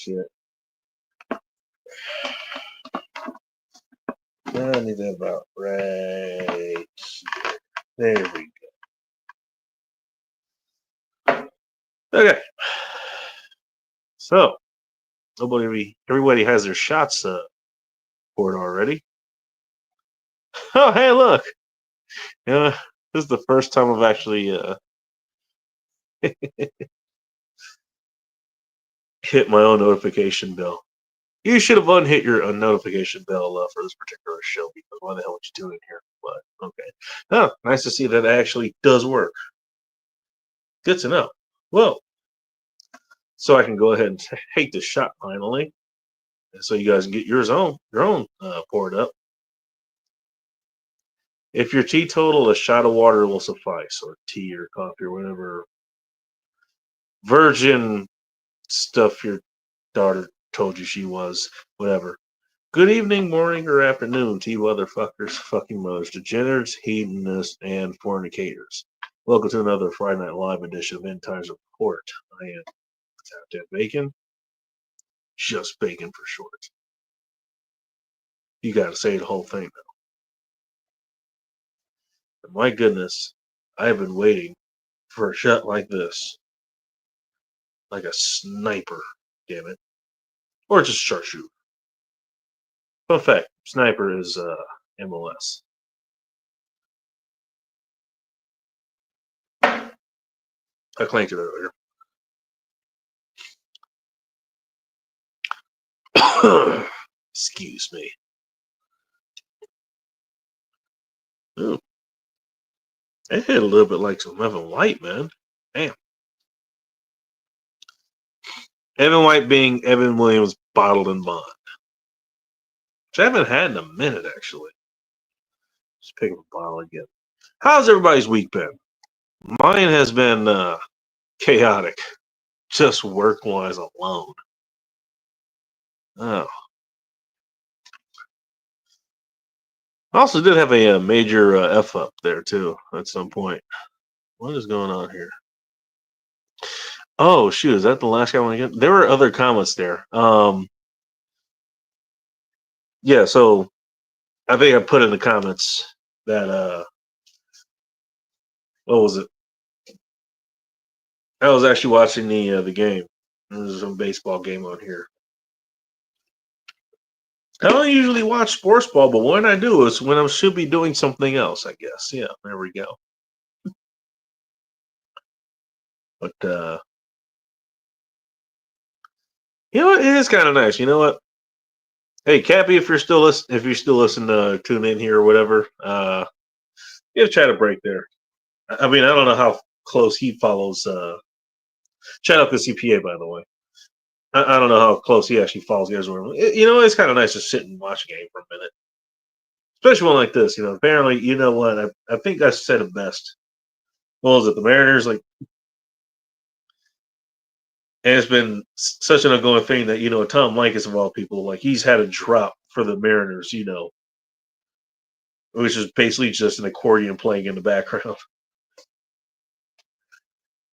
shit. I need that about right here. There we go. Okay. So, everybody has their shots poured already. Oh, hey, look. Yeah, this is the first time I've actually hit my own notification bell. You should have unhit your notification bell for this particular show because why the hell would you do it here? But okay. Oh, nice to see that it actually does work. Good to know. Well, so I can go ahead and take the shot finally, and so you guys can get your own poured up. If you're teetotal, a shot of water will suffice, or tea, or coffee, or whatever virgin stuff your daughter told you she was. Whatever. Good evening, morning, or afternoon, tea motherfuckers, fucking mothers, degenerates, hedonists, and fornicators. Welcome to another Friday Night Live edition of End Times Report. I am Tap Bacon. Just Bacon for short. You gotta say the whole thing now. But my goodness, I've been waiting for a shot like this. Like a sniper, damn it. Or just sharpshooter. Fun fact, sniper is MLS. I claimed it earlier. Excuse me. Ooh. It hit a little bit like some Evan White, man. Damn. Evan White being Evan Williams bottled and bond. Which I haven't had in a minute, actually. Just pick up a bottle again. How's everybody's week been? Mine has been chaotic. Just work-wise alone. Oh. I also did have a major F-up there, too, at some point. What is going on here? Oh, shoot. Is that the last guy I want to get? There were other comments there. Yeah, so I think I put in the comments that, what was it? I was actually watching the game. There's some baseball game on here. I don't usually watch sports ball, but when I do, it's when I should be doing something else, I guess. Yeah, there we go. But you know what? It is kind of nice. You know what? Hey, Cappy, if you're still listening to tune in here or whatever, give a chat a break there. I mean, I don't know how close he follows. Shout out to CPA, by the way. I don't know how close he actually follows the guys. You know, it's kind of nice to sit and watch a game for a minute, especially one like this. You know, apparently, you know what? I think I said it best. What was it? The Mariners, like, and it's been such an ongoing thing that, you know, Tom Likas of all people, like, he's had a drop for the Mariners, you know, which is basically just an accordion playing in the background.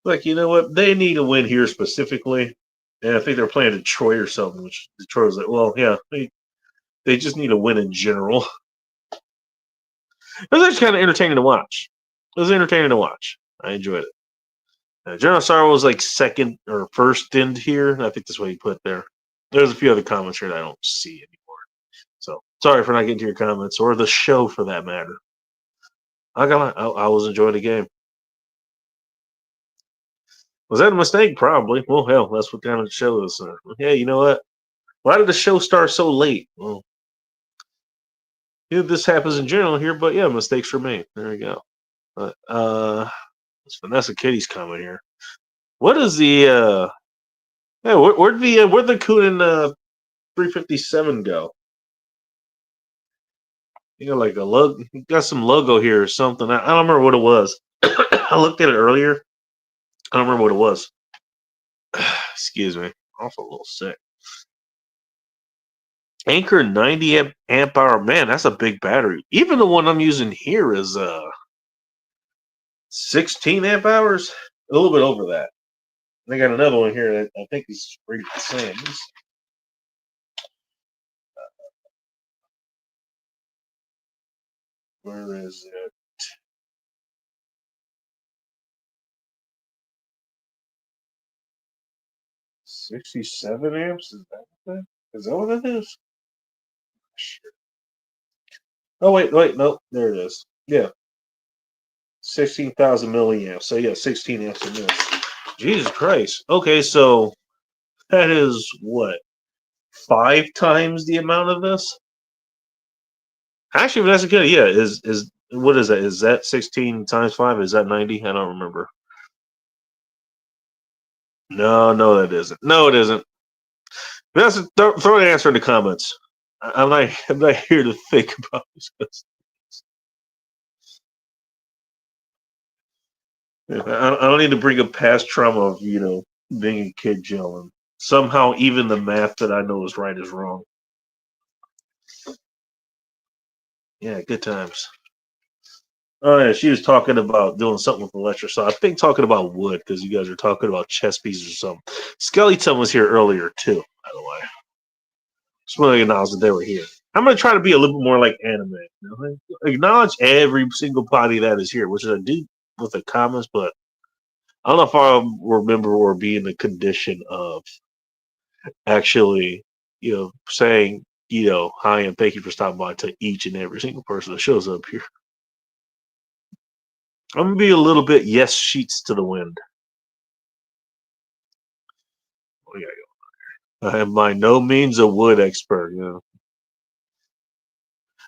Like, you know what? They need a win here specifically. And I think they're playing Detroit or something, which Detroit was like, well, yeah, they just need a win in general. It was actually kind of entertaining to watch. It was entertaining to watch. I enjoyed it. General Sorrow was like second or first end here. I think that's what he put there. There's a few other comments here that I don't see anymore. So sorry for not getting to your comments or the show for that matter. I was enjoying the game. Was that a mistake? Probably. Well, hell, that's what kind of show is. Yeah, you know what? Why did the show start so late? Well, this happens in general here, but yeah, mistakes for me. There we go. But it's Vanessa Kitty's comment here. What is the yeah, where'd the Kunin 357 go? You know, like a logo, got some logo here or something. I don't remember what it was. I looked at it earlier. I don't remember what it was. Excuse me. I'm also a little sick. Anchor 90 amp hour. Man, that's a big battery. Even the one I'm using here is 16 amp hours. A little bit over that. They got another one here that I think is rated the same. Where is it? 67 amps? Is that what it is? Sure. Oh wait, no, there it is. Yeah, 16,000 milliamps. So yeah, 16 amps in this. Jesus Christ. Okay, so that is what, 5 times the amount of this? Actually, if that's good, yeah. Is what is that? Is that 16 times 5? Is that 90? I don't remember. No, that isn't. No, it isn't. That's throw the answer in the comments. I'm not here to think about this. I don't need to bring up past trauma of being a kid yelling. Somehow, even the math that I know is right is wrong. Yeah, good times. Oh yeah, she was talking about doing something with electric. So I think talking about wood because you guys are talking about chess pieces or something. Skeleton was here earlier too, by the way. Just want to acknowledge that they were here. I'm gonna try to be a little bit more like anime. Acknowledge every single body that is here, which I do with the comments, but I don't know if I remember or be in the condition of actually, saying, hi and thank you for stopping by to each and every single person that shows up here. I'm gonna be a little bit yes sheets to the wind. Oh, yeah. I am by no means a wood expert.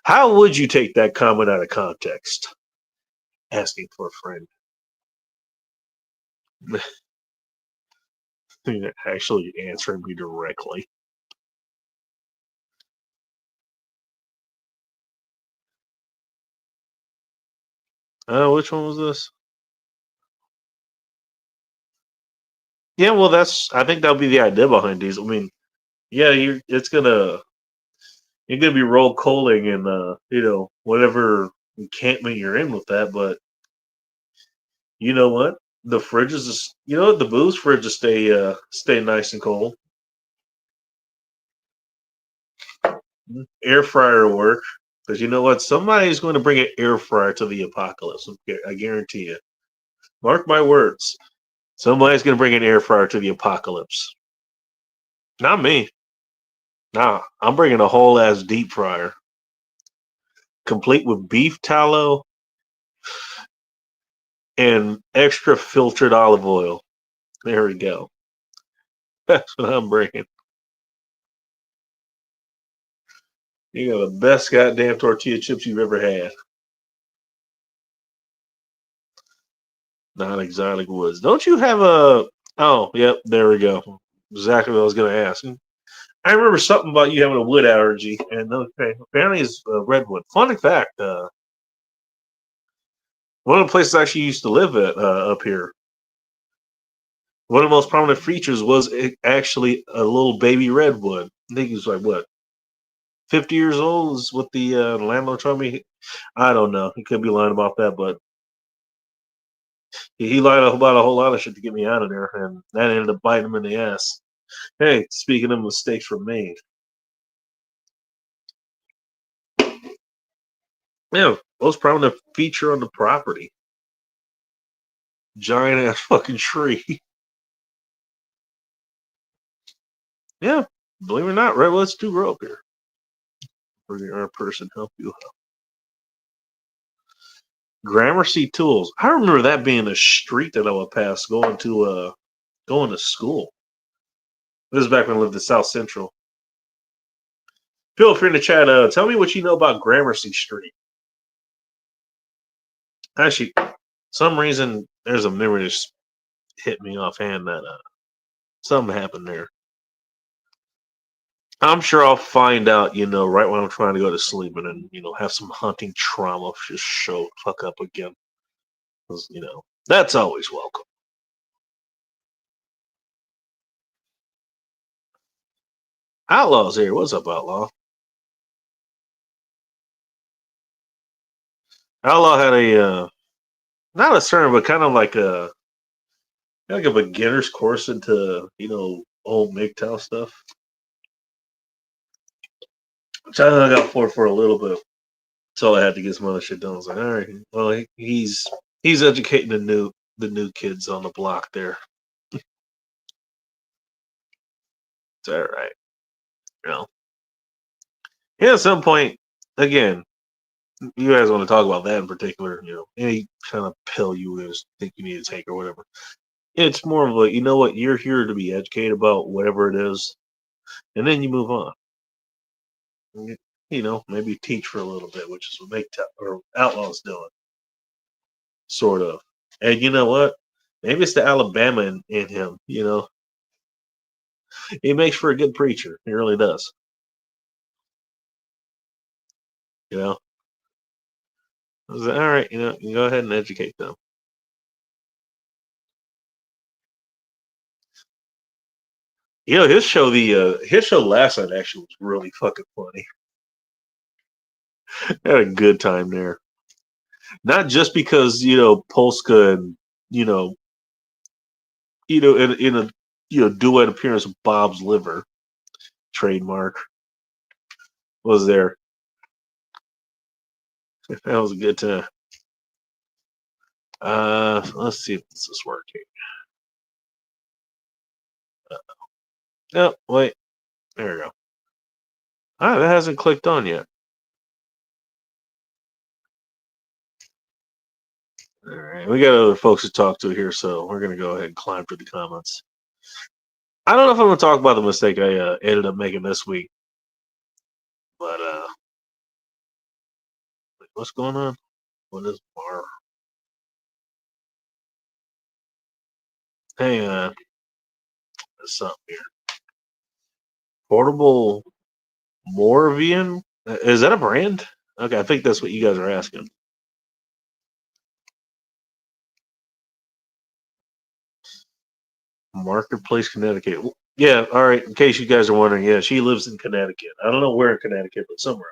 How would you take that comment out of context? Asking for a friend. Actually answering me directly. Which one was this? Yeah, well, I think that'll be the idea behind these. I mean, yeah, you're gonna be roll calling and whatever encampment you're in with that, but you know what? The fridges is the booze fridges stay nice and cold. Air fryer work because you know what? Somebody's going to bring an air fryer to the apocalypse. I guarantee you. Mark my words. Somebody's going to bring an air fryer to the apocalypse. Not me. Nah, I'm bringing a whole ass deep fryer, complete with beef tallow and extra filtered olive oil. There we go. That's what I'm bringing. You got the best goddamn tortilla chips you've ever had. Not exotic woods. Don't you have a? Oh, yep. There we go. Exactly what I was going to ask. I remember something about you having a wood allergy, and apparently it's redwood. Funny fact: one of the places I actually used to live at up here, one of the most prominent features was actually a little baby redwood. I think he was like what, 50 years old? Is what the landlord told me. I don't know. He could be lying about that, but he lied about a whole lot of shit to get me out of there, and that ended up biting him in the ass. Hey, speaking of mistakes were made. Yeah, most prominent feature on the property. Giant ass fucking tree. Yeah, believe it or not, redwoods do grow up here. Or our person help you out. Gramercy Tools. I remember that being a street that I would pass going to school. This is back when I lived in South Central. Feel free in the chat. Tell me what you know about Gramercy Street. Actually, some reason there's a memory just hit me offhand that something happened there. I'm sure I'll find out, right when I'm trying to go to sleep and then, have some hunting trauma just show fuck up again. 'Cause, that's always welcome. Outlaw's here. What's up, Outlaw? Outlaw had a not a sermon, but kind of like a like a beginner's course into old MGTOW stuff. Which I hung out for a little bit. That's all I had to get some other shit done. I was like, all right, well, he's educating the new kids on the block there. It's all right, you know. Yeah, at some point, again, you guys want to talk about that in particular, any kind of pill you guys think you need to take or whatever. It's more of a, you know what, you're here to be educated about whatever it is, and then you move on. Maybe teach for a little bit, which is what or Outlaw's doing, sort of. And you know what? Maybe it's the Alabama in him. He makes for a good preacher. He really does. I was like, all right, you go ahead and educate them. His show last night actually was really fucking funny. I had a good time there. Not just because Polska and in a duet appearance of Bob's Liver trademark was there. That was a good time. Let's see if this is working. No, wait. There we go. Ah, that hasn't clicked on yet. All right, we got other folks to talk to here, so we're gonna go ahead and climb through the comments. I don't know if I'm gonna talk about the mistake I ended up making this week, but what's going on? What is bar? Hang on, there's something here. Portable Moravian? Is that a brand? Okay, I think that's what you guys are asking. Marketplace, Connecticut. Yeah, all right. In case you guys are wondering, yeah, she lives in Connecticut. I don't know where in Connecticut, but somewhere.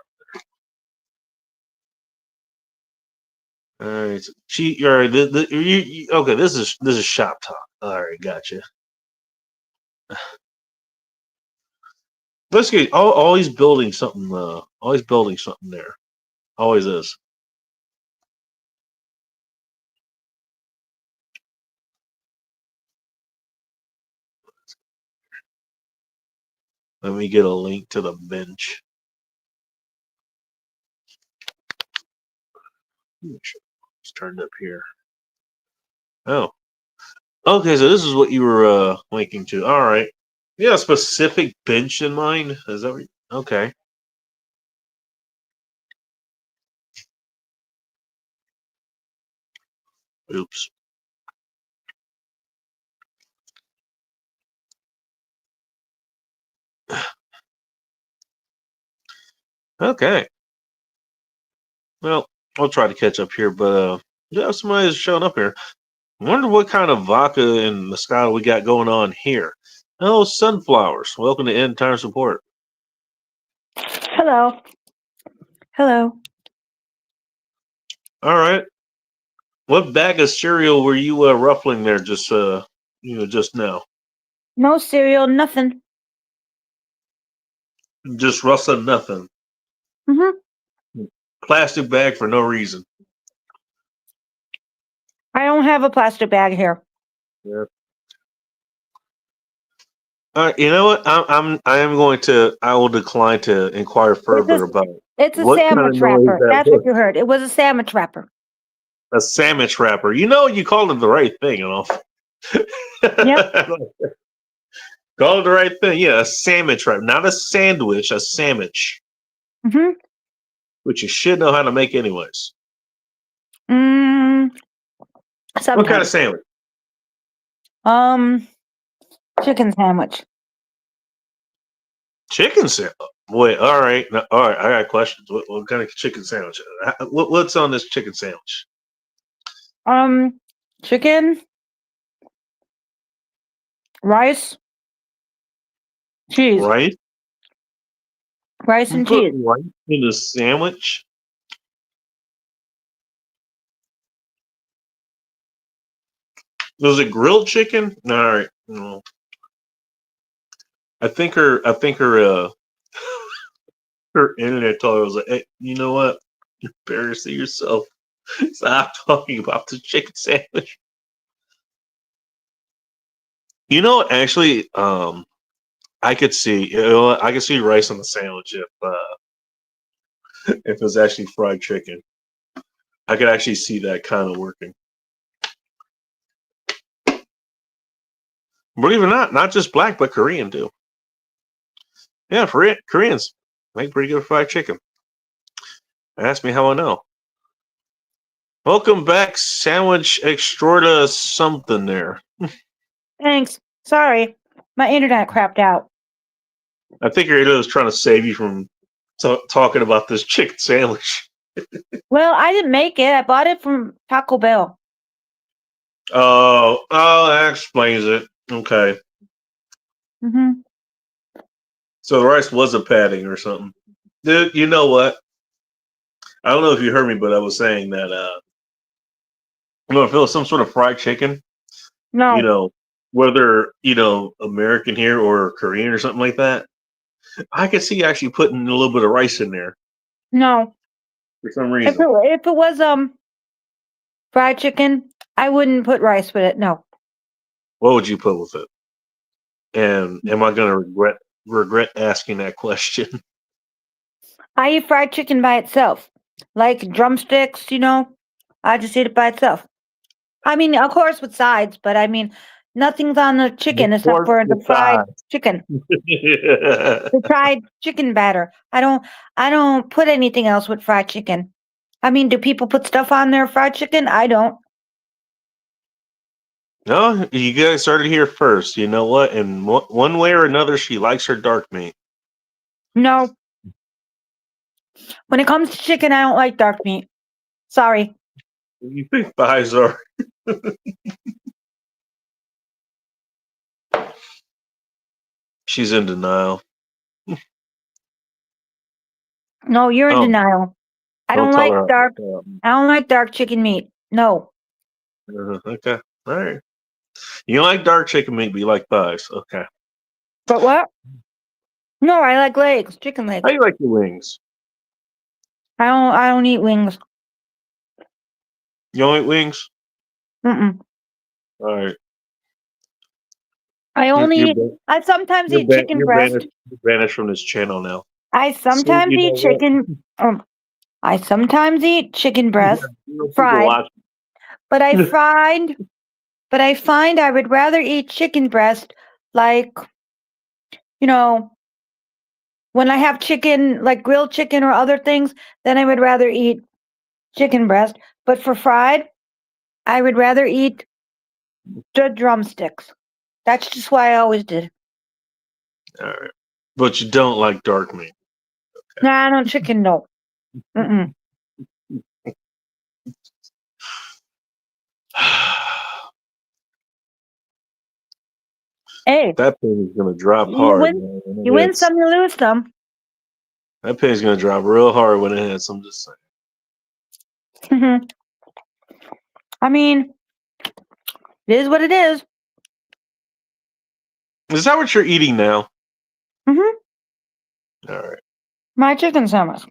All right. All right. Okay, this is shop talk. All right, gotcha. Let's get always building something. Always building something there. Always is. Let me get a link to the bench. It's turned up here. Oh, okay. So this is what you were linking to. All right. Yeah, a specific bench in mind. Is that what? Okay. Oops. Okay. Well, I'll try to catch up here, but yeah, somebody's showing up here. I wonder what kind of vodka and Moscato we got going on here. Oh, sunflowers. Welcome to End Time Support. Hello. Hello. All right. What bag of cereal were you ruffling there just just now? No cereal, nothing. Just rustling nothing. Mm-hmm. Plastic bag for no reason. I don't have a plastic bag here. Yeah. All right, you know what? I will decline to inquire further about It's a what kind of sandwich noise wrapper. that That's what was. you heard. It was a sandwich wrapper. A sandwich wrapper. You called it the right thing, Yep. Call it the right thing. Yeah, a sandwich wrapper, not a sandwich, a sandwich. Mm-hmm. Which you should know how to make, anyways. Sometimes. What kind of sandwich? Chicken sandwich. Chicken sandwich. Wait, all right. All right, I got questions. What kind of chicken sandwich? What's on this chicken sandwich? Chicken, rice, cheese. Rice? Rice and Put cheese. rice in a sandwich? Was it grilled chicken? All right. No. I think her her internet told her was like, hey, you know what? You're embarrassing yourself. Stop talking about the chicken sandwich. You know, actually, I could see, I could see rice on the sandwich if it was actually fried chicken. I could actually see that kind of working. Believe it or not just black, but Korean too. Yeah, Koreans make pretty good fried chicken. Ask me how I know. Welcome back, Sandwich Extraordinary something there. Thanks. Sorry, my internet crapped out. I think your was trying to save you from talking about this chicken sandwich. Well, I didn't make it. I bought it from Taco Bell. Oh, that explains it. Okay. Hmm. So the rice was a padding or something. Dude, you know what? I don't know if you heard me, but I was saying that if it was some sort of fried chicken, you No, know, whether, American here or Korean or something like that, I could see actually putting a little bit of rice in there no. for some If reason. it was fried chicken, I wouldn't put rice with it. No. What would you put with it? And am I gonna regret asking that question? I eat fried chicken by itself, like drumsticks. I just eat it by itself. I mean, of course, with sides, but I mean, nothing's on the Of chicken except course, for the the fried size. chicken, the fried chicken batter. I don't put anything else with fried chicken. I mean, do people put stuff on their fried chicken? I don't. No, you guys started here first. You know what? And one way or another, she likes her dark meat. No. When it comes to chicken, I don't like dark meat. Sorry. You think thighs are? She's in denial. No, you're in Oh, denial. I don't don't tell like her. dark. I don't like dark chicken meat. No. Okay, all right. You don't like dark chicken meat, but you like thighs. Okay. But what? No, I like legs, chicken How legs. you like your wings? I don't eat wings. You don't eat wings? Mm-mm. All right. I You're only you're eat. I sometimes eat chicken breast. you're banished from this channel now. I See, sometimes you know eat what? chicken. I sometimes eat chicken You breast know people fried, watch. but I find I would rather eat chicken breast like, you know, when I have chicken, like grilled chicken or other things, then I would rather eat chicken breast. But for fried, I would rather eat the drumsticks. That's just why I always did. All right, but you don't like dark meat. Nah, no chicken, no. Mm-mm. Hey, That penny's gonna drop you hard, win, man. you win some, you lose some. That penny's gonna drop real hard when it hits. I'm just saying. I mean, it is what it is. Is that what you're eating now? Mm-hmm. All right. My chicken sandwich.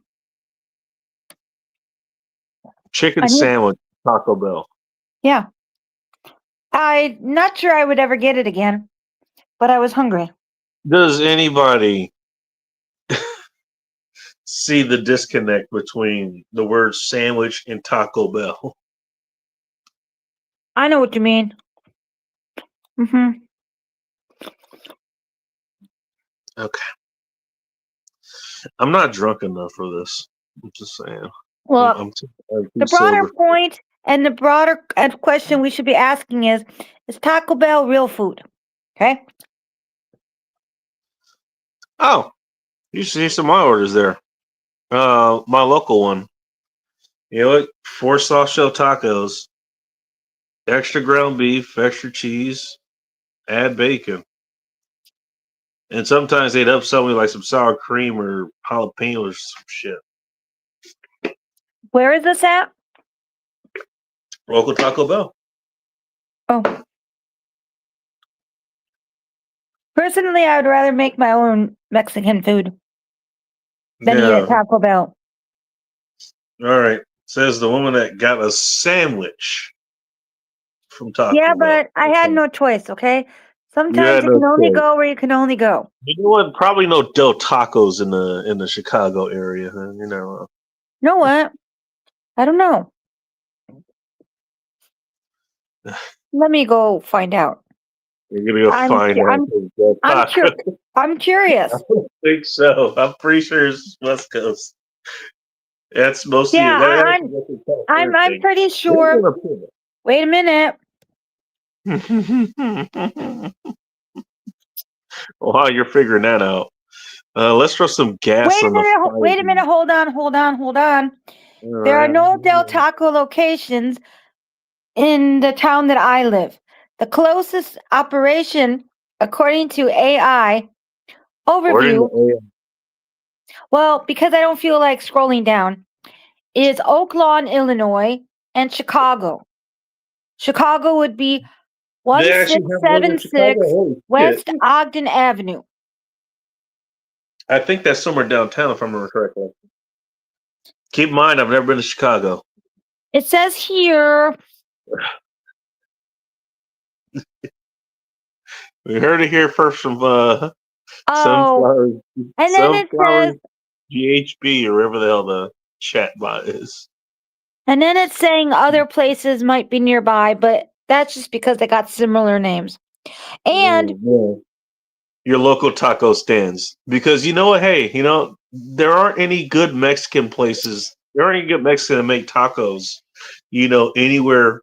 Chicken I need, sandwich, Taco Bell. yeah. I'm not sure I would ever get it again, but I was hungry. Does anybody see the disconnect between the word sandwich and Taco Bell? I know what you mean. Mm-hmm. Okay. I'm not drunk enough for this. I'm just saying. Well, I'm too the broader sober. point and the broader question we should be asking is Taco Bell real food? Okay. Oh, you see some of my orders there. My local one. You know what? 4 soft shell tacos, extra ground beef, extra cheese, add bacon. And sometimes they'd upsell me like some sour cream or jalapenos or some shit. Where is this at? Local Taco Bell. Oh, Personally, I would rather make my own Mexican food than eat Yeah. at Taco Bell. All right. Says the woman that got a sandwich from Taco Yeah, Bell. but I had no choice, okay? You Sometimes had you no can only choice. go where you can only go. You know what? Probably no Del Tacos in the Chicago area. Huh? You know. You know what? I don't know. Let me go find out. You're gonna go I'm find cu- out I'm if there's Del I'm Taco. I'm curious. I don't think so. I'm pretty sure it's West Coast. That's mostly Yeah, that's a Western California I'm thing. pretty sure. Wait a minute. Wow, you're figuring that out. Let's throw some gas Wait a on the minute. fire. Wait a minute. Hold on. All There are right. no Del Taco locations in the town that I live. The closest operation, according to AI According overview, to well, because I don't feel like scrolling down, is Oak Lawn, Illinois, and Chicago. Chicago would be they actually have one in 1676 Chicago. Holy shit. West Ogden Avenue. I think that's somewhere downtown, if I remember correctly. Keep in mind, I've never been to Chicago. It says here, We heard it here first from oh, Sunflower, and then it Sunflower says, GHB, or whatever the hell the chat bot is. and then it's saying other places might be nearby, but that's just because they got similar names. And Yeah. Your local taco stands. Because you know what? Hey, there aren't any good Mexican places. There aren't any good Mexican that make tacos, anywhere,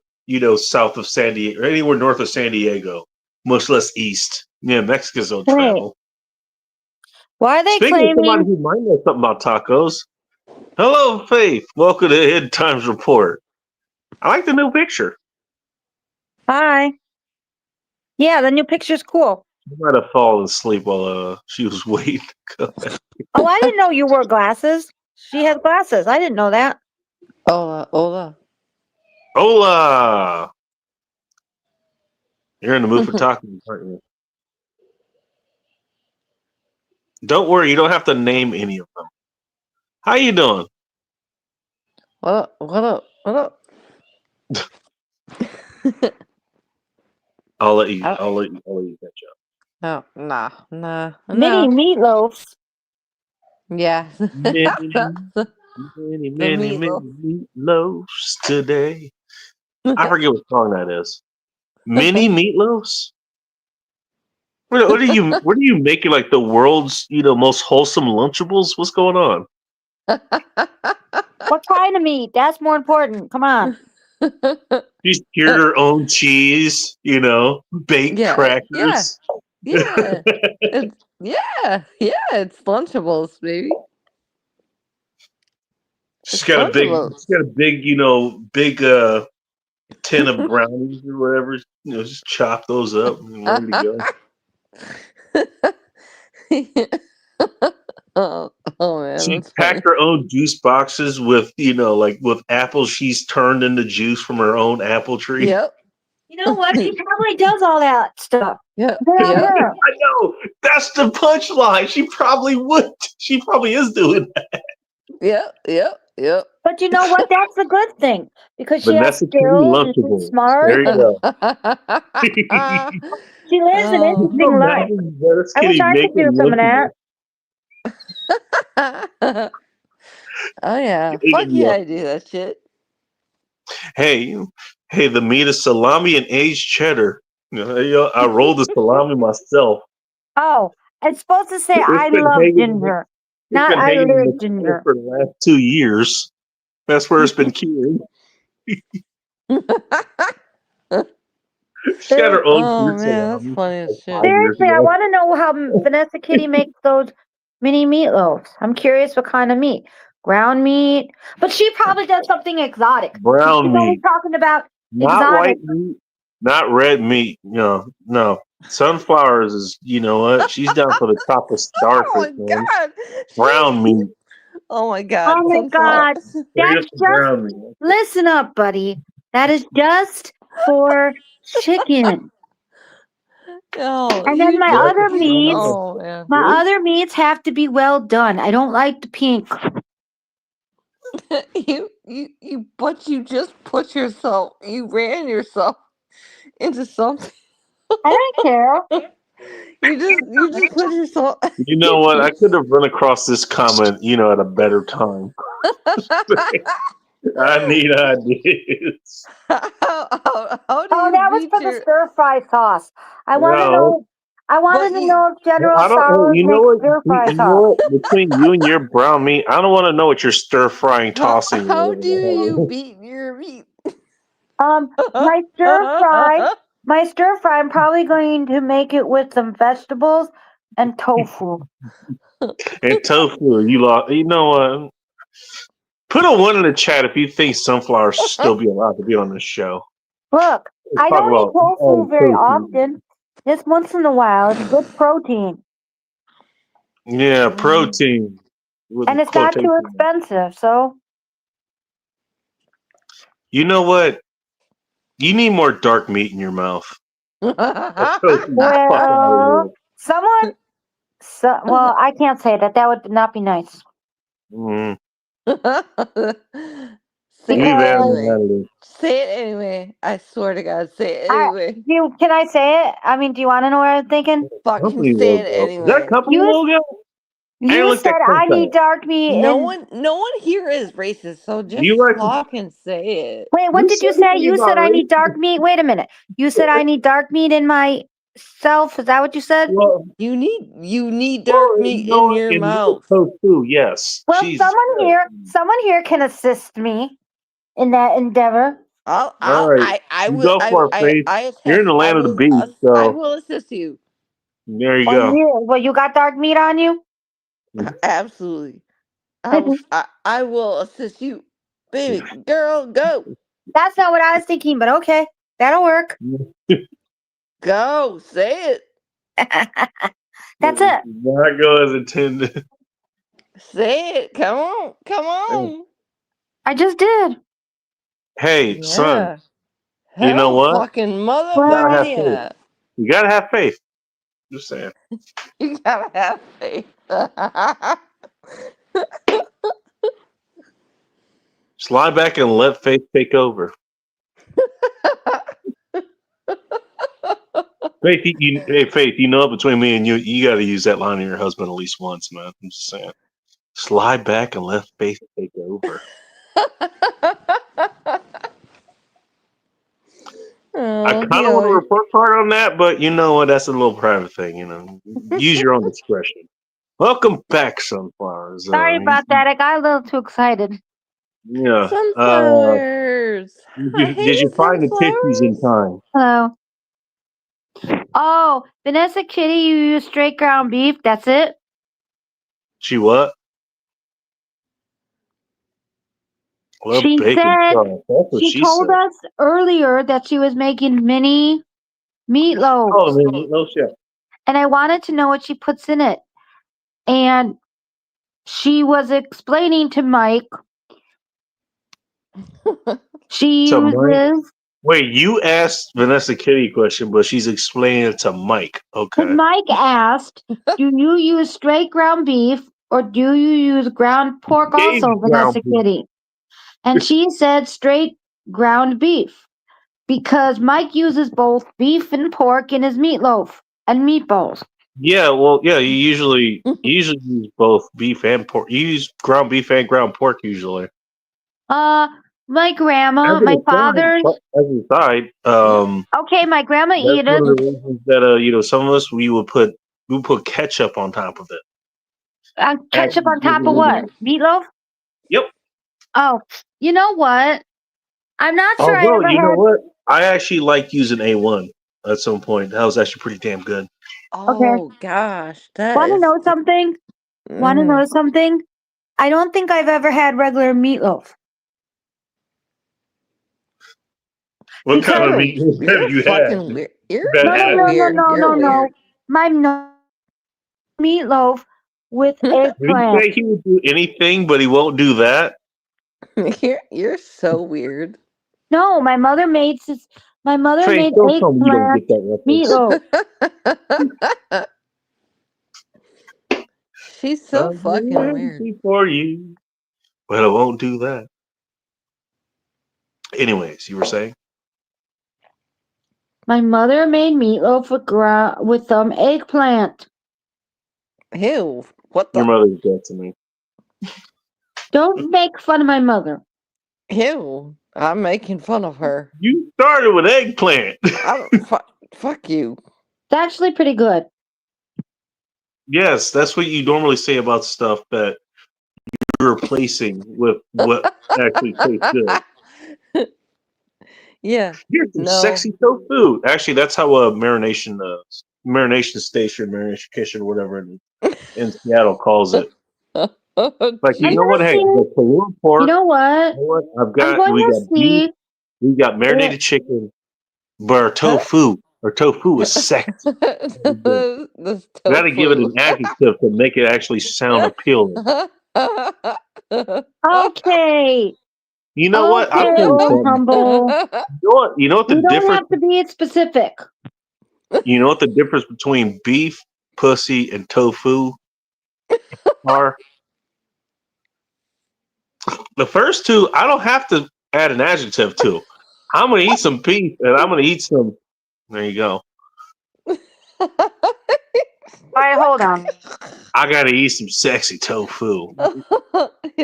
south of San Diego, or anywhere north of San Diego, much less east. Yeah, Mexicans don't wait, travel. why are they Speaking of somebody claiming? who might know something about tacos, hello, Faith. Welcome to Hidden Times Report. I like the new picture. Hi. Yeah, the new picture's cool. She might have fallen asleep while she was waiting to go. Oh, I didn't know you wore glasses. She has glasses. I didn't know that. Hola. Hola! You're in the mood for tacos, aren't you? Don't worry, you don't have to name any of them. How you doing? What up? I'll let you catch up. No, nah. Mini meatloafs. Yeah. Many meatloaf. meatloafs today. I forget what song that is. Mini meatloafs? What are you making, like the world's most wholesome Lunchables? What's going on? What kind of meat? That's more important. Come on. She's cured her own cheese, baked crackers. Yeah. It's Lunchables, baby. She's got a big, big tin of brownies or whatever. Just chop those up and ready to go. oh man, She that's packed funny. her own juice boxes with, with apples she's turned into juice from her own apple tree. Yep. You know what? She probably does all that stuff. Yep. I know. That's the punchline. She probably would. She probably is doing that. Yep. But you know what? That's a good thing because she has Vanessa Kitty skills and she's Lunchables. smart. There you go. She lives an Oh. interesting life. Vanessa I wish Kitty I could do making some of that. Oh yeah. Fuck yeah, I do that shit. Hey, the meat is salami and aged cheddar. I rolled the salami myself. Oh, it's supposed to say It's I been love hanging- ginger, It's not been I hanging in live the ginger. corner for the last 2 years. That's where it's been cured. She's got her own Oh cured man, that's salami funny as like shit. 5 years Seriously, I ago. want to know how Vanessa Kitty makes those mini meatloafs. I'm curious what kind of meat. Ground meat. But she probably does something exotic. Brown She's only meat, talking about not exotic. white meat, not red meat. No. Sunflowers is, you know what? She's down for the top of starfish, man. God. Brown meat. Oh my god. Oh my God. Straight That's up just, brown meat. listen up, buddy. That is just for chicken. Oh, And then my Yeah, other meats, Oh man. my other meats have to be well done. I don't like the pink. But you just you ran yourself into something. I don't care. You just put yourself. You know what? I could have run across this comment, at a better time. I need ideas. How do Oh, you that was beat for the your? stir fry sauce. I want to No, know. I wanted But to you know if General I don't. Sorrows You know makes what? stir fry You know sauce. what? Between you and your brown meat, I don't want to know what you're stir frying, tossing. or how whatever do the hell you it is. beat your meat? My stir fry. My stir fry. I'm probably going to make it with some vegetables and tofu. And tofu, you lost. You know what? Put a one in the chat if you think sunflower should still be allowed to be on this show. Look, Let's I talk don't eat about tofu very tofu. often. Just once in a while. It's good protein, Yeah, protein with and it's not too quotation. expensive. So You know what? You need more dark meat in your mouth. That tofu, fuck out of well, someone. Well, I can't say that. That would not be nice. here. Say Leave it Because Adam anyway. out of this. Say it anyway. I swear to God, say it I anyway. can I say it? I mean, do you want to know what I'm thinking? Fucking Company say it logo. Is that anyway. company You logo? I ain't you looked said at I need Kentucky. dark meat and No one here is racist, so just You like fucking say it. wait, what you did said you say? something You said about I need race? dark meat. Wait a minute. You said I need dark meat in myself. Is that what you said? Well, You need dark meat in no, your in mouth. tofu, yes. Well, Jesus someone here can assist me in that endeavor. All right. You go for it, Faith. You're in the land of the beast, I so will assist you. there you Well, go. you got dark meat on you. Absolutely. That's I will assist you. Baby girl, go. not what I was thinking, but okay, that'll work. Go. Say it. That's it. Not go as intended. Say it. Come on. Come on. I just did. Hey, son, Yeah. you know Hell what? fucking You Well, gotta have faith. motherfucker. You gotta have faith. Just saying. You gotta have faith. Slide back and let faith take over. Faith, hey, Faith, between me and you got to use that line to your husband at least once, man. I'm just saying. Slide back and let faith take over. I Oh, kind of want to report card on that, but you know what? That's a little private thing. Use your own discretion. Welcome back, sunflowers. sorry about that. I got a little too excited. Yeah. Sunflowers. I Did you hate find the tissues in sunflowers. time? Hello. Oh, Vanessa Kitty, you use straight ground beef. That's it. She what? Love She bacon said sauce. That's what she she told said. us earlier that she was making mini meatloaf, Oh, man, no shit. and I wanted to know what she puts in it. And she was explaining to Mike she So, Mike, uses wait, you asked Vanessa Kitty a question, but she's explaining it to Mike. because Okay. Mike asked, "Do you use straight ground beef or do you use ground pork?" Also, Baby ground Vanessa beef. Kitty, and she said straight ground beef because Mike uses both beef and pork in his meatloaf and meatballs. Yeah, well, yeah, you usually use both beef and pork. You use ground beef and ground pork usually. My grandma, As my an father. aside, Okay, my grandma that's eat one it. of the reasons that some of us we would put ketchup on top of it. Ketchup on top of what? Meatloaf? Yep. Oh, you know what? I'm not sure I Although ever you know had. what, I actually like using A1 at some point. That was actually pretty damn good. Okay, Oh gosh, that want to is. know something? Want to know something? I don't think I've ever had regular meatloaf. What kind of Because meat have You're you had? fucking weird. You're That no, no, you're no, Abbott? no, weird. no, You're no, no. weird. My meatloaf with Did he eggplant. say he would do anything, but he won't do that? You're so weird. No, my mother made this. My mother Trace, made don't tell me you don't eggplant get that reference. meatloaf. She's so I'm fucking weird. ready for you, but I won't do that. Anyways, you were saying? My mother made meatloaf with eggplant. Ew. What Your the? mother's dead to me. Don't make fun of my mother. Ew. I'm making fun of her. You started with eggplant. I don't. Fuck you. It's actually pretty good. Yes, that's what you normally say about stuff that you're replacing with what actually tastes good. Yeah. Here's some No. sexy tofu. Actually, that's how a marination station, marination kitchen, whatever in Seattle calls it. Like, you Gee. know what? Hey, the Kahlua pork. You know what? You know what? I'm We going to got beef, see. we got marinated chicken, but our tofu is sexy. This You got to give it tofu. an adjective to make it actually sound appealing. Okay. You know what? I'll Okay, tell you old something. humble. You know what the You don't difference? have to be specific. You know what the difference between beef, pussy, and tofu are? The first two, I don't have to add an adjective to. I'm gonna eat some beef, and I'm gonna eat some. There you go. All right, hold on. I gotta eat some sexy tofu.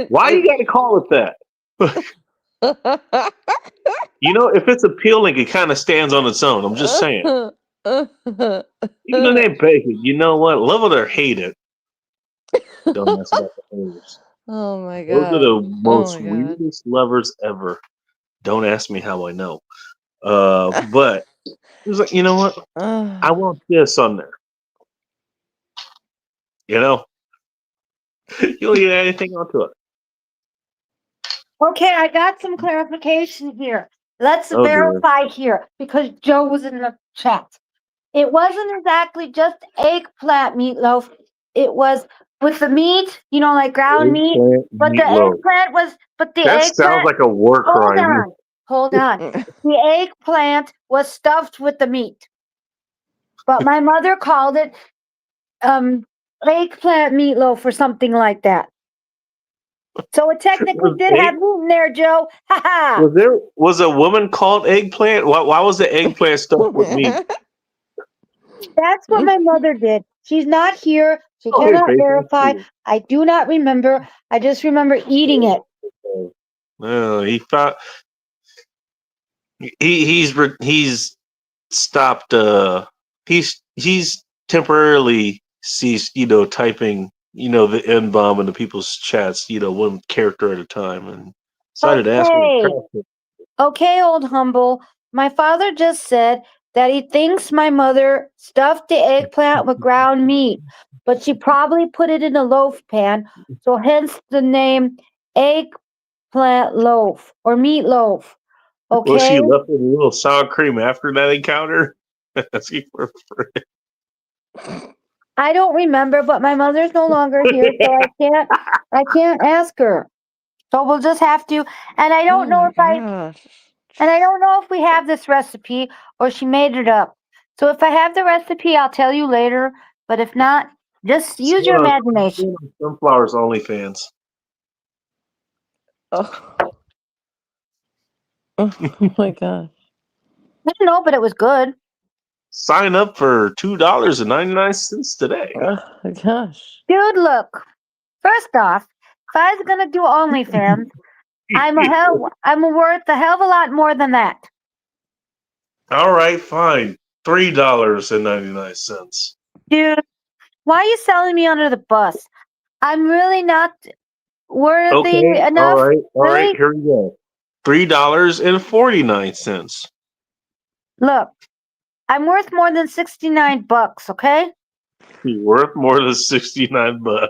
Why you gotta call it that? You know, if it's appealing, it kind of stands on its own. I'm just saying. Even the name bacon, you know what? Love it or hate it. Don't mess about the haters. Oh my Those god. are the most Oh my god. weirdest lovers ever. Don't ask me how I know. But it was like, you know what? I want this on there. You know? You don't need anything onto it. Okay, I got some clarification here. Let's Oh, dear. verify here because Joe was in the chat. It wasn't exactly just eggplant meatloaf. It was with the meat, like ground meat. Eggplant But the meatloaf. eggplant was, but the That eggplant. sounds like a war crime. Hold on. The eggplant was stuffed with the meat. But my mother called it eggplant meatloaf or something like that. So it technically did have meat in there, Joe. Ha ha. Was a woman called eggplant? Why was the eggplant stuffed with meat? That's what my mother did. She's not here. She cannot verify. I do not remember. I just remember eating it. No, he thought he's stopped. He's temporarily ceased. Typing. The N bomb into people's chats. One character at a time, and decided to ask me. Okay, old humble. My father just said that he thinks my mother stuffed the eggplant with ground meat, but she probably put it in a loaf pan, so hence the name eggplant loaf or meatloaf. Okay. Well, she left with a little sour cream after that encounter. I don't remember, but my mother's no longer here, so I can't ask her. So we'll just have to. And I don't know if we have this recipe or she made it up. So if I have the recipe, I'll tell you later. But if not, just use your imagination. Sunflowers OnlyFans. Oh my gosh. I don't know, but it was good. Sign up for $2.99 today. Oh my gosh. Dude, look. First off, if I was gonna do OnlyFans, I'm worth a hell of a lot more than that. All right, fine. $3.99. Dude, why are you selling me under the bus? I'm really not worthy enough. All right, here we go. $3.49. Look, I'm worth more than $69, okay? You're worth more than $69.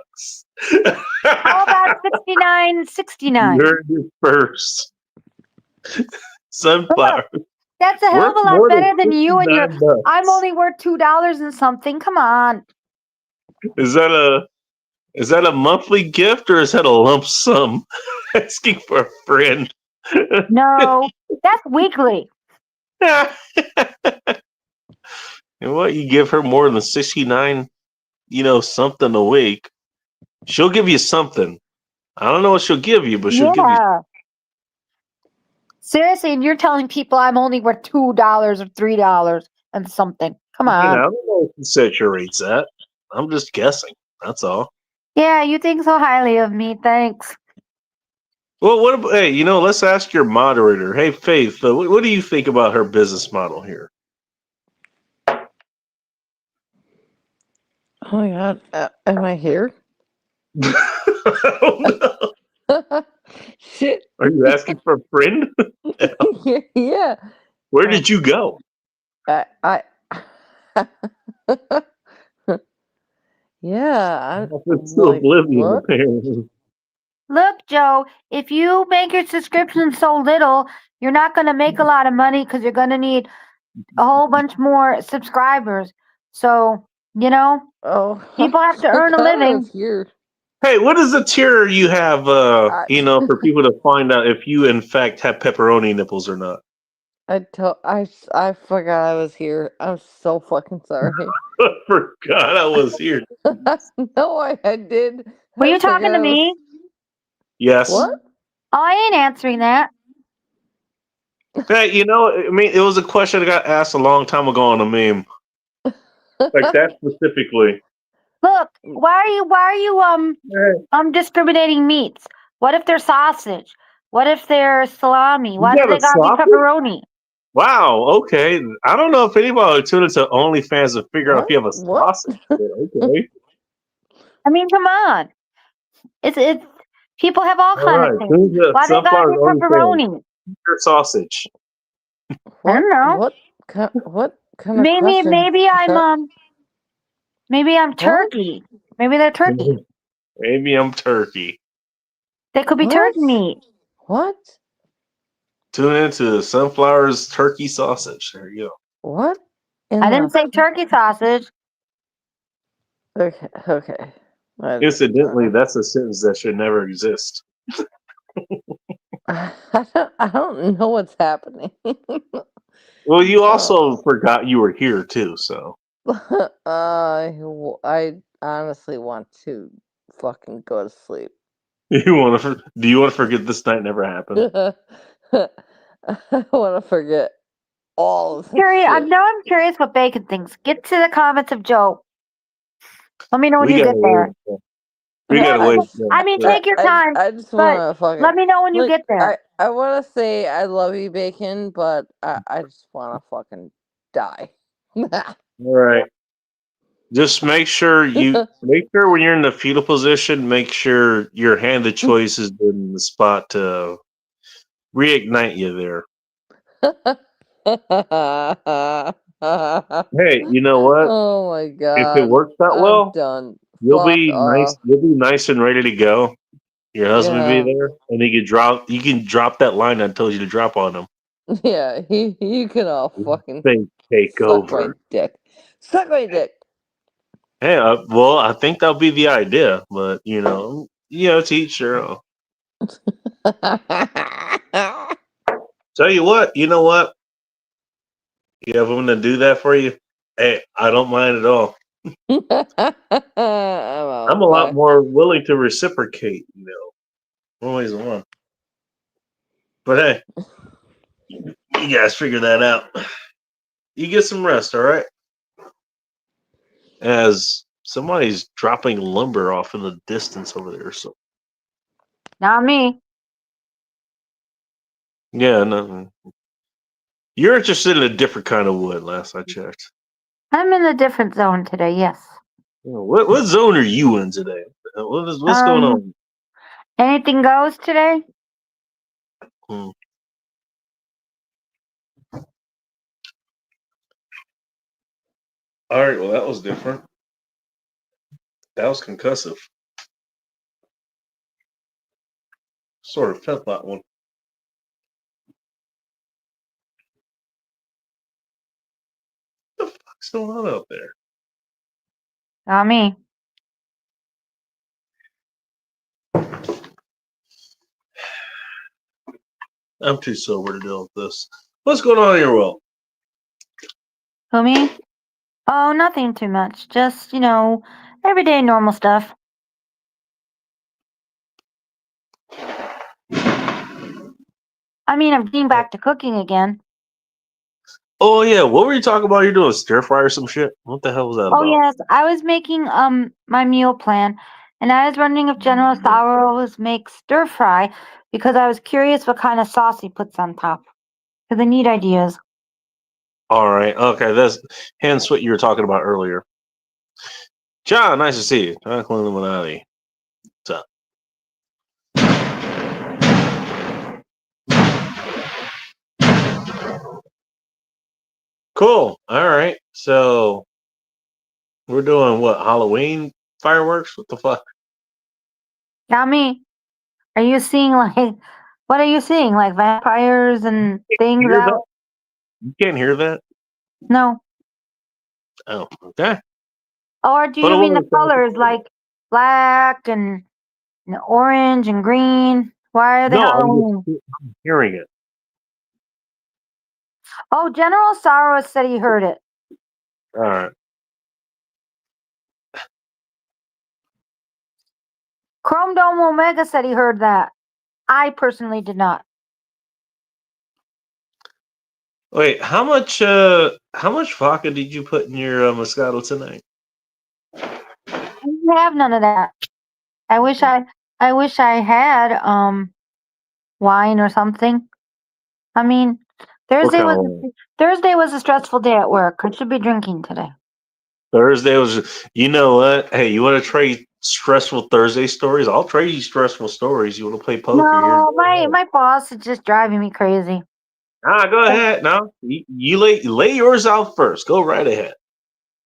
How about $69.69? You heard it first. Sunflower. Look, that's a hell of a lot better than you and your I'm only worth $2 and something. Come on. Is that a monthly gift or is that a lump sum? Asking for a friend. No, that's weekly. And what, you give her more than 69, something a week, she'll give you something. I don't know what she'll give you, but she'll give you. Yeah. Seriously, and you're telling people I'm only worth $2 or $3 and something. Come I on. don't know if you set your rates at. I'm just guessing. That's all. Yeah, you think so highly of me. Thanks. Well, what about, hey, let's ask your moderator. Hey, Faith, what do you think about her business model here? Oh my god. Am I here? I don't know. Shit. Are you asking for a friend? Yeah. Where did you go? I yeah, Off I'm into like, oblivion, what? apparently. Look, Joe, if you make your subscription so little, you're not going to make a lot of money because you're going to need a whole bunch more subscribers. So, Oh, people have to I earn a thought I was living. here. Hey, what is the tier you have, I for people to find out if you, in fact, have pepperoni nipples or not? I forgot I was here. I'm so fucking sorry. I forgot I was here. No, I did. Were I you talking forgot to I was. me? Yes. What? Oh, I ain't answering that. Hey, it was a question that got asked a long time ago on a meme. Like that specifically. Look, why are you discriminating meats? What if they're sausage? What if they're salami? You Why do got a they gotta be sausage? pepperoni? Wow, okay. I don't know if anybody would tune into OnlyFans to figure out if What? you have a What? sausage. But okay. I mean, come on. It's people have all All kind of right. things. Tune into Why they gotta Sunflower's be OnlyFans. pepperoni? Your sausage. I What? don't know. What kind of Maybe question? maybe I'm What? turkey. Maybe they're turkey. Maybe I'm turkey. They could be What? turkey meat. What? Tune into Sunflower's turkey sausage. There you go. What? In I the didn't say turkey sausage. Okay. Okay. Incidentally, that's a sentence that should never exist. I don't know what's happening. Well, you also Oh. forgot you were here too, so I honestly want to fucking go to sleep. do you want to forget this night never happened? I want to forget all of this Curious. shit. I'm curious what Bacon thinks. Get to the comments of Joe. Let me know when We you gotta get there. wait. We gotta Well, wait. I mean, take your time, I just but want to fucking let me know when you like get there. I want to say I love you, Bacon, but I just want to fucking die. All right. Just make sure when you're in the fetal position, make sure your hand of choice is in the spot to reignite you there. Hey, you know what? Oh my If it god. works out I'm well, done. you'll Fuck be nice. off. You'll be nice and ready to go. Your husband be Yeah. there, and he can drop. You can drop that line I told you to drop on him. Yeah, you can all fucking They take suck my over. dick. Suck my dick. Hey, well, I think that'll be the idea, but to each their own. Tell you what, you know what? You have them to do that for you. Hey, I don't mind at all. I'm a lot Bye. more willing to reciprocate. Always one. But hey, you guys figure that out. You get some rest, all right? As somebody's dropping lumber off in the distance over there. So Not me. yeah, no. You're interested in a different kind of wood. Last I checked. I'm in a different zone today. Yes. What zone are you in today? What's going Um. on? Anything goes today. Hmm. All right. Well, that was different. That was concussive. Sort of felt that one. What the fuck's going on out there? Not me. I'm too sober to deal with this. What's going on in your world? Who, me? Oh, nothing too much. Just, everyday normal stuff. I mean, I'm getting back to cooking again. Oh yeah, what were you talking about? You're doing stir fry or some shit? What the hell was that Oh, about? yes, I was making my meal plan, and I was wondering if General Sourdough makes stir fry because I was curious what kind of sauce he puts on top. Because I need ideas. All right, okay, that's hence what you were talking about earlier. John, nice to see you. John Illuminati. What's up? Cool. All right, so we're doing what? Halloween fireworks? What the fuck? Now, me, are you seeing what are you seeing? Like vampires and You things hear that? out? You can't hear that? No. Oh, okay. Or do But you what mean the was colors like black and orange and green? Why are they no, Halloween? I'm hearing it. Oh, General Soros said he heard it. All right. Chrome Dome Omega said he heard that. I personally did not. Wait, how much vodka did you put in your Moscato tonight? I didn't have none of that. I wish I had wine or something. I mean, What Thursday kind of was wine? Thursday was a stressful day at work. I should be drinking today. Thursday was. You know what? Hey, you want to trade stressful Thursday stories? I'll trade you stressful stories. You want to play poker here? No, Go my ahead. my boss is just driving me crazy. Go ahead. No, you lay yours out first. Go right ahead.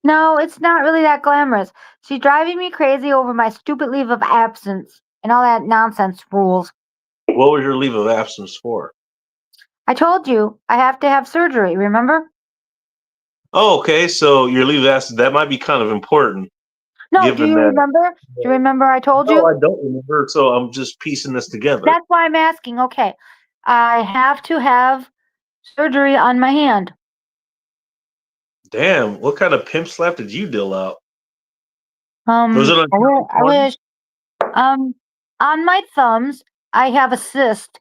No, it's not really that glamorous. She's driving me crazy over my stupid leave of absence and all that nonsense rules. What was your leave of absence for? I told you I have to have surgery, remember? Oh, okay. So your leave of absence that might be kind of important, No, do given you that. remember? Do you remember I told No, you? I don't remember. So I'm just piecing this together. That's why I'm asking. Okay. I have to have surgery on my hand. Damn, what kind of pimp slap did you deal out? Was it Um, on I, wi- I 20? wish. On my thumbs, I have a cyst,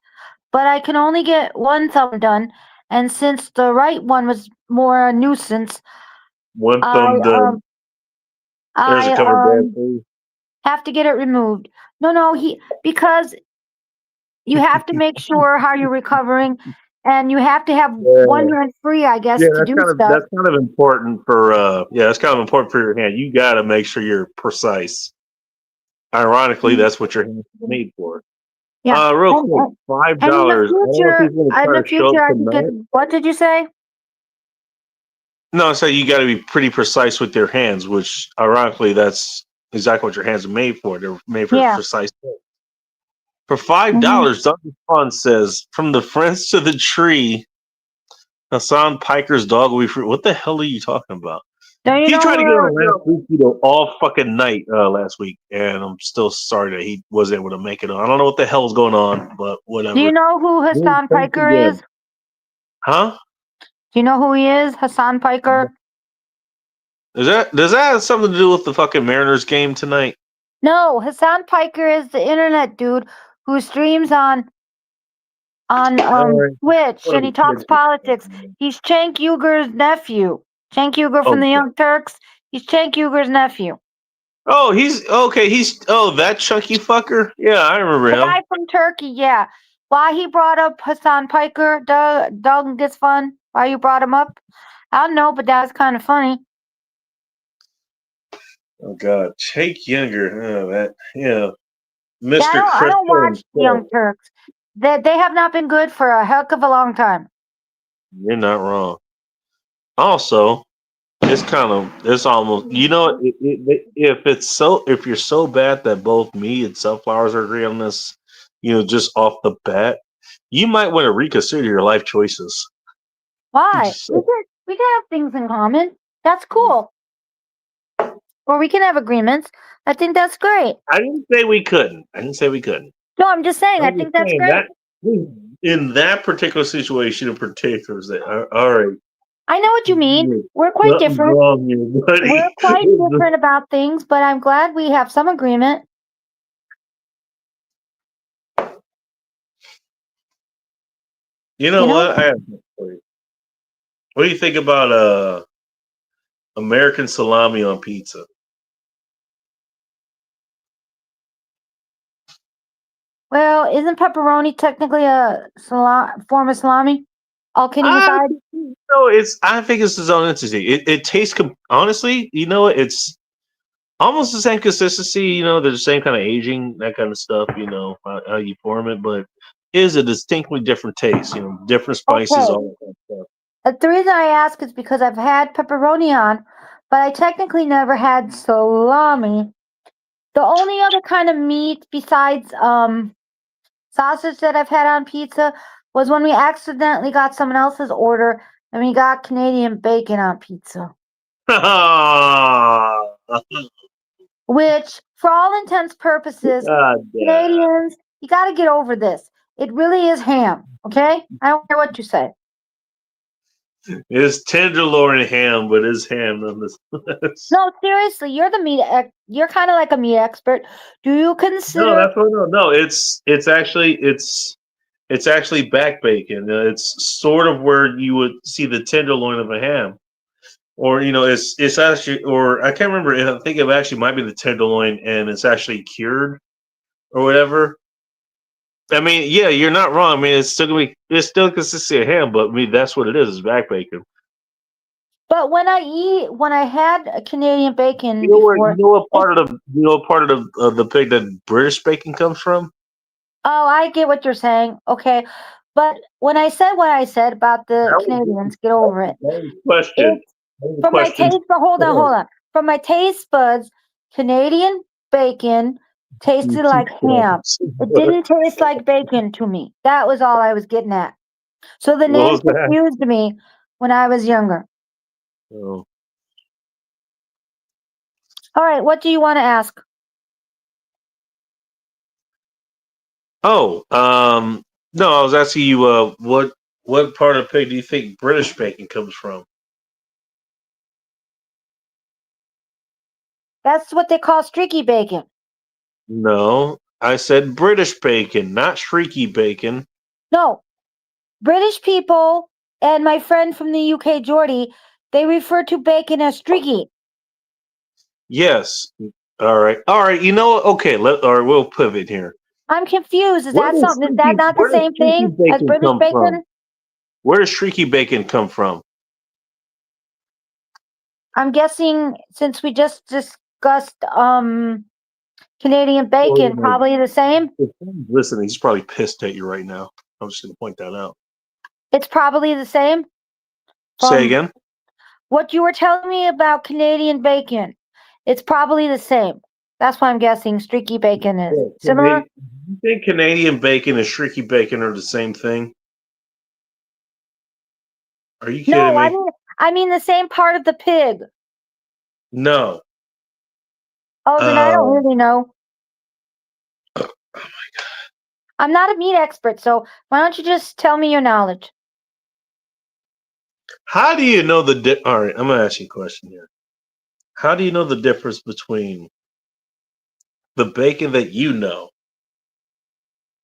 but I can only get one thumb done. And since the right one was more a nuisance, One I thumb done. There's a I cover band for you. have to get it removed. No, because you have to make sure how you're recovering, and you have to have Yeah. one hand free, I guess, Yeah, to do stuff. that's kind of important for that's kind of important for your hand. You got to make sure you're precise. Ironically, that's what your hand's made for. Yeah, Real and, quick, and $5. and in the I don't know if future, he's going to try to show up I can get. tonight. What did you say? No, so you got to be pretty precise with your hands, which ironically, that's exactly what your hands are made for. They're made for Yeah. precise things. For $5, Mhm. Dr. Fun says, "From the friends to the tree, Hassan Piker's dog will be free." What the hell are you talking about? Don't you He know tried to get on who? last week, all fucking night last week, and I'm still sorry that he wasn't able to make it on. I don't know what the hell's going on, but Do you whatever. know who Hassan Thanks Piker is? again. Huh? Do you know who he is? Hassan Piker? Does that have something to do with the fucking Mariners game tonight? No, Hassan Piker is the internet dude who streams on All right. Twitch and Whatever. he talks politics. He's Cenk Uyghur's nephew. Cenk Uyghur from Oh, the Young Turks. He's Cenk Uygur's nephew. oh, he's okay. That chunky fucker. Yeah, I remember The him. guy from Turkey, yeah. Why he brought up Hassan Piker, Doug gets fun. Why you brought him up? I don't know, but that was kind of funny. Oh God, Jake Younger. Oh, that yeah, Yeah, Mr. I don't Crystal watch the himself. Young Turks. They have not been good for a heck of a long time. You're not wrong. Also, it's almost if you're so bad that both me and Sunflowers are agreeing on this, just off the bat, you might want to reconsider your life choices. Why? Just We can have things in common. That's cool. Or we can have agreements. I think that's great. I didn't say we couldn't. I didn't say we couldn't. No, I'm just saying. I I'm just think that's saying great. that in that particular situation in particular, say, all right, I know what you mean. We're quite Something's different. wrong here, buddy. We're quite different about things, but I'm glad we have some agreement. You know You know? what? I have one for you. What do you think about American salami on pizza? Well, isn't pepperoni technically a form of salami? All kidding I, aside. I think it's its own entity. It tastes honestly. You know, it's almost the same consistency. You know, they're the same kind of aging, that kind of stuff. You know how you form it, but it is a distinctly different taste. You know, different spices, Okay. all that kind of stuff. The reason I ask is because I've had pepperoni on, but I technically never had salami. The only other kind of meat besides sausage that I've had on pizza was when we accidentally got someone else's order and we got Canadian bacon on pizza. Which, for all intents purposes, God damn. Canadians, you got to get over this. It really is ham, okay? I don't care what you say. It's tenderloin ham, but it's ham nonetheless. No, seriously, you're the meat. You're kind of like a meat expert. Do you consider? No, that's what no. It's actually back bacon. It's sort of where you would see the tenderloin of a ham, or you know, it's actually, or I can't remember. I think it actually might be the tenderloin, and it's actually cured or whatever. I mean, yeah, you're not wrong. I mean, it's still consistency of ham, but I mean that's what it is. It's back bacon. But when I had a Canadian bacon You know where? before, You know what part of the pig that British bacon comes from? oh, I get what you're saying. Okay, but when I said what I said about the That was Canadians, get over it. that was the question. It's That was the from my question. taste. But hold on. From my taste buds, Canadian bacon tasted like ham. It didn't taste like bacon to me. That was all I was getting at. So the What name was that? confused me when I was younger. Oh. All right, what do you want to ask? Oh, no, I was asking you, what part of pig do you think British bacon comes from? That's what they call streaky bacon. No, I said British bacon, not shrieky bacon. No, British people and my friend from the UK, Geordie, they refer to bacon as streaky. Yes. All right. All right. You know what? Okay. All right. We'll pivot here. I'm confused. Is Where that does something? Is that not the where does same streaky thing as bacon British come bacon? from? Where does shrieky bacon come from? I'm guessing since we just discussed Canadian bacon, probably the same. Listen, he's probably pissed at you right now. I'm just going to point that out. It's probably the same. Say again. What you were telling me about Canadian bacon, it's probably the same. That's why I'm guessing streaky bacon is similar. You think Canadian bacon and shrieky bacon are the same thing? Are you kidding No, me? I mean the same part of the pig. No. Oh, then I don't really know. Oh my god. I'm not a meat expert, so why don't you just tell me your knowledge? How do you know all right, I'm gonna ask you a question here. How do you know the difference between the bacon that you know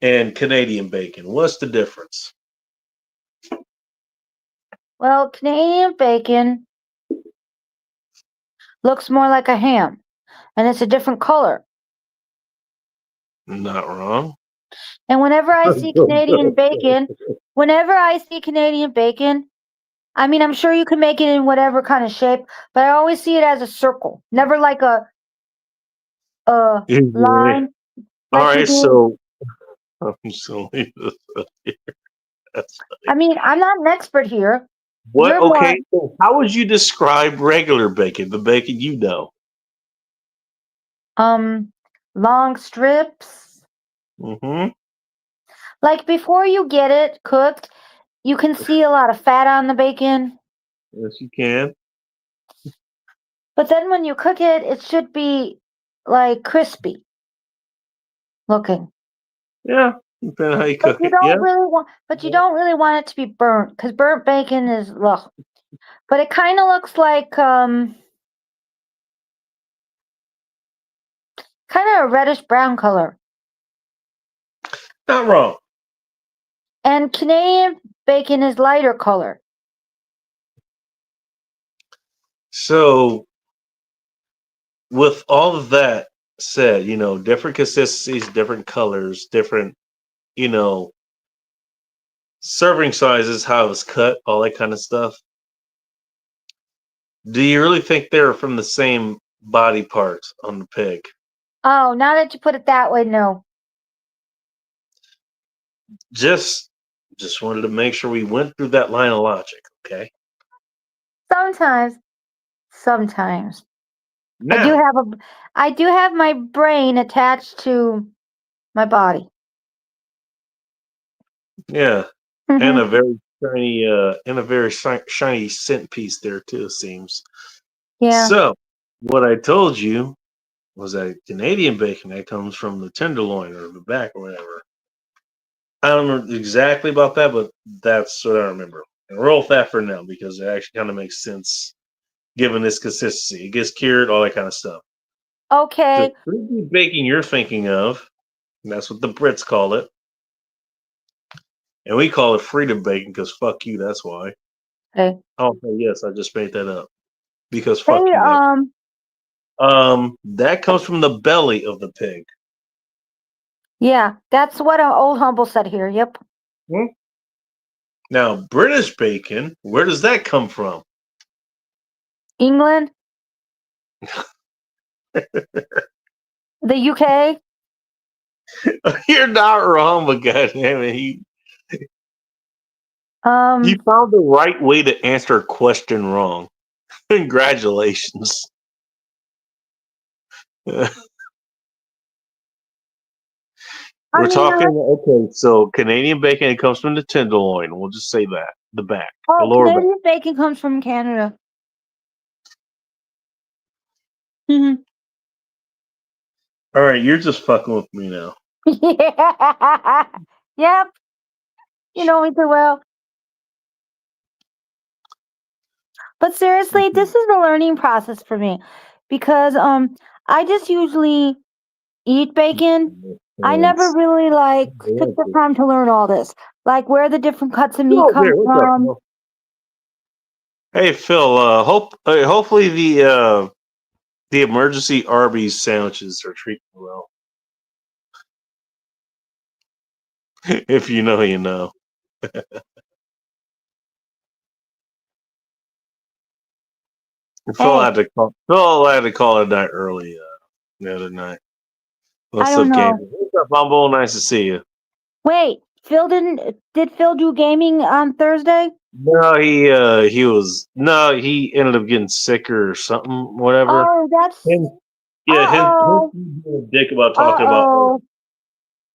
and Canadian bacon? What's the difference? Well, Canadian bacon looks more like a ham, and it's a different color. Not wrong. And whenever I see Canadian bacon, I mean, I'm sure you can make it in whatever kind of shape, but I always see it as a circle, never like a line. All Like you right, do. so I'm so I mean, I'm not an expert here. what? You're more Okay, so how would you describe regular bacon, the bacon you know? long strips. Mm-hmm. Like before you get it cooked, you can see a lot of fat on the bacon. Yes, you can. But then when you cook it, it should be like crispy looking. Yeah, depending on how you But cook you it. Yeah. don't really want it to be burnt because burnt bacon is ugh. but it kind of looks like kind of a reddish brown color. Not wrong. And Canadian bacon is lighter color. So, with all of that said, different consistencies, different colors, different, you know, serving sizes, how it was cut, all that kind of stuff. Do you really think they're from the same body part on the pig? Oh, now that you put it that way, no. Just wanted to make sure we went through that line of logic, okay? Sometimes. Now, I do have my brain attached to my body. yeah, and Mhm. a very shiny scent piece there too, it seems. Yeah. So, what I told you was that Canadian bacon that comes from the tenderloin or the back or whatever. I don't remember exactly about that, but that's what I remember. And roll with that for now because it actually kind of makes sense given this consistency. It gets cured, all that kind of stuff. The Okay. 3D baking you're thinking of, and that's what the Brits call it. And we call it freedom bacon because fuck you, that's why. Okay. Oh, yes, I just made that up. Because fuck Hey, you. That comes from the belly of the pig. yeah, that's what old Humble said here. Yep. Hmm? Now, British bacon, where does that come from? England, the UK. You're not wrong, but goddamn it, you Um, found the right way to answer a question wrong. Congratulations. I We're mean, talking okay. So Canadian bacon it comes from the tenderloin. We'll just say that the back, the oh, lower back. Canadian bacon comes from Canada. Mhm. All right, you're just fucking with me now. Yeah. Yep. You know me too well. But seriously, this is a learning process for me because I just usually eat bacon. I never Hands. really took the time to learn all this, like where the different cuts of meat Oh, come there. What's up, from. Phil? Hey, Phil. Hopefully the emergency Arby's sandwiches are treating you well. If you know, you know. Hey, Phil had to call it a night early the other night. I What's don't up, game? know. What's up, Bumble? Nice to see you. Wait, did Phil do gaming on Thursday? No, he ended up getting sick or something, whatever. Oh, that's Him, yeah, him uh-oh. being a dick about talking about work. Uh-oh.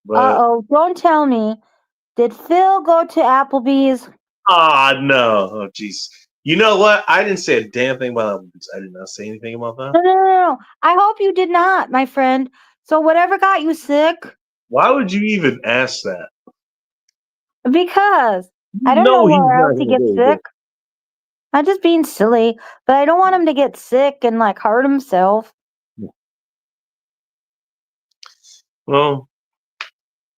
But Uh-oh. Don't tell me. Did Phil go to Applebee's? no. Oh jeez. You know what? I didn't say a damn thing about Applebee's. I did not say anything about that. No. I hope you did not, my friend. So whatever got you sick, Why would you even ask that? because I You don't know know he's where else not he gonna gets go sick. there. I'm just being silly, but I don't want him to get sick and hurt himself. Well,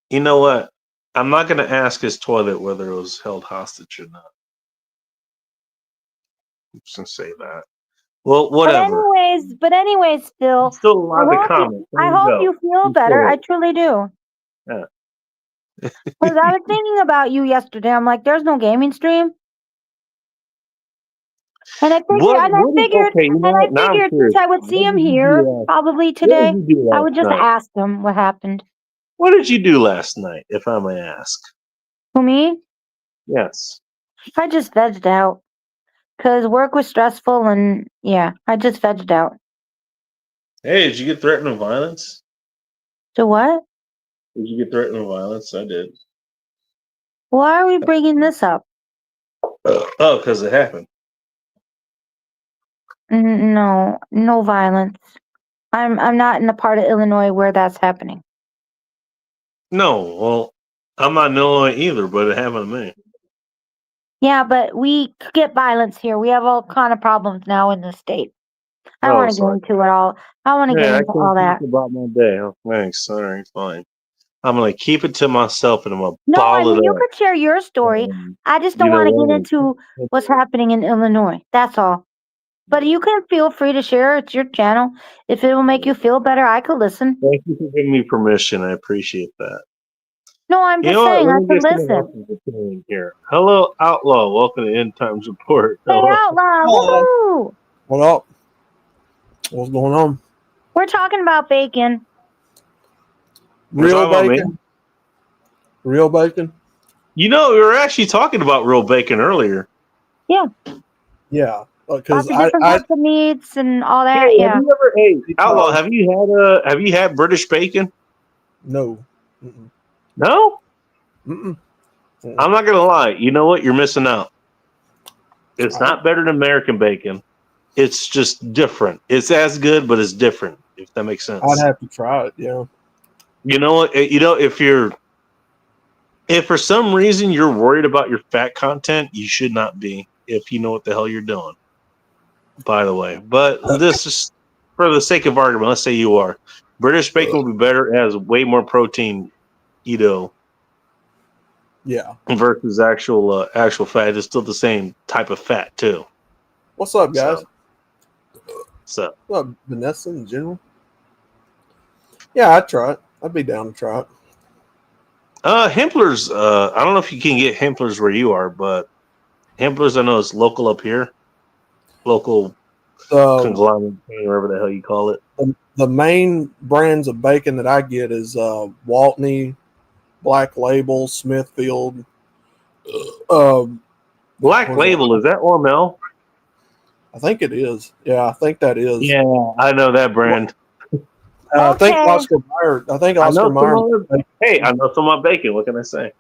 you know what? I'm not gonna ask his toilet whether it was held hostage or not. I'm just gonna say that. Well, whatever. But anyways, You're Phil, still allowed to comment. There I you hope go. you feel You're better. I still truly do. yeah. Because I was thinking about you yesterday. I'm like, there's no gaming stream. Okay, you know And I what? Now I'm figured since curious. I would see him here probably What did today, you do I last would just night? ask him what happened. What did you do last night, if I may ask? For me, Yes. I just vegged out because work was stressful and yeah, I just vegged out. Hey, did you get threatened with violence? So what? Did you get threatened with violence? I did. Why are we bringing this up? Oh, because it happened. No, no violence. I'm not in the part of Illinois where that's happening. No, well, I'm not in Illinois either, but it happened to me. Yeah, but we could get violence here. We have all kind of problems now in the state. I don't Oh, want to get sorry. into it all. I want to get Yeah, I into can't all talk that. about my day. Oh, thanks. All right, fine. I'm gonna keep it to myself and I'm gonna No, I ball it mean you up. could share your story. I just You don't know want to get what? into what's happening in Illinois. That's all. But you can feel free to share. It's your channel. If it will make you feel better, I could listen. Thank you for giving me permission. I appreciate that. No, I'm You just know what? saying Let I me could get someone listen. else's opinion here. Hello, Outlaw. Welcome to End Times Report. Hey, outlaw! Woohoo! What up? What's going on? We're talking about bacon. We're Real talking about me? bacon? Real bacon? You know, we were actually talking about real bacon earlier. Yeah, Lots because of different types of meats and all that. Hey, Yeah. have you ever? Hey, Outlaw, have you had British bacon? no. Mm-mm. No, Mm-mm. I'm not gonna lie. You know what? You're missing out. It's All right. not better than American bacon. It's just different. It's as good, but it's different. If that makes sense. I'd have to try it. Yeah. You know what? You know, if for some reason you're worried about your fat content, you should not be. If you know what the hell you're doing. By the way, but this is for the sake of argument. Let's say you are. British bacon will be better. It has way more protein, you know, Yeah. versus actual fat. It's still the same type of fat too. What's up, guys? So What's up, Vanessa in general? Yeah, I'd try it. I'd be down to try it. Hempler's. I don't know if you can get Hempler's where you are, but Hempler's I know is local up here. Local conglomerate, whatever the hell you call it. The main brands of bacon that I get is Waltney, Black Label, Smithfield. Black Label, is that Hormel? I think it is. Yeah, I think that is. Yeah, I know that brand. I think Okay. Oscar Mayer. Hey, I know some of my bacon. What can I say?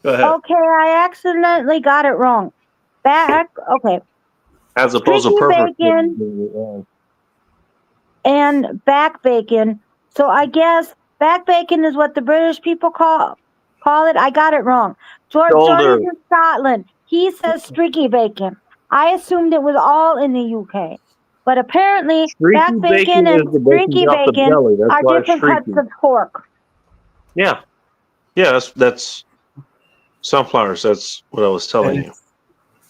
Go ahead. Okay, I accidentally got it wrong. Okay. As opposed to Streaky perfect bacon and back bacon. So I guess back bacon is what the British people call it. I got it wrong. George Shoulder. is in Scotland. He says streaky bacon. I assumed it was all in the UK. But apparently back bacon and is the streaky off the bacon belly. That's are why it's different cuts streaky. of pork. Yeah, that's sunflowers. That's what I was telling you.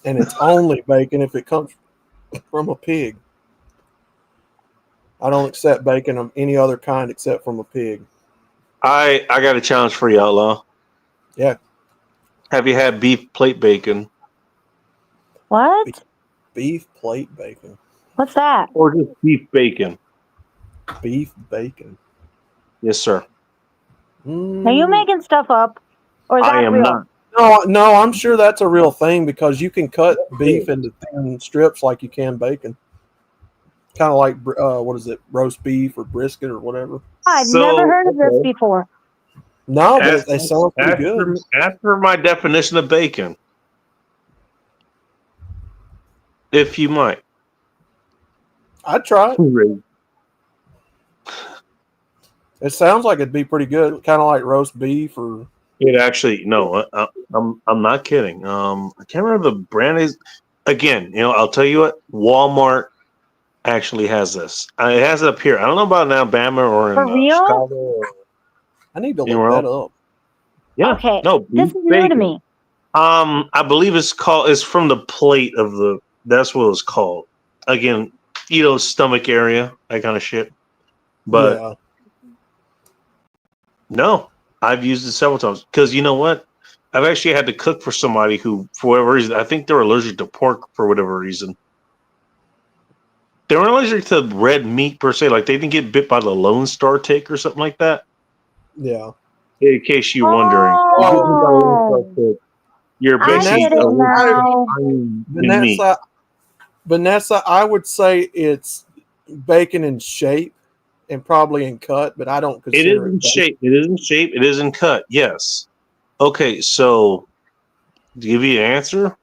And it's only bacon if it comes from a pig. I don't accept bacon of any other kind except from a pig. I got a challenge for you, Outlaw. Yeah. Have you had beef plate bacon? What? Beef plate bacon. What's that? Or just beef bacon? Beef bacon. Yes, sir. Are you making stuff up? Or is I that am real? not. No, I'm sure that's a real thing because you can cut beef into thin strips like you can bacon. Kind of like what is it, roast beef or brisket or whatever. I've never heard of this before. No, but they sound pretty good. After my definition of bacon, if you might, I'd try it. It sounds like it'd be pretty good, kind of like roast beef or. It actually I'm not kidding. I can't remember the brand is. Again, I'll tell you what. Walmart actually has this. It has it up here. I don't know about in Alabama or For in real? Chicago. I need to look that up. Yeah. Okay. No, this is new to me. I believe it's from the plate of the. That's what it's called. Again, stomach area, that kind of shit. But yeah. No, I've used it several times because you know what? I've actually had to cook for somebody who, for whatever reason, I think they're allergic to pork for whatever reason. They weren't allergic to red meat per se. Like they didn't get bit by the Lone Star tick or something like that. Yeah. In case you're wondering, you're basically Vanessa, I would say it's bacon in shape and probably in cut, but I don't consider it in shape. It is in shape. It is in cut. Yes. Okay, so to give you an answer,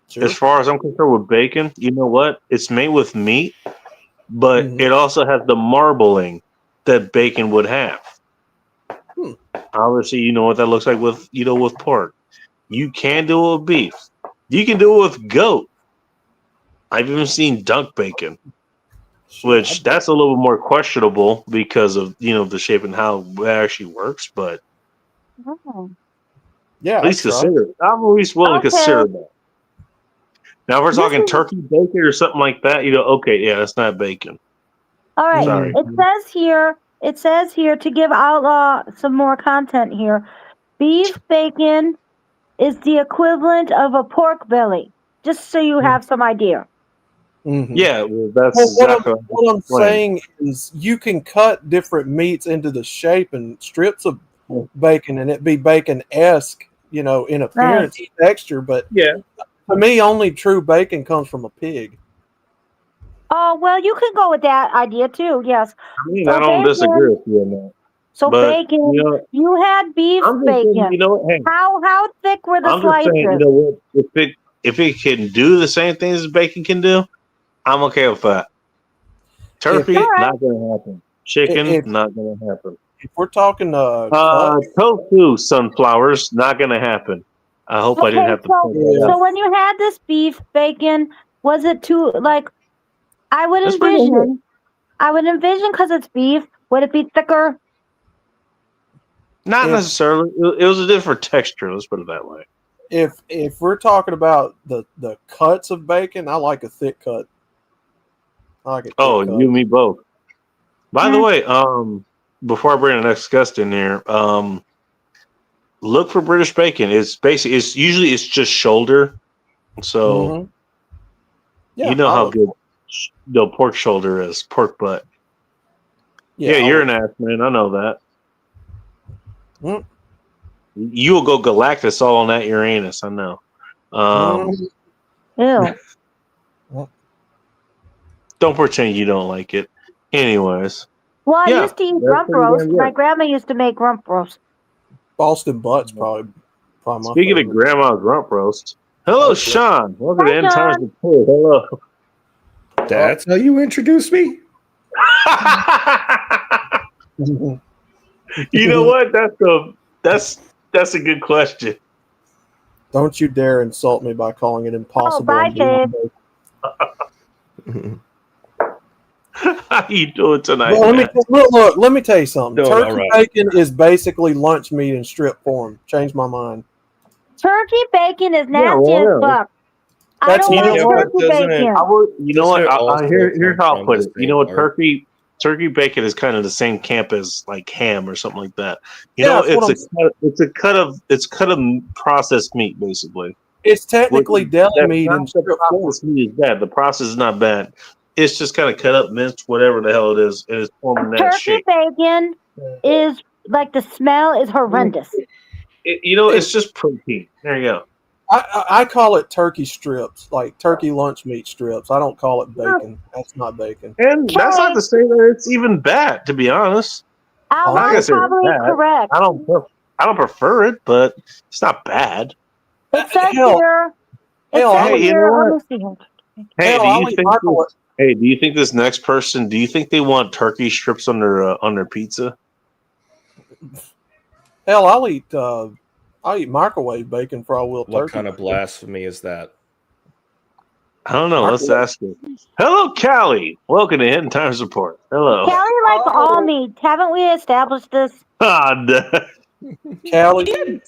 sure. As far as I'm concerned with bacon, you know what? It's made with meat, but it also has the marbling that bacon would have. Obviously, you know what that looks like with pork. You can do it with beef. You can do it with goat. I've even seen dunk bacon, which that's a little bit more questionable because of the shape and how it actually works. But Oh. Yeah, at least that's right. consider it. I'm at least willing to Okay. consider that. Now, if we're This talking is- turkey bacon or something like that, okay, yeah, that's not bacon. All right. Sorry. It says here to give Outlaw some more content here. Beef bacon is the equivalent of a pork belly. Just so you have some idea. Mhm. Yeah, well, that's Well, exactly what I'm explained. saying is you can cut different meats into the shape and strips of bacon, and it be bacon-esque, in appearance and texture. But Yeah. to me, only true bacon comes from a pig. Oh, well, you can go with that idea too. Yes. I mean, So I don't bacon- disagree with you on that. So But, bacon. you know, You had beef I'm just bacon. saying, you know what? Hey, How thick were the I'm just slices? saying, you know what? If it can do the same things as bacon can do, I'm okay with that. Turkey, All right. not gonna happen. Chicken, If- not gonna happen. If we're talking cut, Tofu sunflowers, not gonna happen. I hope I didn't have to point that So out. when you had this beef bacon, was it too like? I would That's pretty good. envision. I would envision because it's beef. Would it be thicker? Not If- necessarily. It was a different texture. Let's put it that way. if we're talking about the cuts of bacon, I like a thick cut. I like a thick Oh, cut. you and me both. By the Mm. way, before I bring the next guest in here, look for British bacon. It's usually just shoulder. So Mhm. Yeah, you know how olive. good the pork shoulder is, pork butt. Yeah, you're an ass man. I know that. Mm. You will go Galactus all on that Uranus. I know. Mhm. Ew. Don't pretend you don't like it. Anyways, Well, I Yeah, used to eat that's rump pretty damn roast. good. My grandma used to make rump roast. Boston butt's probably my speaking of favorite. grandma's rump roast, hello, Okay. Sean. Welcome Hi, to End Times Sean. Report. Hello. That's how you introduce me? Mhm. You know what? That's a good question. Don't you dare insult me by calling it impossible. bye, and Dave. How you doing tonight, Well, man? let me tell you something. Doing Turkey all right. bacon is basically lunch meat in strip form. Change my mind. Turkey bacon is Yeah, nasty as whatever. fuck. I That's don't you like know what? turkey Doesn't it- bacon. I would, you know Doesn't what? it also Here's come how I'll from put the it. You know same what? part? Turkey bacon is kind of the same camp as like ham or something like that. You Yeah, know, that's what it's cut of processed meat basically. It's technically deli That's meat not in the strip form. processed meat is bad. The process is not bad. It's just kind of cut up, minced, whatever the hell it is, and it's forming that Turkey shape. bacon is like the smell is horrendous. It's just protein. There you go. I call it turkey strips, like turkey lunch meat strips. I don't call it bacon. That's not bacon. And that's not to say that it's even bad, to be honest. Outlaw Like I is said, probably bad. correct. I don't prefer it, but it's not bad. It says Hell- here. It hell, says hey, you here. know Let me what? see here. Hey, Hell, do I'll you eat think? microwave. Hey, do you think this next person? Do you think they want turkey strips on their pizza? Hell, I'll eat microwave bacon for I will turkey. What kind of blasphemy is that? I don't know. Let's ask her. Hello, Callie. Welcome to Hidden Times Report. Hello. Callie likes all meat. Haven't we established this? Callie, You did.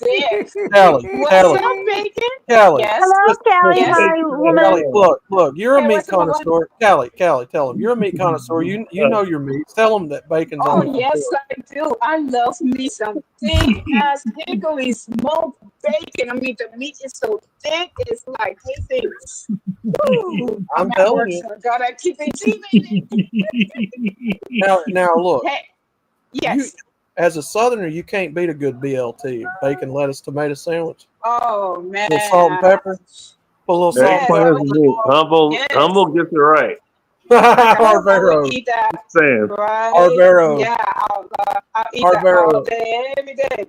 Callie, What's Callie, up, bacon? Callie. Yes. Hello, Callie. Yes. Hi, woman. Callie, look, you're a Hey, meat what's up, connoisseur. Callie, tell him you're a meat connoisseur. You know your meats. Tell them that bacon's Oh, only for yes, pork. I do. I love me some thick ass hickory smoked bacon. I mean, the meat is so thick, it's like anything. Woo. I'm at telling work, you. so I gotta keep it G, Now look. Hey, yes. As a Southerner, you can't beat a good BLT. Bacon, lettuce, tomato sandwich. Oh, man. A little salt and pepper. Put a little salt Yes. and pepper. Humble gets it right. I Barbero. would eat that, Saying. right? Barbero. Yeah, I'll eat Barbero. that all day, every day.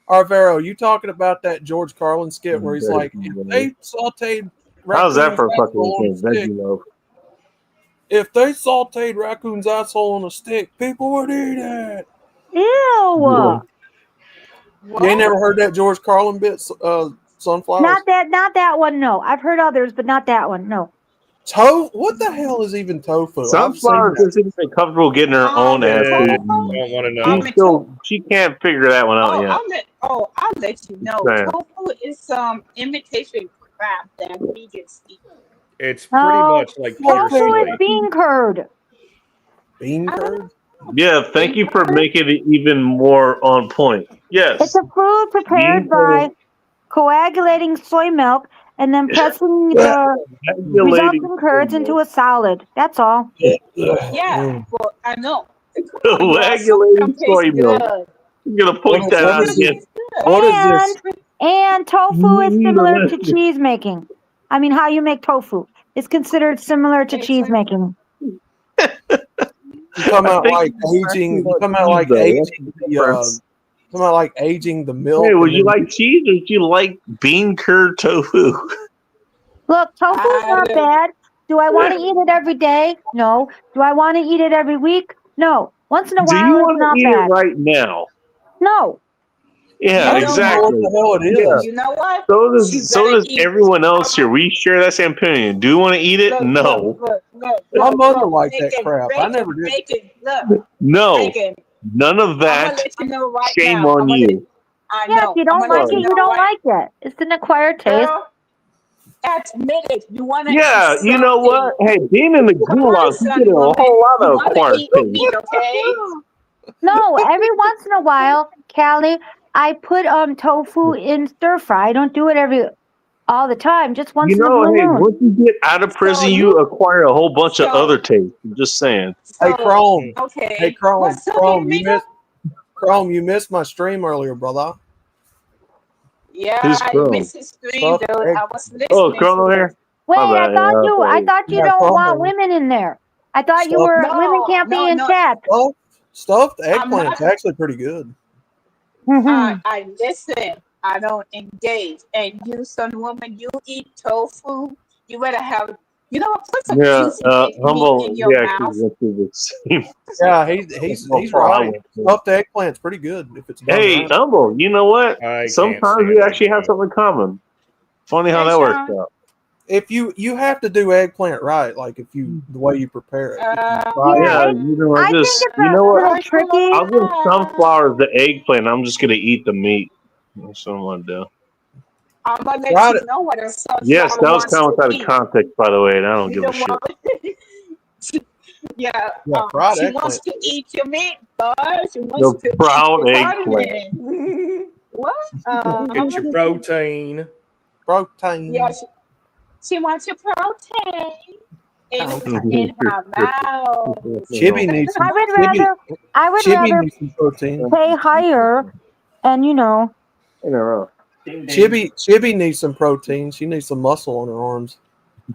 Arvero, you talking about that George Carlin skit where he's like, if they sauteed How's that for a raccoon's fucking asshole on a thing? stick, Veggie loaf. if they sauteed raccoon's asshole on a stick, people would eat it. Ew. Yeah. You ain't never heard that George Carlin bit sunflowers? Not that one. No, I've heard others, but not that one. No. What the hell is even tofu? I've seen Sunflower that. isn't even comfortable getting her own Yeah, ass. I eaten. don't want to know. She can't figure that one out Oh, yet. I'll let you know. Right. Tofu is some imitation crab that vegans eat. It's pretty No, much like pure Tofu is soy. bean curd. Bean curd? Yeah, thank you for making it even more on point. Yes. It's a food prepared Bean by coagulating soy milk and then pressing the Regulating resulting curds into a solid. That's all. Yeah, Mm. well, I know. Coagulating soy milk. Good. You're gonna point that What out is again. it? What is this? And tofu is similar to cheese making. I mean, how you make tofu is considered similar to cheese making. You come out I think like aging. You come out like though. That's aging the the. difference. Come out like aging the milk. Hey, would and you then- like cheese or do you like bean curd tofu? Look, tofu is not bad. Do I want to eat it every day? No. Do I want to eat it every week? No. Once in a Do you while, it's want not to eat bad. it right now? No. Yeah, I don't know exactly. what the hell it is. You know what? So You does better eat. everyone else here. We share that same opinion. Do you want to eat it? No. My mother liked that Bacon, crap. I bacon, never did. Bacon, look, No. bacon. None of I'm gonna that. let you know right Shame now. on you. I Yeah, know. if you don't I'm gonna like let it, you know don't right- like it. It's an acquired taste. Girl, admit it. You wanna Yeah, eat you know what? Hey, being in the gulag, you get a whole lot You of wanna acquired eat taste. meat, okay? No, every once in a while, Callie, I put tofu in stir fry. I don't do it all the time, just once You in a know, blue hey, moon. once you get out of prison, So you acquire a whole bunch of so- other tastes. I'm just saying. Hey, So, Chrome. okay. Hey, Chrome. What's up, Chrome, you amigo? missed. Chrome, you missed my stream earlier, brother. Yeah, Who's I Chrome? missed his stream, Stuff though. egg. I was listening. Oh, to Colonel it. here? Wait, My I bad, thought yeah, I okay. thought you Yeah, don't Chrome. want women in there. I thought you Stuff- were No, women can't be no, in no. chat. Stuffed I'm eggplant's not- actually pretty good. I listen. I don't engage. And you, son, woman, you eat tofu. You better have. You know, put some Yeah, juicy meat Humble, in your we actually mouth. went through the same. Yeah, he's right. Stuffed eggplant's pretty good if it's done Hey, right. Humble, you know what? I can't Sometimes stand we actually have eggplant. something in common. Funny how Hey, that works Sean. out. If you have to do eggplant right, like if you the way you prepare it. If you fry Yeah, it- Yeah, you know, I think just it's you a know what? little tricky. I'll give sunflowers the eggplant. I'm just gonna eat the meat. That's what I'm gonna do. I'm gonna let Got you it. know what a sunflower Yes, that was wants kind of to out of eat. context, by the way, and I don't You give a know shit. what? Yeah, Yeah, fried she wants eggplant. to eat your meat, but she wants The to proud eat eggplant. your What? Get your protein. Protein. Yeah, she wants your protein in her mouth. Chibi needs some. I would Chibi, rather needs some protein. pay higher, and In a row. Chibi needs some protein. She needs some muscle on her arms.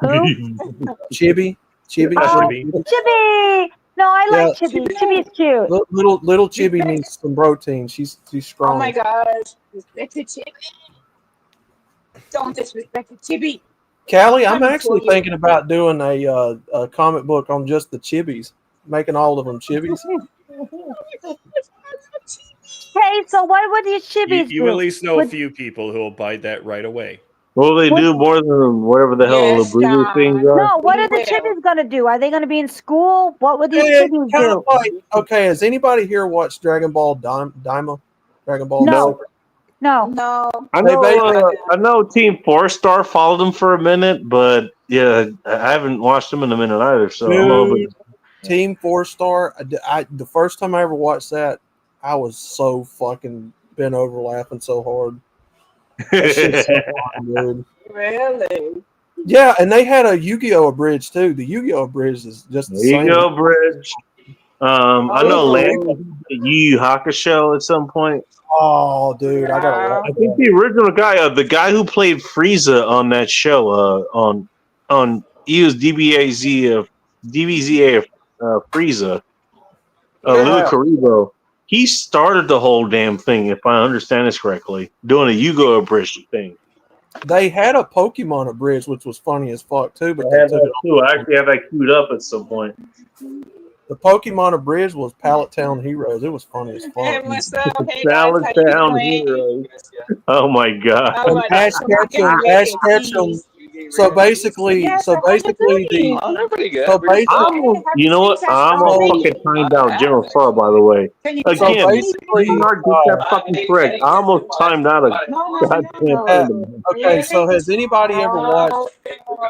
who? Chibi. Oh, Chibi. Chibi. No, I like Yeah. Chibi. Chibi's cute. Little Chibi needs some protein. She's strong. Oh my gosh, respect the chibi. Don't disrespect the chibi. Callie, I'm Coming actually for you. thinking about doing a comic book on just the Chibis, making all of them Chibis. Hey, so what would these Chibis You do? at least know a Would- few people who will bite that right away. Will they do more than whatever the hell Yes, the breeder John. things are? No, what We are the will. Chibis gonna do? Are they gonna be in school? What would these Yeah, Chibis kind do? of like, okay, has anybody here watched Dragon Ball Daima? Dragon Ball No. Super? No. No. I know Team 4-Star followed them for a minute, but yeah, I haven't watched them in a minute either. So I'm a little bit. Team 4-Star. The first time I ever watched that, I was so fucking bent over laughing so hard. That shit's so fun, dude. Really? Yeah, and they had a Yu-Gi-Oh abridged too. The Yu-Gi-Oh abridged is just the There same. you go, Bridge. I know Oh. Lance did the Yu Yu Hakusho at some point. Oh, dude, I gotta watch I think the original guy, the guy who played Frieza on that show, on he was DBZA Frieza, Lou Karibo. He started the whole damn thing, if I understand this correctly, doing a Yu-Gi-Oh abridged thing. They had a Pokemon abridged, which was funny as fuck too. But I they have took that too. I actually have that queued up at some point. The Pokemon abridged was Pallet Town Heroes. It was funny as Hey, fuck. what's up? Hey guys, Salad how you Town doing? Heroes. Oh my god. How And about Ash that? Come on, get Ketchum, ready, Ash Ketchum. please. So basically, Yes, so how you basically doing? Oh, they're pretty good. so Pretty basically, I'm, Have you you know seen what? that I'm song, all so, baby? fucking timed out. General Sorrow, by the way. Can you so Again, do basically, not get that fucking correct. I almost timed out a No, goddamn no. thing. okay. So has anybody ever watched?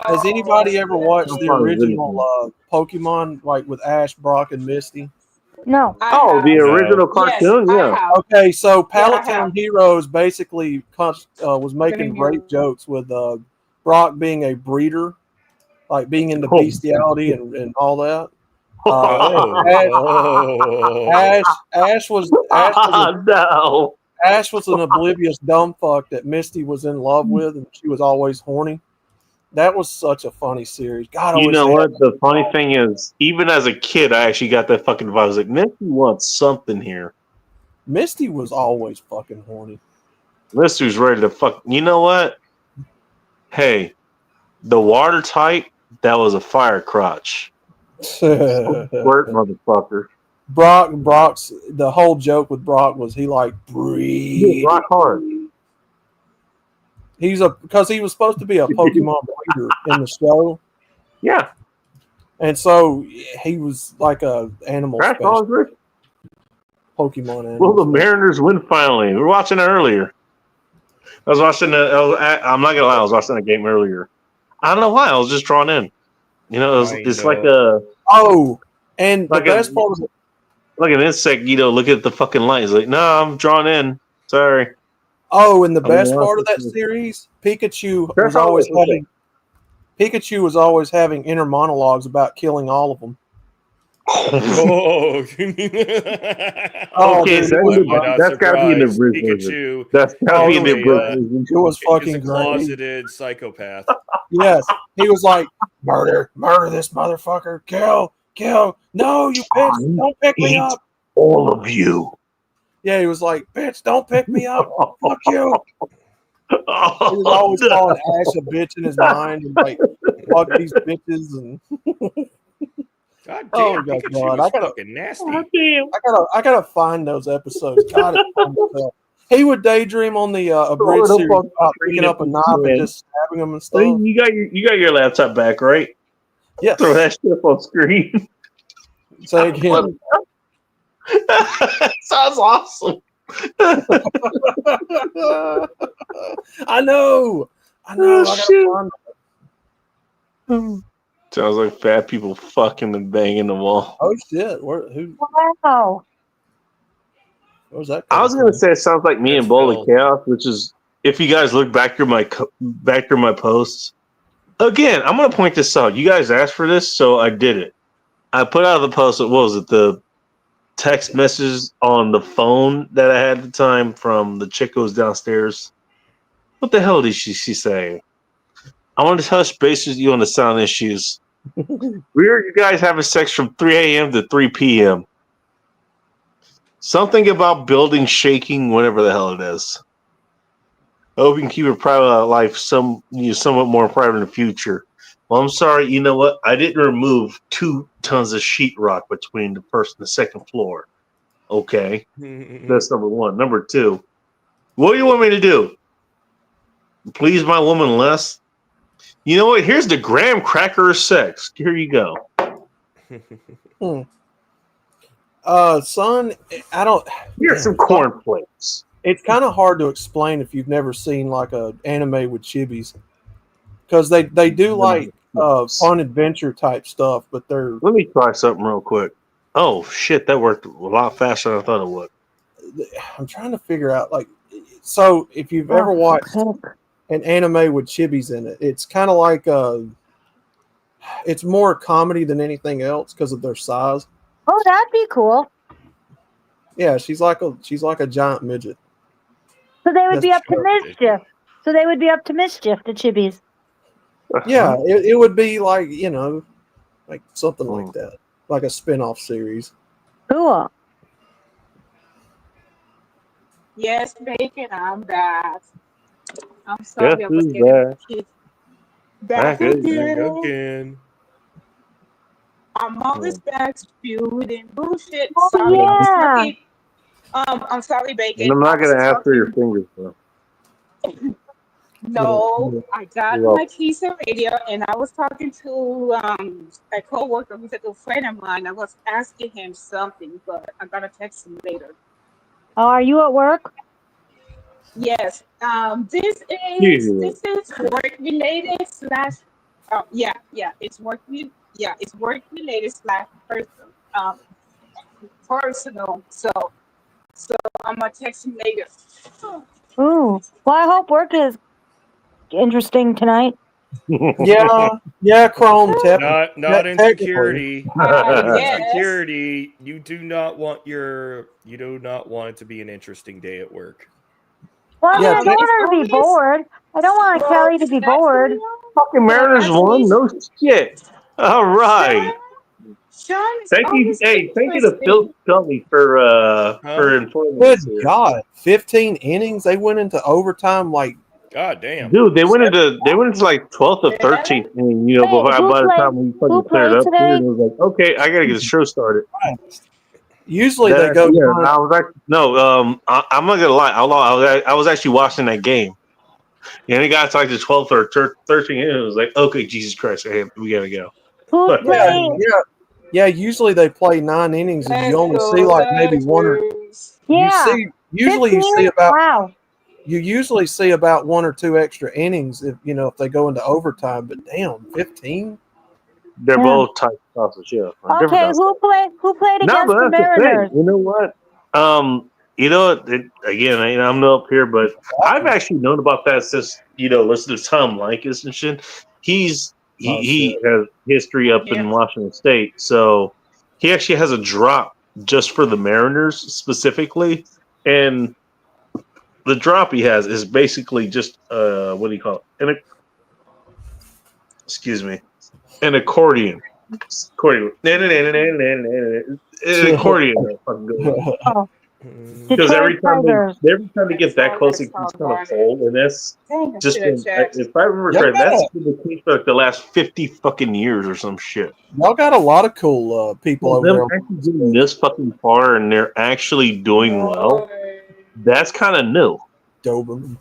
Has anybody ever watched the original Pokemon, like with Ash, Brock, and Misty? No. Oh, the No. original Yes, cartoon? I Yeah. have. Okay, so Pallet I have. Town Heroes basically was making great jokes with Brock being a breeder, like being into Oh. bestiality and all that. Oh. Ash was No. Ash was an oblivious dumb fuck that Misty was in love with, and she was always horny. That was such a funny series. God, I You wish know they what? had- The funny thing is, even as a kid, I actually got that fucking vibe. I was like, Misty wants something here. Misty was always fucking horny. Misty's ready to fuck. You know what? Hey, the water type, that was a fire crotch. Squirt, motherfucker. Brock's the whole joke with Brock was he like breed. Rock hard. Because he was supposed to be a Pokemon breeder in the show, Yeah. and so he was like a animal Crash specialist, Balls, Rick. Pokemon animal. Will the specialist. Mariners win finally? We were watching it earlier. I was watching I'm not gonna lie, I was watching a game earlier. I don't know why. I was just drawn in. You know, it's like a Oh, and Like the best part of like an insect. You know, look at the fucking light. It's like, no, I'm drawn in. Sorry. and the I best mean, part of that that's- series, Pikachu That's was always having inner monologues about killing all of them. Oh. Oh, Okay, dude, so Without that's got to be in the surprise, bridge version. Pikachu That's got to be in the is a, bridge version. It was is fucking a great. closeted psychopath. Yes, he was like, murder this motherfucker, kill. No, you bitch, don't pick me up. All of you. Yeah, he was like, bitch, don't pick me up. Fuck you. He was Oh, always no. calling Ash a bitch in his mind and like, fuck these bitches. And God damn, Oh, God, Pikachu God, was I gotta- fucking nasty. God damn. I gotta find those episodes. God, it's fun as hell. He would daydream on the abridged Throw it series up on about screen picking up a if you knife can. and just stabbing them and So stuff. you got your laptop back, right? Yes. Throw that shit up on screen. Say again. Sounds awesome. I know. I Oh, gotta shit. find them. Sounds like fat people fucking and banging the wall. Oh shit! Who Wow. was that? I was gonna say it sounds like me That's and Bowl Phil. of Chaos, which is if you guys look back through my posts. Again, I'm gonna point this out. You guys asked for this, so I did it. I put out the post. What was it? The text messages on the phone that I had at the time from the chick who was downstairs. What the hell did she say? I want to touch base with you on the sound issues. We heard you guys having sex from 3 a.m. to 3 p.m. Something about building shaking, whatever the hell it is. I hope you can keep it private life somewhat more private in the future. Well, I'm sorry. You know what? I didn't remove 2 tons of sheetrock between the first and the second floor. Okay. That's number 1. Number 2, what do you want me to do? Please my woman less? You know what? Here's the graham cracker of sex. Here you go. Son, I don't. Here's some cornflakes. It's kind of hard to explain if you've never seen like a anime with chibis, because they do like fun adventure type stuff, but they're. Let me try something real quick. Oh shit, that worked a lot faster than I thought it would. I'm trying to figure out like, so if you've ever watched an anime with chibis in it, it's kind of like it's more comedy than anything else because of their size. Oh, that'd be cool. Yeah, she's like a giant midget. So they would be That's up to mischief. So they would be up to mischief, the chibis. Yeah, it would be like, like something Oh. like that, like a spin-off series. Cool. Yes, Bacon, I'm back. I'm sorry, Guess I was who's getting back? kids. Back Back again. again. Again. I'm always back spewing bullshit. Oh, Sorry, I was yeah. talking. I'm sorry, Bacon. And I'm not I was gonna ask for your talking- fingers, though. No, I got You're my keys and radio, and I was talking to a coworker who's a good friend of mine. I was asking him something, but I gotta text him later. Oh, are you at work? Yes. This Usually. is work related slash. Oh yeah, it's work. It's work related slash personal. Personal. So I'm gonna text him later. Ooh. Well, I hope work is interesting tonight. Yeah, Chrome. Not in technically. security. Yes. Security, you do not want it to be an interesting day at work. Well, I mean, Yeah, I don't want her to be bored. I don't want Kelly to be bored. Fucking Mariners won? No shit. All right. Sean is Thank you. always Hey, thank you to interesting. Phil Scully for informing Good us here. God, 15 innings. They went into overtime. Like, God damn. Dude, they went into like 12th or 13th, and Hey, by who the played- time we who fucking cleared played up, today? here, it was like, okay, I gotta get the show started. usually they go. Yeah, I was actually, no, I'm not gonna lie, I was actually watching that game, and it got to like the 12th or 13th, and it was like, okay, Jesus Christ, we gotta go. Who But- played? Yeah. Usually they play 9 innings, and you only Let's see go, like maybe one or. Dodgers. Yeah. Usually you 15? see about Wow. you usually see about 1 or 2 extra innings if they go into overtime. But damn, 15. They're Yeah. both type sauces, yeah. Okay, who played No, against but the that's the thing. Mariners? You know what? Again, I'm new up here, but I've actually known about that since listen to Tom Likas and shit. He has history up in Washington State, so he actually has a drop just for the Mariners specifically, and the drop he has is basically just what do you call it? Excuse me, an accordion. Accordion. An accordion. Because every time they get that close, it gets kind of full, and that's Dang, I just should've checked. if I remember Yeah. correctly, that's been the case for like the last 50 fucking years or some shit. Y'all got a lot of cool people over Them there. actually getting this fucking far and they're actually doing well. That's kind of new. Doberman.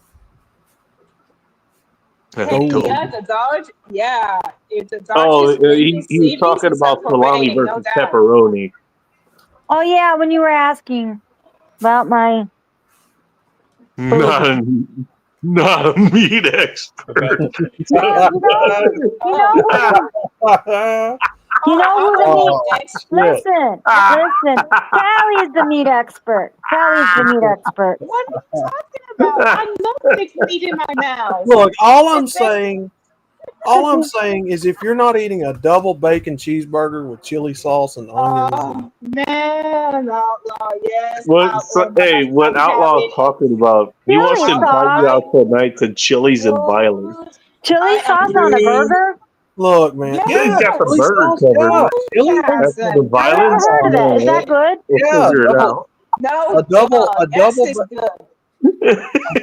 Heck, Oh, yeah, the Dodgers. Yeah, if the Dodgers he win this was series, talking it's about a salami parade, no versus doubt. pepperoni. Oh yeah, when you were asking about my Not a meat expert. Yeah, you know who the meat listen. Callie is the meat expert. Callie's the meat expert. What are you talking about? I love thick meat in my mouth. Look, all I'm saying is if you're not eating a double bacon cheeseburger with chili sauce and onions, Oh man, outlaw, yes. What Outlaw's talking about? He wants to invite you out tonight to Chili's and Violence. Chili sauce on a burger? look, man. Yeah, He's got the chili burger sauce, covered. yeah, chili. That's the I never Violence. heard of it. Is that good? We'll Yeah, figure it double- out. No, A double- yes, it's good.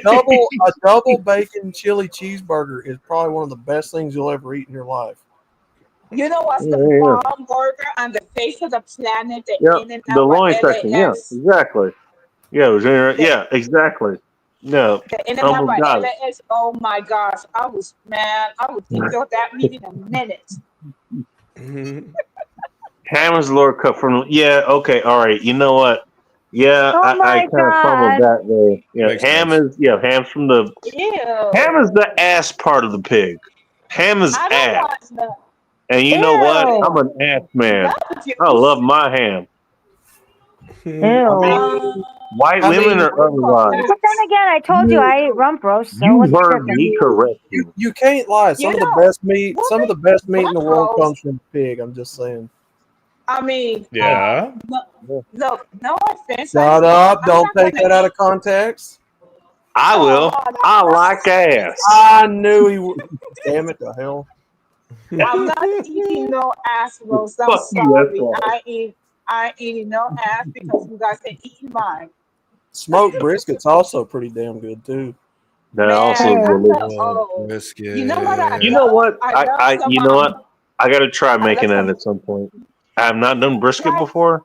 a double bacon chili cheeseburger is probably one of the best things you'll ever eat in your life. You know what's the Yeah. bomb burger on the face of the planet? The Yeah, In-N-Out the or loin section. Yeah, LAX? exactly. Yeah, it was in, yeah, exactly. No, The In-N-Out Oh, by God. LAX. Oh my gosh, I would eat that meat in a minute. Hammond's Lord cut from. Yeah, okay, all right. You know what? Yeah, Oh I my kind of fumbled God. that there. Yeah, Makes ham sense. is ham's from the Ew. ham is the ass part of the pig. Ham is I don't ass, want the. and you know what? Ew. I'm an ass man. No, I love my ham. Ew. White I mean, women or otherwise. But then again, I told you I eat rump roast, so You what's the heard difference? me correctly. You can't lie. Some of the best meat in the world Buffaloes. comes from pig. I'm just saying. I mean, Yeah. look, no offense. Shut up! I'm Don't not take gonna that out of eat- context. I will. Oh, no. I like ass. I knew he would. Damn it! The hell. I'm not eating no ass rolls. I'm Fuck you, sorry. that's why. I ain't eating no ass because you guys ain't eating mine. Smoked brisket's also pretty damn good too. That Man, also Yeah. delicious. Biscuit. You know what I You know what? I love You know what? I gotta try making love that at some point. I have not done brisket Right. before.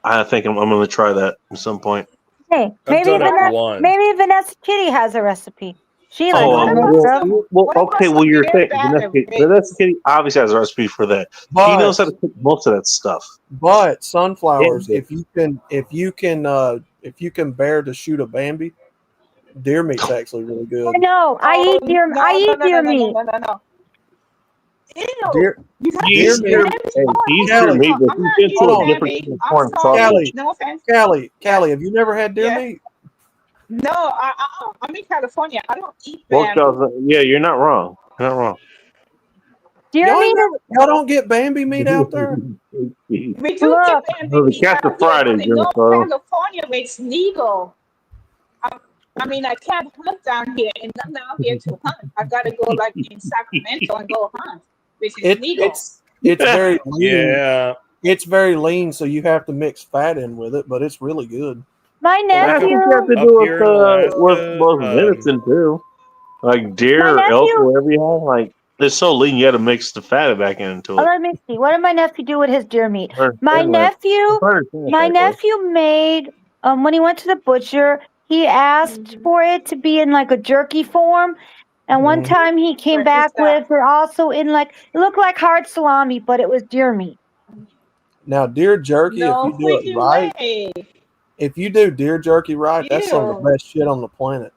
I think I'm going to try that at some point. Hey, I've done it once. maybe Vanessa Kitty has a recipe. She likes Oh, to what make about stuff. some- well, what about okay. Well, some you're beer saying batter Vanessa mix? Kitty obviously has a recipe for that. She knows how to cook most of that stuff. But sunflowers, Yeah. if you can bear to shoot a Bambi, deer meat's actually really good. I know. I Oh, eat deer. no, I no, eat no, deer no, no, meat. no, no, no. Ew. Deer, You have deer to meat. share Hey, this. he's Callie, your meat, but I'm he's not into hold a on. eating different Bambi. kind of I'm corn sorry. sausage. No offense. Callie, have you never had deer Yeah. meat? No, I'm in California. I don't eat Pork Bambi. chops, yeah, you're not wrong. You're not wrong. Deer Y'all, meat is y'all don't get Bambi meat out there? We do Look. get Bambi No, the meat cats out are here, Friday, but in North Jennifer. California, it's legal. I mean, I can't hunt down here, and not out here to hunt. I gotta go like in Sacramento and go hunt, which is legal. It's very lean. Yeah. It's very lean, so you have to mix fat in with it, but it's really good. my I think nephew. you have to Up do here in with Alaska, venison too, like deer My or elk nephew- or whatever you have. Like it's so lean, you got to mix the fat back into Oh, it. let me see. What did my nephew do with his deer meat? My My nephew made when he went to the butcher, he asked for it to be in like a jerky form. And one Mhm. time he came What back is that? with it also in like it looked like hard salami, but it was deer meat. Now, deer jerky, No if you do it freaking right, way. if you do deer jerky right, that's some of Ew. the best shit on the planet.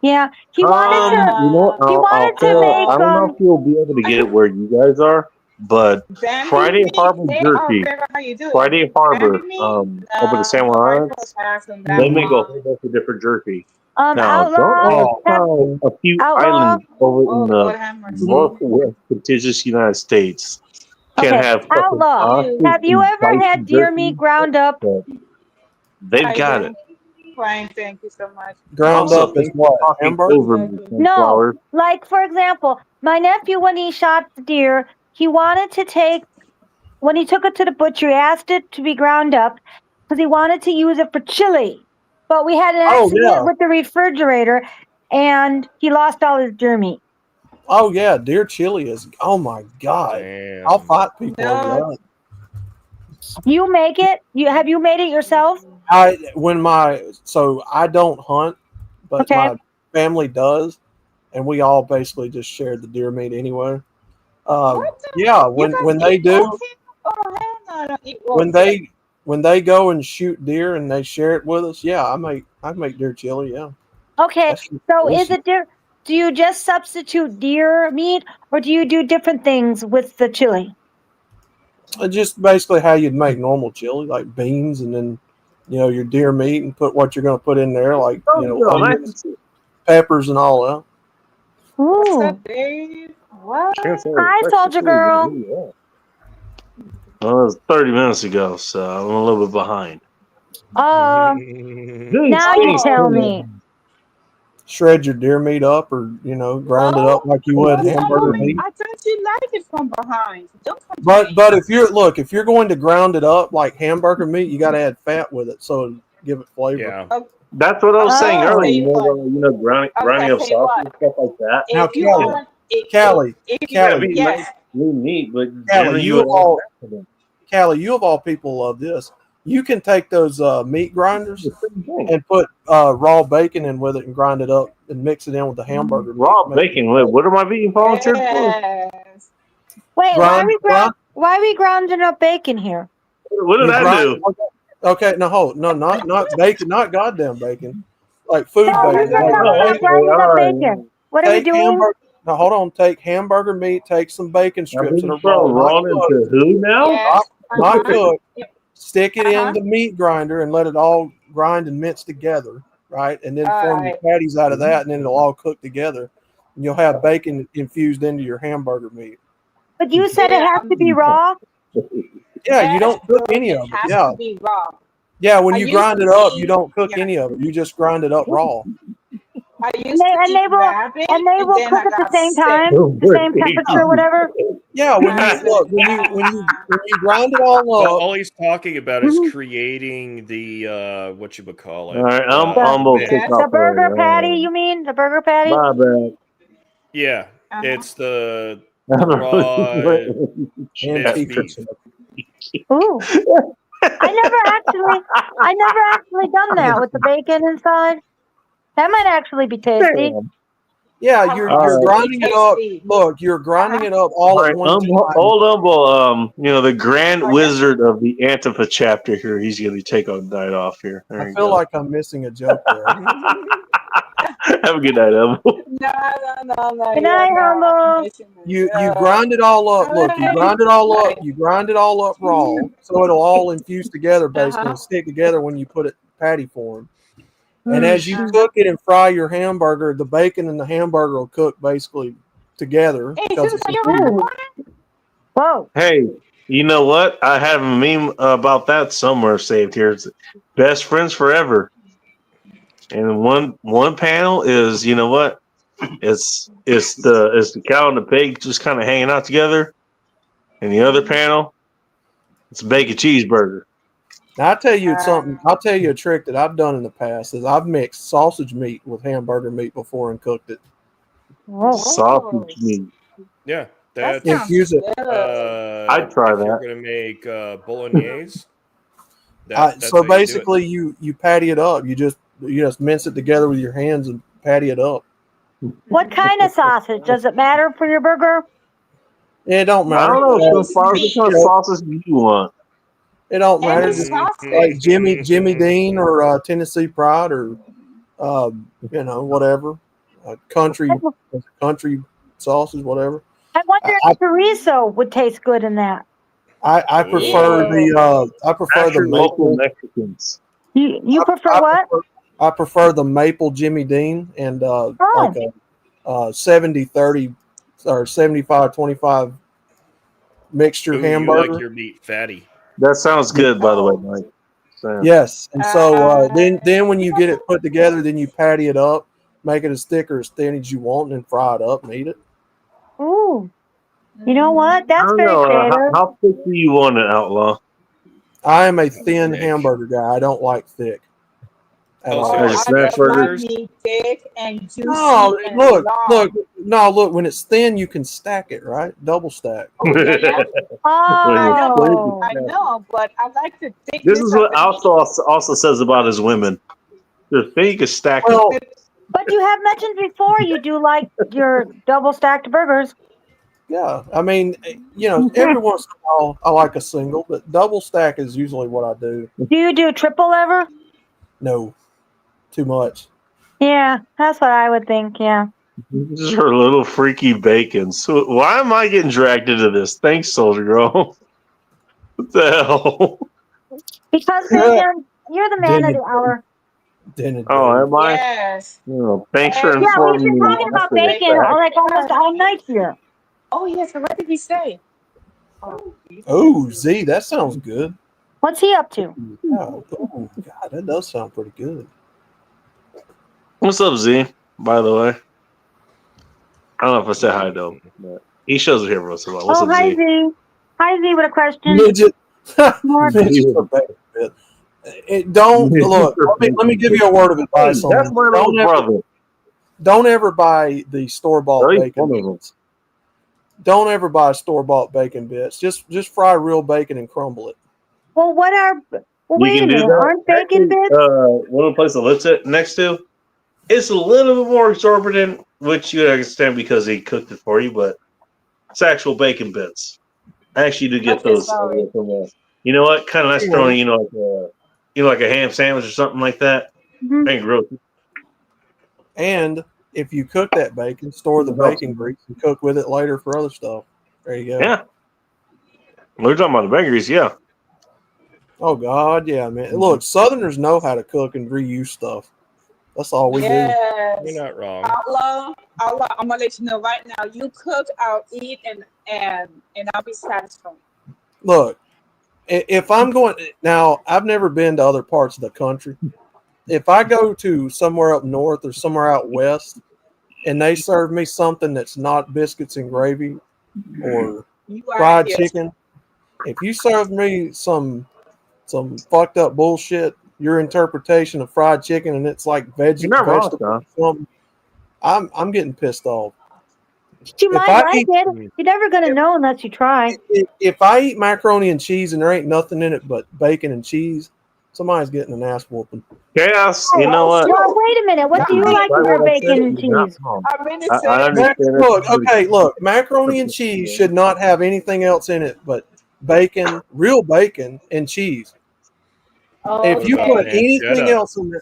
Yeah. He wanted to You know, he wanted to make I don't know if you'll be able to get it where you guys are, but Bambi Friday meat, Harbor they Jerky, are very how you do it. Friday Harbor, Bambi meat? over the San Juan Nobody Islands, pass on that they make a one. whole bunch of different jerky. Now, outlaw don't a few Outlaw? islands over Oh, in Lord the have mercy. northwest contiguous United States can Okay, have fucking outlaw. ostrich Have you and ever bison had deer jerky, meat ground up? but they've I got do. it. Fine, thank you so much. Ground Also, up is thanks for what? talking Hamburger? over me, No, Sunflower. like for example, my nephew when he shot the deer, he wanted to take when he took it to the butcher, he asked it to be ground up because he wanted to use it for chili. But we had an Oh, accident yeah. with the refrigerator, and he lost all his deer meat. Oh yeah, deer chili is. Oh my god, Damn. I'll fight people No. over that. You make it? Have you made it yourself? I don't hunt, but Okay. my family does, and we all basically just shared the deer meat anyway. What the- Yeah, You when guys they eat do, roadkill? Oh, hell no, I don't eat when roadkill. they go and shoot deer and they share it with us, yeah, I make deer chili. Yeah, Okay. That's So is delicious. it deer? Do you just substitute deer meat, or do you do different things with the chili? Just basically how you'd make normal chili, like beans, and then your deer meat, and put what you're going to put in there, like onions, peppers, and all that. What's Ooh. up, Dave? What? Hi, Soldier Girl. Well, it was 30 minutes ago, so I'm a little bit behind. Now you tell me. Shred your deer meat up, or grind it up like you would hamburger meat. I thought you liked it from behind. Don't come to But me. if you're going to grind it up like hamburger meat, you got to add fat with it, so it'll give it flavor. Yeah. That's what I was saying Oh. earlier. Grinding up Okay, sausage what? and stuff like that. Now, If you Kelly, want, Callie, yes. Lean meat, but Callie, you would of all, add that to Callie, you of all people love this. You can take those meat grinders them. It's the same thing. and put raw bacon in with it and grind it up and mix it in with the hamburger. Raw meat. bacon. What am I being volunteered for? Yes. Wait, Grind- why are we grounding up bacon here? What did You I grind- do? Okay, not bacon, not goddamn bacon, like food No, you bacon. said Like, something about okay, grinding all up right. bacon. What are we take doing? hamburger. Now hold on. Take hamburger meat. Take some bacon I'm strips that being are thrown raw, raw into who now? Yes. not Uh-huh. cooked. Stick it Uh-huh. in the meat grinder and let it all grind and mince together, right? And then form your Alright. patties out of that, and then it'll all cook together. And you'll have bacon infused into your hamburger meat. But you said it has to be raw. Yeah, you don't cook any of it. Has Yeah, to be raw. yeah. When I you used grind to it up, be- you don't cook yeah. any of it. You just grind it up raw. I used And to they eat will- rabbit, And they will then cook I at the got same sick. time, the same temperature, whatever. Yeah, when you grind it all up. All he's talking about is creating the what you would call it. All right, I'm The- gonna yes. take The off burger early. patty, you mean? The burger patty? My bad. Yeah, Uh-huh. it's the I don't raw know. And minced feature beef. Ooh. I never actually done that with the bacon inside. That might actually be tasty. Damn. Yeah, you're Alright. grinding it up. Tasty. Look, you're grinding it up all All at right, one time. old Humble, the Grand Wizard of the Antifa chapter here. He's going to take a night off here. There I you feel go. like I'm missing a joke there. Have a good night, Humble. No. Good night, Humble. You grind it all up. Look, you grind it all up. You grind it all up raw, so it'll all infuse together basically and stick together when you put it in patty form. And as you cook it and fry your hamburger, the bacon and the hamburger will cook basically together. Hey, because Susan, it's you're infused. recording? Whoa. Hey, you know what? I have a meme about that somewhere saved here. It's best friends forever. And one panel is, you know what? It's the cow and the pig just kind of hanging out together. And the other panel, it's a bacon cheeseburger. Now, I'll tell you something. I'll tell you a trick that I've done in the past is I've mixed sausage meat with hamburger meat before and cooked it. Whoa. Sausage meat. Yeah, That that's. sounds Infuse it. good. I'd try if You're that. gonna make bolognese. That's So how you do it. basically, you patty it up. You just mince it together with your hands and patty it up. What kind of sausage? Does it matter for your burger? It don't I matter. don't know. What kind meat. of sausage do you want? It don't matter. Any Just sausage. like Jimmy Dean or Tennessee Pride or whatever, country sausage, whatever. I wonder if chorizo would taste good in that. I prefer After the local maple. Mexicans. You prefer I what? I prefer the maple Jimmy Dean and Oh. like a 70-30 or 75-25 mixture Ooh, you hamburger. like your meat fatty. That sounds good, by the way, Mike. So, Yes, and so then when you get it put together, then you patty it up, make it as thick or as thin as you want, and then fry it up and eat it. Ooh. You know what? I That's don't very know. creative. How thick do you want it, Outlaw? I am a thin Thick. hamburger guy. I don't like thick. At Oh, all. so There's I a snack just like burgers. me thick and juicy No, and look. long. When it's thin, you can stack it, right? Double stack. Yeah. Oh. I know, but I like the thickness. This is what of it. also says about his women. The thing you can stack Well, But you have mentioned before you do like your double stacked burgers. yeah. I mean, every once in a while, I like a single, but double stack is usually what I do. Do you do triple ever? No, too much. Yeah, that's what I would think. Yeah. This is her little freaky bacon. So why am I getting dragged into this? Thanks, Soldier Girl. What the hell? Because bacon, you're the man of the hour. Then it Oh, am I? Yes. Oh, thanks for Yeah, Yeah, we've informing been me. talking about bacon almost all night here. Oh yes. So what did he say? Oh, Z, that sounds good. What's he up to? Oh, God, that does sound pretty good. What's up, Z? By the way, I don't know if I said hi though. But he shows up here once in a while. What's Oh, up, hi, Z? Z. Hi, Z, with a question. Midget. More- Midget for bacon bit. Don't look. Let me give you a word of advice on That's this. my little brother. Don't ever buy the store-bought Really? bacon One of them. bits. Don't ever buy store-bought bacon bits. Just fry real bacon and crumble it. Well, what are? Well, You wait a can do minute. that. Aren't bacon bits? One of the places I lives at next to, it's a little bit more exorbitant, which you understand because he cooked it for you, but it's actual bacon bits. I actually do get Okay, those. sorry. From, you know what? Kind of nice throwing, like a ham sandwich or something like that. Mhm. Ain't gross. And if you cook that bacon, store the bacon grease and cook with it later for other stuff. There you go. Yeah. We're talking about the bakeries, yeah. Oh God, yeah, man. Look, Southerners know how to cook and reuse stuff. That's all we do. Yes. You're not wrong. Outlaw, I'm gonna let you know right now. You cook, I'll eat, and I'll be satisfied. Look, if I'm going now, I've never been to other parts of the country. If I go to somewhere up north or somewhere out west, and they serve me something that's not biscuits and gravy or You are fried here. chicken, if you serve me some fucked up bullshit, your interpretation of fried chicken, and it's like You're not wrong, vegetable, something, I'm getting pissed off. You If might I like eat- it. You're never gonna know unless you try. If I eat macaroni and cheese and there ain't nothing in it but bacon and cheese, somebody's getting an ass whooping. Chaos. You know what? Well, wait a minute. What do you like Right, in your what I said bacon and is not cheese? wrong. I'm in the I same. understand. Look, macaroni and cheese should not have anything else in it but bacon, real bacon, and cheese. If you What put about anything pancetta? else in there,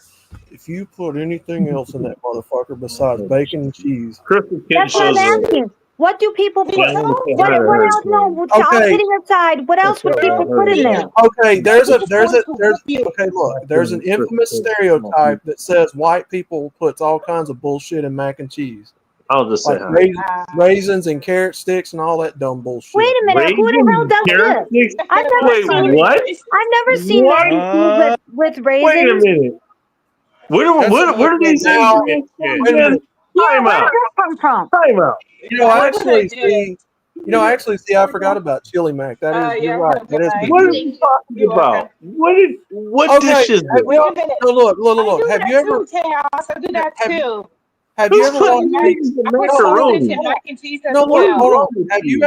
if you put anything else in that motherfucker besides bacon and cheese, Crystal Kid That's what I'm shows that. asking. What do people put? Yeah, I'm gonna What kinda hurt, else? man. No, I'm Okay. kidding aside. What else would Okay, people I put in heard there? okay, there's okay, look, there's an infamous stereotype that says white people puts all kinds of bullshit in mac and cheese, I'll just say like hi. raisins and carrot sticks and all that dumb bullshit. Wait a minute. Who the hell does Carrot this? sticks? I've never Wait, seen. what? I've never seen What? mac and cheese with Wait a raisins. minute. Where That's do some these now- things Wait a minute. Yeah, Time where out. does this come from? Time out. Actually, see, I forgot about chili mac. That is, you're right. That is. What are you talking You're about? What Okay, dish is have this? you- No, look. I Have do you ever? that too, Chaos. I do that have- too. Have you Who's ever putting watched? these in I put macaroni? sausage and mac and cheese as No, look, well. hold on. wrong with Have you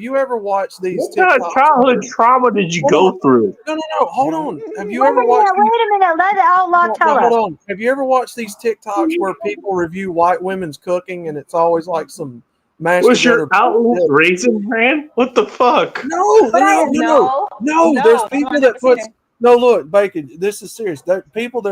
you? ever watched these What kind of TikToks? childhood trauma did you Hold go on. through? No. Hold on. Have you Wait ever a watched? minute. Wait a minute. Let the outlaw tell Hold us. on. Have you ever watched these TikToks where people review white women's cooking and it's always like some mashed Was together? your outlet Raisin Bran? What the fuck? No. There's people that put. No, look, bacon. This is serious. There's people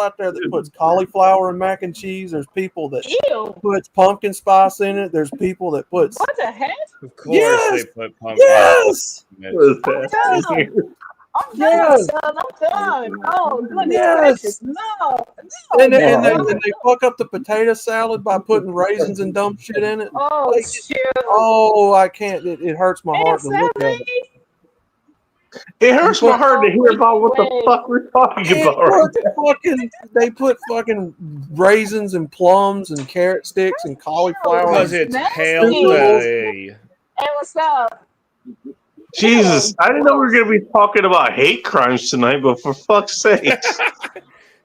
out there that puts cauliflower in mac and cheese. There's people that Ew. puts pumpkin spice in it. There's people that puts. What the heck? Of course Yes! they put pumpkin. Yes. in it. What is that? I'm done, Yes. son. I'm done. Oh, goodness Yes. gracious. No. And they fuck up the potato salad by putting raisins and dumb shit in it. Oh, Like, shoot. Oh, I can't. It hurts my heart to look at it. It hurts my heart to hear about what the fuck we're talking about. They put fucking raisins and plums and carrot sticks and cauliflower. Because it's Hail Day. Hey, what's up? Jesus, I didn't know we were going to be talking about hate crimes tonight, but for fuck's sake.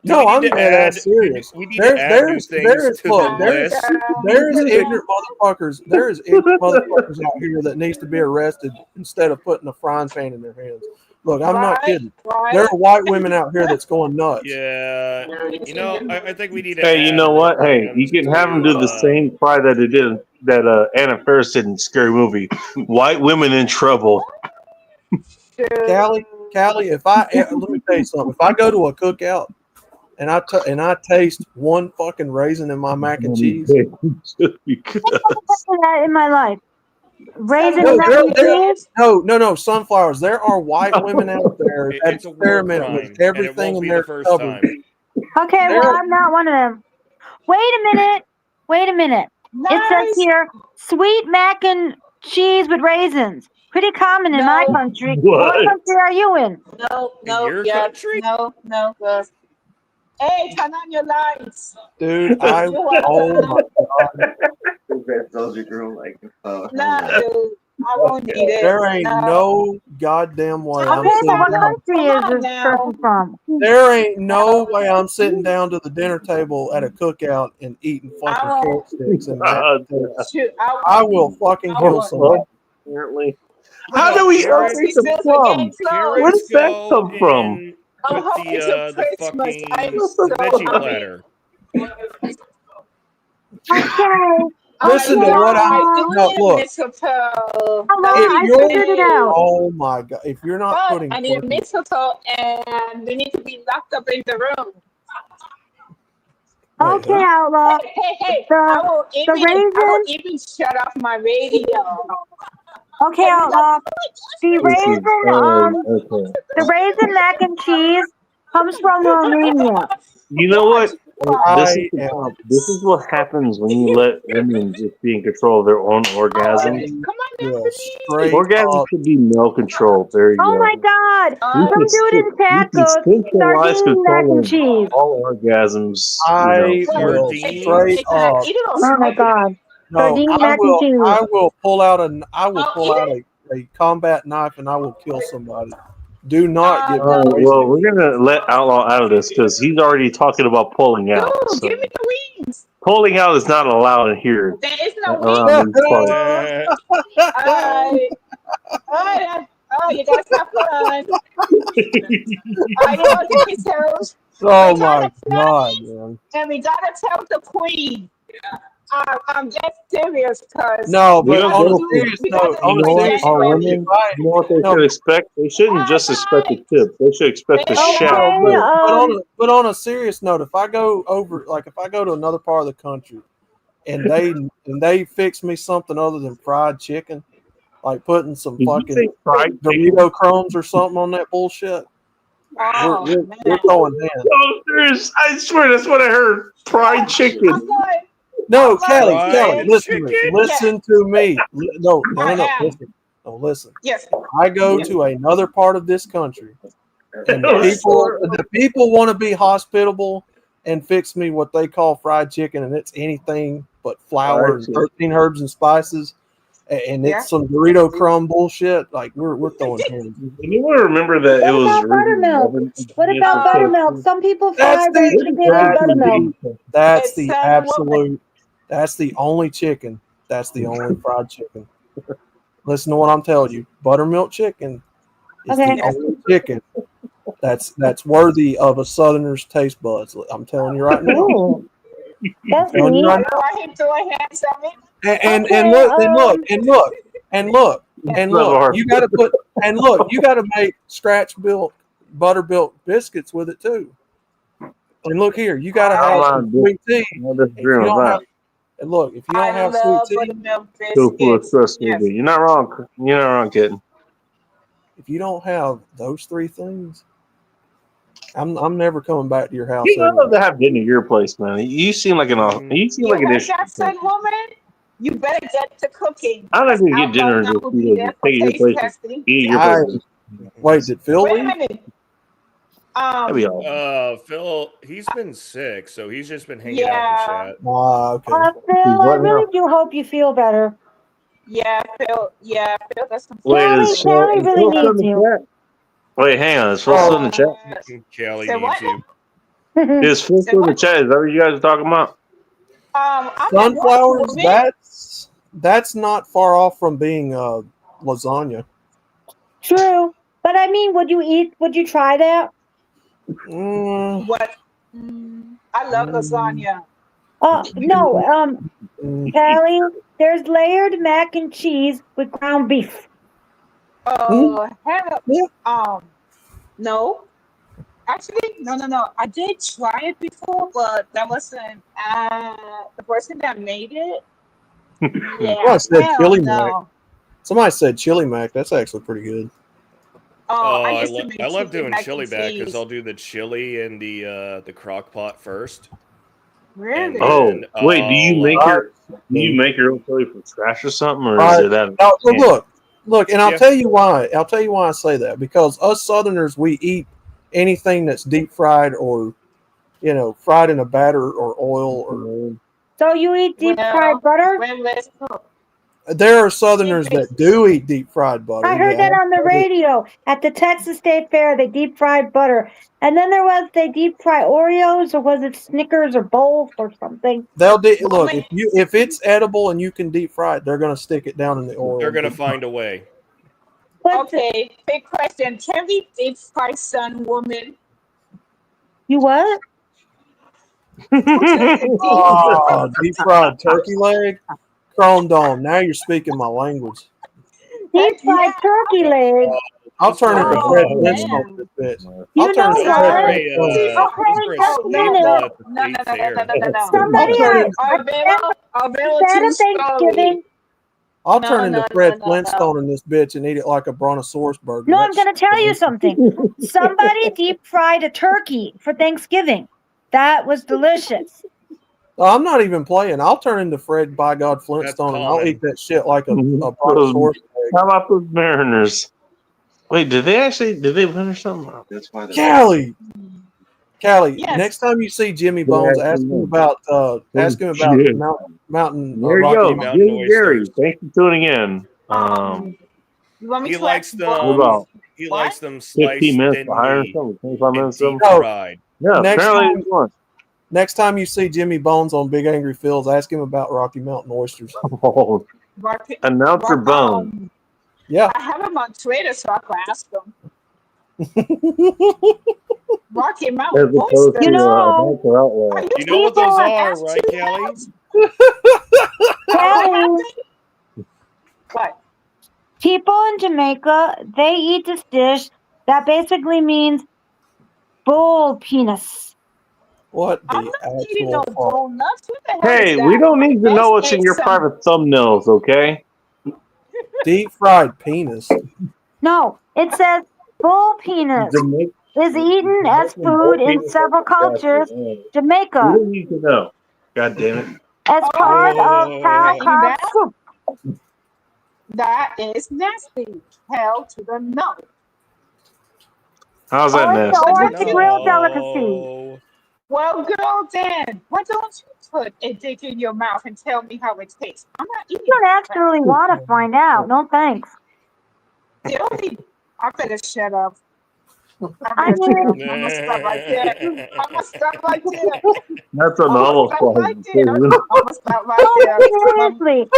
No, I'm We need to dead ass add- serious. We need to add new things to the list. There is ignorant motherfuckers. There is ignorant motherfuckers out here that needs to be arrested instead of putting a frying pan in their hands. Look, I'm not kidding. Right. There are white women out here that's going nuts. Yeah, you know, I think we need to. Hey, you add know what? Hey, them you can have them to, do the same cry that they did that Anna Faris did in Scary Movie. White women in trouble. Callie, let me tell you something. If I go to a cookout and I taste one fucking raisin in my mac and cheese, That in my life. Raisin No, mac and cheese. no, sunflowers. There are white women out there that It's a war experiment crime, with and it everything won't in be their the first cupboard. time. Okay, well, I'm not one of them. Wait a minute. It says here, sweet mac and cheese with raisins. Pretty common in my No. country. What? What country are you in? No, your yes, country? no, yes. Hey, turn on your lights. Dude, oh my Nah, dude. I won't need it. there ain't no goddamn way I'm Okay, but sitting what down. country Come is on this now. person from? There ain't no way I'm sitting down to the dinner table at a cookout and eating fucking Oh. carrot sticks and Shoot, I will fucking kill somebody. Apparently. How do we Carrots- eat the plum? Carrots Where does that go come from? in Oh, With it's the a Christmas. fucking I'm so veggie happy. platter. Okay. Listen to what I'm. No, look. Mistletoe. I If you're- figured it out. Oh my god! If you're not But putting, I need a fucking- mistletoe, and they need to be locked up in the room. Wait, Okay, huh? outlaw. Hey! The- I will raisin- even shut off my radio. Okay, outlaw. The raisin, Okay. the raisin mac and cheese comes from Romania. You know what? This is, I am- this is what happens when you let women just be in control of their own orgasms. Come on, Yeah, Destiny. straight Orgasms up. should be male controlled. There you Oh go. my God! You Some can dude in chat you goes, can centralize sardine mac control and of cheese. all orgasms. I know. will Sardines. straight up. Oh my God! No, Sardine I mac and will. cheese. I will pull out Oh, a combat knife and I will kill somebody. Do not get. All right, well, we're gonna let Outlaw out of this because he's already talking about pulling out. Dude, So. give me the wings. Pulling out is not allowed in here. There is no Around week. these parts. You guys have fun. You know, details. Oh We my gotta god, plan, man. and we gotta tell the queen. I'm just serious, cause No, We but don't on go a for- serious we note, gotta on do a it serious January. note, women, you know what they No. should expect? They shouldn't just expect the tip. They should expect the Okay, shaft. Okay, tip. but on a serious note, if I go over, like if I go to another part of the country, and they fix me something other than fried chicken, like putting some Did you fucking say fried chicken? Dorito crumbs or something on that bullshit, Oh we're man. throwing hands. No, serious. I swear that's what I heard. Fried chicken. I'm going. No, Fried Kelly, chicken. listen to me. Listen to me. No, I am. listen. No, listen. Yes. I go to another part of this country, and Yes. the people want to be hospitable and fix me what they call fried chicken, and it's anything but flour Fried and chicken. 13 herbs and spices, and Yeah. it's some Dorito crumb bullshit. Like we're throwing hands. You want to remember that What it was about buttermilk? What about buttermilk? Some people That's fry their the- chicken in buttermilk. That's It's the a absolute. That's the only chicken. That's the only fried chicken. Listen to what I'm telling you. Buttermilk chicken is Okay. the only chicken that's worthy of a Southerner's taste buds. I'm telling you right now. Ooh, that's Telling you neat. right I know I hate throwing hands at me. And Okay, look. You got to put and look. You got to make scratch built butter-built biscuits with it too. And look here, you got to have some sweet tea. No If you disagreeing with don't that. have, and look, if you don't I have love sweet tea, buttermilk Too full of biscuits. stress, Yes. maybe. You're not wrong. You're not wrong, kid. if you don't have those three things, I'm never coming back to your house. You ever. love to have dinner at your place, man. You seem like you seem You like an heard issue. that, son, woman? You better get to cooking. I'm not gonna Our get dinner mom and will just be there for take your taste place. testing. Eat at your I- place. Wait, did Phil Wait a leave? minute. That'd be all. Phil, he's been sick, so he's just been hanging out Yeah. in chat. Okay. Phil, I What now? really do hope you feel better. Yeah, Phil. Yeah, Phil. That's some. Wait, Callie, is Callie is really Phil still in needs the you. chat? Wait, hang on. Is Phil still in the chat? Callie Say needs what? you. Is Phil still in the chat? Is that what you guys are talking about? I'm Sunflowers. woman. That's not far off from being lasagna. True. But I mean, would you try that? Mm, What? I love lasagna. No, mm. Callie, there's layered mac and cheese with ground beef. Oh, hell. Yeah. No. Actually, no. I did try it before, but that wasn't the person that made it. Yeah. Well, I said hell chili no. Somebody said chili mac. That's actually pretty good. I used to make I love chicken doing mac chili and back because cheese. I'll do the chili in the crock pot first. Really? Oh, wait. Do you make Alright. your own chili from scratch or something, or Alright. is it that? Now, look, and I'll Yeah. tell you why. I'll tell you why I say that, because us Southerners, we eat anything that's deep fried or, fried in a batter or oil. Or So you eat deep Well, fried butter? Well, let's cook. there are Southerners that do eat deep fried butter. I heard yeah. that on the radio at the Texas State Fair. They deep fried butter, and then they deep fry Oreos, or was it Snickers, or both, or something? Look, if it's edible and you can deep fry it, they're gonna stick it down in the oil. They're gonna find a way. What's Okay, big question. Can we deep fry Sun Woman? You what? Oh, deep fried turkey leg, chrome dome. Now you're speaking my language. Deep fried turkey leg. I'll turn into Oh, Fred man. Flintstone with this bitch. You I'll turn know into what? Fred Hey, Flintstone. Okay, just a staple minute. at the state fair. Somebody I'll instead of Thanksgiving. I'll No, turn into no, Fred no. Flintstone in this bitch and eat it like a brontosaurus burger. No, I'm going to tell you something. Somebody deep fried a turkey for Thanksgiving. That was delicious. I'm not even playing. I'll turn into Fred by God Flintstone and I'll common. eat that shit like a brontosaurus egg. How about those Mariners? Wait, did they win or something? Oh, that's why. Callie, Yes. next time you see Jimmy Bones, ask him about Yeah. Mountain There you Rocky go, Mountain. Jimmy Gary. Thanks for tuning in. You want me He to likes ask them. What about He What? likes them sliced 15 minutes thin behind or meat something? 25 and minutes. deep Something? No. fried. Yeah, Next apparently time- it's one. Next time you see Jimmy Bones on Big Angry Phil's, ask him about Rocky Mountain oysters. Oh, Rocky, announcer Bone. Yeah. I have him on Twitter, so I can ask him. Rocky As Mountain opposed Oyster. You to know- announcer outlaw. Are You know what people those an are, ass right, to Kelly? that? Kelly, What? people in Jamaica, they eat this dish that basically means bull penis. What I'm the not eating no actual fuck? donuts. What the hell Hey, is that? we don't need to Let's know what's make in your some- private thumbnails, okay? Deep fried penis. No, it says bull penis is eaten as food in several cultures. We Jamaica, don't need to know. God damn it. as part of cow Oh. cob soup. That is nasty. Hell to the no. How's that Oh, it's nasty? or it's a grilled delicacy. No. Well, girl, then why don't you put a dick in your mouth and tell me how it tastes? I'm not eating. You don't actually want to find out. No thanks. Silly. I better shut up. I mean, I'm gonna stop right there. I'm gonna stop right there. That's an I'm gonna almost stop right there. I'm gonna stop right no, there. seriously.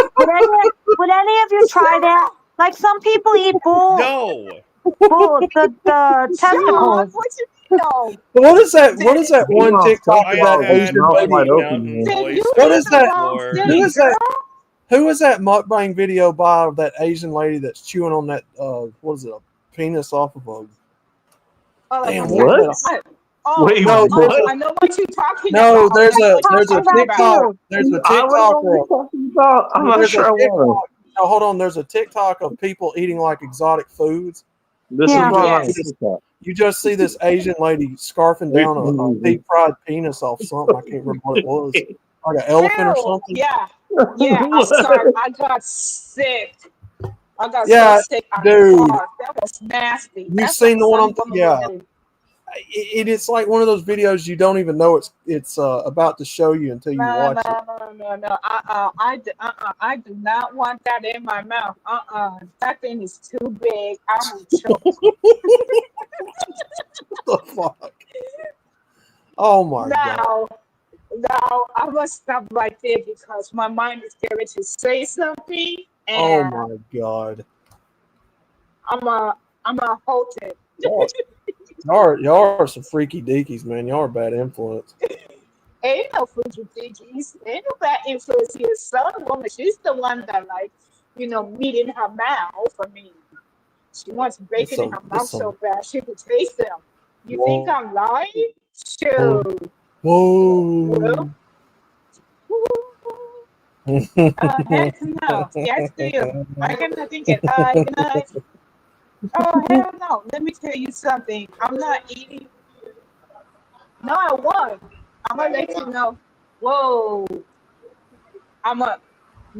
Would any of you try that? Like some people eat bull, No. the testicles. What you know? What is that? What is that one Meanwhile, TikTok I about have had Asian mouth lady? wide open, mountain man. Then you What eat is the that? wrong Who thing, Who is that? girl. Who is that mukbang video by that Asian lady that's chewing on that? What is it? A penis off of a? Damn, What? Wait, no, what? I know what you're talking No, about. there's I know a what you're talking about. TikTok. There's a I TikTok. don't know what you're talking about. I'm not There's a sure I want No, hold on. There's a TikTok of people eating like exotic foods. to. This Yeah. is why Yes. I'm TikTok. You just see this Asian lady scarfing down a deep fried penis off something. I can't remember what it was. Like an elephant or Ew. something. Yeah, yeah. I'm What? sorry. I got sick. I got Yeah, so sick. dude. That was nasty. You That's seen the one some I'm- woman yeah. would do. It's like one of those videos you don't even know it's about to show you until you No, watch it. no. I do not want that in my mouth. That thing is too big. I will choke. What the fuck? Oh my god. Now, I must stop right there because my mind is going to say something, Oh and my god. I'm a hold it. Y'all are some freaky deakies, man. Y'all are bad influence. Ain't no food dickies. Ain't no bad influence here. Some woman, she's the one that meat in her mouth. I mean, she wants bacon in her mouth so bad she could taste them. You think I'm lying? Sure. Whoa. Heck no. Yes, dear. I cannot think it. I cannot. Oh, hell no. Let me tell you something. I'm not eating. No, I won't. I'm going to let you know. Whoa. No,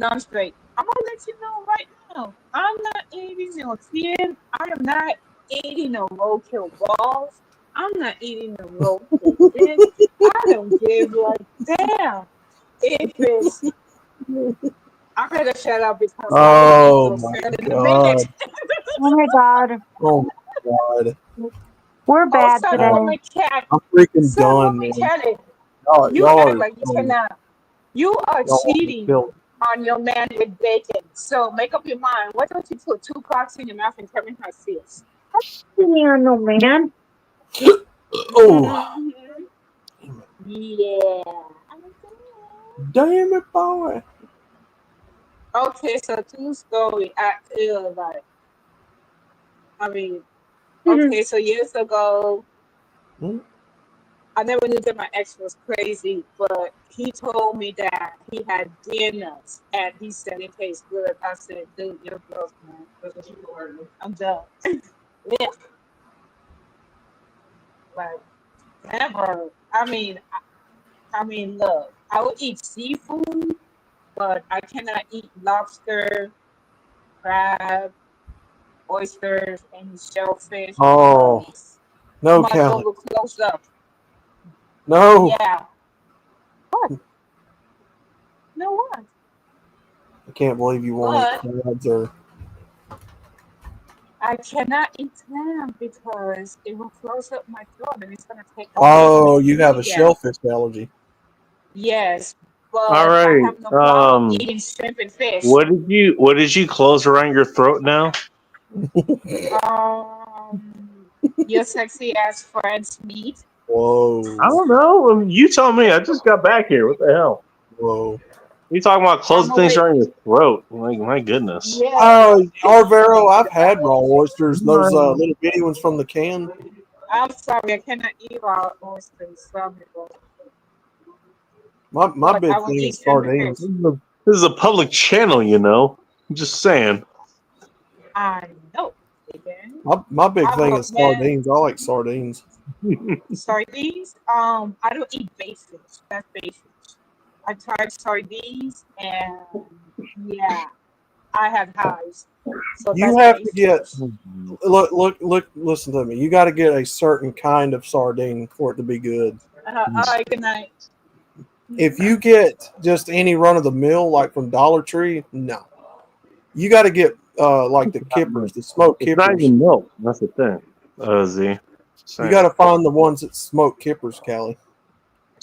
I'm straight. I'm going to let you know right now. I'm not eating no skin. I am not eating no roadkill balls. I'm not eating no roadkill fish. I don't give a damn if it's. I better shut up because Oh I'm my in a god. minute. Oh my god, Oh my god. we're bad Oh, today. son of a cat. I'm freaking Son done, of a man. cat. Y'all, You y'all act are like you cannot. You are cheating killed. on your man with bacon. So make up your mind. Why don't you put 2 cocks in your mouth and Kevin has seals? You're no man. Oh, Yeah. damn it, boy. Okay, so true story. I feel like, Mm-hmm. okay, so years ago, Hmm? I never knew that my ex was crazy, but he told me that he had deer nuts and he said it tastes good. I said, dude, you're gross, man. I'm done. Yeah. Like, never. Look, I will eat seafood, but I cannot eat lobster, crab, oysters, and shellfish. Oh, because no, my Kelly. door will close up. No. Yeah. What? No what? I can't believe you won't eat crabs or. I cannot eat clam because it will close up my throat and it's gonna take. Oh, you have a Yeah. shellfish allergy. Yes, but All I right. have no problem eating shrimp and fish. What did you close around your throat now? Your sexy ass friends meet. Whoa. I don't know. You tell me. I just got back here. What the hell? Whoa. You talking about closing I'm things awake. around your throat? Like, my goodness. Yeah, Arvero, I've had raw oysters. Those little bitty ones from the can. I'm sorry, I cannot eat raw oysters. Sorry, bro. My But big I will thing eat is shrimp and sardines. fish. This is a public channel, you know. I'm just saying. I know. Again. My big I'm thing a is man. sardines. I like sardines. Sardines. I don't eat basics. That's basics. I tried sardines, and yeah, I have hives. So You that's have to get basics. look. Listen to me. You got to get a certain kind of sardine for it to be good. All right, good night. If you get just any run of the mill, like from Dollar Tree, no. You got to get like the kippers, the smoked It's not kippers. even milk. That's the thing. Z. You got to find the ones that smoke kippers, Callie.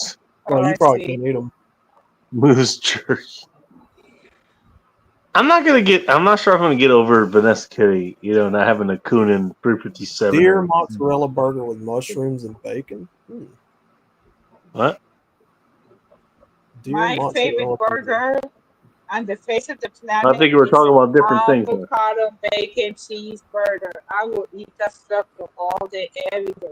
Oh, Well, you I probably see. can't eat them. moose jerky. I'm not sure I'm gonna get over Vanessa Kitty, not having a Coonan 357. Deer mozzarella burger with mushrooms and bacon. What? Deer My mozzarella favorite burger on the face of the planet. I think we were talking about different things. Though. Avocado bacon cheeseburger. I will eat that stuff for all day, every day.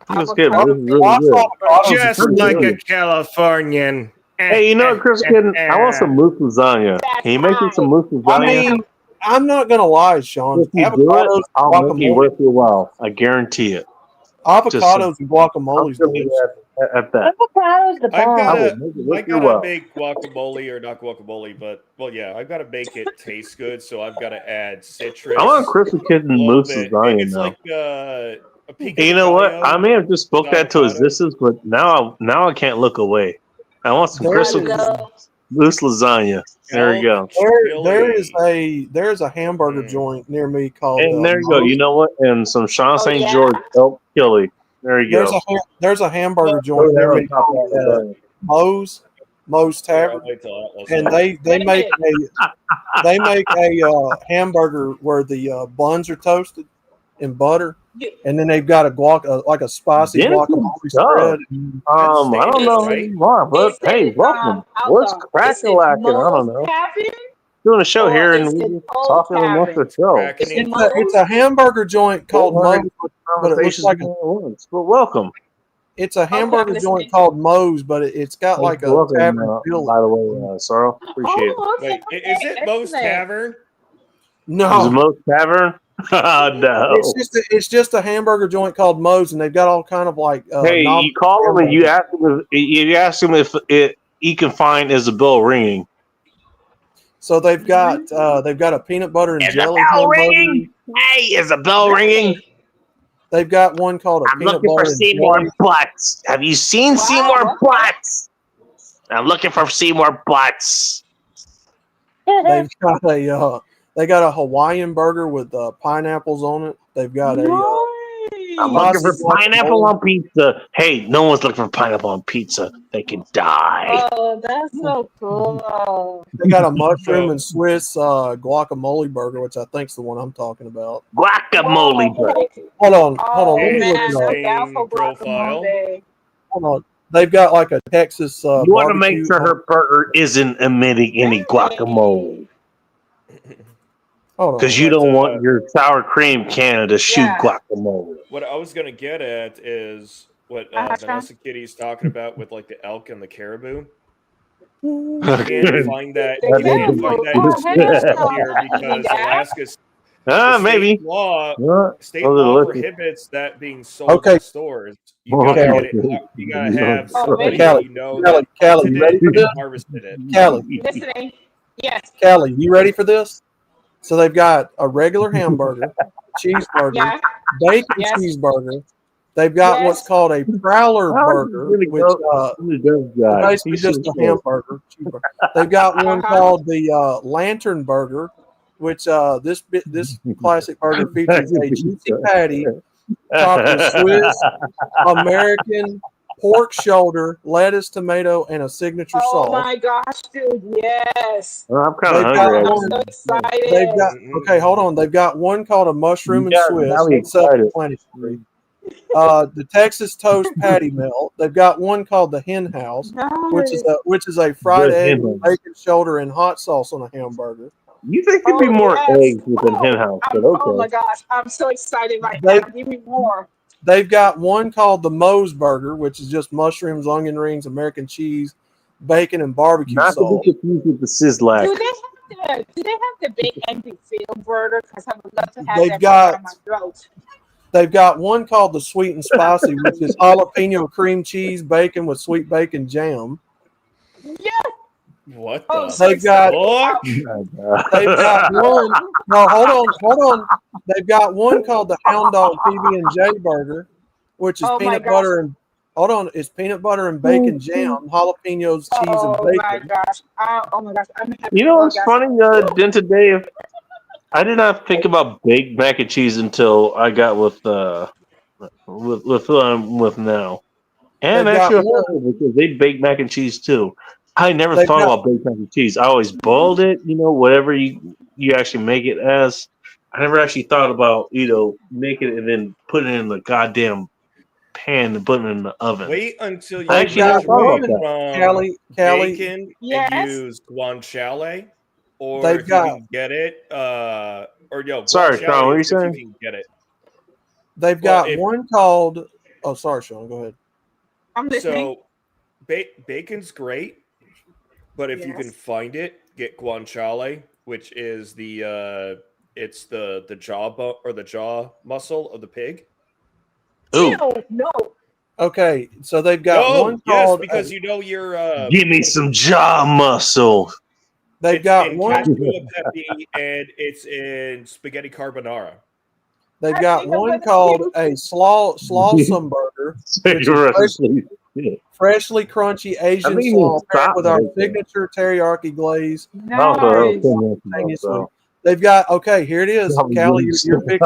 It was good. It Avocado was really bacon good. Avocados Just are like good. a Californian. Hey, you know what, Chris Kitten? I want some moose lasagna. Can you make me some moose lasagna? I mean, I'm not gonna lie, Sean. if you do Avocados, it, I'll make it guacamole, worth your while. I guarantee it. avocados and guacamole I'm is silly delicious. at that. Avocado's the I've bomb. I will got make it I worth your gotta while. make guacamole or not guacamole, but well, yeah, I've got to make it taste good. So I've got to add citrus. I want Chris Kitten a little moose bit. lasagna It's now. like a pico Hey, you de know what? gallo I may have just spoke with that to avocado. existence, but now I can't look away. I want some There Chris is- moose lasagna. There you go. There's a hamburger joint near me called. And there you go. You know what? And some Sean Oh, St. yeah. George elk chili. There you go. There's a hamburger Go joint near there me on top of called that lasagna. Moe's Here, I'll Tavern, wait till Atlas and has it. they make a hamburger where the buns are toasted in butter, and then they've got like a spicy Dennis is guacamole tough. spread. I don't know who Right? you are, but Is hey, it, welcome. hold What's on. Is it crack-a-lacking? I don't Moe's know. Tavern? Doing a show Or here and is we it just Old talking amongst Tavern? ourselves. Is it It's a hamburger joint called Moe's. But it looks like But welcome. it's a hamburger listening. joint called Moe's, but it's got like a welcome, tavern feel. by the way, Sorrel. Appreciate it. Oh, okay. Wait, is it Moe's Excellent. Tavern? Is it No, Moe's Tavern? No. it's just a hamburger joint called Moe's, and they've got all kind of like. Hey, you call him and you ask him if he can find Isabel ringing. So they've got a peanut butter and Is the jelly bell hamburger. ringing? Hey, is the bell ringing? They've got one called a I'm peanut looking butter for and Seymour jelly. Butts. Have you seen Wow, Seymour okay. Butts? I'm looking for Seymour Butts. They've got a Hawaiian burger with pineapples on it. They've got I'm looking for pineapple on pizza. Hey, no one's looking for pineapple on pizza. They can die. Oh, that's so cool. They got a mushroom and Swiss guacamole burger, which I think's the one I'm talking about. Guacamole. Hold on. Oh, Let me man, look I'm it up. down for Profile. guacamole. Hold on. They've got like a Texas. You want to make sure her burger isn't emitting any guacamole. Hold on. Because you don't want your sour cream can to shoot Yeah. guacamole. What I was gonna get at is what Vanessa Kitty's talking about with like the elk and the caribou. You can't find that. The You can't find caribou. that Oh, here because yeah. Alaska's the Maybe. state law Those are delicious. prohibits that being sold Okay. in stores. You gotta Okay. get it. You gotta have Oh, somebody Callie, you know Callie, that Callie, you ready for this? harvested it. Callie, Listening. Yes. Callie, you ready for this? So they've got a regular hamburger, cheeseburger, Yeah. bacon Yes. cheeseburger. They've got what's Yes. called a prowler burger, which basically just a hamburger. cheeseburger. They've got one called the lantern burger, which this classic burger features a juicy patty topped with Swiss, American, pork shoulder, lettuce, tomato, and a signature Oh sauce. my gosh, dude! Yes. Well, I'm kind of They've hungry. got I'm Actually. so excited. They've got okay. Hold on. They've got one called a mushroom and Yeah, Swiss. now we It's excited. self-explanatory. The Texas toast patty melt. They've got one called the Hen House, which is a fried The egg, Hen House. bacon shoulder, and hot sauce on a hamburger. You think there'd be Oh, more yes. eggs within Hen House, but okay. Oh my gosh, I'm so excited right They- now. Give me more. They've got one called the Moe's Burger, which is just mushrooms, onion rings, American cheese, bacon, and barbecue Not to sauce. be confused with the Sizzlack. Do they have the big empty field burger? Because I would love to have They've that got- on my throat. They've got one called the Sweet and Spicy, which is jalapeno cream cheese, bacon with sweet bacon jam. Yeah. What Oh, the so They've got fuck? They've got one. No, hold on. They've got one called the Hound Dog PB&J Burger, which is Oh my peanut gosh. butter and hold on, it's peanut butter and bacon jam, jalapenos, cheese, Oh and my bacon. gosh. Oh my gosh. I'm happy. You know what's guys. funny, Denta Dave? I did not think about baked mac and cheese until I got with now. And They've got actually, one- because they bake mac and cheese too. I never They've thought got- about baked mac and cheese. I always boiled it, whatever you actually make it as. I never actually thought about making it and then putting it in the goddamn pan and putting it in the oven. Wait until you I actually never switch thought about away that. from Callie, bacon Yes. and use guanciale, or They've if got- you can get it, Sorry, guanciale Sean, what are you if saying? you can get it. they've Well, got if- one called. Oh, sorry, Sean. Go ahead. I'm listening. So, bacon's great, but if you can Yes. find it, get guanciale, which is it's the jaw muscle of the pig. Ooh, Ew, no. Okay, so they've got No, one yes, called. because you know your give me some jaw muscle. they've it's got in one. cashew e pepe and it's in spaghetti carbonara. They've I got think I'm one gonna called do- a slawsome burger, freshly crunchy Asian think you slaw mean paired stop with our right there. signature teriyaki glaze. Nice. Simultaneously. They've got okay. Here it is, Callie. You're fixing.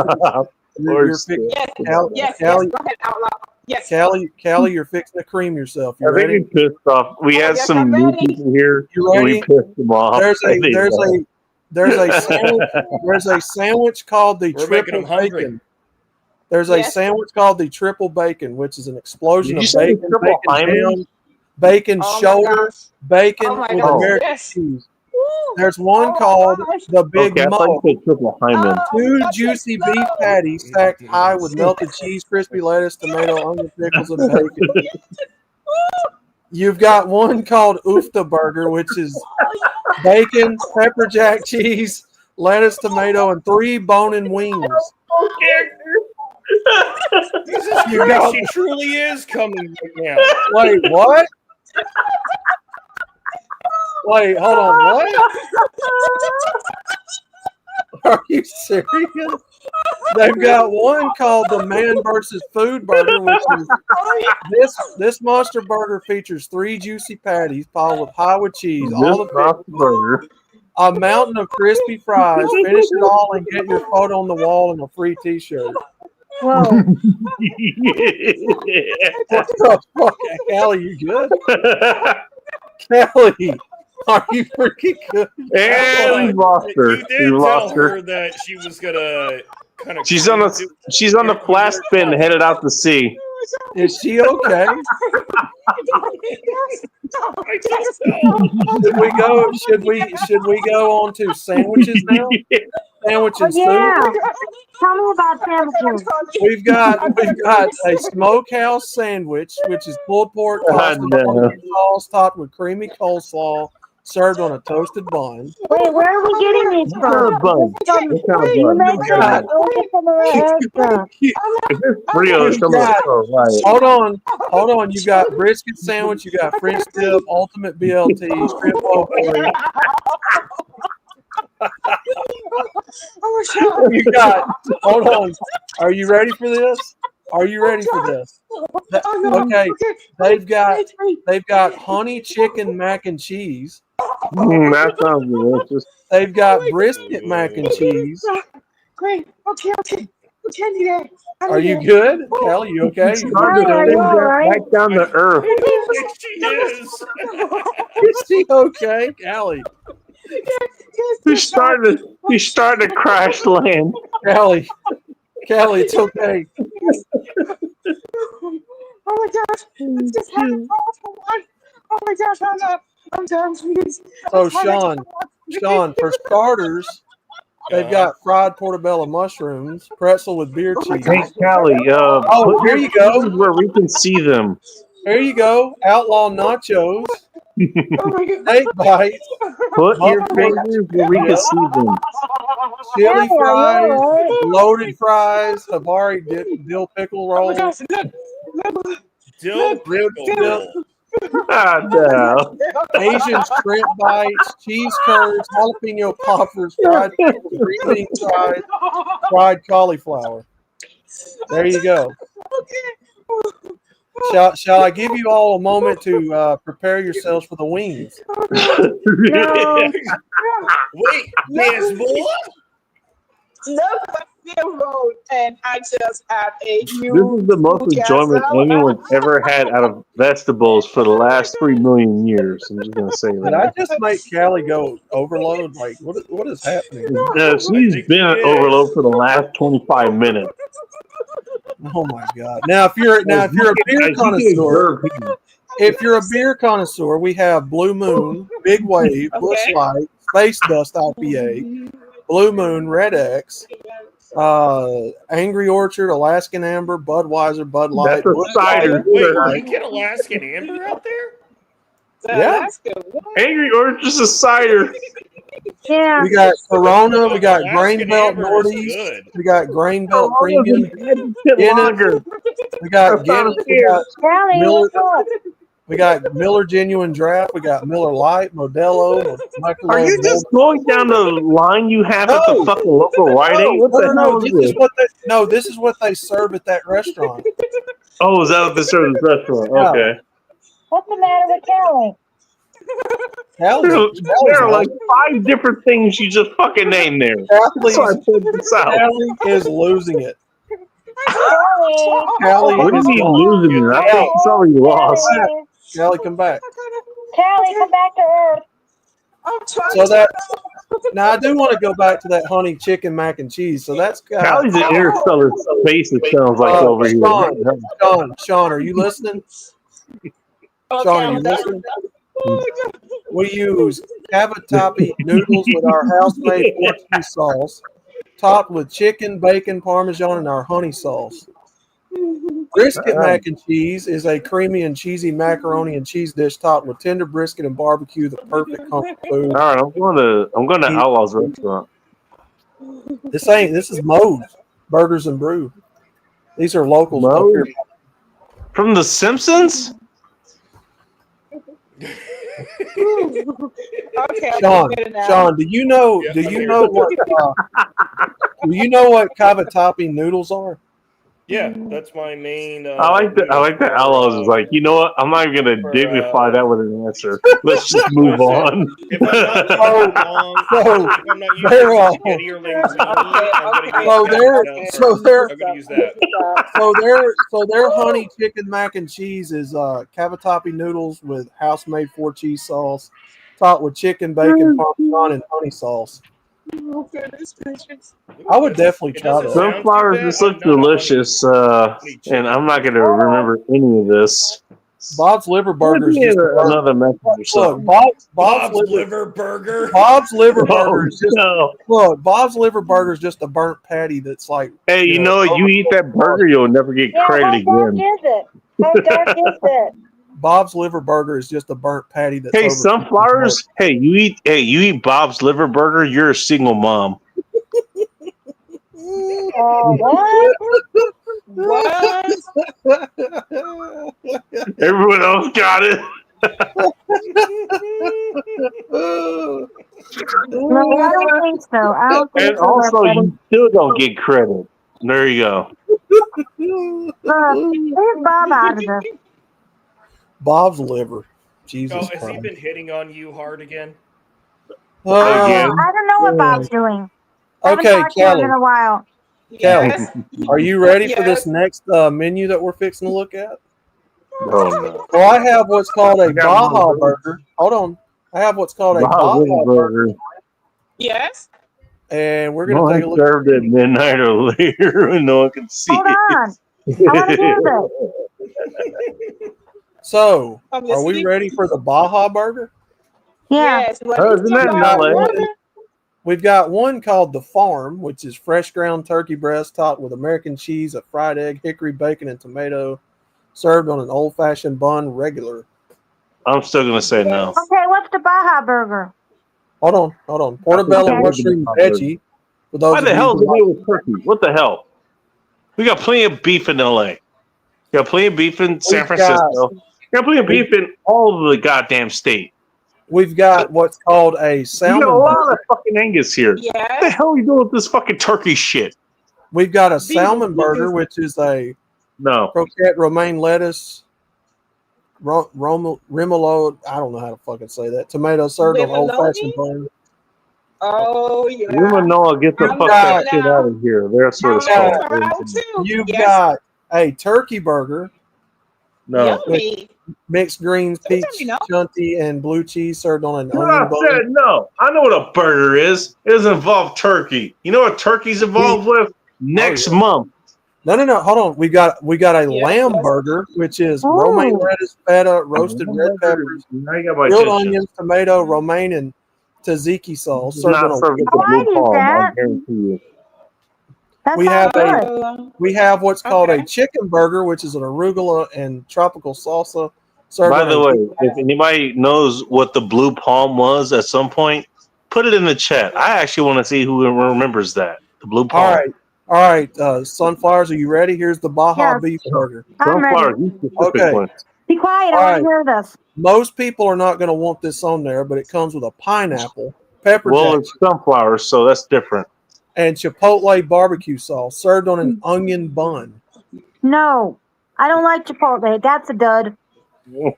You're fixing. Yes. Callie, Yes. Callie, Go ahead out loud. Yes. Callie, you're fixing to cream yourself. You I think we ready? pissed off. We had yes, some I'm new ready. people here. You and we ready? pissed them off. There's a sandwich called the We're making triple 'em hungry. bacon. There's a Yes. sandwich called the triple bacon, which is an explosion Did you of say bacon, triple bacon Hyman? ham, bacon Oh my shoulder, gosh. bacon Oh my with gosh. American Yes. cheese. Woo. There's one Oh my called gosh. the Big Okay, I thought Mo. you said triple Hyman. Oh, Two that's juicy so- beef patties stacked high with melted cheese, crispy lettuce, tomato, onion, pickles, and bacon. You've got one called Oofta Burger, which is bacon, pepper jack cheese, lettuce, tomato, and 3 bone-in wings. Jesus You Christ, got- she truly is coming right now. Wait, what? Wait, hold on, what? Are you serious? They've got one called the Man versus Food Burger, which is this monster burger features 3 juicy patties piled with high with cheese, all the Just off the burger. a mountain of crispy fries. Finish it all and get your photo on the wall and a free T-shirt. Whoa. What the fuck, Callie? You good? Callie, are you freaking good? and we lost her. You We did lost tell her. her that she was gonna kind of. She's on the flash spin headed out to sea. Is she okay? Should we go? Should we go on to sandwiches now? Sandwich Oh, and yeah. soup. Tell me about sandwiches. We've got a smokehouse sandwich, which is pulled pork tossed in no. barbecue sauce topped with creamy coleslaw, served on a toasted bun. Wait, where are we getting these What kind from? of bun? What kind of You bun? make them only from the extra. If it's Brioche, I'm gonna throw a riot. Hold on. You got brisket sandwich, you got French dip, ultimate BLT, shrimp po' boy. You got. Hold on. Are you ready for this? Are you ready for this? Okay. They've got honey chicken mac and cheese. That sounds delicious. They've got brisket mac and cheese. Great. Okay. can't do that. Are you good, Callie? You okay? She's starting to Are sink you all right? back down to earth. Yes, she is. Is she okay, Callie? He's starting to crash land. Callie, it's okay. Oh my gosh, let's just have a pause for one. Oh my gosh, I'm done, please. So, Let's have a Sean, pause. for starters, they've got fried portobello mushrooms, pretzel with beer cheese. Hey, Callie, Oh, here you go. where we can see them. There you go. Outlaw nachos, Oh my god. steak bites, Put your fingers where we can see them. chili Callie, are you fries, all right? loaded fries, Havari dill pickle Oh my rolls, gosh, look. Dill Rib pickle dip. roll. Ah, no. Asian shrimp bites, cheese curds, jalapeno poppers, fried pickles, green bean fries, fried cauliflower. There you go. Shall I give you all a moment to prepare yourselves for the wings? No. Wait, there's more? Look what they wrote, and I just have a This new is the most enjoyment anyone's ever had out of vegetables for the last 3 million years. I'm just gonna say Did I that. just make Callie go overload? Like, what is happening? She's been at overload for the last 25 minutes. Oh my god! Now, if you're a beer connoisseur, we have Blue Moon, Big Wave, Bush Okay. Light, Space Dust IPA, Blue Moon, Red X, Angry Orchard, Alaskan Amber, Budweiser, Bud Light. That's a Busch cider. Light. Wait, you get Alaskan Amber out there? Yeah. Alaska, what? Angry Orchard's a cider. Yeah. We got Corona, we got Alaskan Grain Belt Amber is Northeast, good. we got Grain Belt Oh, Premium, Lager. we got Guinness, Callie, Miller- what's up? we got Miller Genuine Draft, we got Miller Light, Modelo, Are you just going down the line you have at No. the fucking local Rite Aid? What the hell is this? This is what they serve at that restaurant. Oh, is that what they serve at this restaurant? Yeah. Okay. What's the matter with Callie? There are like 5 different things you just fucking named there. That's why I pulled this out. Callie is losing it. Callie. Callie, What is he losing? I think he's already lost. Callie. Callie, come back. Callie, come back to earth. I'm trying So to- that now I do want to go back to that honey chicken mac and cheese. So that's Callie's an interstellar space, it sounds like over here. Sean, are you listening? Okay, Sean, are you I'm done. listening? We use cavatappi noodles with our house-made Portuguese sauce, topped with chicken, bacon, parmesan, and our honey sauce. Brisket mac and cheese is a creamy and cheesy macaroni and cheese dish topped with tender brisket and barbecue, the perfect comfort food. All right, I'm going to Outlaw's restaurant. This is Moe's Burgers and Brew. These are locals up Moe's? here. From The Simpsons? Okay, Sean, I'm better now. Sean, do you know what cavatappi noodles are? Yeah, that's my main. I like that Outlaw's is like, you know what? I'm not even going to dignify that with an answer. Let's just move on. If I'm not using it wrong, if I'm not using they're all- spaghetti or linguine, I'm So they're gonna use that. So their honey chicken mac and cheese is cavatappi noodles with house-made 4 cheese sauce, topped with chicken, bacon, parmesan, and honey sauce. Oh, goodness gracious. I would definitely It try doesn't that. sound- Sunflowers just look delicious, and I'm not going to remember any of this. Bob's Liver Burger is Maybe just another message or look. something. Bob's liver, liver burger. Bob's Liver Oh, Burger is just no. look. Bob's Liver Burger is just a burnt patty that's like. Hey, you know, you eat that burger, you'll never get Yeah, credit how dark again. is it? How dark is it? Bob's Liver Burger is just a burnt patty that's. Hey, over- Sunflowers. Hey, you eat Bob's liver burger. You're a single mom. What? What? Everyone else got it. No, I don't think so. I don't think And so. also, Everybody. you still don't get credit. There you go. Leave Bob out of this. Bob's Liver. Jesus Oh, has he Christ. been hitting on you hard again? Again. I don't know what Bob's doing. I haven't Okay, talked to him Kelly. in a while. Yes. Are you ready for Yes. this next menu that we're fixing to look at? Oh no. Well, I have what's called a I got one of Baja those. Burger. Hold on. I have what's called a Wow, Baja little Burger, burger. Yes. and we're going to No take a one look. served at midnight or later when no one can see Hold on. I want to hear this. So, I'm are we listening. ready for the Baja Burger? Yeah. Yes. What Oh, is isn't the that in Baja LA? Burger? We've got one called the Farm, which is fresh ground turkey breast topped with American cheese, a fried egg, hickory bacon, and tomato, served on an old-fashioned bun, regular. I'm still gonna say no. Okay, what's the Baja Burger? Hold on. Portobello Okay. mushroom veggie. For those Why of the you hell is who it made with turkey? What the hell? We got plenty of beef in LA. We got plenty of beef in San We've Francisco. We got plenty of beef in all of the goddamn state. we've got what's called a We salmon got a lot burger. of fucking Angus here. What the Yes. hell are you doing with this fucking turkey shit? We've got a Beef- salmon beef burger, is- which is a No. croquette romaine lettuce, remoulade. I don't know how to fucking say that. Tomato served on old fashioned bun. Oh yeah. Manoa, get the I'm fuck down that shit now. out of here. They're sort of I'm stuff. around too. You've Yes. got a turkey burger, No. Yummy. mixed greens, Don't peach, tell me no. chunty, and blue cheese served on an I onion bun. said no. I know what a burger is. It doesn't involve turkey. You know what turkey's involved with? Next yeah. month. No. Hold on. We got a Yeah, lamb yes. burger, which is Ooh. romaine lettuce, feta, roasted red peppers, Now you got my grilled attention. onions, tomato, romaine, and tzatziki sauce It's served not on a. served with Oh, the I blue need palm, I that. guarantee you. That We sounds have a- good. We have what's called a Okay. chicken burger, which is an arugula and tropical salsa served By on the a. way, if anybody knows what the blue palm was at some point, put it in the chat. I actually want to see who remembers that. The blue palm. All right, sunflowers, are you ready? Here's the Baja Yes. beef burger. I'm ready. Sunflower, you specific Okay. one. Be quiet. I All want right. to hear this. Most people are not going to want this on there, but it comes with a pineapple, pepper Well, jack, it's sunflowers, so that's different. and chipotle barbecue sauce served on an onion bun. No, I don't like Chipotle. That's a dud.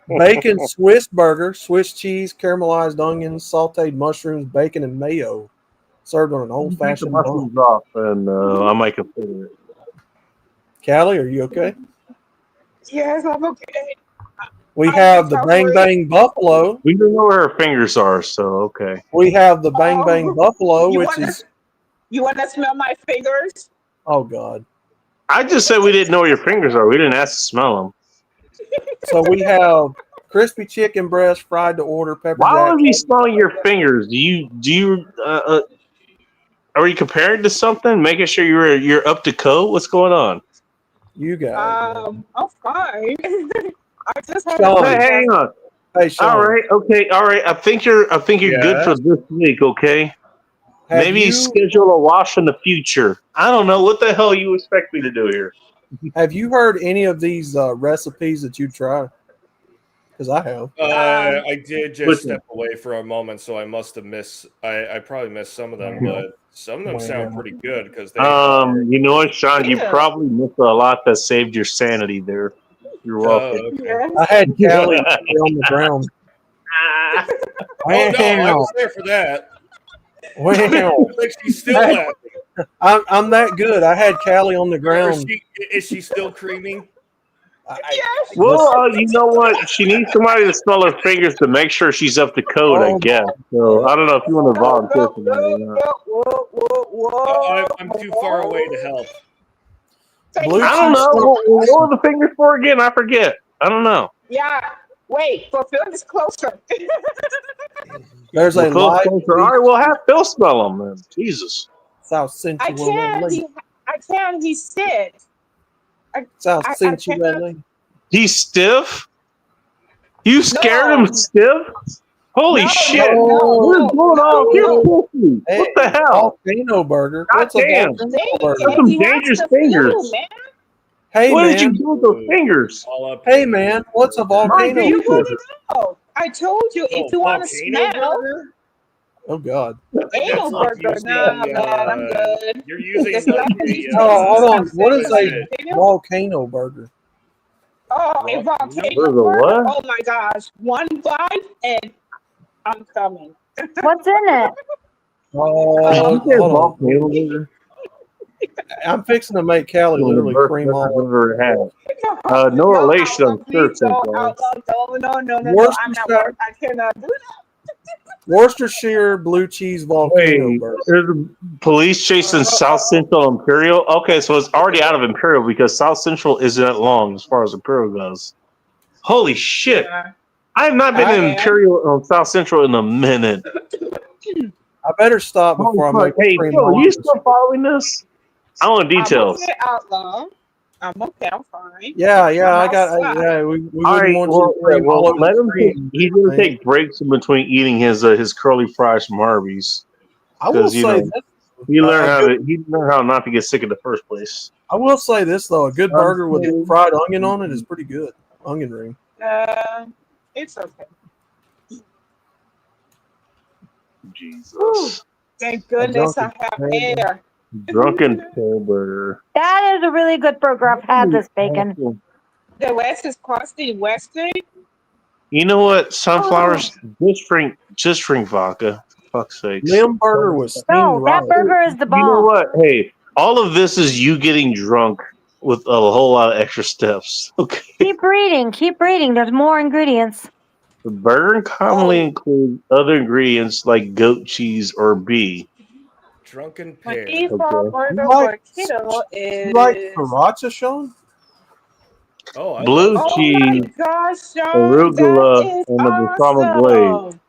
Bacon Swiss burger, Swiss cheese, caramelized onions, sauteed mushrooms, bacon, and mayo served on an Take the old-fashioned bun. mushrooms off, and I might consider it. Callie, are you okay? Yes, I'm okay. We I'm have the Bang recovering. Bang Buffalo. We don't know where her fingers are, so okay. We have the Bang Bang Oh, Buffalo, you which wanna- is, You want to smell my fingers? oh God. I just said we didn't know where your fingers are. We didn't ask to smell them. So we have crispy chicken breast, fried to order, pepper Why jack. would we smell your fingers? Do you are you comparing to something? Making sure you're up to code? What's going on? You guys. I'm fine. I just had Sean. Hey, hang on. Hey, Sean. All right, okay, all right. I think you're good for this week, okay? Have Maybe you, schedule a wash in the future. I don't know what the hell you expect me to do here. have you heard any of these recipes that you try? Because I have. I did just Listen. step away for a moment, so I must have missed. I probably missed some of them, but some of them sound pretty good because they. You know what, Sean? You Yeah. probably missed a lot that saved your sanity there. You're welcome. okay. Yes. I had Callie on the ground. Oh no, I was there for that. Wow. Like she's still Hey. laughing. I'm that good. I had Callie on the ground. Is she still creaming? Yes. Well, you know what? She needs somebody to smell her fingers to make sure she's up to code, I Oh, guess. So I don't know if you want to volunteer for that or not. Whoa. I'm too far away to help. Blue I don't know. What were the fingers for again? I forget. I don't know. Yeah. Wait, for Phil is closer. There's a Well, live Phil, all right, we'll have Phil smell them then. Jesus. South I Central can. LA. I can. He said. South I Central cannot- LA. He's stiff? You scared No. him stiff? Holy No, shit. no, What is no, going on? no. You're pussy. Hey, What the hell? Volcano burger. God What's a damn. volcano Dang, burger? That's some he has dangerous the fingers. flu, man. Hey What man. did you do with those fingers? All up Hey here. man, what's a My volcano You Jesus. burger? wouldn't know. I told you if you want to volcano smell burger? Oh God. anal That's like burger, using, nah, man, I'm good. You're using It's like like the, Oh, hold on. What is what a it? volcano burger? Oh, a What? volcano Burger burger? what? Oh my gosh, one bite and I'm coming. What's in it? Oh, You said hold on. volcano burger? I'm fixing to make Callie literally Worst cream all I've over. ever had. No relation, I'm sure, please St. don't. Clair. No. I'm Worcestershire. not. I cannot do that. Worcestershire blue cheese volcano Hey, burger. there's a police chasing South Central Imperial. Okay, so it's already out of Imperial because South Central isn't that long as far as Imperial goes. Holy shit! Yeah. I have not been in I am. Imperial on South Central in a minute. I better stop before I Holy make fuck. Hey, cream Phil, are you monsters. still following this? I want details. I'm okay, outlaw. I'm okay. I'm fine. Yeah, I'm I got. outside. Yeah, we All wouldn't right, want well, you to cream all over let the him take. screen. He's gonna Man. take breaks in between eating his curly fries from Arby's I will because you say know this. he learned how good- to he learned how not to get sick in the first place. I will say this though: a good I'm burger with saying- fried onion on it is pretty good. Onion ring. It's okay. Jesus, Thank goodness I drunken have air. drunken burger. That is a really good burger. I've had this bacon. The West is crusty Western. You know what? Sunflowers just drink vodka. For fuck's sakes. Limb burger with steamed No, rice. that burger is the You know bomb. what? Hey, all of this is you getting drunk with a whole lot of extra steps. Okay. Keep reading. Keep reading. There's more ingredients. The burger commonly includes other ingredients like goat cheese or beef. Drunken My pear. default burger Like- for keto You is. like sriracha, Sean? Oh, I Blue love Oh cheese, my gosh, Sean, arugula, that is and the balsamic glaze.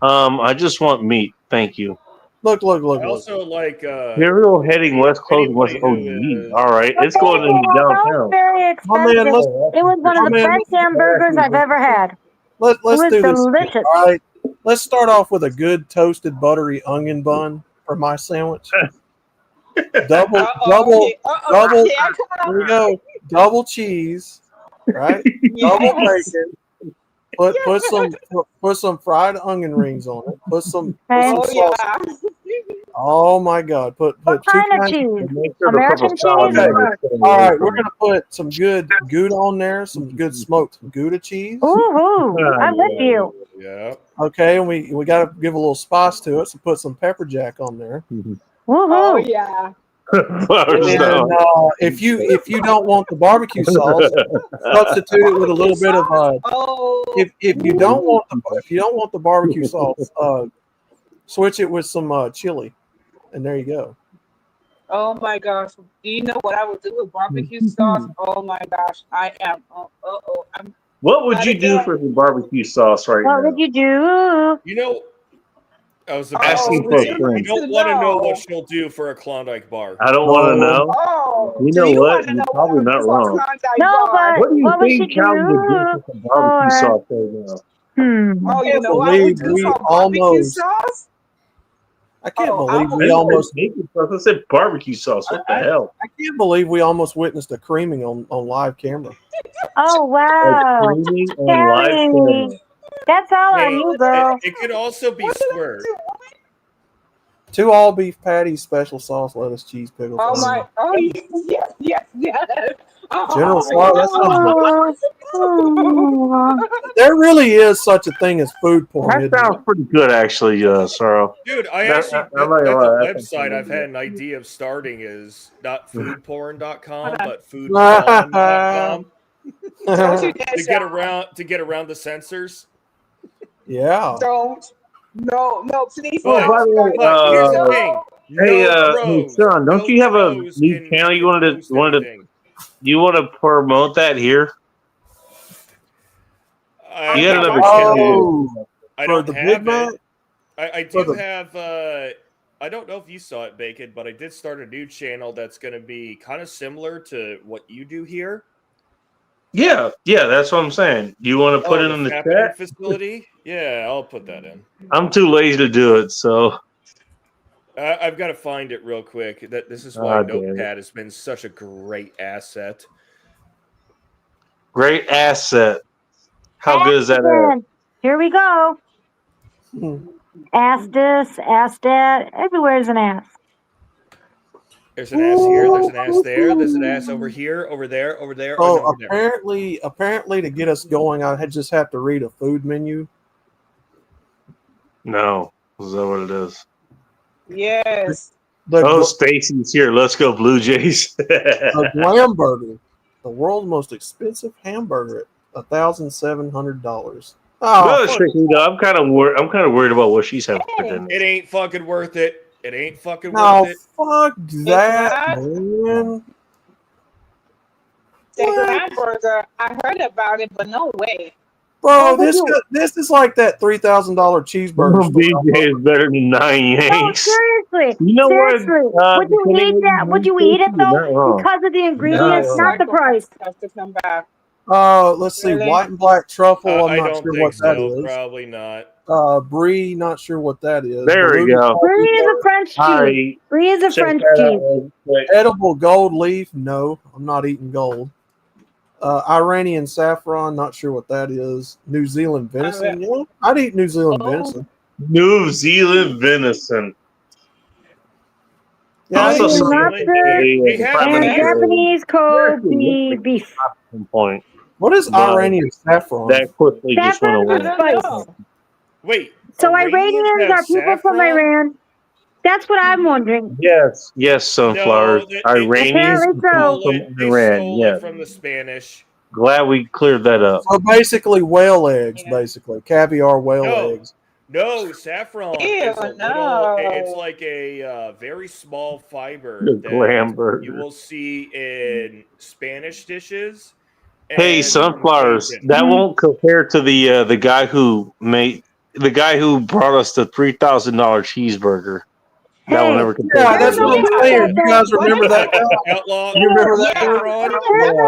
awesome. I just want meat. Thank you. Look. I also like Imperial heading west, closing west. Oh, Anybody who gee. is- All right. It's Okay, going into well, that was downtown. very My man, expensive. let's It was one of the my man, best hamburgers I've ever had. let's It was do this. delicious. All right. Let's start off with a good toasted buttery onion bun for my sandwich. double. Okay, double- yeah, come Here we on. go. Double cheese, right? Double Yes. bacon. Put some fried onion rings on it. Put some Okay. Oh sauce. yeah. Oh my God! Put What two kind of kinds. cheese? Make sure American the purple cheese? salad Okay. is All right, we're gonna put some good Gouda on there. Some good smoked Gouda cheese. Ooh, I'm with you. Yeah. Okay, and we got to give a little spice to it. So put some pepper jack on there. Oh Woohoo. yeah. And if you don't want the barbecue sauce, substitute it with a little bit of Oh. if you don't want the barbecue sauce, switch it with some chili, and there you go. Oh my gosh. Do you know what I would do with barbecue sauce? Oh my gosh. I am. I'm. What would you do for the barbecue sauce right What now? would you do? You know, I was about Asking to for a say, friend. you don't want to know what she'll do for a Klondike bar. I don't want to No. know. Oh. You do know what? wanna You're know probably what I not would do for wrong. Klondike No, bar? but What do you what would think you Callie would do do for some barbecue for- sauce right now? Oh, you can't know what I would believe do we for barbecue almost- sauce? I can't Oh, believe I we I almost said barbecue sauce. What the hell? I can't believe we almost witnessed a creaming on live camera. Oh, wow. Creaming on live camera. That's all Hey, on you, girl. it could also be squirt. 2 all beef patties, special sauce, lettuce, cheese, pickles. Oh onion. my! Oh yes. Oh, General Slaughter, that sounds Oh. There really is such a thing as food porn. That isn't there? sounds pretty good, actually, Sorrow. Dude, I That- actually, I'm not that's gonna a lie, that's website something I've to had do. an idea of starting is not foodporn.com, but foodporn.com Don't you dare to get around the censors. Yeah. Don't. No, please. But, by the way, but here's the thing. Hey, No hey, pros, Sean, don't no you have a pros new can- channel you can wanted post to anything. you want to promote that here? You got another channel. Oh, I for don't the have Big it. Mac? I For do the- have. I don't know if you saw it, Bacon, but I did start a new channel that's going to be kind of similar to what you do here. Yeah, that's what I'm saying. You want to put it the in the Fappening chat? facility. Yeah, I'll put that in. I'm too lazy to do it, so I've got to find it real quick. This is why damn it. Notepad has been such a great asset. great asset. How good is that? Ask Here we go. Hmm. Ask this, ask that. Everywhere's an ass. There's an ass here. There's an ass there. There's an ass over here, over there, over there. So over there. apparently, to get us going, I just have to read a food menu. No, is that what it is? Yes. The, Oh, gl- Stacy's here. Let's go, Blue Jays. the Glam Burger, the world's most expensive hamburger at $1,700. Oh, No, fuck. Strictly, though, I'm kind of worried about what she's having for dinner. It ain't fucking worth it. It ain't fucking No, worth it. fuck that, not. man. The What? hamburger, I heard about it, but no way. Bro, Oh, but this is like that $3,000 cheeseburger. BJ is better than 9 No, Yanks. seriously. You know what? Seriously. Would you eat that? Would you eat it though? Because of the ingredients, wrong. not the price. Has to come back. Let's see, Really? white and black truffle. I'm I not don't sure think what that so. is. Probably not. Brie, not sure what that is. There we Beluga go. Brie is a French cheese. I Brie is a check French that cheese. out real quick. Edible gold leaf. No, I'm not eating gold. Iranian saffron. Not sure what that is. New Zealand venison. Yeah, I'd eat New Zealand Oh. venison. New Zealand venison. Yeah, Also, I'd eat some- lobster They have and it here. Japanese Kobe beef. Some point what is But- Iranian saffron? that quickly just went Saffron away. is I spice. don't know. Wait. So Iranians Iranians have are people from saffron? Iran. That's what I'm wondering. Yes, sunflowers. No, Iranians Apparently so. come from They Iran. stole Yes, it from the Spanish. glad we cleared that up. So basically, whale eggs. Yeah. Basically, caviar whale No. eggs. No, saffron Ew, is a no. little. It's like a very small fiber The that glam burger. you will see in Spanish dishes. Hey, and sunflowers. Asian. That won't compare to the guy who brought us the $3,000 cheeseburger. That will Hey, never compare. Yeah, to that's that. what I'm saying. You guys remember that guy? Outlaw. You remember that Yeah. guy? Saffron,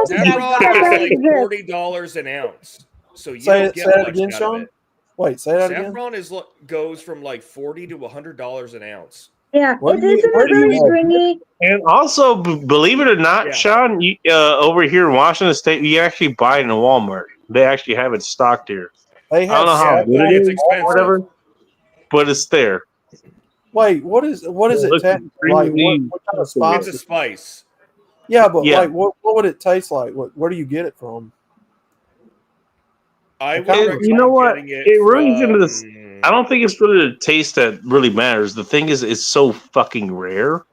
saffron is like Yeah. $40 an ounce. So you Say don't it- get say that much again, out of Sean? it. Wait, say that again. Saffron goes from like $40 to $100 an ounce. Yeah, Where it do you- isn't where do you really eat? stringy. And also, believe it or not, Yeah. Sean, over here in Washington State, you actually buy it in Walmart. They actually have it stocked here. They I have don't know how saffron. good it It's is, expensive. whatever, but it's there. Wait, what is it? Look, Technically like? What kind of spice? It's a spice. Yeah, but Yeah. like, what would it taste like? Where do you get it from? I would You recommend know what? getting It runs into this- from- I don't think it's really the taste that really matters. The thing is, it's so fucking rare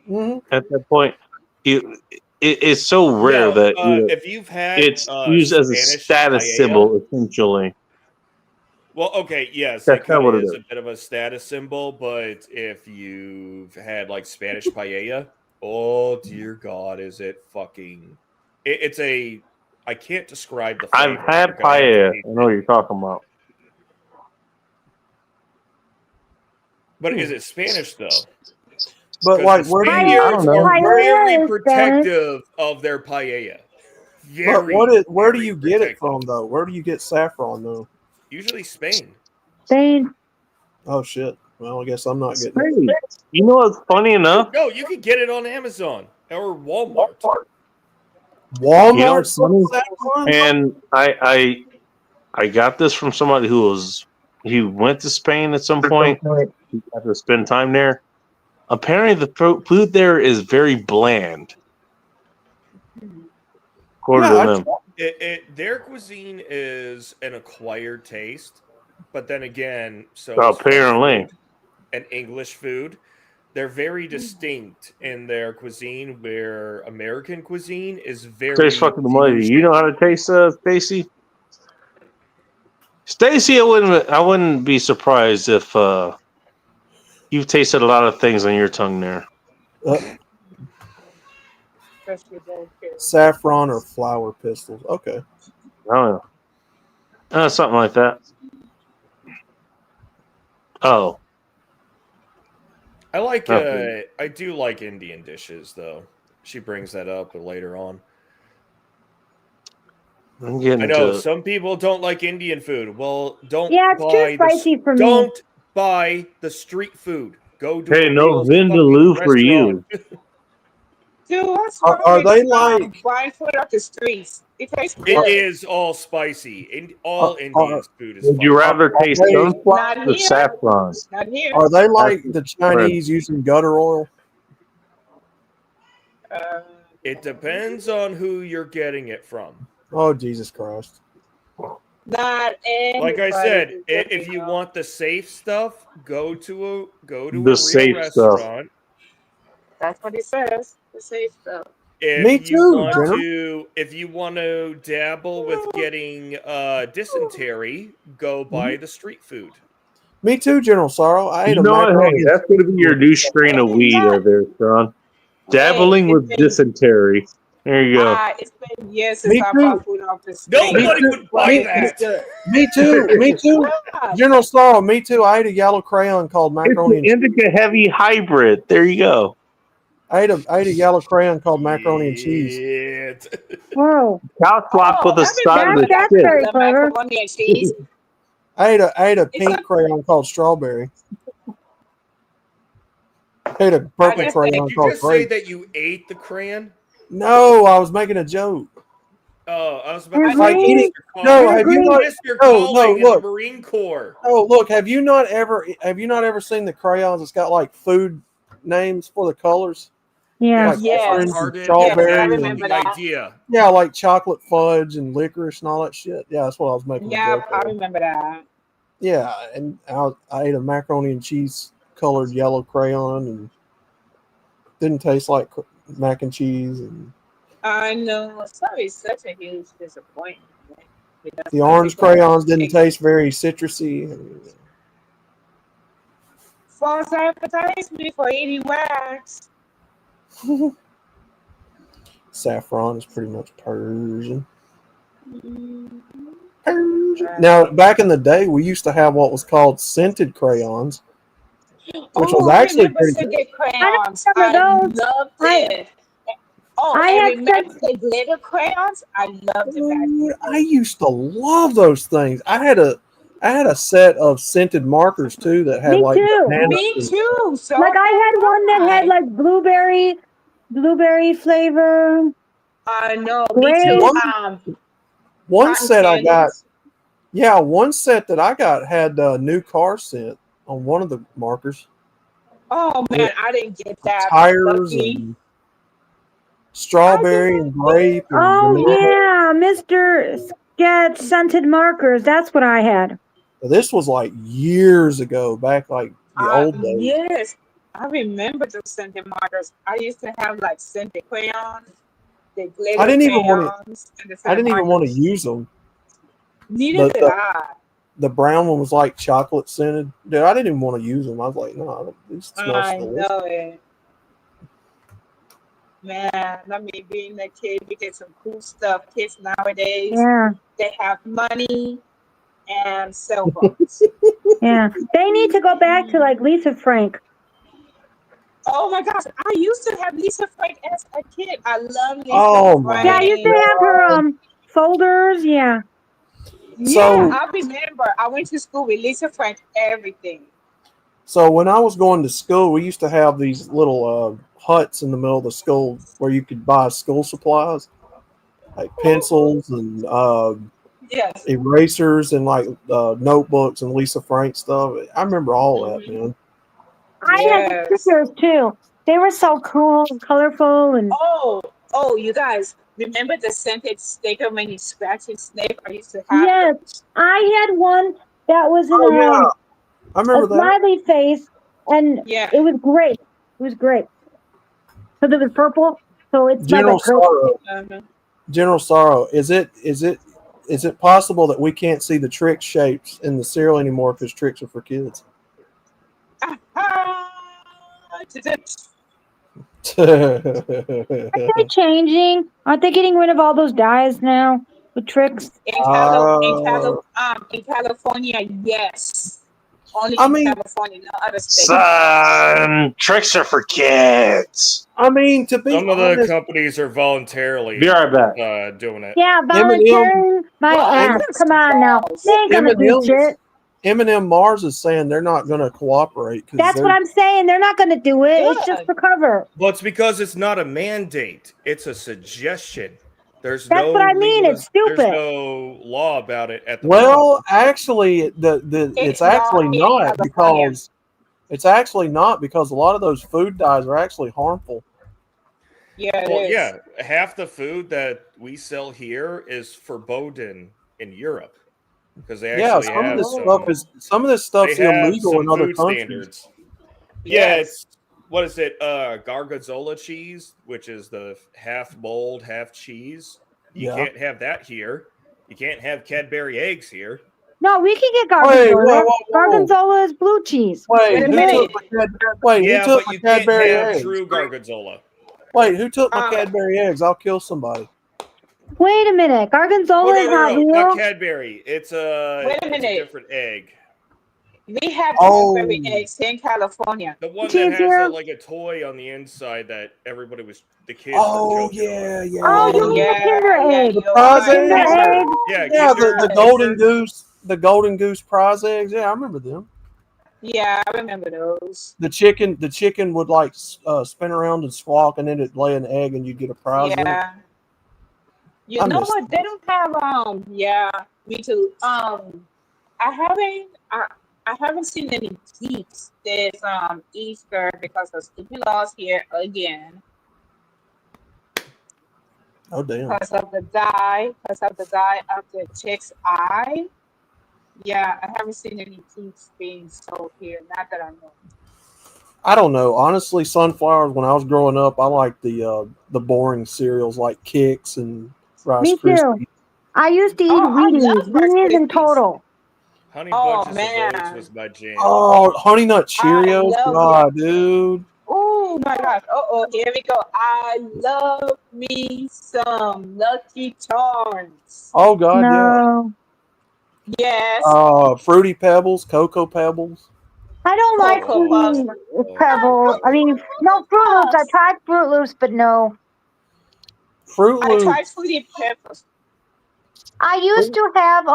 Mm-hmm. at that point. It's so rare No, that if you've had it's used as a Spanish status paella- symbol, essentially. Well, okay, yes, That's it kinda kind what of it is is. a bit of a status symbol, but if you've had like Spanish paella, oh dear God, is it fucking? It's a. I can't describe the. I've flavor. had You're gonna have to paella. taste I know what you're talking about. But is it Spanish though? But 'Cause like, the where do you? Spaniards I don't know. are very Paella is protective of their paella. But where do very you get it protective. from though? Where do you get saffron though? Usually Spain. Spain. Oh shit. Well, I guess I'm not getting it. Crazy. You know what's funny enough? No, you could get it on Amazon or Walmart. Walmart You know, sells saffron? And I got this from somebody he went to Spain at some point. He got to spend time there. Apparently, the food there is very bland. According Yeah, to I them. Their cuisine is an acquired taste, but then again, so Oh, is French apparently. food and English food. They're very distinct in their cuisine, where American cuisine is very Tastes fucking muddy. You know how to taste, Stacy? Stacy, I wouldn't be surprised if you've tasted a lot of things on your tongue there. Especially those kids. Saffron or flower pistils. Okay. I don't know. Something like that. Oh, I Okay. I do like Indian dishes though. She brings that up later on. I'm getting I know to some people don't like Indian food. Well, don't Yeah, it's buy too spicy for me. Don't buy the street food. Go to Hey, a no real Vindaloo fucking for you. restaurant. Dude, what's Are wrong they with, like- buying food off the streets? It tastes It good. is all spicy. All Are- Indian food is Would you spicy. rather taste Hey, sunflower not or here. saffron? Not here. Are they like the Chinese using gutter oil? It depends on who you're getting it from. Oh Jesus Christ! Not Like I anybody said, is if getting you off. want the safe stuff, go to a The real safe stuff. restaurant That's what it says. It says so. If Me you too, want General. if you want to dabble with getting dysentery, go buy the street food. Me too, General Sorrow. I ate You a know what? Hey, macaroni. that's going to be your new strain of weed there, Sean. Dabbling Hey, with dysentery. There you go. It's been years since Me I too. bought food off the street. Nobody too. would buy Me- that. Me too. Me too. God. General Sorrow. Me too. I ate a yellow crayon called It's macaroni an and cheese. indica heavy hybrid. There you go. I ate a yellow crayon called macaroni and cheese. Shit. Whoa. Cow swap with a I side remember with That's shit. very the clever. macaroni and cheese. I ate a It's pink like- crayon called strawberry. I ate a purple just crayon Did you called just say grape. that you ate the crayon? No, I was making a joke. Oh, I was about to Like say, eating- Mr. no, Calling. have you You not- missed your no, calling in look. the Marine Corps. Oh, look, have you not ever seen the crayons that's got like food names for the colors? Yeah. Like Yes. orange and Started strawberry I and- remember the that. idea. yeah, like chocolate fudge and licorice and all that shit. Yeah, that's what I was making a Yeah, joke I of. remember that. Yeah, and I ate a macaroni and cheese colored yellow crayon and didn't taste like mac and cheese. And I know. Sorry, it's such a huge disappointment. Because the some orange people crayons didn't take taste very citrusy. false advertisement for eating wax. Saffron is pretty much Persian. Mhm. Now, back in the day, we used to have what was called scented crayons, which was I actually remember pretty good. scented crayons. remember I those. loved I- it. Oh, I and had remember the glitter crayons? I loved them back Dude, then. I used to love those things. I had a set of scented markers too that had Me like too. bananas Me and- too. So Like I had one that had did like blueberry flavor. I know. Grape. Me too. One Cotton set I got, candies. yeah, one set that I got had new car scent on one of the markers. Oh man, I didn't get that. Tires Lucky. and strawberry and grape. And Oh banana. yeah, Mr. Get scented markers. That's what I had. This was like years ago, back like the old days. Yes, I remember those scented markers. I used to have like scented crayons, the glitter I didn't even wanna- crayons, and the I scented didn't even want to markers. use them. Neither but did the- I. The brown one was like chocolate scented. Dude, I didn't even want to use them. I was like, no, I don't, these smells I delicious. know it. Man, I mean, being a kid, we did some cool stuff. Kids nowadays, Yeah, they have money and cell phones. yeah. They need to go back to like Lisa Frank. Oh my gosh, I used to have Lisa Frank as a kid. I love Lisa Oh my Frank. Yeah, I used to have her folders. Yeah. So- Yeah, I remember. I went to school with Lisa Frank, everything. So when I was going to school, we used to have these little huts in the middle of the school where you could buy school supplies, like pencils and Yes. erasers and like notebooks and Lisa Frank stuff. I remember all that, man. I had Yes. the stickers too. They were so cool and colorful and Oh, you guys, remember the scented sticker when you scratch and sniff? I used to have yes, those. I had one that was in Oh, yeah. I a remember that. smiley face, and Yeah. it was great. It was great because it was purple, so it's General like a grape. Sorrow. Uh-huh. General Sorrow. Is it possible that we can't see the Trix shapes in the cereal anymore because Trix are for kids? Aren't they changing? Aren't they getting rid of all those dyes now with tricks? In California, yes. Only I in mean- California, no other state. Son, tricks are for kids. I mean, to be Some of the honest, companies are voluntarily Be right back. doing it. Yeah, volunteering my Well, ass. Come on now. They ain't gonna do M&M's shit. M&M Mars is saying they're not going to cooperate. That's what I'm saying. They're not gonna do it. It's just for cover. Well, it's because it's not a mandate; it's a suggestion. There's That's no what I mean, legal- it's stupid. There's no law about it at the moment. Well, actually, it's It's actually not in not California. because it's actually not because a lot of those food dyes are actually harmful. Yeah, it Well, is. yeah, half the food that we sell here is forbidden in Europe because they Yeah, actually have some of this stuff's they have illegal some in other food countries. standards. Yeah, Yes. what is it? Gorgonzola cheese, which is the half mold, half cheese. You Yeah. can't have that here. You can't have Cadbury eggs here. No, we can get Wait, gorgonzola. whoa. Gorgonzola is blue cheese. Wait, Wait a who minute. took my wait, Yeah, who took but my you can't Cadbury have eggs? true Gorgonzola. Wait, who took my Uh, Cadbury eggs? I'll kill somebody. Wait a minute. Gorgonzola is not Not real. Cadbury. It's Wait a it's minute. different egg. We have Oh. Cadbury eggs in California. The one Cheese that has here? like a toy on the inside that the kids Oh were joking yeah, on. yeah. Oh, you Oh, mean the yeah, Kinder yeah, egg? you're prize right. Kinder eggs? egg? Yeah, Yeah, Kinder, the golden Kinder. goose, the golden goose prize eggs. Yeah, I remember them. Yeah, I remember those. The chicken would like spin around and squawk, and then it'd lay an egg, and you'd get a prize. In it. Yeah. You I know miss what? They don't have yeah, me too. I haven't seen any keeps this Easter because of stupid laws here again. Oh damn! Because of the dye of the chick's eye. Yeah, I haven't seen any keeps being sold here. Not that I know. I don't know. Honestly, sunflowers. When I was growing up, I liked the boring cereals like Kix and Rice Me Krispies. too. I used to eat Oh, I Wheaties. love Rice Wheaties in Krispies. total. Honey Oh, Bunches of Oats man. was my jam. Oh, Honey Nut Cheerios. love God, dude. Oh my gosh. Here we go. I love me some Lucky Charms. Oh God, yeah. No. Yes. Fruity Pebbles, Cocoa Pebbles. I don't like Cocoa Fruity Puffs. Pebbles. I mean, no, Fruit Loops. I tried Fruit Loops, but no. Fruit I Loops. tried Fruity Peppers. I used to have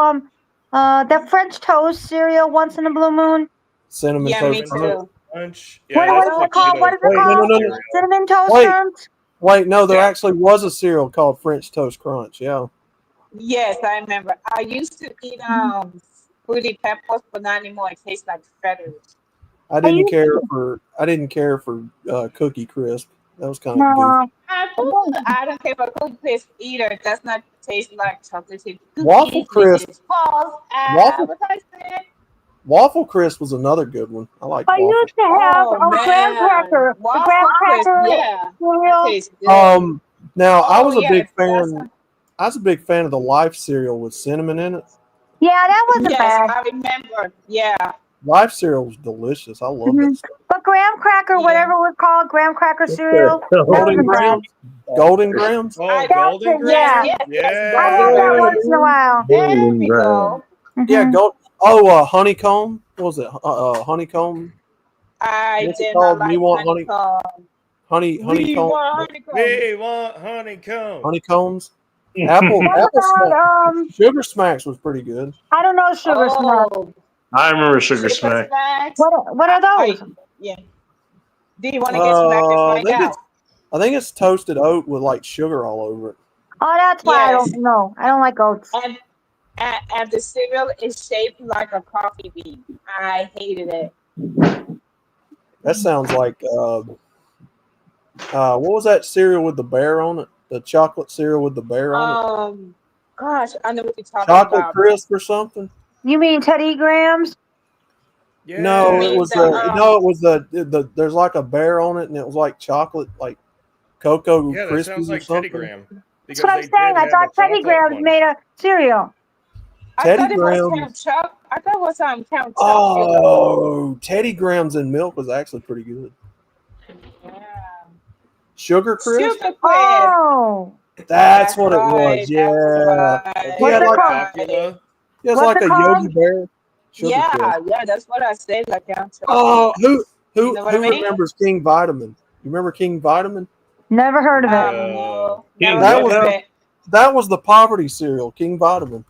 the French toast cereal once in a blue moon. Cinnamon Yeah, Toast me Crunch. too. Crunch. What that's is what it called? What is it Wait, no, called? no, no. Cinnamon Toast Wait. Crunch? Wait, no, there Yeah. actually was a cereal called French Toast Crunch. Yeah. Yes, I remember. I used to eat Fruity Peppers, but not anymore. It tastes like feathers. I didn't used care for Cookie Crisp. That was kind of goofy. No. I don't care for Cookie Crisp either. It does not taste like chocolate chip cookies. Waffle Crisp. It is false Waffle- advertisement. Waffle Crisp was another good one. I like I waffle. used to have Oh, a graham man. cracker. The Waffle graham Crisp, cracker yeah. That cereal. tastes good. Now I Oh, was a yes, big that's- fan. I was a big fan of the Life cereal with cinnamon in it. Yeah, that wasn't Yes, bad. I remember. Yeah. Life cereal was delicious. I love Mhm. that stuff. But graham cracker, Yeah. whatever it was called, graham cracker cereal. That Golden wasn't bad. Grams. Golden Grams. Oh, I- Golden Grams? Yeah. Yes, Yeah. I had that once in a while. There we go. Yeah, Mhm. honeycomb. What was it? Honeycomb. I What's it did called? not We like want honey- honeycomb. We Honeycomb. want honeycomb. We want honeycomb. Honeycombs. Apple What about, Smacks. Sugar Smacks was pretty good. I don't know, Sugar Smack. Oh, I remember Sugar Smack. Smacks. What are those? Yeah. Do you want to get smacked and find out? I think it's toasted oat with like sugar all over it. Oh, that's why I Yes. don't know. I don't like oats. And the cereal is shaped like a coffee bean. I hated it. That sounds like what was that cereal with the bear on it? The chocolate cereal with the bear on it? Gosh, I know what you're talking Chocolate about. Crisp or something? You mean Teddy Grahams? Yeah. No, mean it was the there's like a bear on it and it was like chocolate, like Cocoa Yeah, that Krispies sounds or like something. Teddy Graham. That's what I'm saying. I thought Teddy Grahams made a cereal. I Teddy thought it was Grahams. Count Chuck. I thought it was Count Chuck. Oh, Teddy Grahams and milk was actually pretty good. Yeah. Sugar Crisp? Sugar Crisp. Oh, That's what it right, was. Yeah. right. He What's had it like called? Popular. he has What's like it a called? Yogi Bear. Sugar Yeah, Crisp. yeah, that's what I said. Like Count Chuck. Oh, who You know what I mean? remembers King Vitamin? You remember King Vitamin? never heard of it. No. Yeah, Never that heard was of the- it. That was the poverty cereal, King Vitamin.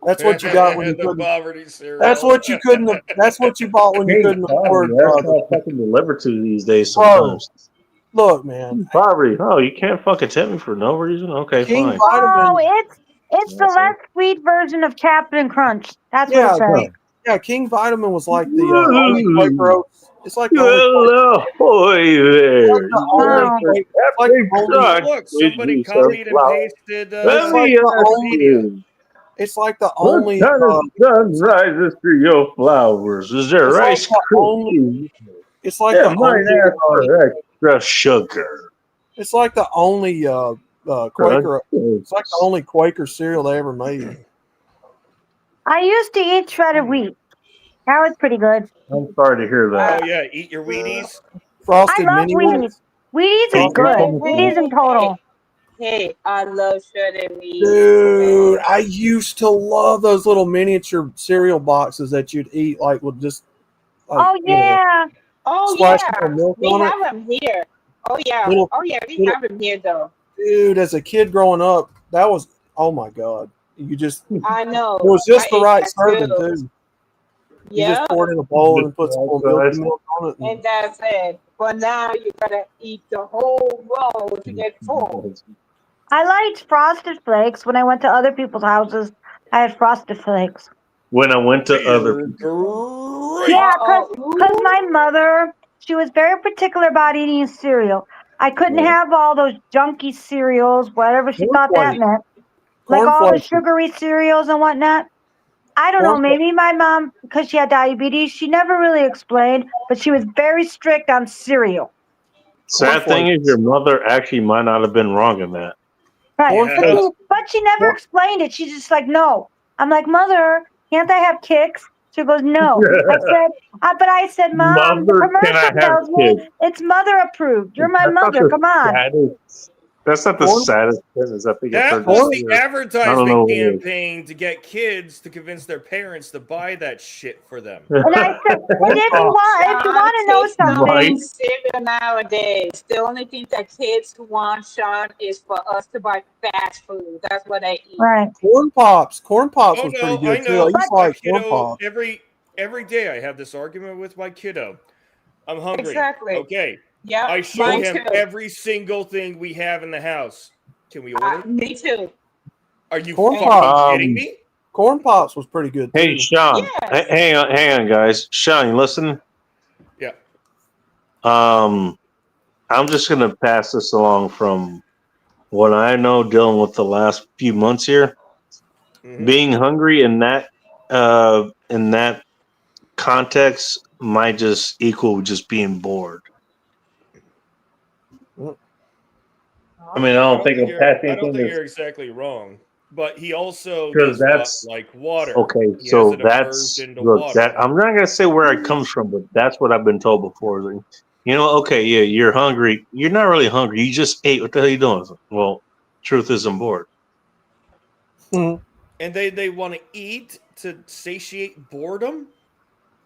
That's what you got when you The couldn't. poverty cereal. That's what you couldn't. That's what you bought when you couldn't afford. That's how fucking delivered to these days Bro. sometimes. Look, man, Poverty. Oh, you can't fucking tempt me for no reason? Okay, King fine. Oh, Vitamin. it's the less sweet version of Captain Crunch. That's Yeah, what it says. Yeah, King Vitamin was like the only Quaker Oats. It's like the only Well, ahoy there. Quaker- Wow. it's like the only- God, Look, somebody Jesus, copied and wow. pasted. Let like me the ask only- you. It's like the What only. kind of sun rises through your flowers? Is there it's like rice the only- cookies? It's like Yeah, the mine only, asked for extra sugar. it's like the only Quaker. It's like the only Quaker cereal they ever made. I used to eat shredded wheat. That was pretty good. I'm sorry to hear that. Oh yeah, eat your Wheaties. I Frosted love Mini Wheaties. Wheats. Wheaties Hey, is good. hey, Wheaties in total. Hey, I love shredded wheat. Dude, I used to love those little miniature cereal boxes that you'd eat like with just like Oh yeah. Oh splash a yeah, little milk we on it. have them here. Oh yeah, Little- we little- have them here though. Dude, as a kid growing up, that was oh my god. You just I know. it was just I the ate right that serving too. too. You Yeah, just pour it in a bowl and put some Just more right, milk on it. and that's it. But now you gotta eat the whole roll to get full. I liked Frosted Flakes when I went to other people's houses. I had Frosted Flakes. When I went to other You're people. great. Yeah, Uh-oh. because my mother, she was very particular about eating cereal. I couldn't Yeah. have all those junky cereals, whatever she thought that Cornflakes. meant. Like all the Cornflakes. sugary cereals and whatnot. I don't know, Cornflakes. maybe my mom, because she had diabetes, she never really explained, but she was very strict on cereal. Sad thing is, your mother actually might not have been wrong in that. Right. Yeah. But she never explained it. She's just like, no. I'm like, Mother, can't I have kicks? She goes, no. But I said, Mom, the Mother, can I commercial have tells me kids? it's mother approved. You're my That's not mother. the Come on. That's not the Corn- saddest sentence I think I've That heard. was this the year. I don't know advertisement what it is. campaign to get kids to convince their parents to buy that shit for them. And I said, and if you want to know Kids don't something, eat cereal nowadays. The only thing that kids want, Sean, is for us to buy fast food. That's what they eat. right. Corn Pops. Corn Pops Oh was no, pretty I good too. I know. used to My like Corn kiddo, Pops. every day I have this argument with my kiddo. I'm hungry. Exactly. Okay. Yeah, I show mine him too. every single thing we have in the house. Can we order? Me too. Are you Corn fucking Pops. kidding me? Corn Pops was pretty good too. Hey, Sean. Yes. Hang on, guys. Sean, you listen. Yeah. I'm just gonna pass this along from what I know dealing with the last few months here. Mhm. Being hungry in that context might just equal just being bored. I mean, I don't think I'm passing I don't think anything you're exactly wrong. But he also 'Cause does not that's- like water. okay. He So has an that's aversion to look. water. That I'm not gonna say where it comes from, but that's what I've been told before. Like, you know, okay, yeah, you're hungry. You're not really hungry. You just ate. What the hell are you doing? Well, truth is, I'm bored. And they want to eat to satiate boredom.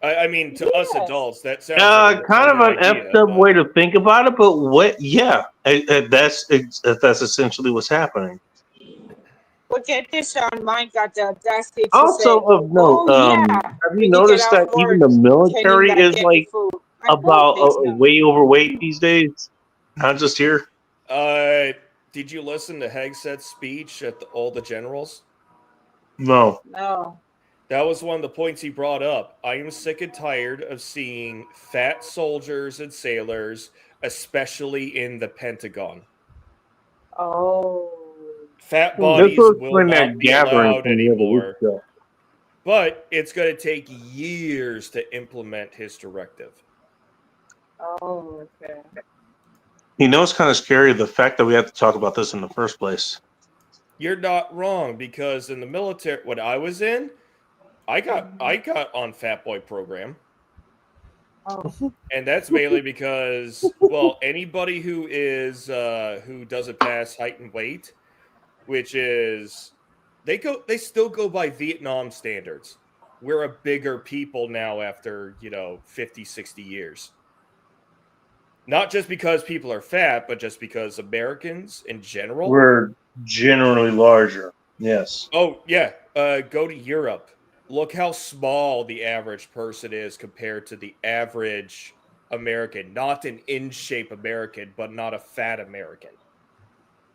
I mean, to us Yes. adults, that sounds like a Kind of an retarded idea, effed up but- way to think about it, but what? Yeah, that's essentially what's happening. Look at this, Sean. Mine got the audacity to Also, say, of note, oh, yeah. have when you you noticed get that off even work, the can you military not is get me like food? about Please, no. way overweight these days? Not just here. Did you listen to Hegset's speech at all the generals? No. No. That was one of the points he brought up. I am sick and tired of seeing fat soldiers and sailors, especially in the Pentagon. Oh. Fat This bodies was will when not that be gathering allowed from the other week anymore. ago. But it's going to take years to implement his directive. Oh, okay. You know, it's kind of scary the fact that we have to talk about this in the first place. You're not wrong, because in the military, when I was in, I got on Fat Boy program. Oh. And that's mainly because, well, anybody who is who doesn't pass height and weight, which is they still go by Vietnam standards. We're a bigger people now after, 50, 60 years. Not just because people are fat, but just because Americans in general. We're generally larger. Yes. Oh, yeah. Go to Europe. Look how small the average person is compared to the average American. Not an in-shape American, but not a fat American.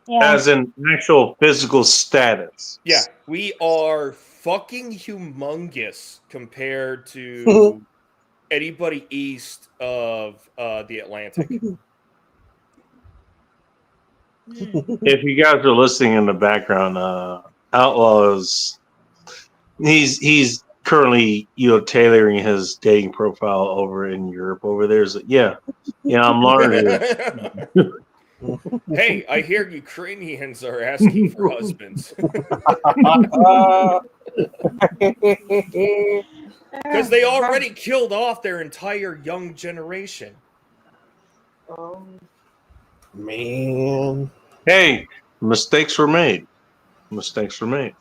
Yeah. As in actual physical status. Yeah, we are fucking humongous compared to anybody east of the Atlantic. If you guys are listening in the background, Outlaw is he's currently, tailoring his dating profile over in Europe. Over there, is yeah, I'm learning. Hey, I hear Ukrainians are asking for husbands because they already killed off their entire young generation. Man. Hey, mistakes were made. Mistakes were made.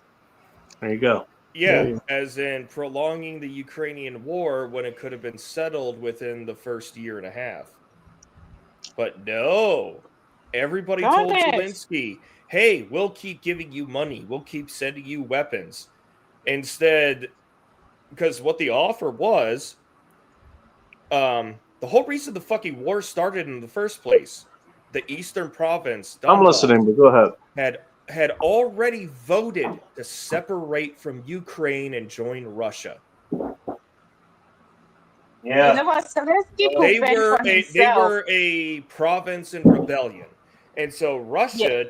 There you go. Yeah, Yeah. as in prolonging the Ukrainian war when it could have been settled within the first year and a half. But no, everybody Darn told it. Zelensky, hey, we'll keep giving you money, we'll keep sending you weapons. Instead, because what the offer was, the whole reason the fucking war started in the first place, the eastern province, I'm Donbass, listening, but go ahead. had already voted to separate from Ukraine and join Russia. You know what? Zelensky could They fend were for they himself. were a province in rebellion, and so Russia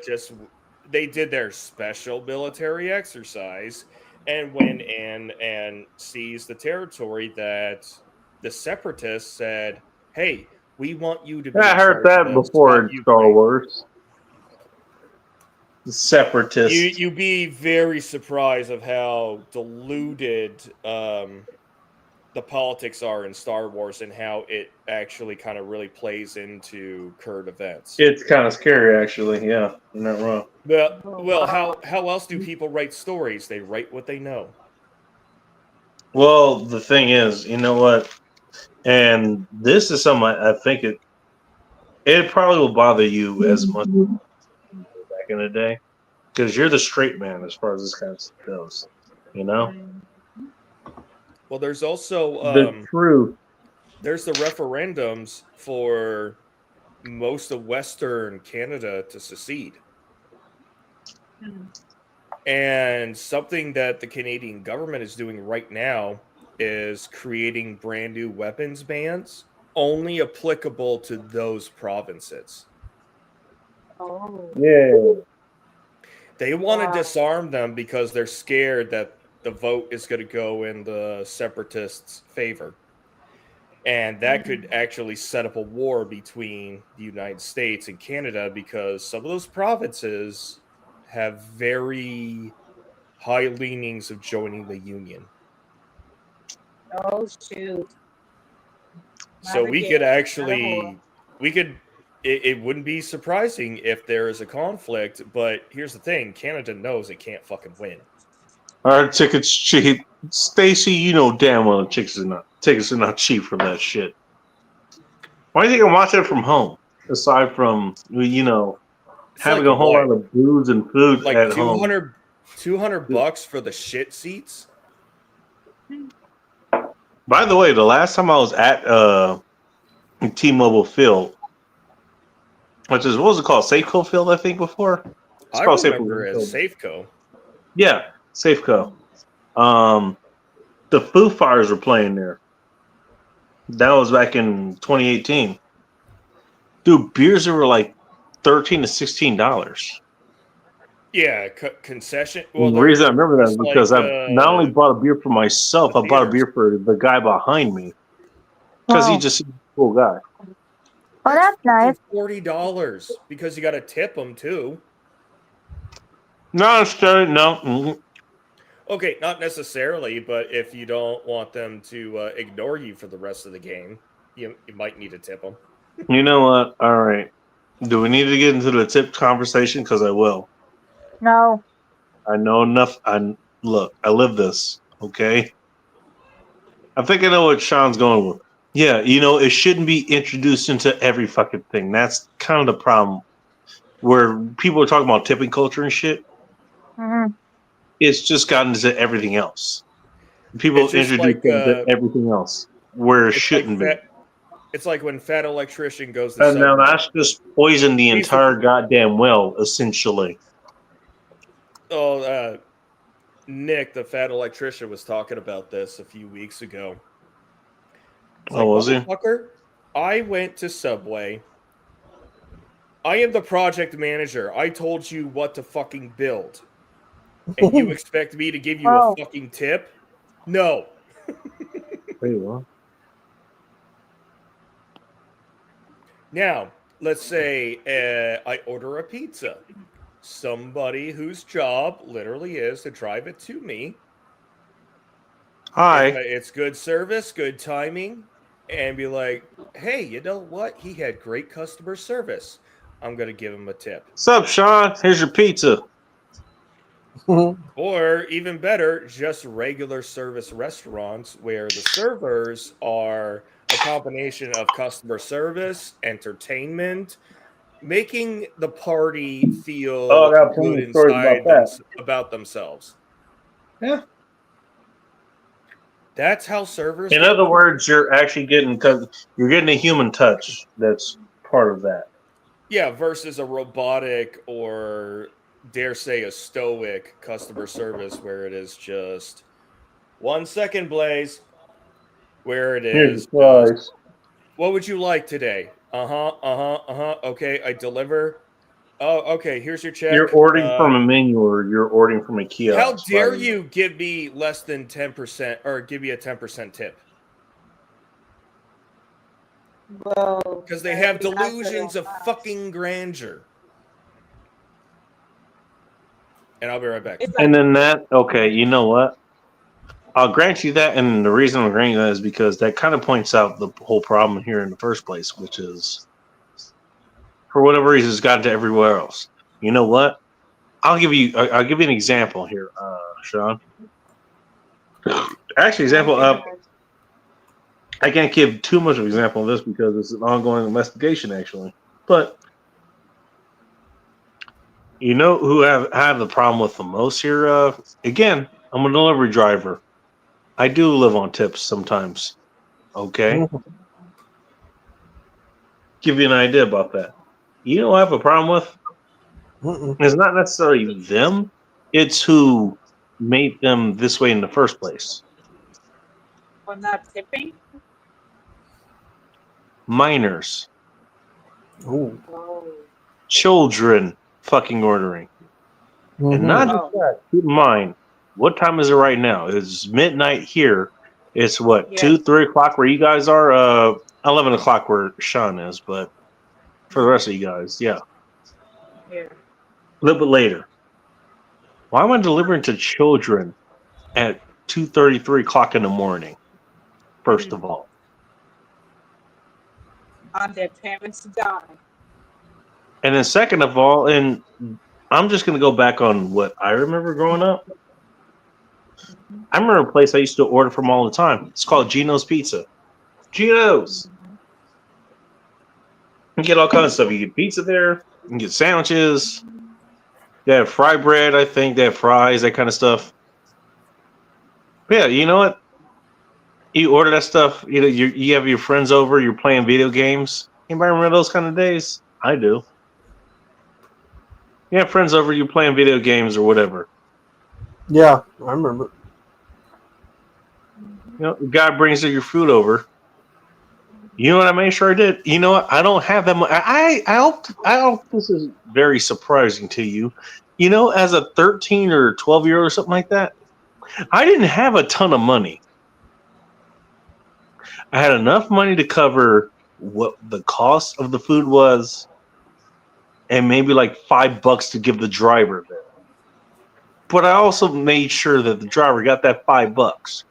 they did their special military exercise and went in and seized the territory that the separatists said, "Hey, we want you to be." Yeah, I in heard charge of that this, before not in Star Ukraine." Wars. The separatists. You'd be very surprised of how deluded the politics are in Star Wars and how it actually kind of really plays into current events. It's kind of scary, actually. Yeah, you're not wrong. Well, how else do people write stories? They write what they know. Well, the thing is, you know what? And this is something I think it probably will bother you as much back in the day because you're the straight man as far as this kind of stuff goes. You know, Well, there's also the truth. there's the referendums for most of Western Canada to secede. And something that the Canadian government is doing right now is creating brand new weapons bans only applicable to those provinces. Oh. Yeah. They want Wow. to disarm them because they're scared that the vote is going to go in the separatists' favor. And that could actually set up a war between the United States and Canada because some of those provinces have very high leanings of joining the Union. Oh shoot. So Not we again. could Not a actually, it wouldn't be surprising if there is a conflict, but here's the thing, Canada knows it can't fucking win. Our tickets cheap. Stacy, you know damn well the tickets are not cheap from that shit. Why do you think I'm watching it from home? Aside from It's having like a whole what? lot of booze and food Like at home. $200 for the shit seats? By the way, the last time I was at T-Mobile Field, which is what was it called? Safeco Field, I think before. It's I called remember Safeco as Field. Safeco. Yeah, Safeco. The Foo Fighters were playing there. That was back in 2018. Dude, beers were like $13 to $16. Yeah, concession. The Well, reason I they're remember that is just because like, I not only bought a beer for myself, the I bought a theaters. beer for the guy behind me because he Wow. just seems like a cool guy. Oh, that's nice. $40 because you got to tip them too. No, no. Okay, not necessarily, but if you don't want them to ignore you for the rest of the game, you might need to tip them. You know what? All right. Do we need to get into the tip conversation? Because I will. No. I know enough. Look, I live this. Okay. I think I know what Sean's going with. Yeah, it shouldn't be introduced into every fucking thing. That's kind of the problem. Where people are talking about tipping culture and shit, Mhm. it's just gotten into everything else. People It's just introduce like them to everything else where it it's like shouldn't be. it's like when Fat Electrician goes to And now Subway. that's just poisoned the He's entire goddamn well, essentially. Nick, the Fat Electrician, was talking about this a few weeks ago. It's Oh, was he? motherfucker, I went to Subway. I am the project manager. I told you what to fucking build. And you expect me to give you Oh. a fucking tip? No. Wait, what? Now, let's say I order a pizza. Somebody whose job literally is to drive it to me. Hi. It's good service, good timing, and be like, hey, you know what? He had great customer service. I'm going to give him a tip. What's up, Sean? Here's your pizza. Or even better, just regular service restaurants where the servers are a combination of customer service, entertainment, making the party feel Oh, I got plenty good of stories about inside that. about themselves. Yeah. That's how servers. In get other words, you're actually getting a human touch. That's part of that. Yeah, versus a robotic or dare say a stoic customer service where it is just 1 second, Blaze. Where it Here's is your just, fries. what would you like today? Okay, I deliver. Oh, okay, here's your check. You're ordering from a menu or you're ordering from a kiosk. How dare right? you give me less than 10% or give me a 10% tip? Well, Because they have that's after delusions of that. fucking grandeur. And I'll be right back. It's like, And then that, okay, you know what? I'll grant you that, and the reason I'm granting that is because that kind of points out the whole problem here in the first place, which is, for whatever reason, it's gotten to everywhere else. You know what? I'll give you an example here, Sean. Actually, example. I can't give too much of an example of this because it's an ongoing investigation, actually. But you know who have the problem with the most here? Again, I'm a delivery driver. I do live on tips sometimes. Okay, give you an idea about that. You know what I have a problem with? Mm-mm. It's not necessarily them; it's who made them this way in the first place. for not tipping. Minors, Ooh. Oh. children, fucking ordering. And Mhm. not just Oh. that, keep in mind, what time is it right now? It's midnight here. It's what, Yeah. 2, 3 o'clock where you guys are? 11 o'clock where Sean is, but for the rest of you guys, yeah. Yeah. A little bit later. Why am I delivering to children at 2:30, 3 o'clock in the morning? First of all. On their parents die. And then second of all, and I'm just gonna go back on what I remember growing up. I remember a place I used to order from all the time. It's called Gino's Pizza. Gino's. You get all kinds of stuff. You get pizza there. You can get sandwiches. They have fry bread, I think. They have fries, that kind of stuff. But yeah, you know what? You order that stuff. You know, you have your friends over. You're playing video games. Anybody remember those kind of days? I do. You have friends over. You're playing video games or whatever. Yeah, I remember. You know, the guy brings your food over. You know what I made sure I did? You know what? I don't have that much. I hope this is very surprising to you. You know, as a 13 or 12-year-old or something like that, I didn't have a ton of money. I had enough money to cover what the cost of the food was, and maybe like $5 to give the driver there. But I also made sure that the driver got that $5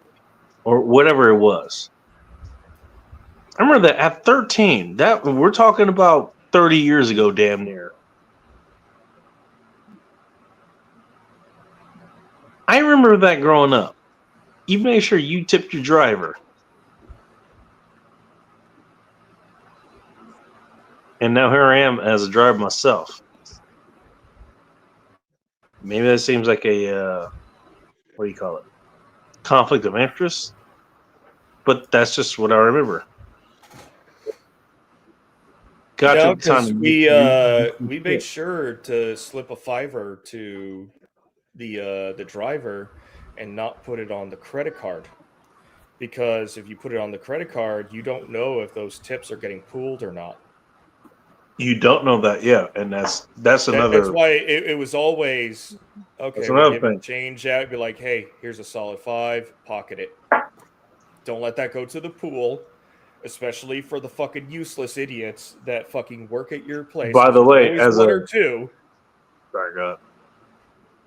or whatever it was. I remember that at 13. That we're talking about 30 years ago, damn near. I remember that growing up. You made sure you tipped your driver. And now here I am as a driver myself. Maybe that seems like a what do you call it? Conflict of interest. But that's just what I remember. Got No, to the time because to we made sure to slip a $5 to the driver and not put it on the credit card. Because if you put it on the credit card, you don't know if those tips are getting pooled or not. You don't know that, yeah, and that's another. That's why it was always Okay, That's we another give him thing. change out. Be like, hey, here's a solid 5. Pocket it. Don't let that go to the pool, especially for the fucking useless idiots that fucking work at your place. By 'cause the there's way, always as one a or two. sorry, God.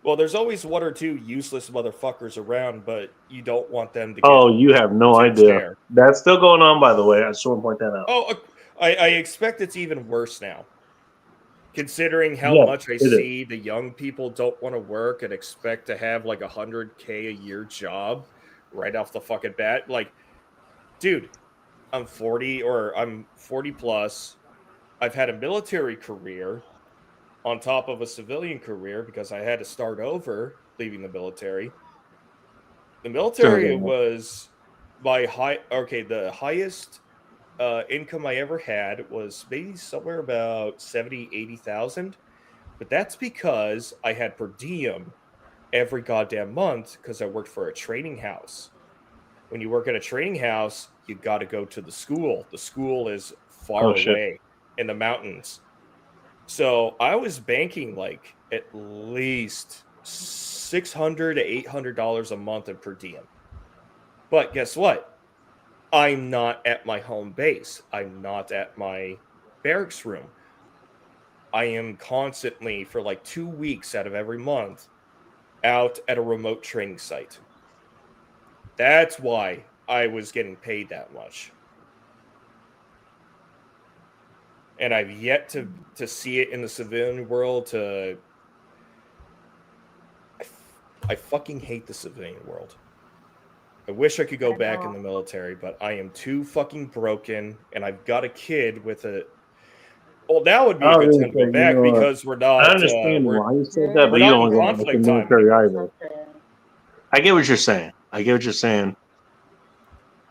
Well, there's always one or two useless motherfuckers around, but you don't want them to get Oh, you have no Tim's idea. hair. That's still going on, by the way. I just want to point that out. Oh, I expect it's even worse now. Considering how Yes, much I it is. see the young people don't want to work and expect to have like $100K a year job right off the fucking bat. Like, dude, I'm 40 plus. I've had a military career on top of a civilian career because I had to start over leaving the military. The military Sure. was the highest income I ever had was maybe somewhere about 70,000-80,000. But that's because I had per diem every goddamn month because I worked for a training house. When you work at a training house, you got to go to the school. The school is far Oh, shit. away in the mountains. So I was banking like at least $600 to $800 a month in per diem. But guess what? I'm not at my home base. I'm not at my barracks room. I am constantly, for like 2 weeks out of every month, out at a remote training site. That's why I was getting paid that much. And I've yet to see it in the civilian world. I fucking hate the civilian world. I wish I could go back in the military, but I am too fucking broken, and I've got a kid with a. Well, now would be a I good was time to gonna go say, you back know what? because we're not. I understand we're, why you said that, but we're you not don't in go into the conflict time military anymore. either. I get what you're saying. I get what you're saying.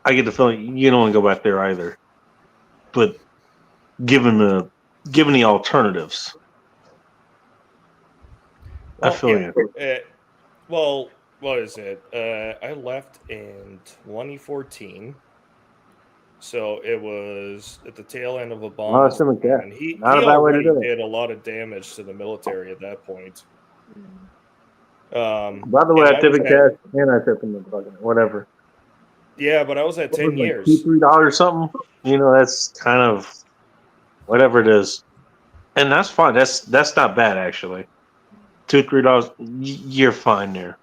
I get the feeling you don't want to go back there either. But given the alternatives, I Well, feel yeah. you. Well, what is it? I left in 2014. So it was at the tail end of Obama's Something like that. and he Not a bad way to already do it. did a lot of damage to the military at that point. By the way, and I I tip was in at, cash and I tip in the fucking whatever. yeah, but I was at What 10 was it, like years. $2-3 something? You know, that's kind of whatever it is, and that's fine. That's not bad actually. $2-3, you're fine there.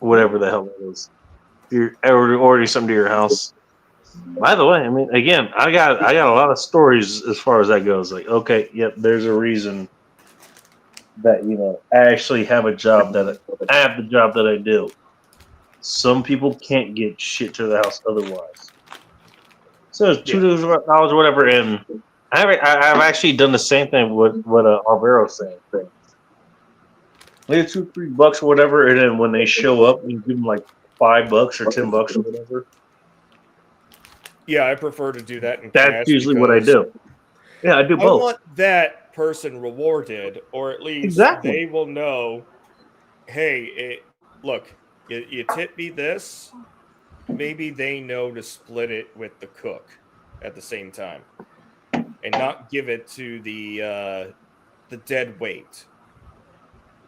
Whatever the hell it is, you're ordering something to your house. By the way, I mean, again, I got a lot of stories as far as that goes. Like, okay, yep, there's a reason that I actually have a job I have the job that I do. Some people can't get shit to the house otherwise. So it's $2 or whatever, and I've actually done the same thing with what Alvaro's saying. Maybe $2-3 or whatever, and then when they show up, you give them like $5 or $10 or whatever. Yeah, I prefer to do that in That's cash usually what I because do. Yeah, I do I both. want that person rewarded, or at least Exactly. they will know, hey, look, you tip me this, maybe they know to split it with the cook at the same time and not give it to the dead weight.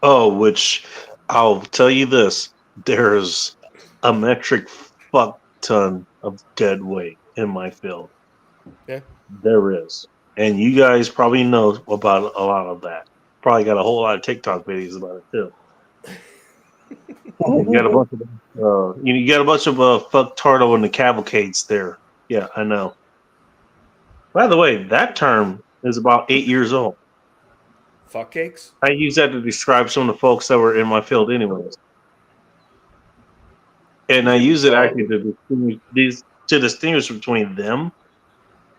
Oh, which I'll tell you this: there's a metric fuck ton of dead weight in my field. Yeah. There is, and you guys probably know about a lot of that. Probably got a whole lot of TikTok videos about it too. You got a bunch of you got a bunch of fuck tardo in the cavalcades there. Yeah, I know. By the way, that term is about 8 years old. Fuck cakes? I use that to describe some of the folks that were in my field, anyways. And I use it actually to distinguish between them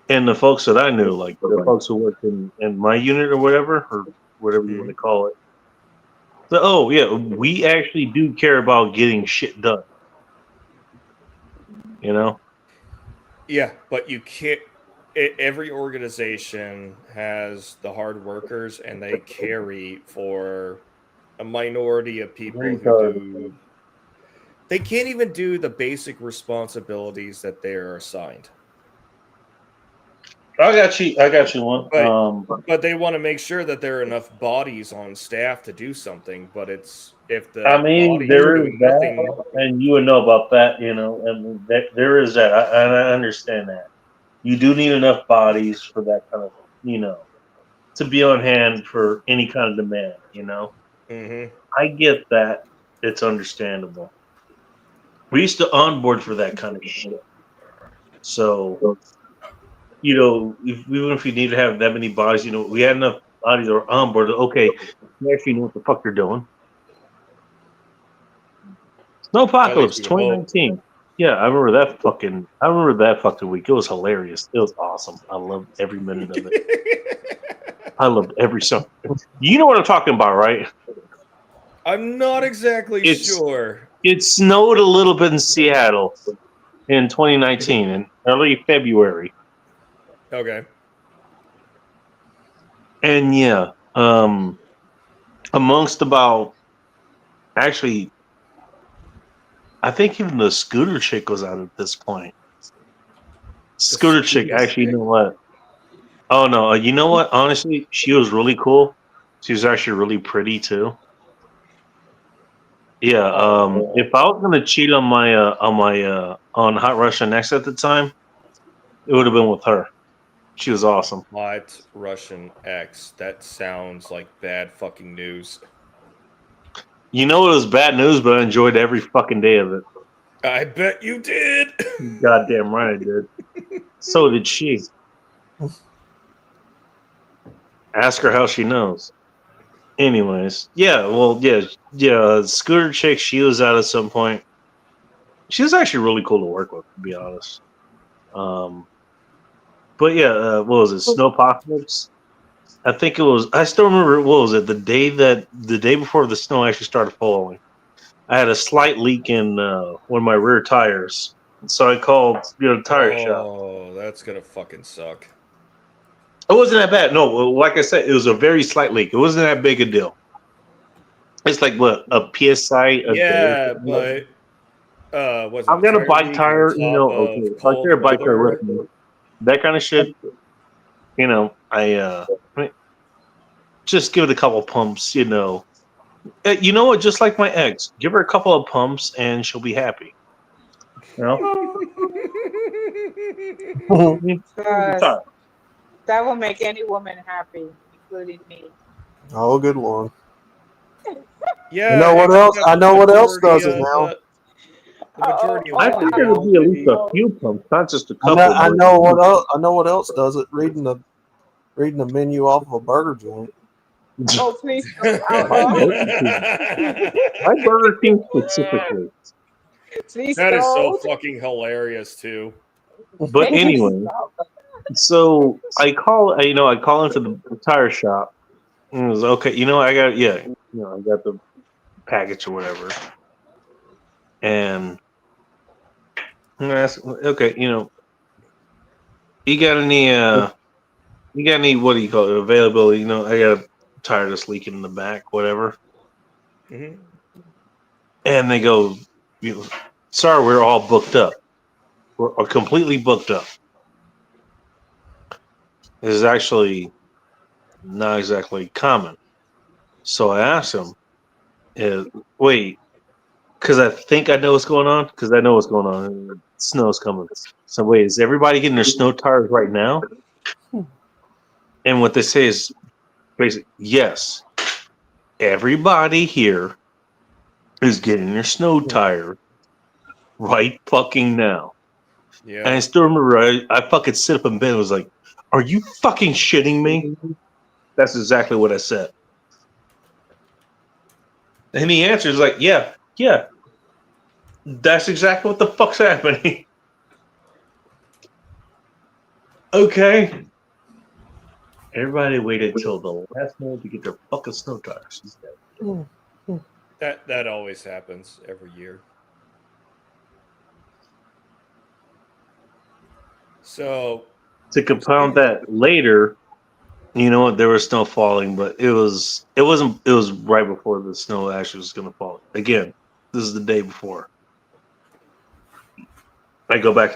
and the folks that I knew, like the folks who worked in my unit or whatever you want to call it. So, oh yeah, we actually do care about getting shit done. You know? Yeah, but you can't. Every organization has the hard workers, and they carry for a minority of people who do. They can't even do the basic responsibilities that they are assigned. I got you. I got you one. Right. But they want to make sure that there are enough bodies on staff to do something. But it's if the I mean, bodies there are is doing that, nothing. and you would know about that, you know, and there is that. I understand that. You do need enough bodies for that kind of, you know, to be on hand for any kind of demand, you know. Hmm. I get that. It's understandable. We used to onboard for that kind of shit. So, you know, even if you need to have that many bodies, you know, we had enough bodies that were onboard. Okay, you actually know what the fuck they're doing. At least Snowpocalypse we would hope. 2019. Yeah, I remember that fucking week. It was hilarious. It was awesome. I loved every minute of it. I loved every song. You know what I'm talking about, right? I'm not exactly It's sure. it snowed a little bit in Seattle in 2019 in early February. Okay. And yeah, amongst about actually I think even the scooter chick was out at this point. Scooter chick, scooter actually, you chick? know what? Oh no, you know what? Honestly, she was really cool. She was actually really pretty too. Yeah. If I was gonna cheat on my on Hot Russian X at the time, it would have been with her. She was awesome. Hot Russian X. That sounds like bad fucking news. You know it was bad news, but I enjoyed every fucking day of it. I bet you did. Goddamn right I did. So did she. Ask her how she knows. Anyways, yeah, well, yeah. Scooter chick, she was out at some point. She was actually really cool to work with, to be honest. Um, but yeah, what was it? Snowpocalypse. I think it was. I still remember. What was it? The day before the snow actually started falling. I had a slight leak in one of my rear tires, so I called tire shop. Oh, that's gonna fucking suck. It wasn't that bad. No, well, like I said, it was a very slight leak. It wasn't that big a deal. It's like what a psi a day or Yeah, something like that. but was it I've a got a tire bike leak on tire, top okay. of If I cold carry a bike tire weather? with me, that kind of shit, I mean, just give it a couple pumps. You know what? Just like my ex, give her a couple of pumps and she'll be happy. You know? I mean, Trust. That will make any woman happy, including me. Oh, good Lord. Yeah, You know what except else? that I the know what else majority does it of now. the majority of I women think there are would be at least a already. few pumps, not just a I know, couple. I But know what else. I know what else does it. Reading the menu off of a burger joint. Oh, please That don't. why Burger King? Why Burger King specifically? Please is so don't. fucking hilarious too. But anyway, so I call into the tire shop. And it was okay. I got the package or whatever. And I asked, okay, you got any what do you call it, availability? I got a tire that's leaking in the back, whatever. Mhm. And they go, sorry, we're all booked up. We're completely booked up. This is actually not exactly common. So I asked him, wait, because I think I know what's going on. Because I know what's going on. Snow's coming. So wait, is everybody getting their snow tires right now? And what they say is basically, yes, everybody here is getting their snow tire right fucking now. And I Yeah. still remember I fucking sit up in bed and was like, are you fucking shitting me? That's exactly what I said. And he answers like, yeah, that's exactly what the fuck's happening. Okay. Everybody waited till the last minute to get their fucking snow tires. That always happens every year. So To compound that later, you know what? There was snow falling, but it was right before the snow actually was going to fall. Again, this is the day before. I go back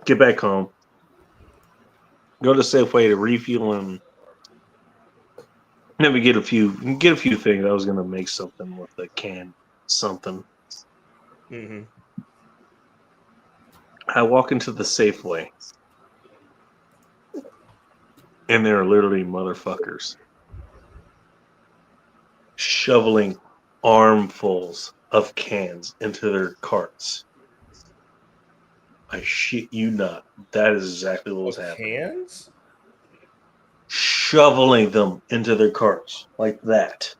get back home. Go to Safeway to refuel and maybe get a few things. I was gonna make something with a can something. Mm-hmm. I walk into the Safeway, and there are literally motherfuckers shoveling armfuls of cans into their carts. I shit you not. That is exactly what was happening. Cans? Shoveling them into their carts like that.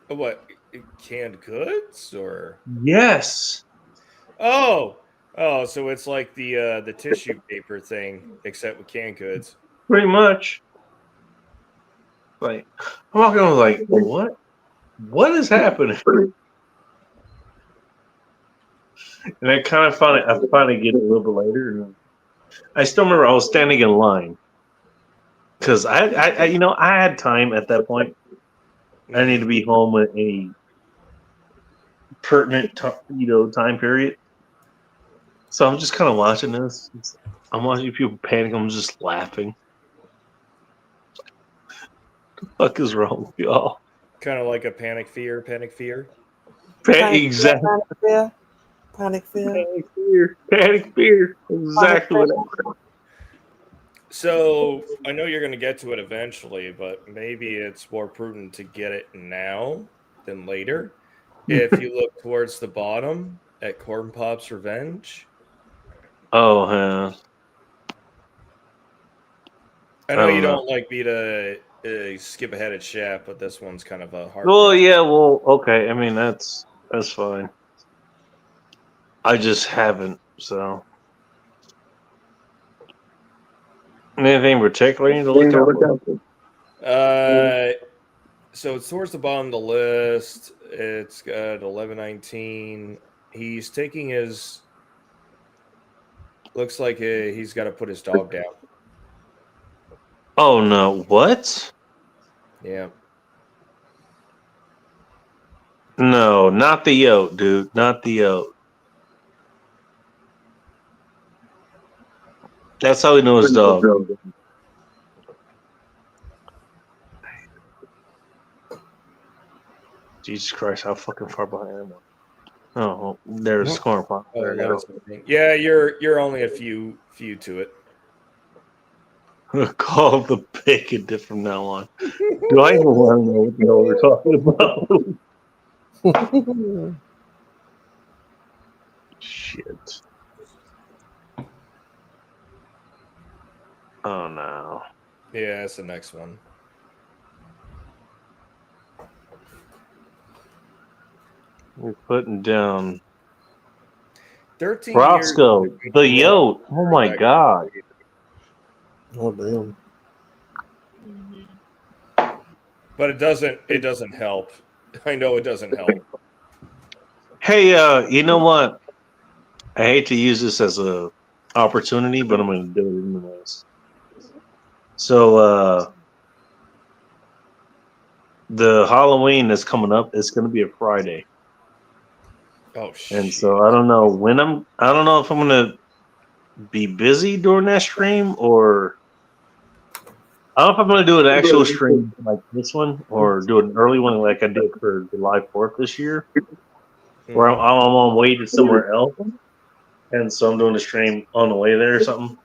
What? Canned goods or? Yes. Oh, so it's like the tissue paper thing, except with canned goods. Pretty much. Like, I'm walking on like, what? What is happening? And I finally get it a little bit later. And I still remember I was standing in line because I had time at that point. I need to be home at a pertinent, time period. So I'm just kind of watching this. I'm watching people panic. I'm just laughing. What the fuck is wrong with y'all? Kind of like a panic fear. Exactly. Panic fear. Panic fear. Exactly what I'm. So I know you're going to get to it eventually, but maybe it's more prudent to get it now than later. If you look towards the bottom at Corn Pop's Revenge, Oh, yeah. I know I you don't know. don't like me to skip ahead at Shaft, but this one's kind of a hard. Well, yeah. Well, okay. I mean, that's fine. I just haven't. So, anything particular you need to look out for? So it's towards the bottom of the list. It's got 1119. He's taking his. Looks like he's got to put his dog down. Oh no! What? Yeah. No, not the yoke, dude. Not the yoke. That's how we know his dog. Jesus Christ! How fucking far behind am I? Oh, there's Corn Pop. There you go. Yeah, you're only a few to it. Call the bacon dip from now on. Do I even want to know what the hell we're talking about? Shit. Oh no. Yeah, that's the next one. We're putting down 13 Roscoe, years. the yoke. Oh my god. Oh damn. But it doesn't help. I know it doesn't help. Hey, you know what? I hate to use this as a opportunity, but I'm going to do it anyways. So, the Halloween that's coming up is going to be a Friday, Oh shit. and so I don't know if I'm going to be busy during that stream, or I don't know if I'm going to do an actual stream like this one, or do an early one like I did for July 4th this year, where I'm on way to somewhere else, and so I'm doing a stream on the way there or something.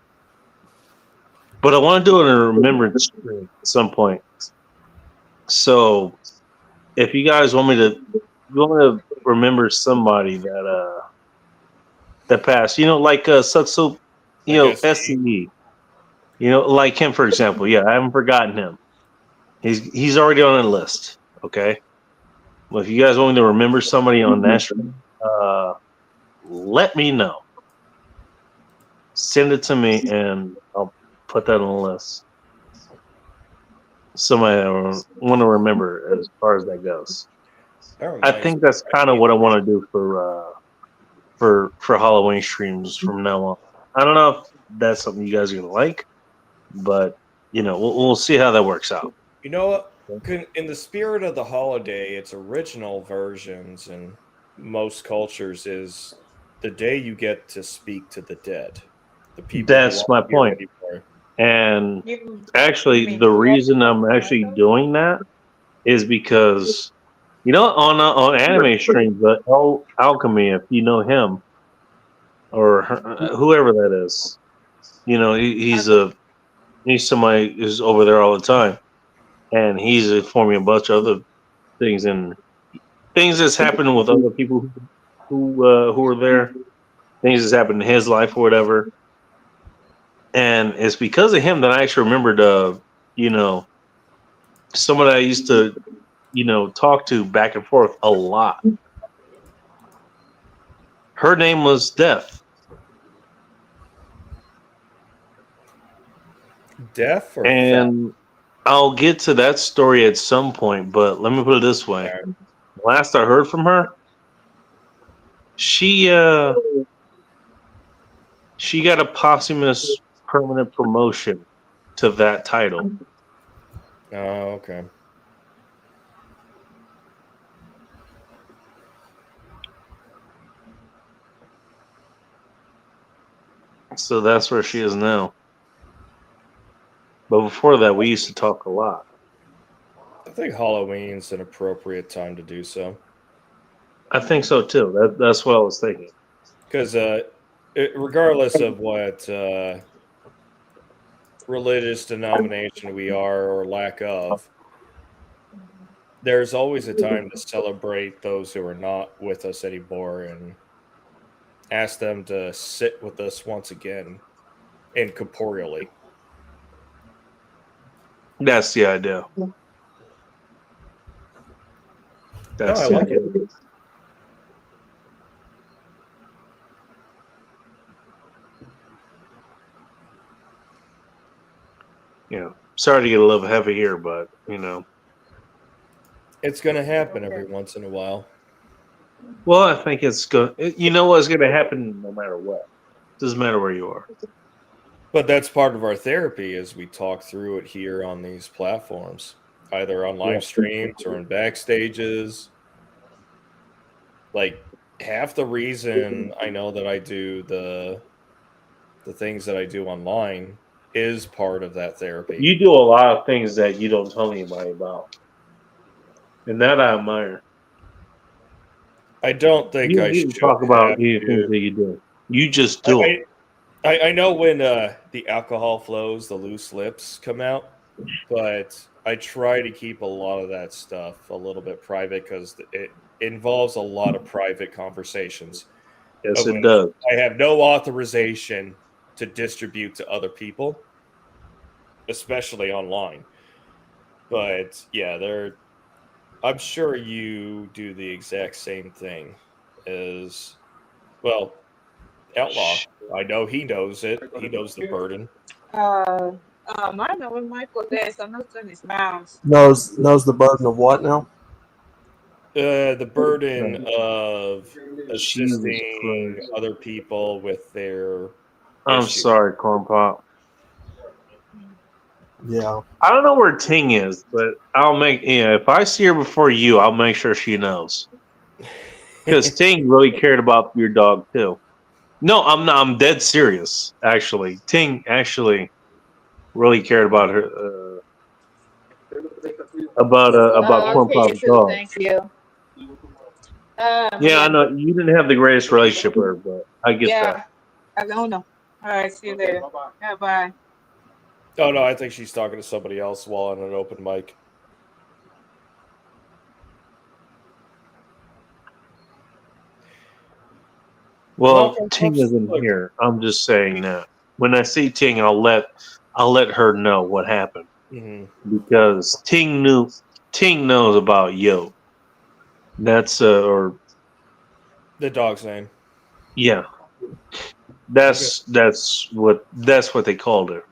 But I want to do it in a remembrance stream at some point. So, if you guys want to remember somebody that passed, like Sutsu, Like SCE, like him for example. Yeah, I haven't forgotten him. He's already on the list. Okay. Well, if you guys want me to remember somebody on that stream, let me know. Send it to me, and I'll put that on the list. Somebody I want to remember as far as that goes. I think that's kind of what I want to do for Halloween streams from now on. I don't know if that's something you guys are gonna like, but we'll see how that works out. You know what? In the spirit of the holiday, its original versions in most cultures is the day you get to speak to the dead. the people. That's who aren't my point. here anymore. And You actually, mean the you reason also I'm like actually Naruto? doing that is because on anime streams, Alchemy, if you know him or whoever that is, he's somebody who's over there all the time, and he's informing a bunch of other things and things that's happening with other people who are there, things that's happened in his life or whatever. And it's because of him that I actually remembered, someone I used to, talk to back and forth a lot. Her name was Death. Deaf or fat? And I'll get to that story at some point, but let me put it this way. Last I heard from her, she got a posthumous permanent promotion to that title. Oh, okay. So that's where she is now. But before that, we used to talk a lot. I think Halloween's an appropriate time to do so. I think so too. That's what I was thinking. Because regardless of what religious denomination we are or lack of, there's always a time to celebrate those who are not with us anymore and ask them to sit with us once again incorporeally. That's the idea. That's I the like idea. Sorry to get a little heavy here, but It's going to happen every once in a while. well, I think it's going. You know what's going to happen no matter what. Doesn't matter where you are. But that's part of our therapy as we talk through it here on these platforms, either on live streams or in backstages. Like half the reason I know that I do the things that I do online is part of that therapy. You do a lot of things that you don't tell anybody about, and that I admire. I don't think You I don't need to should talk about have any things to. that you do. You just do it. I know when the alcohol flows, the loose lips come out, but I try to keep a lot of that stuff a little bit private because it involves a lot of private conversations. Yes, of it which does. I have no authorization to distribute to other people, especially online. But yeah, I'm sure you do the exact same thing as well. Outlaw. I know he knows it. He knows the burden. I know when Michael Dez, I'm not in his mouth. Knows the burden of what now? The burden of Jesus assisting Christ. other people with their I'm issues. sorry, Corn Pop. Yeah. I don't know where Ting is, but I'll make. If I see her before you, I'll make sure she knows. Because Ting really cared about your dog too. No, I'm not. I'm dead serious. Actually, Ting actually really cared about her. About Corn Okay, Pop's so dog. thank you. Yeah, I know you didn't have the greatest relationship with her, but I get Yeah, that. I don't know. All right, see you later. Yeah, bye. Oh no, I think she's talking to somebody else while on an open mic. Well, No, Ting isn't look, here. I'm just saying that when I see Ting, I'll let her know what happened mhm. because Ting knows about Yo. That's or The dog's name. yeah, that's what they called her.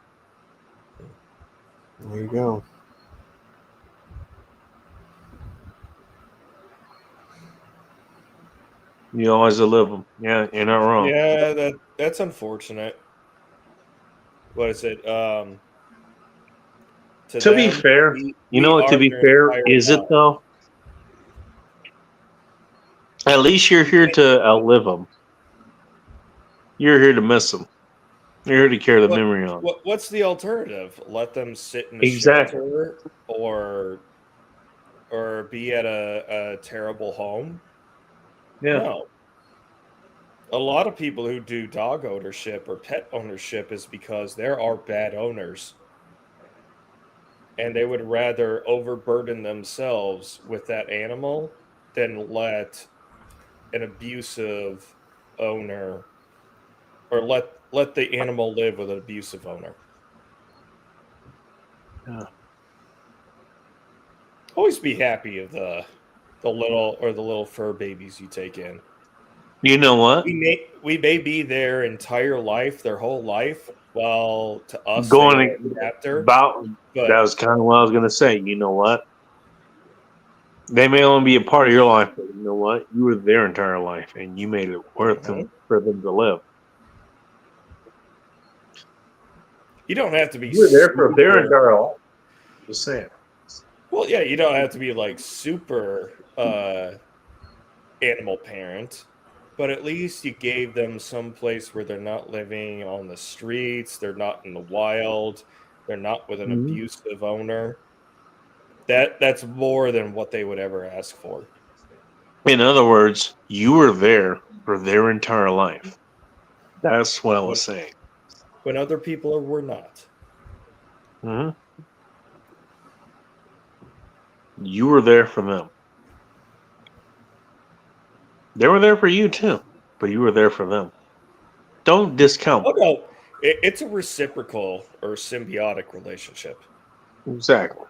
There you go. You always live them. Yeah, you're not wrong. Yeah, that's unfortunate. What is it? To be them, fair, you know what? To are be their fair, entire is it life. though? At least you're here to outlive them. You're here to miss them. You're here to carry the What- memory on. What's the alternative? Let them sit in a Exactly. shelter or be at a terrible home? Yeah. No. A lot of people who do dog ownership or pet ownership is because there are bad owners. And they would rather overburden themselves with that animal than let an abusive owner or let the animal live with an abusive owner. Yeah. Always be happy of the little fur babies you take in. You know what? We may be their entire life, their whole life, well, to us Going they are a chapter, about but that was kind of what I was gonna say. You know what? They may only be a part of your life, but you know what? You were their entire life, and you made it worth them for them to live. you don't have to be You were there for their super- entire life. Just saying. well, yeah, you don't have to be like super animal parent, but at least you gave them some place where they're not living on the streets, they're not in the wild, they're not with an Mhm. abusive owner. That's more than what they would ever ask for. In other words, you were there for their entire life. That's what I was saying. When other people were not. hmm You were there for them. They were there for you too, but you were there for them. Don't discount. Oh no, it's a reciprocal or symbiotic relationship. Exactly.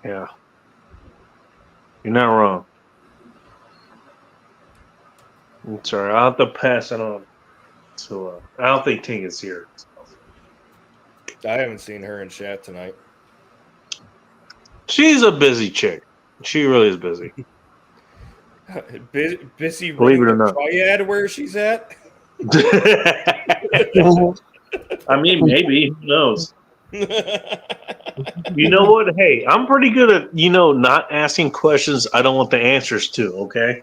Yeah. You're not wrong. I'm sorry. I'll have to pass it on to I don't think Ting is here. I haven't seen her in chat tonight. She's a busy chick. She really is busy. Busy Believe running it or the not. triad where she's at. I mean, maybe. Who knows? You know what? Hey, I'm pretty good at, not asking questions I don't want the answers to, okay?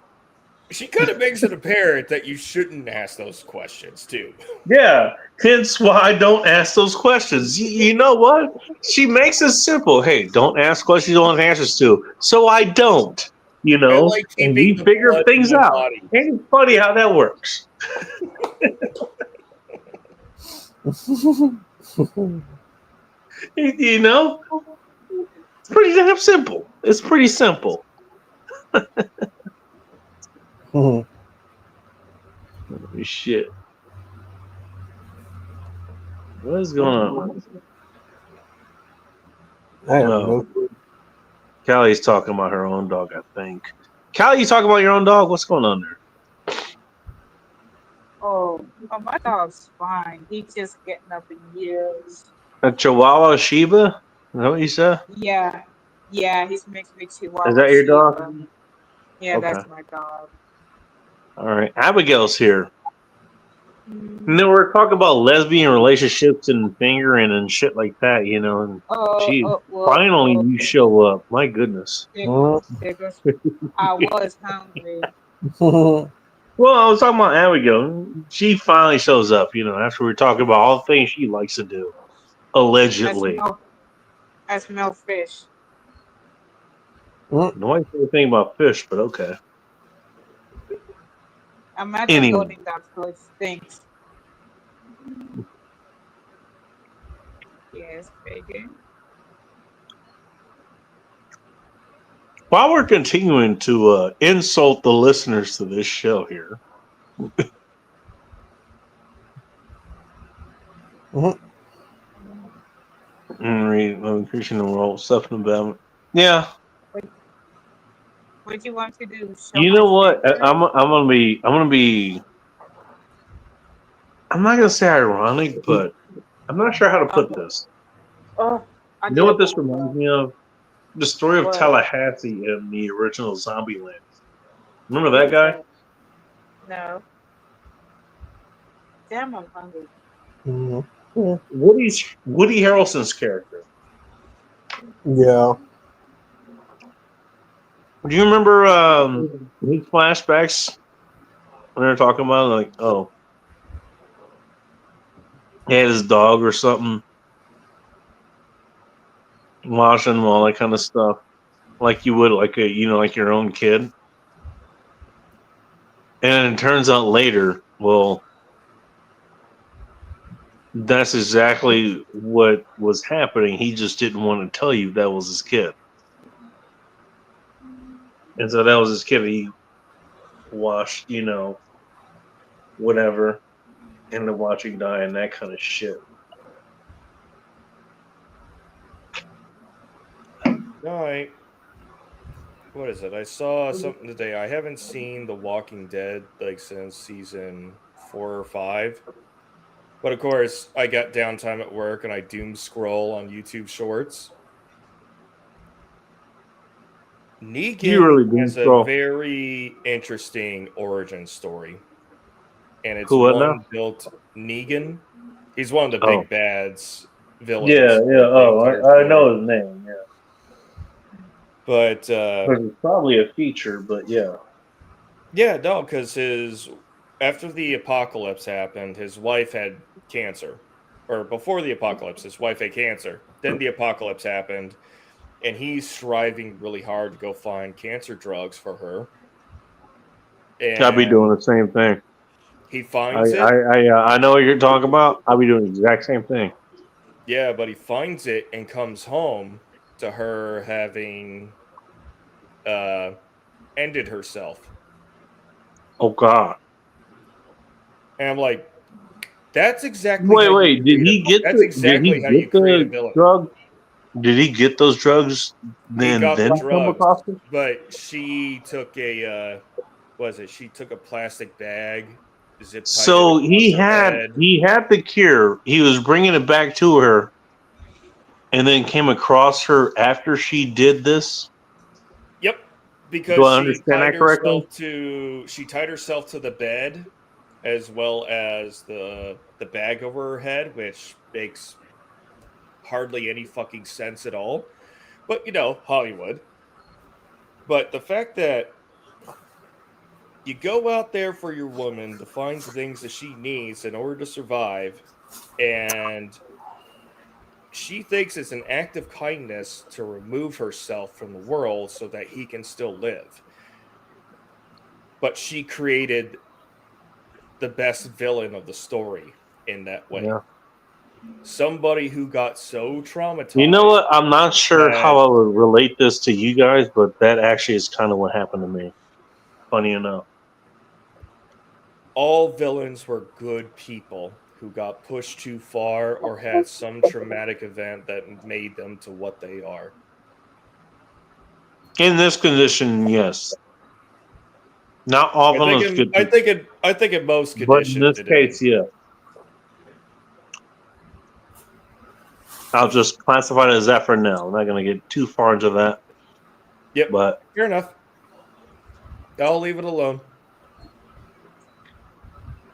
She kind of makes it apparent that you shouldn't ask those questions too. Yeah, hence why I don't ask those questions. You know what? She makes it simple. Hey, don't ask questions you don't want answers to. So I don't, I like and keeping we the figure blood in things my out. body. Ain't it funny how that works? You know? It's pretty damn simple. It's pretty simple. Mhm. Shit. What is going on? I have Oh. no clue. Callie's talking about her own dog, I think. Callie, you talking about your own dog? What's going on there? Oh, my dog's fine. He's just getting up in years. A Chihuahua Shiba? Is that what you said? Yeah, he's mixed with Chihuahua. Is that your dog? Shiba. Yeah, Okay. that's my dog. All right. Abigail's here. Mm. And then we're talking about lesbian relationships and fingering and shit like that, and she finally you show up. My goodness. There goes. I was hungry. Well, I was talking about Abigail. She finally shows up, after we were talking about all the things she likes to do. Allegedly. I smell fish. Nobody said anything about fish, but okay. I'm at Anyway. the building that food stinks. Yes, bacon. While we're continuing to insult the listeners to this show here, increasing the role, stuff about yeah. What do you want to do? You know what? I'm gonna be. I'm not gonna say ironic, but I'm not sure how to put this. Oh, You know what this reminds me of? The story of What? Tallahassee in the original Zombieland. Remember that guy? No. Damn, I'm hungry. Woody Harrelson's character. Yeah. Do you remember his flashbacks when they were talking about like, oh, he had his dog or something, washing him, all that kind of stuff, like you would like like your own kid. And it turns out later, well, that's exactly what was happening. He just didn't want to tell you that was his kid. And so that was his kid. He watched, whatever, and to watching die and that kind of shit. No, what is it? I saw something today. I haven't seen The Walking Dead like since season 4 or 5. But of course, I got downtime at work and I doom scroll on YouTube Shorts. Negan You really doom has scroll. a very interesting origin story. And it's Who, what one now? built Negan. He's one of the Oh. big bads villains. Yeah. of the Oh, entire I know story. his name. Yeah, But it's probably a feature, but yeah. yeah, no, because after the apocalypse happened, his wife had cancer. Or before the apocalypse, his wife had cancer. Then the apocalypse happened, and he's striving really hard to go find cancer drugs for her. And I'll be doing the same thing. he finds it. I know what you're talking about. I'll be doing the exact same thing. Yeah, but he finds it and comes home to her having ended herself. Oh God! And I'm like, that's exactly Wait! Did he get that's exactly how you create a villain. drug? Did he get those drugs? He got the come drugs, across it? but she took a she took a plastic bag, zip tied So it he across her had head. the cure. He was bringing it back to her, and then came across her after she did this. Yep, because Do I she understand tied that correctly? herself to the bed, as well as the bag over her head, which makes hardly any fucking sense at all. But Hollywood. But the fact that you go out there for your woman to find the things that she needs in order to survive, and she thinks it's an act of kindness to remove herself from the world so that he can still live. But she created the best villain of the story in that way. Yeah. Somebody who got so traumatized. You know what? I'm not sure that- how I would relate this to you guys, but that actually is kind of what happened to me. Funny enough. All villains were good people who got pushed too far or had some traumatic event that made them to what they are. In this condition, yes. Not all villains good I people, think in most but in conditions, this case, yeah. I'll just classify it as that for now. I'm not going to get too far into that. Yep. But fair enough. I'll leave it alone.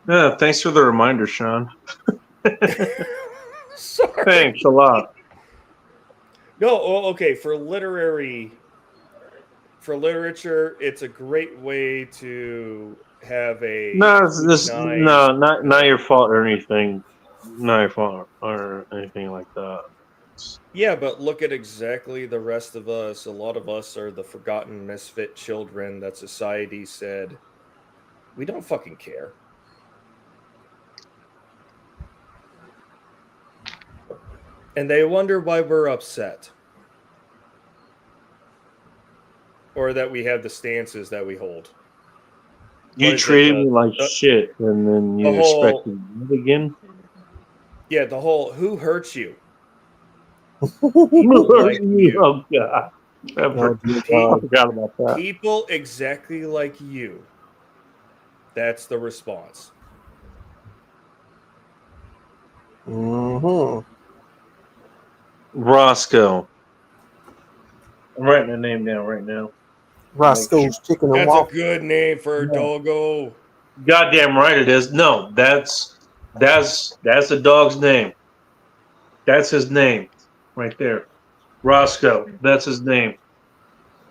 yeah, thanks for the reminder, Sean. Sorry. Thanks a lot. No, okay. For literature, it's a great way to have a not your fault or anything. Not your fault or anything like that. Yeah, but look at exactly the rest of us. A lot of us are the forgotten misfit children that society said, we don't fucking care. And they wonder why we're upset. Or that we have the stances that we hold. You treated me like shit, and then you expect me to do it again? Yeah, the whole, who hurts you? Like you. Oh, God. I forgot about that. People exactly like you. That's the response. Mm-hmm. Roscoe. I'm writing the name down right now. Roscoe's Chicken and That's Waffle. a good name for a doggo. Goddamn right it is. No, that's the dog's name. That's his name right there. Roscoe. That's his name.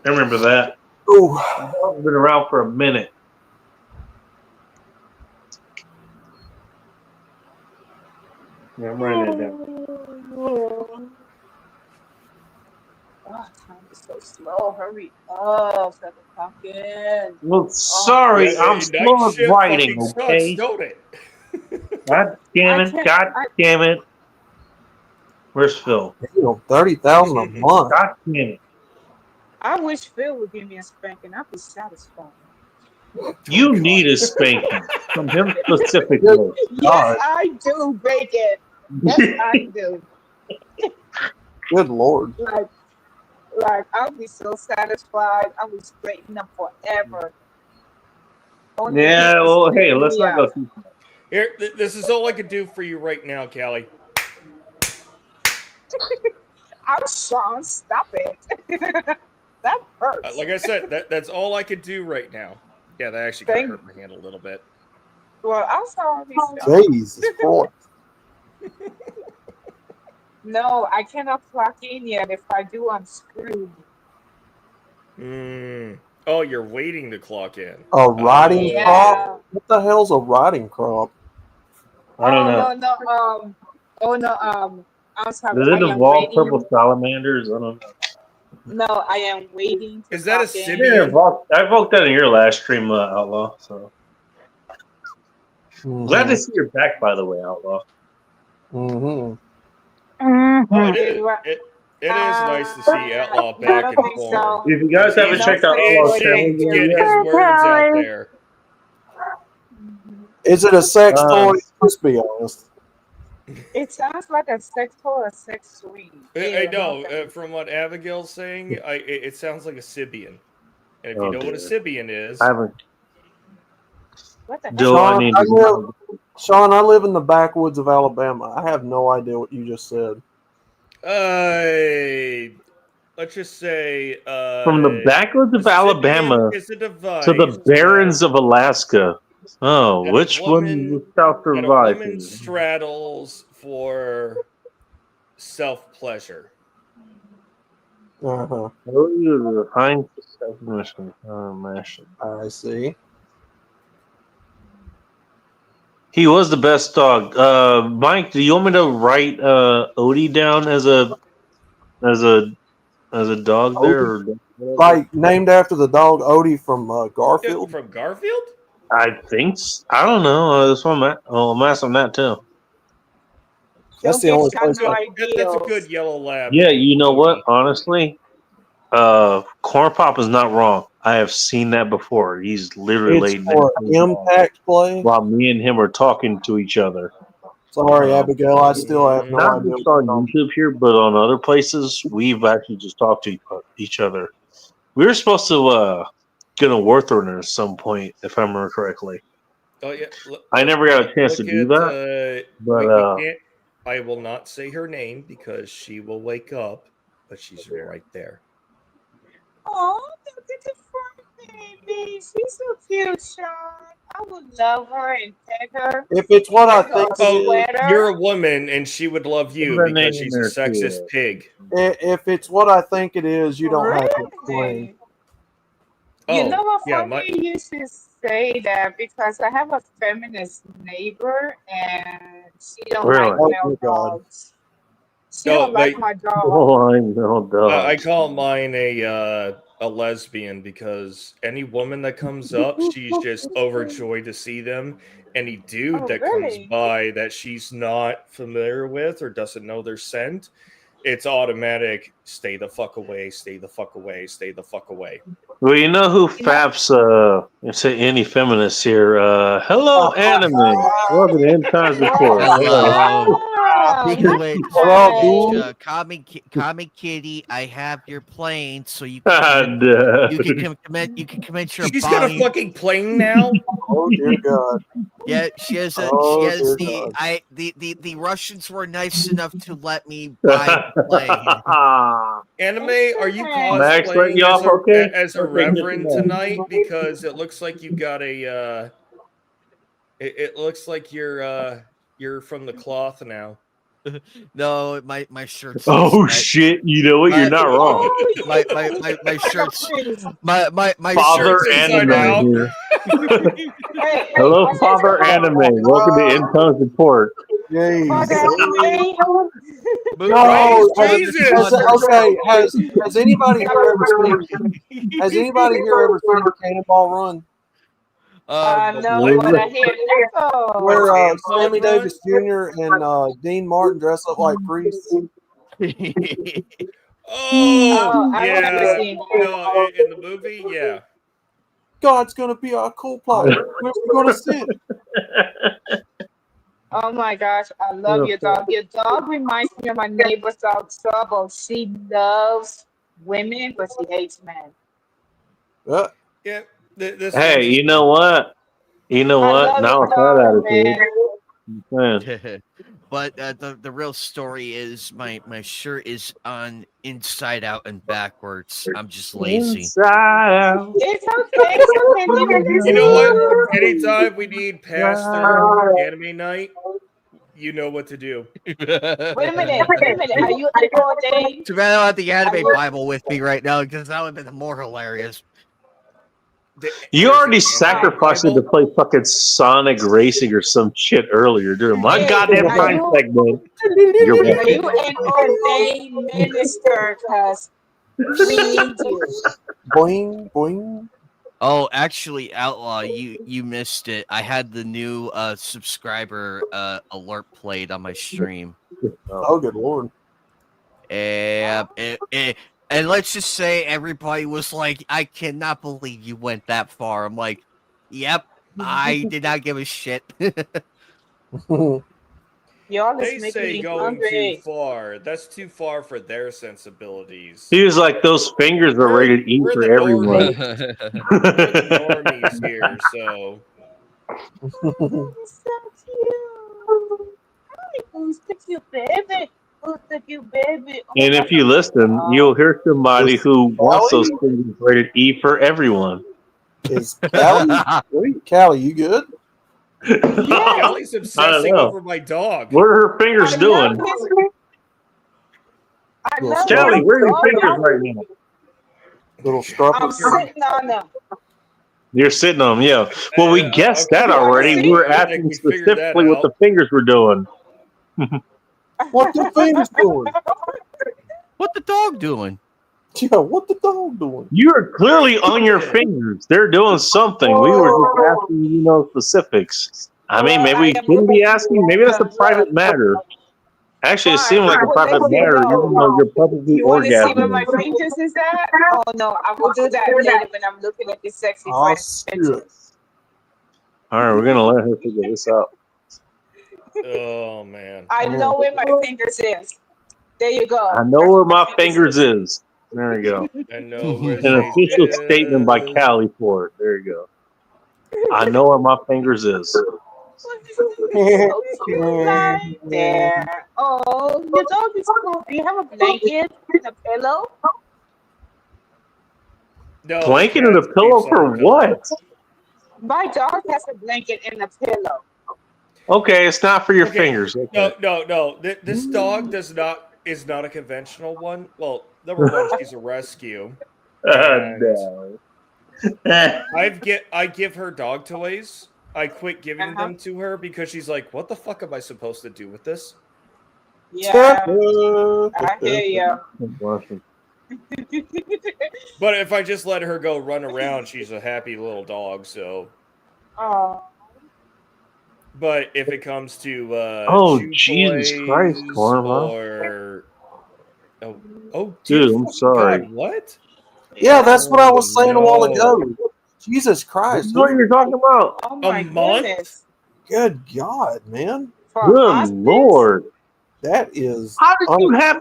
I remember that. Ooh. It's been around for a minute. Yeah, I'm writing that down. Oh, time is so slow. Hurry up, 7 o'clock in. Well, sorry, Yeah, I'm night slow at shift writing, fucking sucks, okay? don't it? God damn I it. can't. God damn it. Where's Phil? Damn, 30,000 a month. God damn it. I wish Phil would give me a spanking. I'd be satisfied. You God. need a spanking from him specifically. Yes, God. I do, Bacon. Yes, I do. Good Lord. Like I'll be so satisfied. I will straighten up forever. Only Yeah, him to well, hey, straighten let's me not go out. too far. Here, this is all I can do for you right now, Callie. I'm Sean. Stop it. That hurts. Like I said, that's all I could do right now. Yeah, that actually kind of Thank- hurt my hand a little bit. Well, I'm sorry, Sean. Jesus Christ. No, I cannot clock in yet. If I do, I'm screwed. Oh, you're waiting to clock in. A riding Oh. crop? What the hell's a riding crop? I don't know. I'm sorry. Does it I am involve waiting. purple salamanders? I don't know. No, I am waiting. To Is that a clock in. Sibian? I invoked that in your last stream, Outlaw. So glad to see you're back, by the way, Outlaw. Mm-hmm. Oh, it Okay, is. well, It is nice to see Outlaw I back don't in think form. so. If you guys haven't He's checked out No, Outlaw's itching channel to yet, get his words out there. Is it a sex toy? Let's be honest. It sounds like a sex toy or sex swing. I know. From what Abigail's saying, it sounds like a Sibian. And if you Oh, know what a dear. Sibian is, I haven't. What the heck? Do I Sean, need I to? live, Sean, I live in the backwoods of Alabama. I have no idea what you just said. let's just say From the backwoods of a Sibian Alabama is a device to the barrens of Alaska. Oh, that a which one woman- shall that a survive? woman straddles for self-pleasure. Uh-huh. Oh, you refined definition. I see. He was the best dog. Mike, do you want me to write Odie down as a dog there? Or Like named after the dog Odie from Garfield. From Garfield? I think I don't know. That's what I'm at. Oh, I'm asking that too. That's Don't the get only shot place. no That's a ideals. good yellow lab. Yeah, you know what? Odie. Honestly, Corn Pop is not wrong. I have seen that before. He's literally It's for impact play. while me and him are talking to each other. Sorry, Abigail. I still have no Not idea. just on YouTube here, but on other places, we've actually just talked to each other. We were supposed to get a Warthorn at some point, if I remember correctly. Oh yeah. I never got a chance to do that. But we can't. I will not say her name because she will wake up, but she's right there. Oh, look at the fur baby. She's so cute, Sean. I would love her and pet her. If it's what I Pet her think it is, sweater. You're a woman, and she would love you Put her because name she's in a there, too. sexist pig. if it's what I think it is, you don't have to explain. Really? Oh, You know what? yeah, Funny you should say that because I have a feminist neighbor and she don't Really? like Oh, male God. dogs. She don't like my dog. oh, I know, dog. I call mine a lesbian because any woman that comes up, she's just overjoyed to see them. Any dude Oh, that really? comes by that she's not familiar with or doesn't know their scent, it's automatic. Stay the fuck away. Stay the fuck away. Stay the fuck away. Well, you know who faps say any feminists here? Hello, anime. Welcome to End Times Report. Hello. Wow, Speaking of that's which, nice. Kami Kitty, I have your plane, so you And, can commit your She's got a buying. fucking plane now. Oh dear God! Yeah, she has a Oh, she has dear the Russians were nice enough to let me buy a plane. Anime, are you Max, let cosplaying you off okay? as a Okay, reverend good to know. tonight? Because it looks like you got a. It looks like you're from the cloth now. No, my shirt's. Oh shit! You know what? You're not wrong. My shirt's. My Father shirt's Inside Anime Out. here. Hey, Hello, hey, Father Anime. Welcome to Income's Report. Jeez. Father Anime. No, Jesus! okay. Has anybody here ever seen? Has anybody here ever seen Cannonball Run? No, but I hear echo. Where Cannonball Sammy Run? Davis Jr. and Dean Martin dress up like priests? Oh, I never yeah. seen No, in the movie, yeah. God's gonna be our co-pilot. Where's we gonna sit? Oh my gosh, I love your dog. Your dog reminds me of my neighbor's dog, Trouble. She loves women, but she hates men. Yeah. This Hey, one's you know what? You know I what? love Now your with that dog, attitude, man. man. But the real story is my shirt is on inside out and backwards. I'm just lazy. Inside out. It's okay. It's okay. You know what? Anytime we need pastor anime night, you know what to do. Wait a minute. Are you ordained? Too bad I don't have the anime Bible with me right now because that would have been more hilarious. You There's already an sacrificed it anime to play fucking Sonic Racing or some shit earlier during my Hey, goddamn are time you segment. You're are welcome. you an ordained minister? Cause we need you. Boing boing. Oh, actually, Outlaw, you missed it. I had the new subscriber alert played on my stream. Oh, good lord. And and let's just say everybody was like, "I cannot believe you went that far." I'm like, "Yep, I did not give a shit." Y'all They is making say me going too hungry. far. That's too far for their sensibilities. He was like, those fingers are rated E We're for the everyone. We're the normies here, so Oh, it's so cute. Hi, who's the cute baby? Who's the cute baby? Oh And my if you listen, God. you'll hear somebody who wants those Callie? fingers rated E for everyone. Is Callie? Sweet. Callie, you good? Yeah. Callie's obsessing know. over my dog. What are her fingers I doing? love his. I Little love scrub. Callie, his where are your dog. fingers right now? Little strupper. I'm sitting on them. You're sitting on them, yeah. Well, we guessed Okay, that You wanna already. see? We were I think asking we figured that specifically what the out. fingers were doing. What the fingers doing? What the dog doing? Yeah, what the dog doing? You are clearly on your fingers. They're doing something. We were just asking, specifics. I mean, maybe we I am shouldn't be looking asking. Maybe that's a look. private matter. Actually, it Fine. seemed like a I will private let you matter, know. even though you're publicly You want to see where my orgasming. fingers is at? Oh no, I will do that later when I'm looking at the sexy Oh, friends shit. pictures. All right, we're gonna let her figure this out. Oh man. I know where my fingers is. There you go. I know where my fingers is. There you go. I know where An they official statement by is. Callie for it. There you go. I know where my fingers is. So cute right there. Oh, your dog is cool. Do you have a blanket and a pillow? No, Blanket the and a cat pillow sleeps on for the pillow. what? My dog has a blanket and a pillow. Okay, it's not for your Okay, fingers. Okay. No. This dog is not a conventional one. Well, number one, she's a rescue. And No. I give her dog toys. I quit giving Uh-huh. them to her because she's like, "What the fuck am I supposed to do with this?" Yeah, I hear you. But if I just let her go run around, she's a happy little dog. So, Oh, but if it comes to Oh, chew Jesus Christ, toys Karma. or oh, Dude, dear I'm fucking sorry. God, what? Yeah, that's what I was saying a while No. ago. Jesus Christ. That's what you're talking about. oh my month? goodness. Good God, man. For Good hospice? Lord. That is. How did you have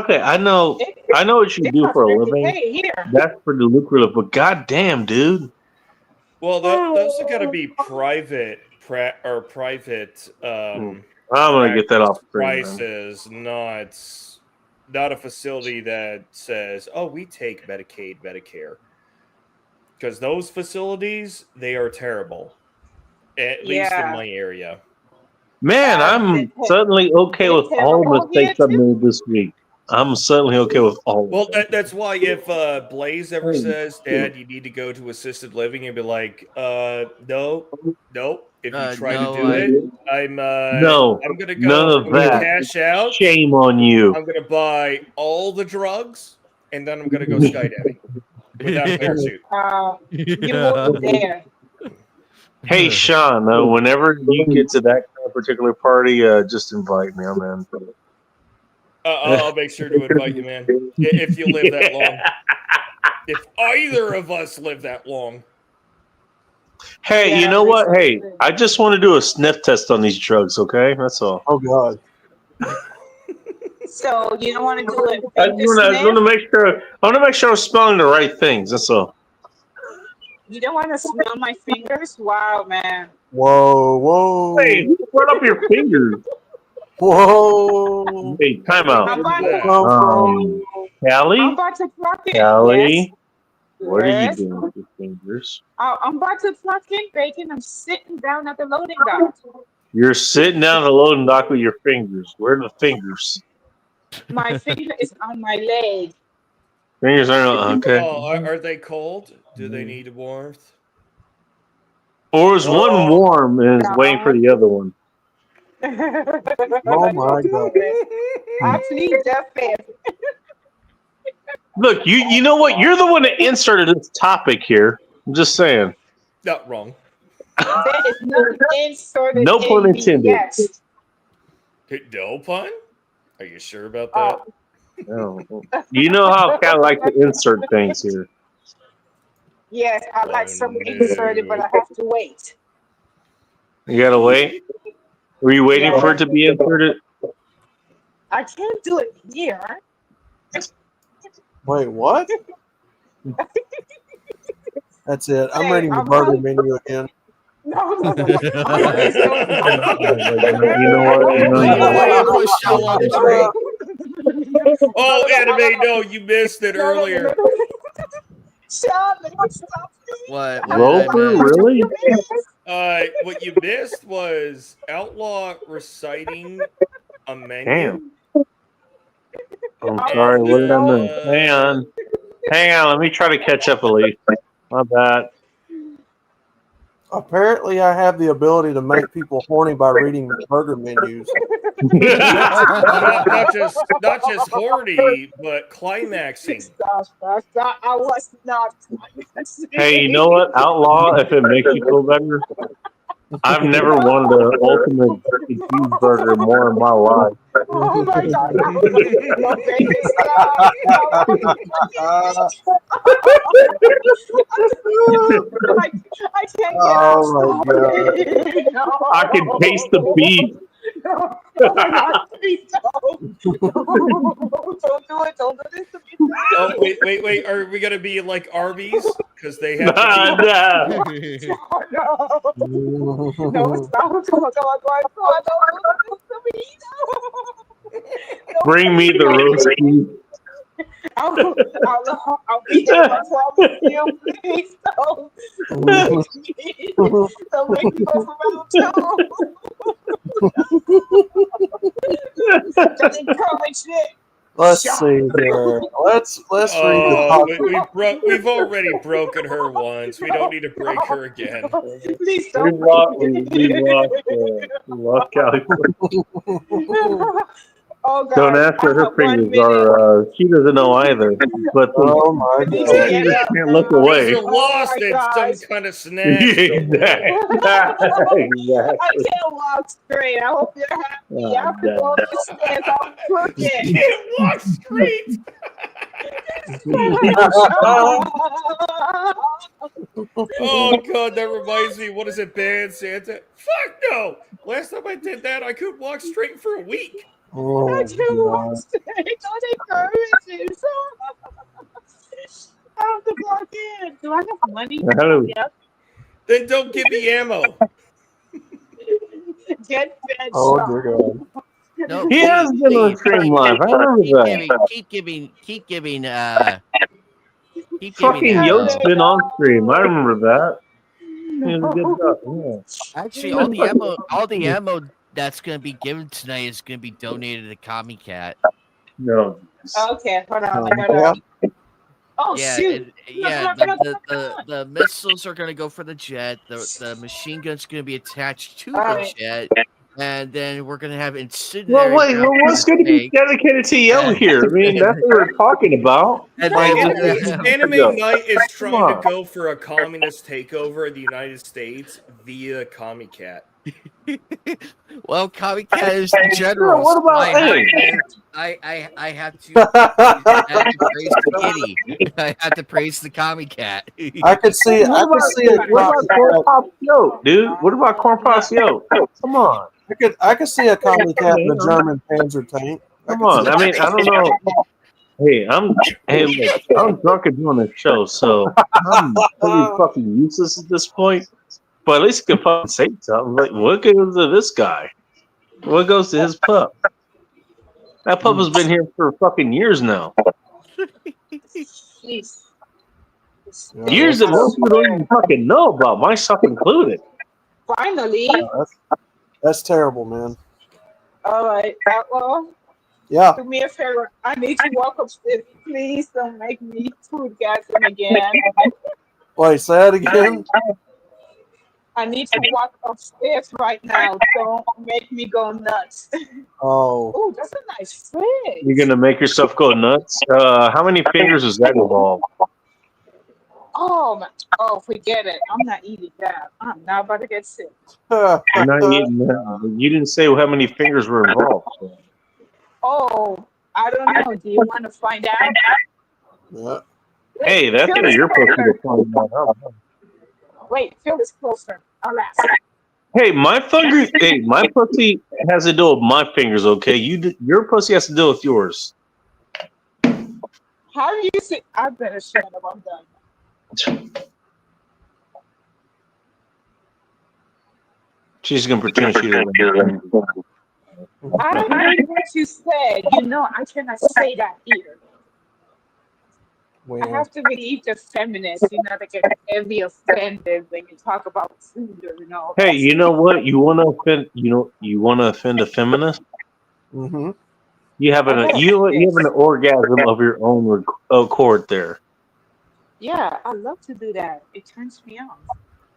okay, I know what you It do costs for a living. $50K here. That's pretty lucrative, but goddamn, dude. Well, those are going to be private private I'm gonna get that off screen, man. prices, not a facility that says, "Oh, we take Medicaid, Medicare," because those facilities they are terrible, at least in Yeah. my area. Man, I'm suddenly okay with all mistakes I've made this week. I'm suddenly okay with all of Well, them. that's why if Blaze ever says, "Dad, you need to go to assisted living," you'd be like, no. If you try no, to do it, No, I'm gonna none go. of I'm gonna that. cash out. Shame on you. I'm gonna buy all the drugs, and then I'm gonna go skydiving without a parachute. You won't dare. Hey, Sean, whenever you get to that kind of particular party, just invite me. I'm in. I'll make sure to invite you, man. If you live that long. If either of us live that long. Hey, you Yeah, know what? makes Hey, sense. I just want to do a sniff test on these drugs, okay? That's all. Oh God. So you don't want to do it. I want to make sure. I want to make sure I'm smelling the right things. That's all. You don't want to smell my fingers? Wow, man. Whoa. Hey, who brought up your fingers? Whoa. Hey, time out. I'm about, Callie, I'm about to clock in. Callie, Yes. what are you Yes. doing with your fingers? I'm about to clock in, Bacon. I'm sitting down at the loading dock. You're sitting down the loading dock with your fingers. Where are the fingers? My finger is on my leg. Fingers are okay. Oh, are they cold? Do they need warmth? Or is one warm and is waiting for the other one? Oh my God. I plead the fifth. Look, you know what? You're the one that inserted this topic here. I'm just saying. Not wrong. That is not inserted. No pun in the intended. yes. No pun? Are you sure about that? No. You know how I kind of like to insert things here. Yes, I like some inserted, but I have to wait. You gotta wait. Were you waiting for it to be inserted? I can't do it here. Wait, what? That's it. I'm Hey, reading the I'm burger on- menu again. No. You know what? You know, you Why know you put Shell on the tree? Oh, anime, no, you missed it earlier. Sean, let me stop. What? what? Roper, really? What you missed was Outlaw reciting a menu. Damn. I'm sorry. What did I miss? Hang on. Let me try to catch up, Elise. My bad. Apparently, I have the ability to make people horny by reading burger menus. not just horny, but climaxing. Stop. I was not. Hey, you know what? Outlaw, if it makes you feel better, I've never wanted the ultimate chicken cheeseburger more in my life. Oh my God. No, baby, stop. I can't get Oh my God. No. I can taste the beef. No. Oh my God, please don't. Don't do it. Don't do this to me. Oh, wait. Are we going to be like Arby's? Because they have to Nah. Oh, no. No, stop. Come on. Don't do this to me. No. Bring me the roast beef. I'll be there no problem with you, please. Don't make me go for round two. Don't encourage it. Let's see here. Let's read the top. We've already broken her once. We don't need to break her again. Please We don't. lost Callie. Oh, God. Don't ask her. I Her have 1 fingers minute. are. She doesn't know either. But Oh my the God. fingers can't look Because away. you're lost Oh my in gosh. some kind of snack. Exactly. I can't walk straight. I hope you're happy. I have to go up the stairs. I'm crooked. Can't walk straight. Oh God, that reminds me. What is it, Bad Santa? Fuck no! Last time I did that, I couldn't walk straight for a week. Oh, I can't walk God. straight. Don't encourage it. I have to walk in. Do I have money? Hello. Yep. Then don't give me ammo. Get fed. Oh, Sean. dear God. No, He has been on Stream Live. I remember that. Keep giving. Fucking Yoke's been on stream. I remember that. He was a good duck. Yeah. Actually, all the ammo that's gonna be given tonight is gonna be donated to Commie Cat. No. Okay, hold on. I Yeah. gotta. Oh Yeah, shoot! the missiles are gonna go for the jet. The machine gun's gonna be attached to the Alright. jet, and then we're gonna have Well, incendiary. wait. Well, what's going to be snake, dedicated to Yo here? I mean, that's what we're talking about. and Right, then we're anime- gonna have, Anime Go. Night is Come trying to on. go for a communist takeover of the United States via Commie Cat. well, Commie Cat is the general. what about- I have to praise the kitty. I have to praise the Commie Cat. I could see. I could see a What about Corn Pop Yo, dude? What about Corn Pop Yo? Come on. I could see a Commie Cat in a German Panzer tank. Come on. I mean, I don't know. Hey, look, I'm drunk and doing a show, so I'm pretty fucking useless at this point. But at least you can fucking say something. Like, what goes to this guy? What goes to his pup? That pup has been here for fucking years now. Jeez. Years that most people don't even fucking know about, myself included. Finally. That's terrible, man. All right. Well, Yeah. do me a favor. I need to walk upstairs. Please don't make me foodgasm again. Wait, say that again. I need to walk upstairs right now. Don't make me go nuts. Oh, Oh, that's a nice fridge. You're gonna make yourself go nuts. How many fingers does that involve? Oh, forget it. I'm not eating that. I'm not about to get sick. You're not eating that. You didn't say how many fingers were involved. So. Oh, I don't know. Do you want to find out? yeah. Hey, that's Feel what this you're supposed closer. to find out. I don't know. Wait, feel this closer. I'll ask. Hey, my pussy has to do with my fingers. Okay, your pussy has to do with yours. How do you say? I better shut up. I'm done. She's gonna pretend she doesn't. I don't know what you said. You know, I cannot say that here. I Well, have to be the feminist, you know, to get heavy offended when you talk about food or Hey, you know what? You want to offend? You want to offend a feminist? mm-hmm. You have an orgasm of your own accord there. Yeah, I love to do that. It turns me on.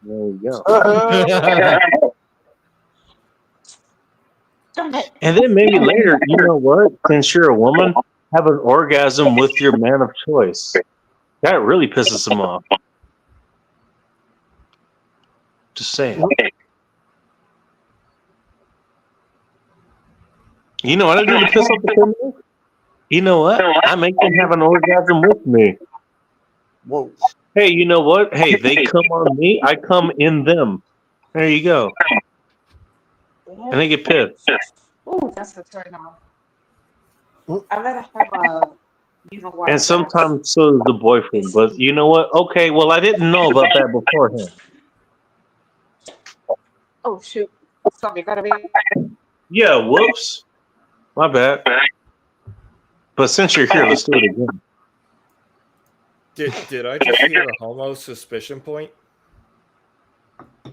There you go. Darn it. And then maybe later, you know what? Since you're a woman, have an orgasm with your man of choice. That really pisses him off. Just saying. You know what I do to piss off the feminist? You know what? I make them have an orgasm with me. Whoa. Hey, you know what? Hey, they come on me, I come in them. There you go. And they get pissed. Oh, that's a turn on. I better have a, you know what? And sometimes so does the boyfriend. But you know what? Okay, well, I didn't know about that beforehand. Oh, shoot. Sorry, gotta be. Yeah, whoops. My bad. But since you're here, let's do it again. Did I just hear a homo suspicion point?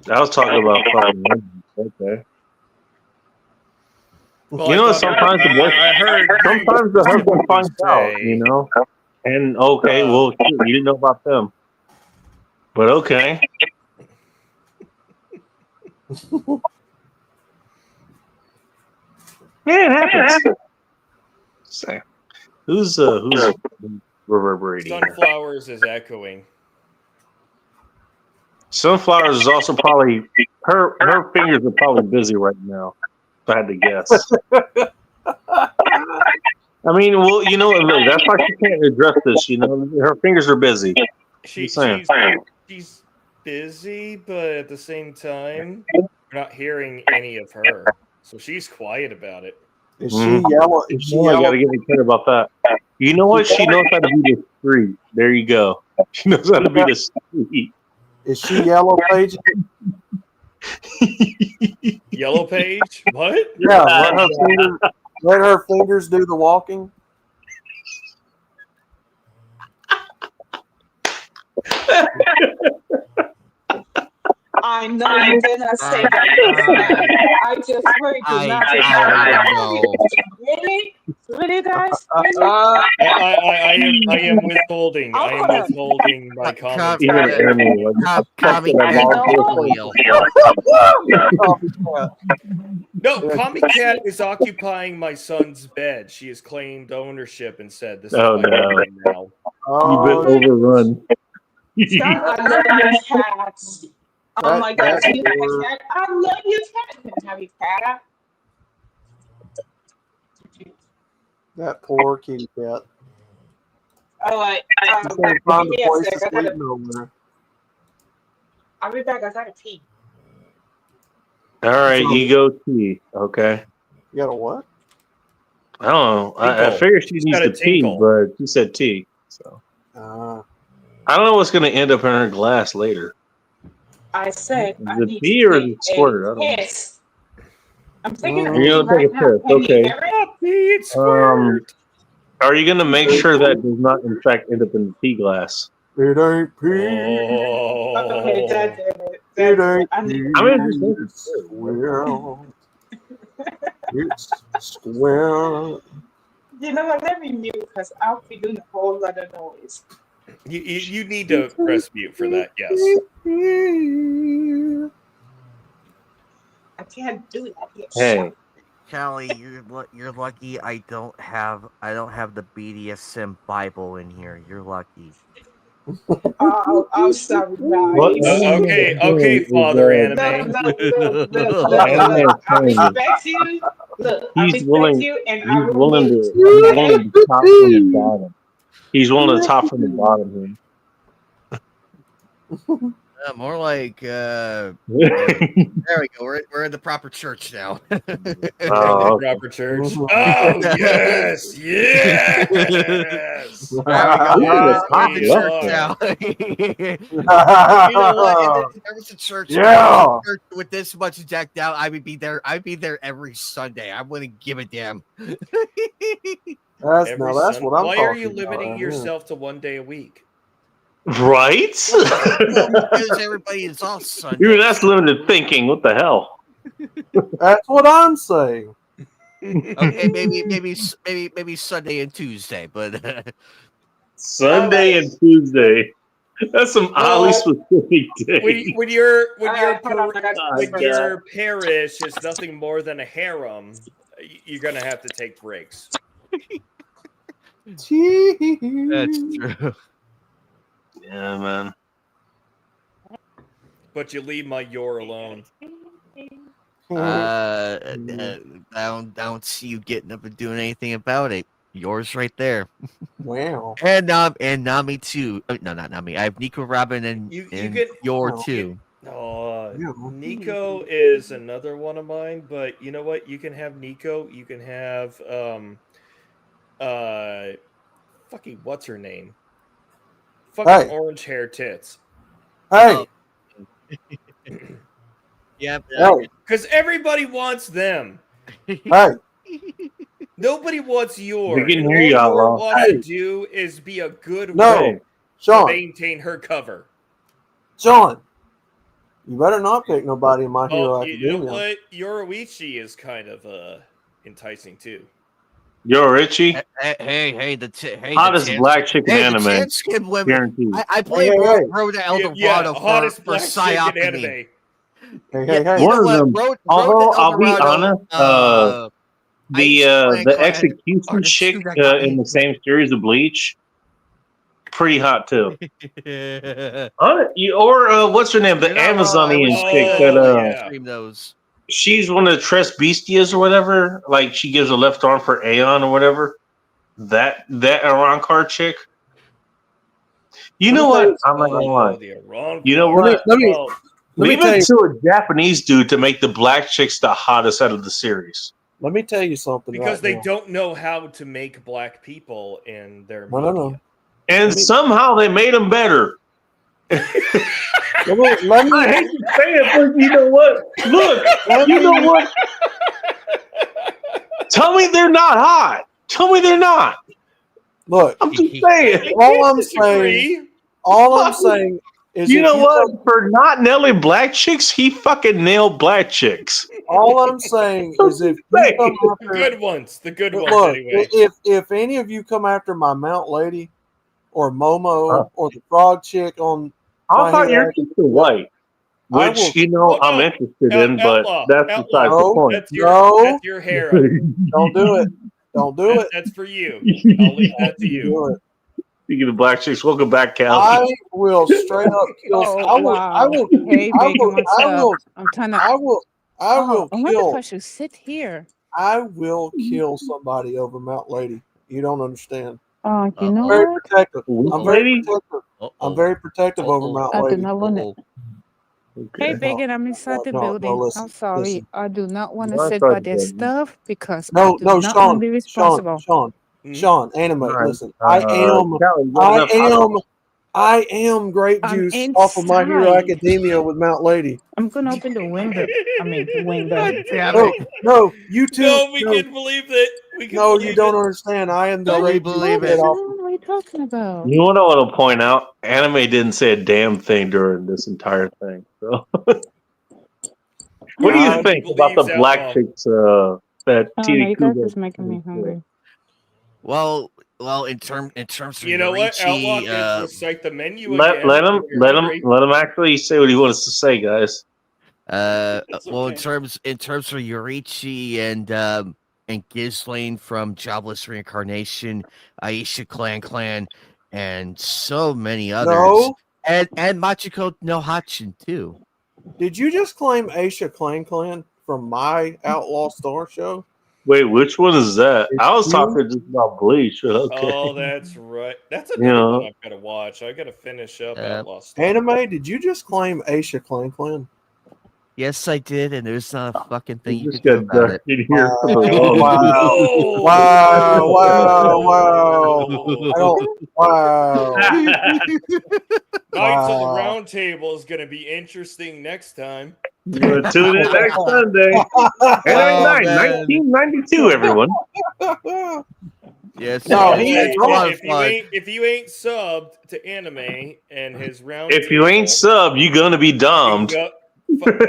I was talking about fucking women. Okay. Well, You know, I thought- sometimes the boy- I heard Sometimes the husband finds out, say- you know? And okay, well, shoot, you didn't know about them. But okay. Yeah, it happens. Say, who's reverberating? Sunflowers is echoing. Sunflowers is also probably her fingers are probably busy right now. If I had to guess. I mean, well, you know, look, that's why she can't address this. You know, her fingers are busy. She's busy, but at the same time, we're not hearing any of her. So she's quiet about it. Is she yellow? Is she Oh, I yellow? gotta get clear about that. You know what? She knows how to be discreet. There you go. She knows how to be discreet. Is she yellow page? Yellow Page? What? Yeah. Let her fingers do the walking. I I know you did not say that last time. I just heard you not say that. know. Really? Really, guys? Really? I am withholding. I am Okay. withholding my comment. Even an enemy. Like, Comic that Cat long wheel. No, Comic Cat is occupying my son's bed. She has claimed ownership and said, "This is Oh, my no. bed now." You've been overrun. Scott, I love your cats. Oh my God, That's do you have for- a cat? I love your cat. Can I have your cat? That poor kitty cat. All right. You can't find give a me a place to sec. sleep nowhere. I'll be back. I gotta pee. All right, you go T. Okay. You got a what? I don't know. I Tinkle. figured she She's needs got a to pee, tinkle. but she said T. So I don't know what's going to end up in her glass later. I said I The need pee to or take the squirt? I a don't know. piss. I'm taking a You're pee gonna right take a now. piss, Can you okay. hear it? It's squirt. Are you going to make sure that does not, in fact, end up in the tea glass? It ain't pee. Okay, that Oh. did it. It That- ain't I need- pee. I mean, it's It's square. It's square. You know what? Let me mute because I'll be doing a whole lot of noise. You need to press mute for that. Yes. I can't do that yet. Hey, Callie, you're lucky. I don't have the BDSM Bible in here. You're lucky. Oh, I'm sorry, What? guys. Okay, Father Anime. Look. I respect you. Look, I He's respect willing. you, and He's I will willing to. mute. He's willing to top from the bottom. He's willing to top from the bottom More like here. there we go. We're in the proper church now. Oh, okay. Proper church. Mhm. Oh yes, yes. There we go. Yeah, We're in the yeah. church now. You know what? If there was a church, Yeah. church with this much decked out, I would be there. I'd be there every Sunday. I wouldn't give a damn. That's Every what I'm Why talking are you about limiting right here. yourself to one day a week? Right? Well, because everybody is off Sunday. Dude, that's limited thinking. What the hell? That's what I'm saying. Okay, maybe Sunday and Tuesday, but Sunday and Tuesday. That's some oddly specific day. When your Hold on, I got to when press your parish is nothing more than a harem, you're gonna have to take breaks. that's true. Yeah, man. But you leave my your alone. I don't see you getting up and doing anything about it. Yours right there. Wow. And Nami too. No, not Nami. I have Nico, Robin, and You and get- your Oh. too. Oh, Yeah. Nico is another one of mine, but you know what? You can have Nico. You can have fucking what's her name? Fucking Hey. orange hair tits. Hey, Yep. hey, Because everybody wants them. hey. Nobody wants your. We can and hear you, all Yor Outlaw. wants Hey. to do is be a good No, way to Sean, maintain her cover. Sean. You better not pick nobody in My Hero Well, you know Academia. what? Yoroichi is kind of enticing too. Yo, Richie, Hey, hottest the black chick in Hey, the anime, tan skin women. guaranteed. I played hey. Rhoda El Yeah, Dorado hottest for black chick in Psyopony. anime. Hey, Yeah, hey, hey. you One know of what? them- Rhoda although El I'll be Dorado, honest, I used to play the Clan execution Artist chick too, that got in me. the same series of Bleach, pretty hot too. Yeah. Or what's her name? The You're not wrong, I Amazonian was chick Oh, that yeah. stream those. she's one of the Tres Bestias or whatever. Like she gives a left arm for Aeon or whatever. That Arankar chick. You know what? I'm not gonna lie. The Iran You know Guard. what? Let me Oh, Let me Leave tell it you. to a Japanese dude to make the black chicks the hottest out of the series. Let me tell you something. because right they now. don't know how to make black people in their No, media. no, no. And somehow they made them better. Let me, I hate to say it, but you know what? Look, you know what? Tell me they're not hot. Tell me they're not. look. I'm just saying. All I'm saying. Disagree. All I'm saying. is You if know you what? For not nailing black chicks, he fucking nailed black chicks. all I'm saying is if you come after Good ones, the good ones look, anyway. if any of you come after my Mount Lady or Momo Huh. or the frog chick on I My thought Hero your chicks were white, I which will I'm no, interested in, but Outlaw, that's Outlaw. besides the point. That's your Hera. don't do it. Don't do it. That's for you. I'll leave that to Don't you. do it. Speaking of black chicks, welcome back, Cal. I will straight up kill. Oh, I will. wow. I will. Hey, I Bacon, will. what's I up? will. I'm trying to. I will. I Oh, will I wonder if I kill. should sit here. I will kill somebody over Mount Lady. You don't understand. Oh, you Uh-oh. know Very what? protective. Which I'm very lady? protective. Uh-oh. I'm very protective over Uh-oh. Mount I do Lady. not want it. Uh-oh. Hey, Okay. Bacon, I'm inside the building. I'm listen, sorry. listen. I do not want to No, I sit thought by their that- stuff because No, I do no, not want to be Sean, responsible. Sean, anime. All right. Listen, I am, Cal, you got enough I am grape I'm juice off of My Hero inside. Academia with Mount Lady. I'm gonna open the window. I mean, window. Damn No, it. no, you too. No, we no, can believe it. We can no, believe you don't it. understand. I am the No, we grape juice believe head it. off. What are you talking about? You want to point out, anime didn't say a damn thing during this entire thing. So, what do you I think about the believes black Outlaw. chicks that I don't know. Tina You guys Kubo? is making me hungry. Well, in terms of You know what? Outlaw Yorichi, can recite the menu Let again. let him if you're let him hungry. let him actually say what he wants to say, guys. It's well, okay. in terms of Yorichi and Ghislaine from Jobless Reincarnation, Aisha Clan, and so many others, No, and Machiko no Hachin too. did you just claim Aisha Clan from my Outlaw Star show? Wait, which one is that? I was You? talking just about Bleach. But okay. Oh, that's right. That's You another know. one I've got to watch. I got to finish up Uh, Outlaw Star. Anime, did you just claim Aisha Clan? Yes, I did, and there's not a fucking thing You you just can do got about it. ducked in here. for the Wow. long- Wow, I don't. Wow. Knights on the Wow. Round Table is going to be interesting next time. You're gonna tune in next Sunday. Anime Night, man. 1992, everyone. Yes, No, it's he it's ain't a lot wrong. of fun. If you ain't subbed to Anime and his round If you ain't sub, you're gonna be domed. put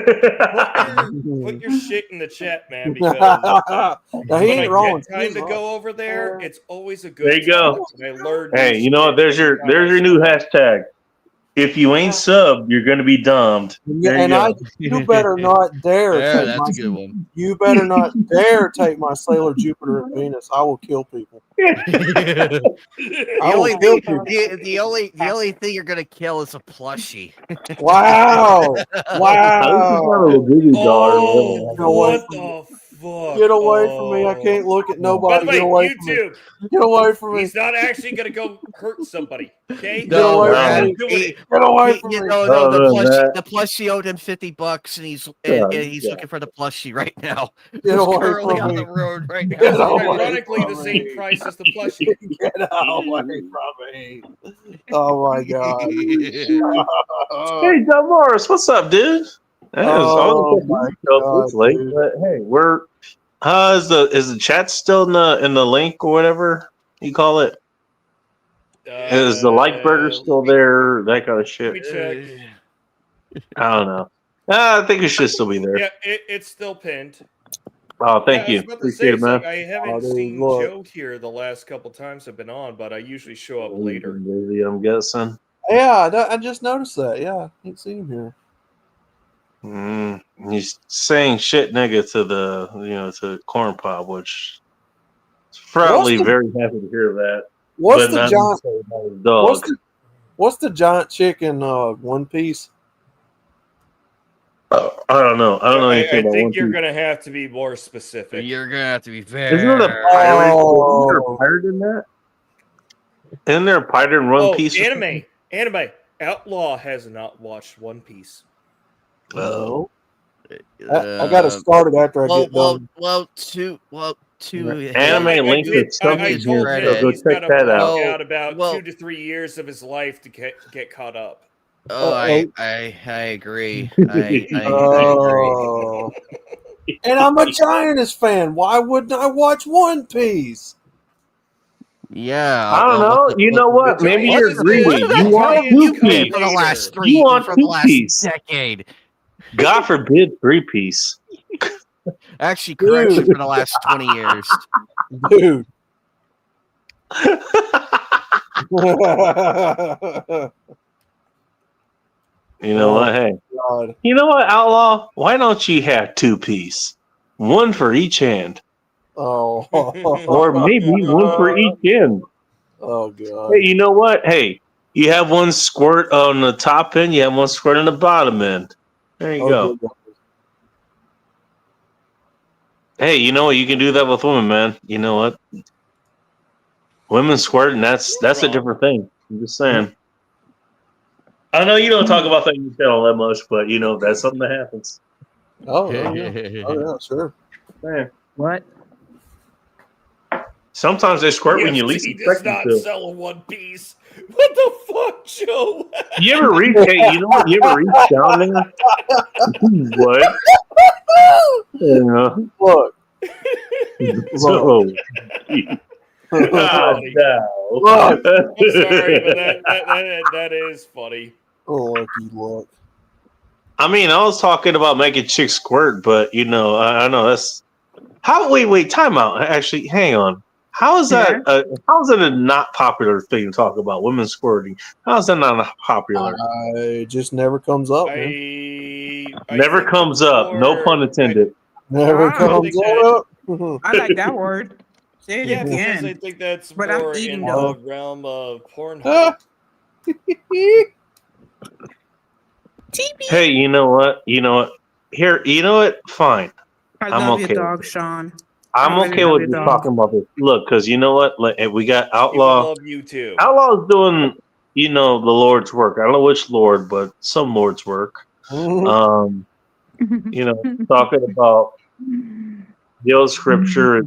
your shit in the chat, man, because Now, he when I ain't wrong. get time to go over there, it's always a good There you go. time. And I learned Hey, new you know what? shit There's every your time I new sub. hashtag. If you ain't sub, you're gonna be domed. There you And go. you better not dare Yeah, take that's my. a good one. You better not dare take my Sailor Jupiter and Venus. I will kill people. The I will only kill thing, people. the only thing you're gonna kill is a plushie. Wow! I Wow! Oh, Get away what from the fuck? Get away from me! I can't look at By nobody. the Get way, away from me! YouTube, Get away from me! he's not actually gonna go hurt somebody. Okay? Get away no. from me! Doing it. Get away from me! No, Other the than plushie, that- the plushie owed him $50, and he's Yeah. looking for the plushie right now. Get He's away currently from on me! the road right now. Get It's away ironically from the me. same price as the plushie. Get away from me! Oh my god! Hey, John Morris, what's up, dude? Hey, Oh my it's late, dude. but hey, we're is the chat still in the link or whatever you call it? Is the like burger still there? That kind of Let shit. me check. I don't know. I think it should still be there. Yeah, it's still pinned. Oh, thank Yeah, I you. was about to Appreciate say, it, it's man. like I haven't Oh, dude, seen look. Joe here the last couple times I've been on, but I usually show up later. Busy, I'm guessing. Yeah, I just noticed that. Yeah, I ain't seen him here. He's saying shit nigga to the to Corn Pop, which is probably What's the- very happy to hear that. What's but the not giant? say about his dog. What's the giant chick in One Piece? I don't know. I don't know anything I about think One you're Piece. gonna have to be more specific. You're gonna have to be very. Isn't it a pirate? Oh. Isn't there a pirate in that? Isn't there a pirate in One Oh, Piece? or anime. Outlaw has not watched One Piece. something? I got to start it after I get done. Anime link I is something told here, him so go he's got check to that block out. out about Well- 2 to 3 years of his life to get caught up. Oh, Uh-oh. I agree. I agree. Oh. And I'm a Giantess fan. Why wouldn't I watch One Piece? Yeah. I don't know. You know what? Maybe What you're is greedy. this? You What want is two this? piece. For the last You want for the two last piece. decade. God forbid 3-piece. Actually, correction, Dude. for the last 20 years. Dude. You know what? Hey, God. you know what, Outlaw? Why don't you have 2-piece? One for each hand. Oh. Or maybe one for each end. Oh Hey, God. you know what? Hey, you have one squirt on the top end, you have one squirt on the bottom end. There you Oh, go. good God. Hey, you know what? You can do that with women, man. You know what? Women squirting, that's a different thing. I'm just saying. I know you don't talk about that in your channel that much, but you know that's something that happens. Oh yeah. Oh yeah, sure. Man. What? Sometimes they squirt when you least UFC expect does them not to. sell a one piece. What the fuck, Joe? You ever reach? Hey, you know what? You ever reach down there? What? Yeah. Look. So. God, Look. no. I'm sorry, but that is funny. Lucky look. I mean, I was talking about making chicks squirt, but you know, I know that's how. Wait, time out. Actually, hang on. How is that? How is it a not popular thing to talk about women squirting? How is that not popular? It just never comes up, man. I Never think comes it's up. No more- pun intended. Never Ah. comes think up. I like that word. Say it Yeah, because I again. think that's But I'm more eating in though. the realm of Pornhub. Ah. Hey, you know what? You know what? Here, you know what? Fine. I I'm love okay your with dog, Sean. I'm I really okay love with your you dog. talking about this. Look, because you know what? Like, we got People Outlaw. love you too. Outlaw's doing, you know, the Lord's work. I don't know which Lord, but some Lord's work. You know, talking about the old scripture,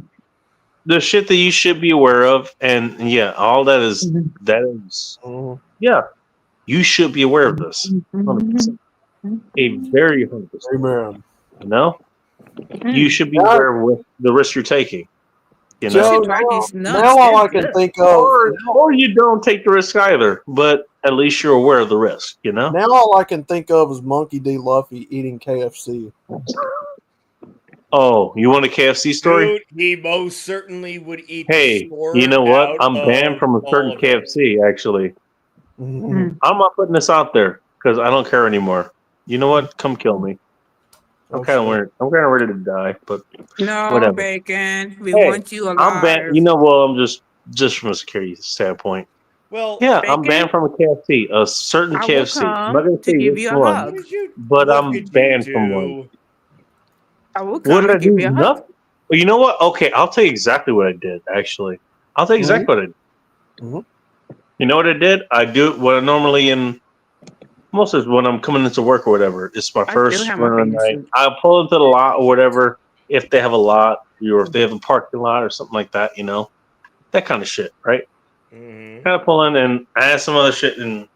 the shit that you should be aware of, and yeah, all that is yeah, you should be aware of this. 100%. A very 100%. Amen. You know, you should be aware of the risk you're taking. You know, Joe, Try these nuts. now all I They're can good. think of, or you don't take the risk either, but at least you're aware of the risk. You know. now all I can think of is Monkey D. Luffy eating KFC. Oh, you want a KFC story? Dude, he most certainly would eat Hey, the sword you know what? out I'm banned of from a all certain of it. KFC. Actually, Mhm. I'm not putting this out there because I don't care anymore. You know what? Come kill me. I'm Oh, kind of shit. weird. I'm kind of ready to die, but No, whatever. Bacon. We Hey, want you I'm alive. banned. You know, well, I'm just from a security standpoint. Well, Yeah, I'm Bacon? banned from a KFC, a certain I will KFC. I'm not come gonna to say give which you a one, hug. what did you? but what I'm did you banned from one. do? I will What come did I and give do? you a hug. Nothing. Well, you know what? Okay, I'll tell you exactly what I did. Actually, I'll tell you exactly what I did. Mhm. You know what I did? I do what I normally in most is when I'm coming into work or whatever. It's my I still first have my run of the bathing night. suit. I pull into the lot or whatever if they have a lot or if they have a parking lot or something like that. You know, that kind of shit, right? Mhm. Kind of pull in and I had some other shit and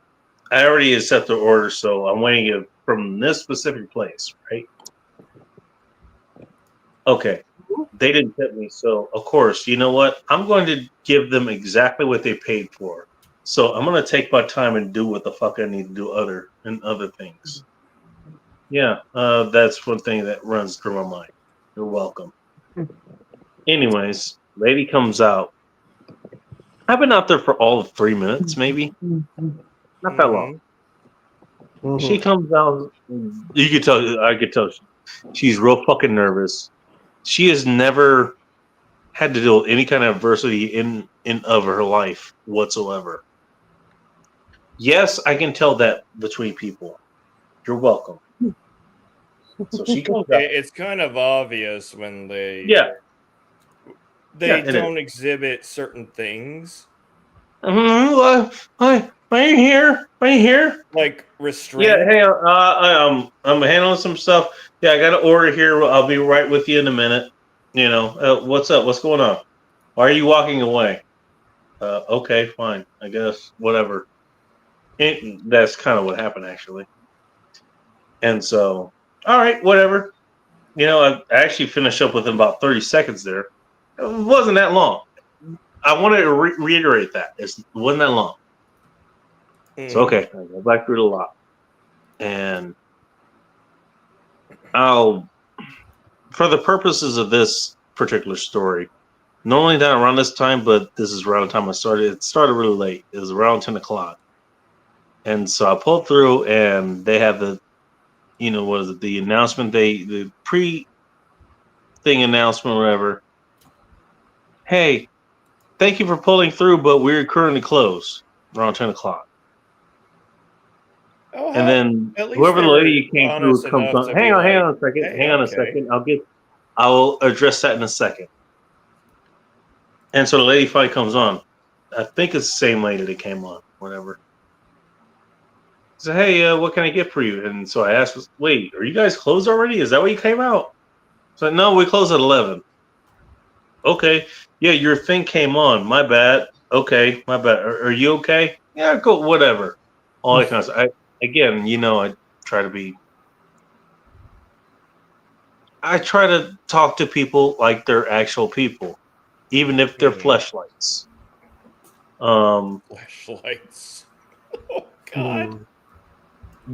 I already accepted the order, so I'm waiting it from this specific place, right? Okay. They didn't tip me, so of course, you know what? I'm going to give them exactly what they paid for. So I'm gonna take my time and do what the fuck I need to do other things. Yeah, that's one thing that runs through my mind. You're welcome. Anyways, lady comes out. I've been out there for all of 3 minutes, maybe. Not that long. Mhm. She comes out. You could tell. I could tell. She's real fucking nervous. She has never had to deal with any kind of adversity in of her life whatsoever. Yes, I can tell that between people. You're welcome. So she comes out. It's kind of obvious when they Yeah, yeah, it is. don't exhibit certain things Are you here? Are you here? like restraint. Yeah, hey, I'm handling some stuff. Yeah, I got an order here. I'll be right with you in a minute. You know, what's up? What's going on? Why are you walking away? Okay, fine. I guess whatever. And that's kind of what happened actually. And so, all right, whatever. You know, I actually finished up within about 30 seconds there. It wasn't that long. I want to reiterate that it wasn't that long. So okay, I go back through the lot, and I'll, for the purposes of this particular story, not only that around this time, but this is around the time I started. It started really late. It was around 10 o'clock, and so I pulled through, and they had the, what is it? The announcement, the pre-thing announcement, or whatever. Hey, thank you for pulling through, but we're currently closed around 10 o'clock. Oh, And then at least whoever the they're lady came through honest comes enough on. to Hang be on like, a second. "Hey, Hang on a okay." second. I will address that in a second. And so the lady finally comes on. I think it's the same lady that came on, whatever. So hey, what can I get for you? And so I asked, wait, are you guys closed already? Is that why you came out? So no, we close at 11. Okay, yeah, your thing came on. My bad. Okay, my bad. Are you okay? Yeah, cool. Whatever. All that kind of stuff. I try to be. I try to talk to people like they're actual people, even if they're fleshlights. Flashlights. Oh God.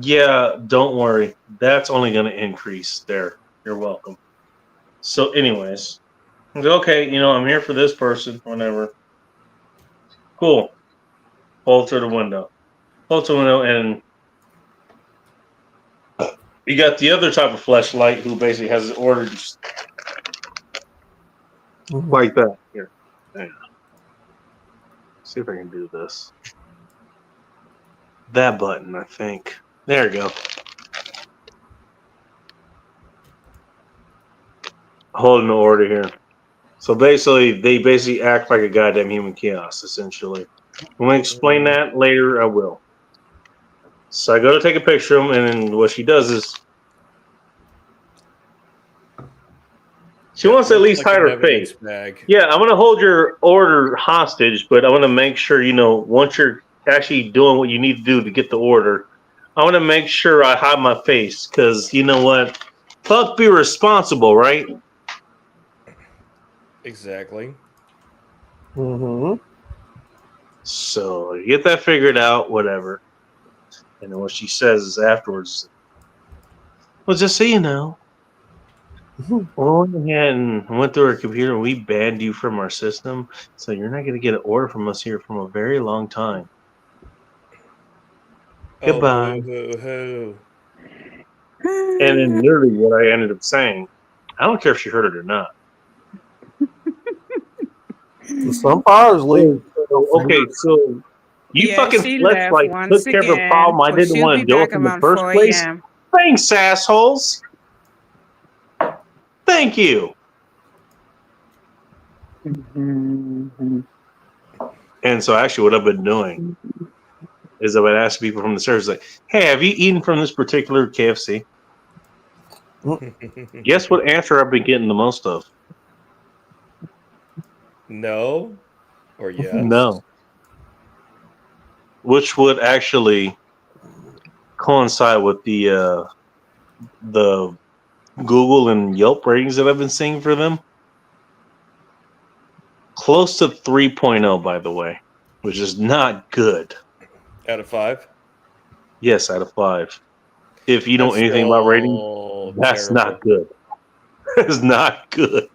Yeah, don't worry. That's only going to increase there. You're welcome. So, anyways, okay, I'm here for this person, whatever. Cool. Pull through the window. Pull through the window, and you got the other type of fleshlight who basically has it ordered just like that. Here. Hang on. See if I can do this. That button, I think. There you go. Holding the order here. So basically, they act like a goddamn human kiosk, essentially. I'm going to explain that later, I will. So I go to take a picture of them, and then what she does is she wants to at least hide her face. Bag. Yeah, I'm going to hold your order hostage, but I want to make sure, once you're actually doing what you need to do to get the order, I want to make sure I hide my face, because you know what? Fuck, be responsible, right? Exactly. So you get that figured out, whatever. And then what she says is afterwards, well, just so you know, we went ahead and went through our computer and we banned you from our system, so you're not going to get an order from us here from a very long time. Goodbye. Oh, boo hoo. And then literally what I ended up saying, I don't care if she heard it or not. Some fires leave. Okay, so you Yeah, fucking she let's left like once took care of a again, problem I but didn't she'll want be to deal back with in the around first 4 place. a.m. Thanks, assholes. Thank you. And so actually what I've been doing is I've been asking people from the service, like, hey, have you eaten from this particular KFC? Guess what answer I've been getting the most of? No, or yes? No. Which would actually coincide with the Google and Yelp ratings that I've been seeing for them. Close to 3.0, by the way, which is not good. Out of 5? Yes, out of 5. If you know That's anything about ratings, still that's terrible. not good. It's not good.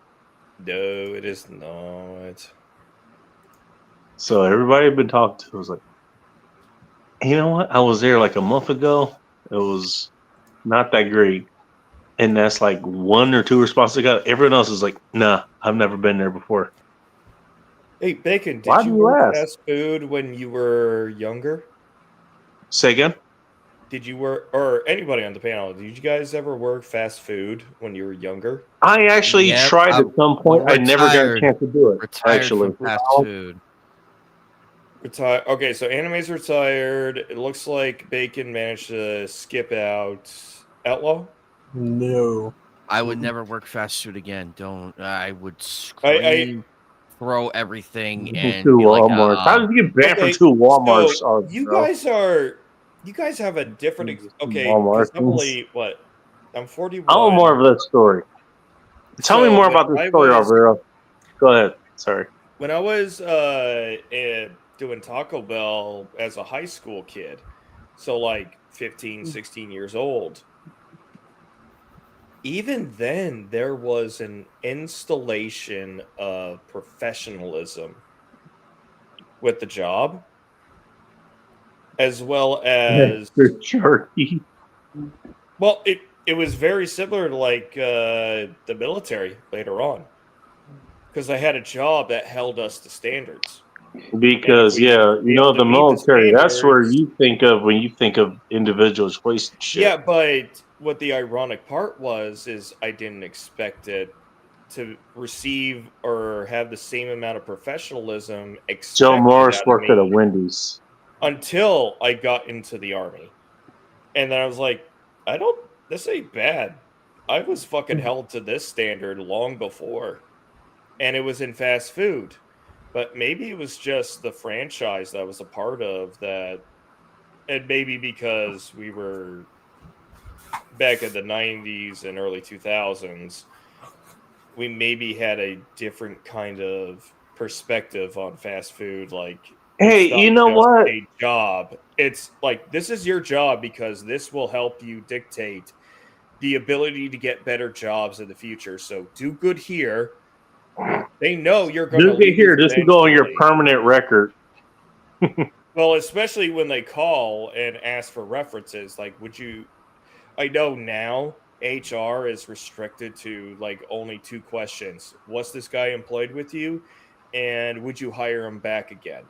No, it is not. So everybody I've been talking to was like, you know what? I was there like a month ago. It was not that great. And that's like 1 or 2 responses I got. Everyone else is like, nah, I've never been there before. Hey, Bacon, Why did do you you work ask? fast food when you were younger? Say again? Did you work, or anybody on the panel, did you guys ever work fast food when you were younger? I actually Yep, tried at some point. I never got a retired. chance to do it. Retired Actually, from fast food. Retired. Okay, so Anime's retired. It looks like Bacon managed to skip out Outlaw. No. I would never work fast food again. Don't. I would I- scream, throw everything, and 2 be like, Walmarts. How did you get banned Okay, for 2 Walmarts? So you guys have a different. Okay, Walmart. because I'm only what? I'm 41. I want more of that story. Tell me So more when about this I story, was- Alvaro. Go ahead. Sorry. when I was doing Taco Bell as a high school kid, so like 15, 16 years old, even then there was an installation of professionalism with the job, as well as Jerky. well, it was very similar to like the military later on, because I had a job that held us to standards. Because we yeah, you know failed to the meet the military. That's where standards- you think of when you think of individuals wasting shit. Yeah, but what the ironic part was is I didn't expect it to receive or have the same amount of professionalism Joe expected Morris out of worked at a me Wendy's. until I got into the army. And then I was like, this ain't bad. I was fucking held to this standard long before. And it was in fast food. But maybe it was just the franchise that I was a part of that, and maybe because we were back in the 90s and early 2000s, we maybe had a different kind of perspective on fast food. Like, Hey, it's not you know just what? a job. It's like, this is your job because this will help you dictate the ability to get better jobs in the future. So do good here. They know you're going to Just get leave here. This will go on your eventually. permanent record. Well, especially when they call and ask for references, like, would you? I know now HR is restricted to like only 2 questions. Was this guy employed with you? And would you hire him back again?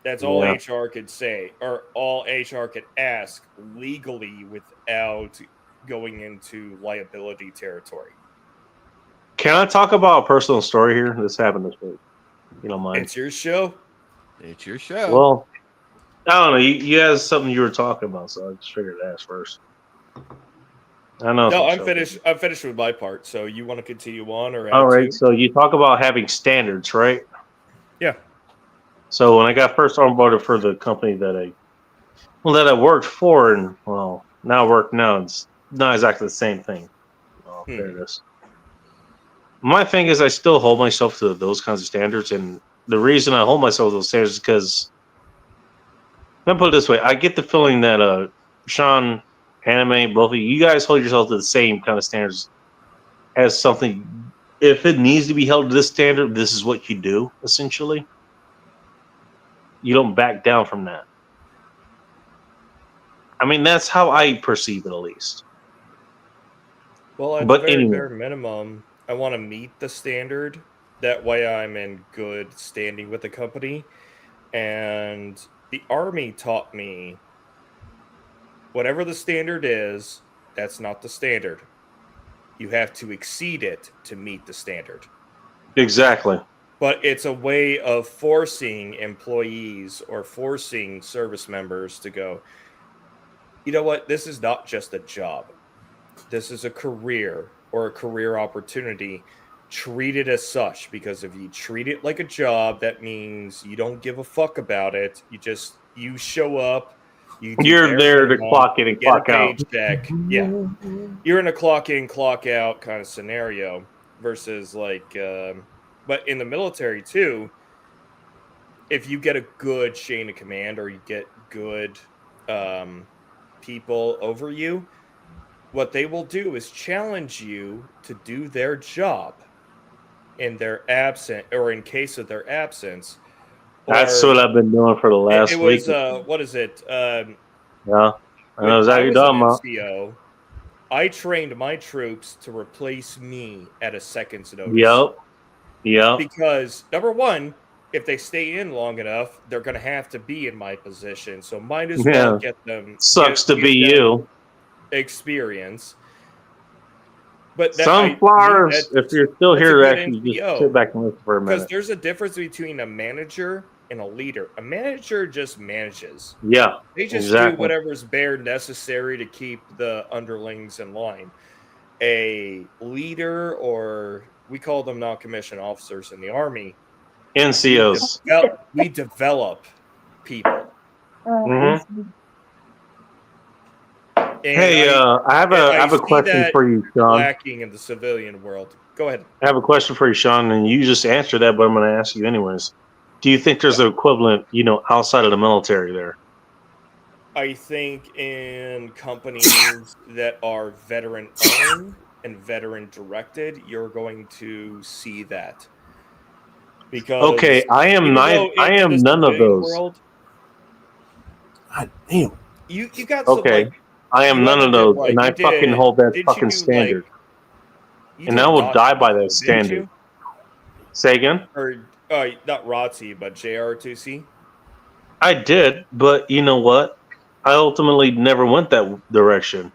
That's all Yeah. HR could say, or all HR could ask legally without going into liability territory. Can I talk about a personal story here? This happened this week. You don't mind? It's your show. It's your show. Well, I don't know. You had something you were talking about, so I just figured to ask first. I know. No, I'm finished. I'm finished with my part. So you want to continue on, or add All right. to? So you talk about having standards, right? Yeah. So when I got first onboarded for the company that I worked for, and well, now work now, it's not exactly the same thing. Oh, there it is. My thing is, I still hold myself to those kinds of standards, and the reason I hold myself to those standards is because, let me put it this way: I get the feeling that Sean, Anime, both of you guys hold yourself to the same kind of standards as something. If it needs to be held to this standard, this is what you do. Essentially, you don't back down from that. I mean, that's how I perceive it, at least. Well, at But the very anyway. bare minimum, I want to meet the standard. That way I'm in good standing with the company. And the Army taught me whatever the standard is, that's not the standard. You have to exceed it to meet the standard. Exactly. But it's a way of forcing employees or forcing service members to go, you know what? This is not just a job. This is a career or a career opportunity. Treat it as such, because if you treat it like a job, that means you don't give a fuck about it. You show up. You're there to clock in and get a clock out. paycheck. Yeah, you're in a clock in, clock out kind of scenario versus like, but in the military too, if you get a good chain of command or you get good people over you, what they will do is challenge you to do their job in their absence, or in case of their absence. That's Or what I've been doing for the last it week. was what is it? Yeah, I When know exactly I what you're was talking an about. NCO, I trained my troops to replace me at a second's notice. Yep. Because number one, if they stay in long enough, they're going to have to be in my position. So might as well Yeah. get them. Sucks to be them you. Experience. But Sunflowers, if you're still that's a here, good actually just NCO. sit back and listen for a Because minute. there's a difference between a manager and a leader. A manager just manages. Yeah, They just exactly. do whatever's bare necessary to keep the underlings in line. A leader, or we call them non-commissioned officers in the Army, NCOs. we develop people. Mhm. And Hey, I have a see question that for you, Sean. lacking in the civilian world. Go ahead. I have a question for you, Sean, and you just answered that, but I'm going to ask you anyways. Do you think there's an equivalent, outside of the military there? I think in companies that are veteran owned and veteran directed, you're going to see that. Because Okay, I am even not. though I in the am none of civilian those. world, God damn. you got some Okay, like I am you none either of did those, like and I you fucking did hold that did fucking you standard, like you and did I will die by that Nazi, didn't standard. you? Say again. Or not ROTC, but JR2C. I did, but you know what? I ultimately never went that direction,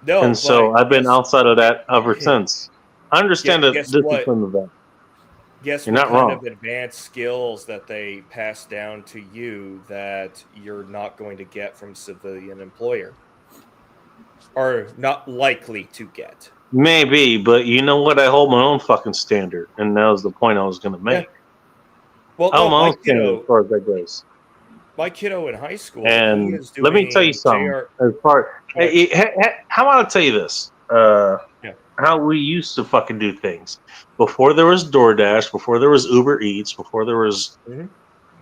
No, and so but I've been outside of that ever guess since. I understand the guess what? discipline of that. Guess You're what not kind wrong. of advanced skills that they pass down to you that you're not going to get from civilian employer, or not likely to get. Maybe, but you know what? I hold my own fucking standard, and that was the point I was going to Yeah. make. Well, I hold no, my own standard as far as that goes. my kiddo in high school, he And is let me tell you doing something. JR. As far, Go ahead. how about I tell you this? Yeah. How we used to fucking do things before there was DoorDash, before there was Uber Eats, before there was Mhm.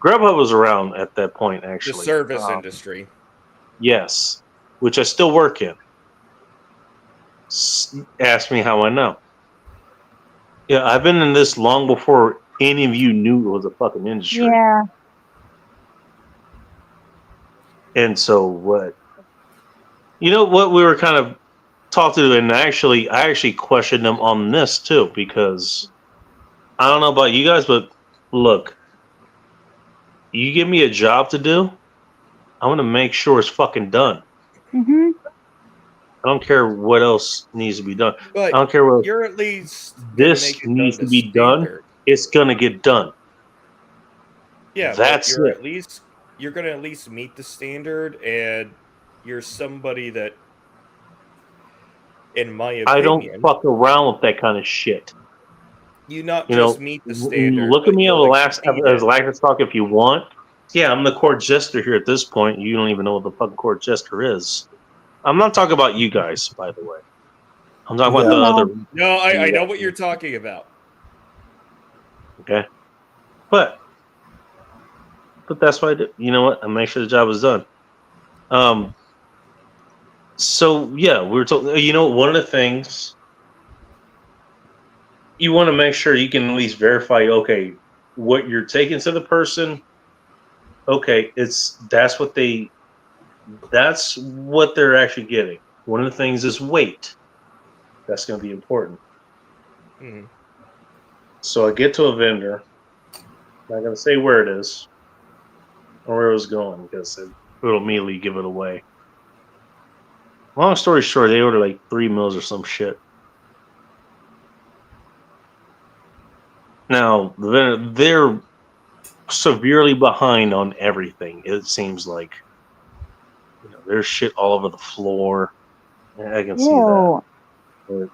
Grubhub was around at that point. The Actually, service industry. yes, which I still work in. Ask me how I know. Yeah, I've been in this long before any of you knew it was a fucking industry. Yeah. And so what? You know what we were kind of taught to do, and I actually questioned them on this too, because I don't know about you guys, but look, you give me a job to do, I'm gonna make sure it's fucking done. Mm-hmm. I don't care what else needs to be done. I But don't care what you're at least gonna this make it done needs to to be done. standard. It's gonna get done. Yeah, but That's it. you're gonna at least meet the standard, and you're somebody that, in my I don't opinion, fuck around with that kind of shit. you not You just know, meet the standard, look at but me on you'll the last exceed as it. Lactus Talk if you want. Yeah, I'm the court jester here at this point. You don't even know what the fucking court jester is. I'm not talking about you guys, by the way. I'm talking about Yeah. the You other. know. No, I know what you're talking about. Okay, but that's why I do. You know what? I make sure the job is done. So yeah, we were told. You know, one of the things you want to make sure you can at least verify. Okay, what you're taking to the person. Okay, that's what they're actually getting. One of the things is weight. That's going to be important. Mhm. So I get to a vendor. I'm not going to say where it is or where it was going because it'll immediately give it away. Long story short, they ordered like 3 meals or some shit. Now the vendor, they're severely behind on everything. It seems like there's shit all over the floor. I can see that. Ew. But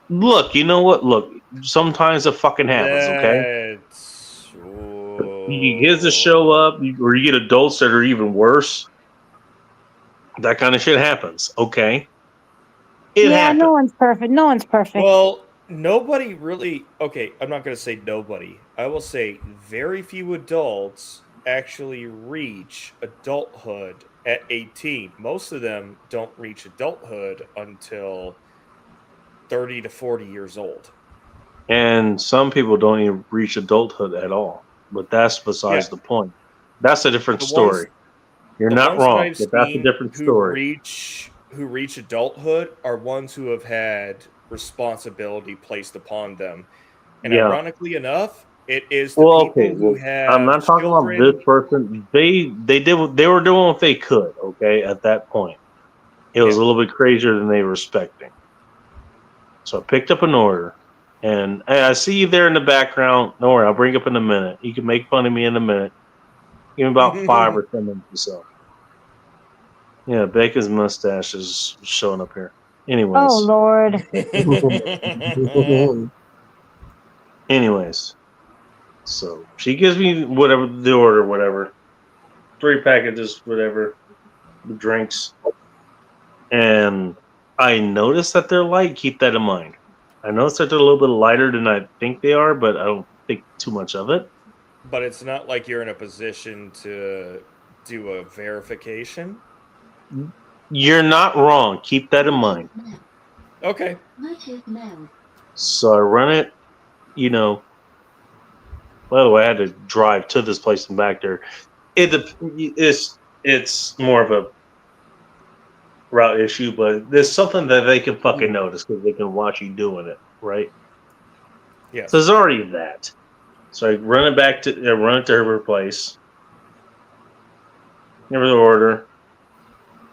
look, you know what? Look, sometimes it fucking happens. Okay. That's You get kids to show up, or you get adults that are even worse. That kind of shit happens. Okay, it Yeah, happens. no one's perfect. No one's perfect. Well, nobody really. Okay, I'm not going to say nobody. I will say very few adults actually reach adulthood at 18. Most of them don't reach adulthood until 30 to 40 years old. And some people don't even reach adulthood at all. But that's Yeah, besides the point. That's a different the ones story. You're the not ones that wrong, I've but that's a seen different story. who reach adulthood are ones who have had responsibility placed upon them. And Yeah. ironically enough, it is the Well, okay. people who Well, I'm have not talking about this children. person. They were doing what they could. Okay, at that point, it was Yeah. a little bit crazier than they were expecting. So I picked up an order, and hey, I see you there in the background. Don't worry, I'll bring you up in a minute. You can make fun of me in a minute. Give me about 5 or 10 minutes or so. Yeah, Bacon's mustache is showing up here. Oh Anyways, Lord. anyways, so she gives me whatever the order, whatever, 3 packages, whatever, the drinks. and I noticed that they're light. Keep that in mind. I noticed that they're a little bit lighter than I think they are, but I don't think too much of it. But it's not like you're in a position to do a verification. You're not wrong. Keep that in mind. Okay. So I run it, you know. By the way, I had to drive to this place and back there. It's more of a route issue, but there's something that they can fucking notice because they can watch you doing it, right? Yeah. So there's already that. So I run it to her place. Give her the order.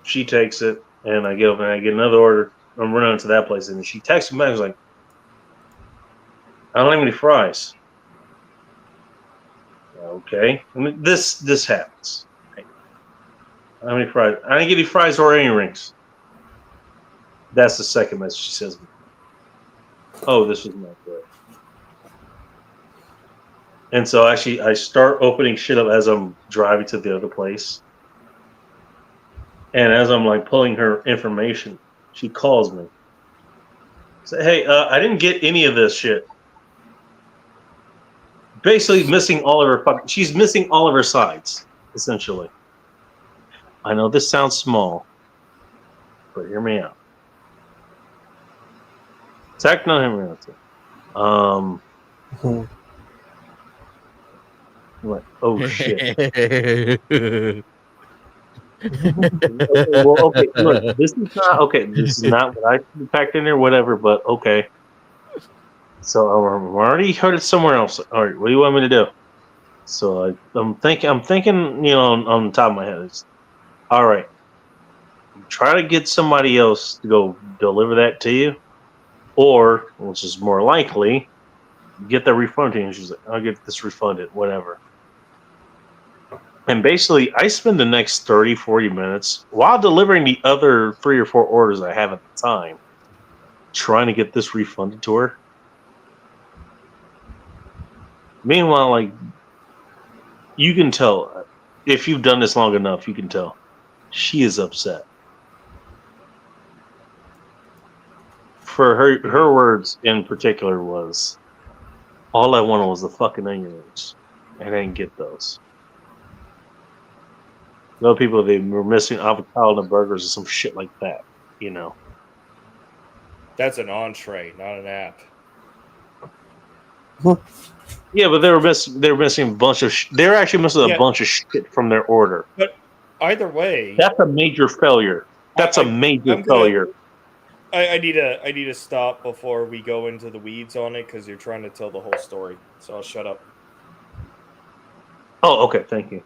She takes it, and I get up and I get another order. I'm running to that place, and she texts me back. I was like, I don't have any fries. Okay, I mean, this happens. Right? How many fries? I didn't get any fries or onion rings. That's the second message she says. Oh, this is not good. And so actually, I start opening shit up as I'm driving to the other place. And as I'm like pulling her information, she calls me. Say, hey, I didn't get any of this shit. Basically missing all of her she's missing all of her sides, essentially. I know this sounds small, but hear me out. Zach, no, hear me out. What? Oh shit. Okay, well, okay, look, this is not okay. This is not what I packed in there, whatever. But okay. So I'm already heard it somewhere else. All right, what do you want me to do? So I'm thinking, you know, on the top of my head, it's, all right. Try to get somebody else to go deliver that to you, or which is more likely, get the refund to you. And she's like, I'll get this refunded, whatever. And basically, I spend the next 30, 40 minutes while delivering the other 3 or 4 orders I have at the time, trying to get this refunded to her. Meanwhile, like, you can tell, if you've done this long enough, you can tell she is upset. For her words in particular was, all I wanted was the fucking onion rings. I didn't get those. Other people, they were missing avocado in the burgers or some shit like that, you know. That's an entree, not an app. Yeah, but they were missing a bunch of. They're actually missing a bunch of shit from their order. But either way, that's a major failure. That's a major failure. I need to stop before we go into the weeds on it because you're trying to tell the whole story. So I'll shut up. Oh, okay. Thank you.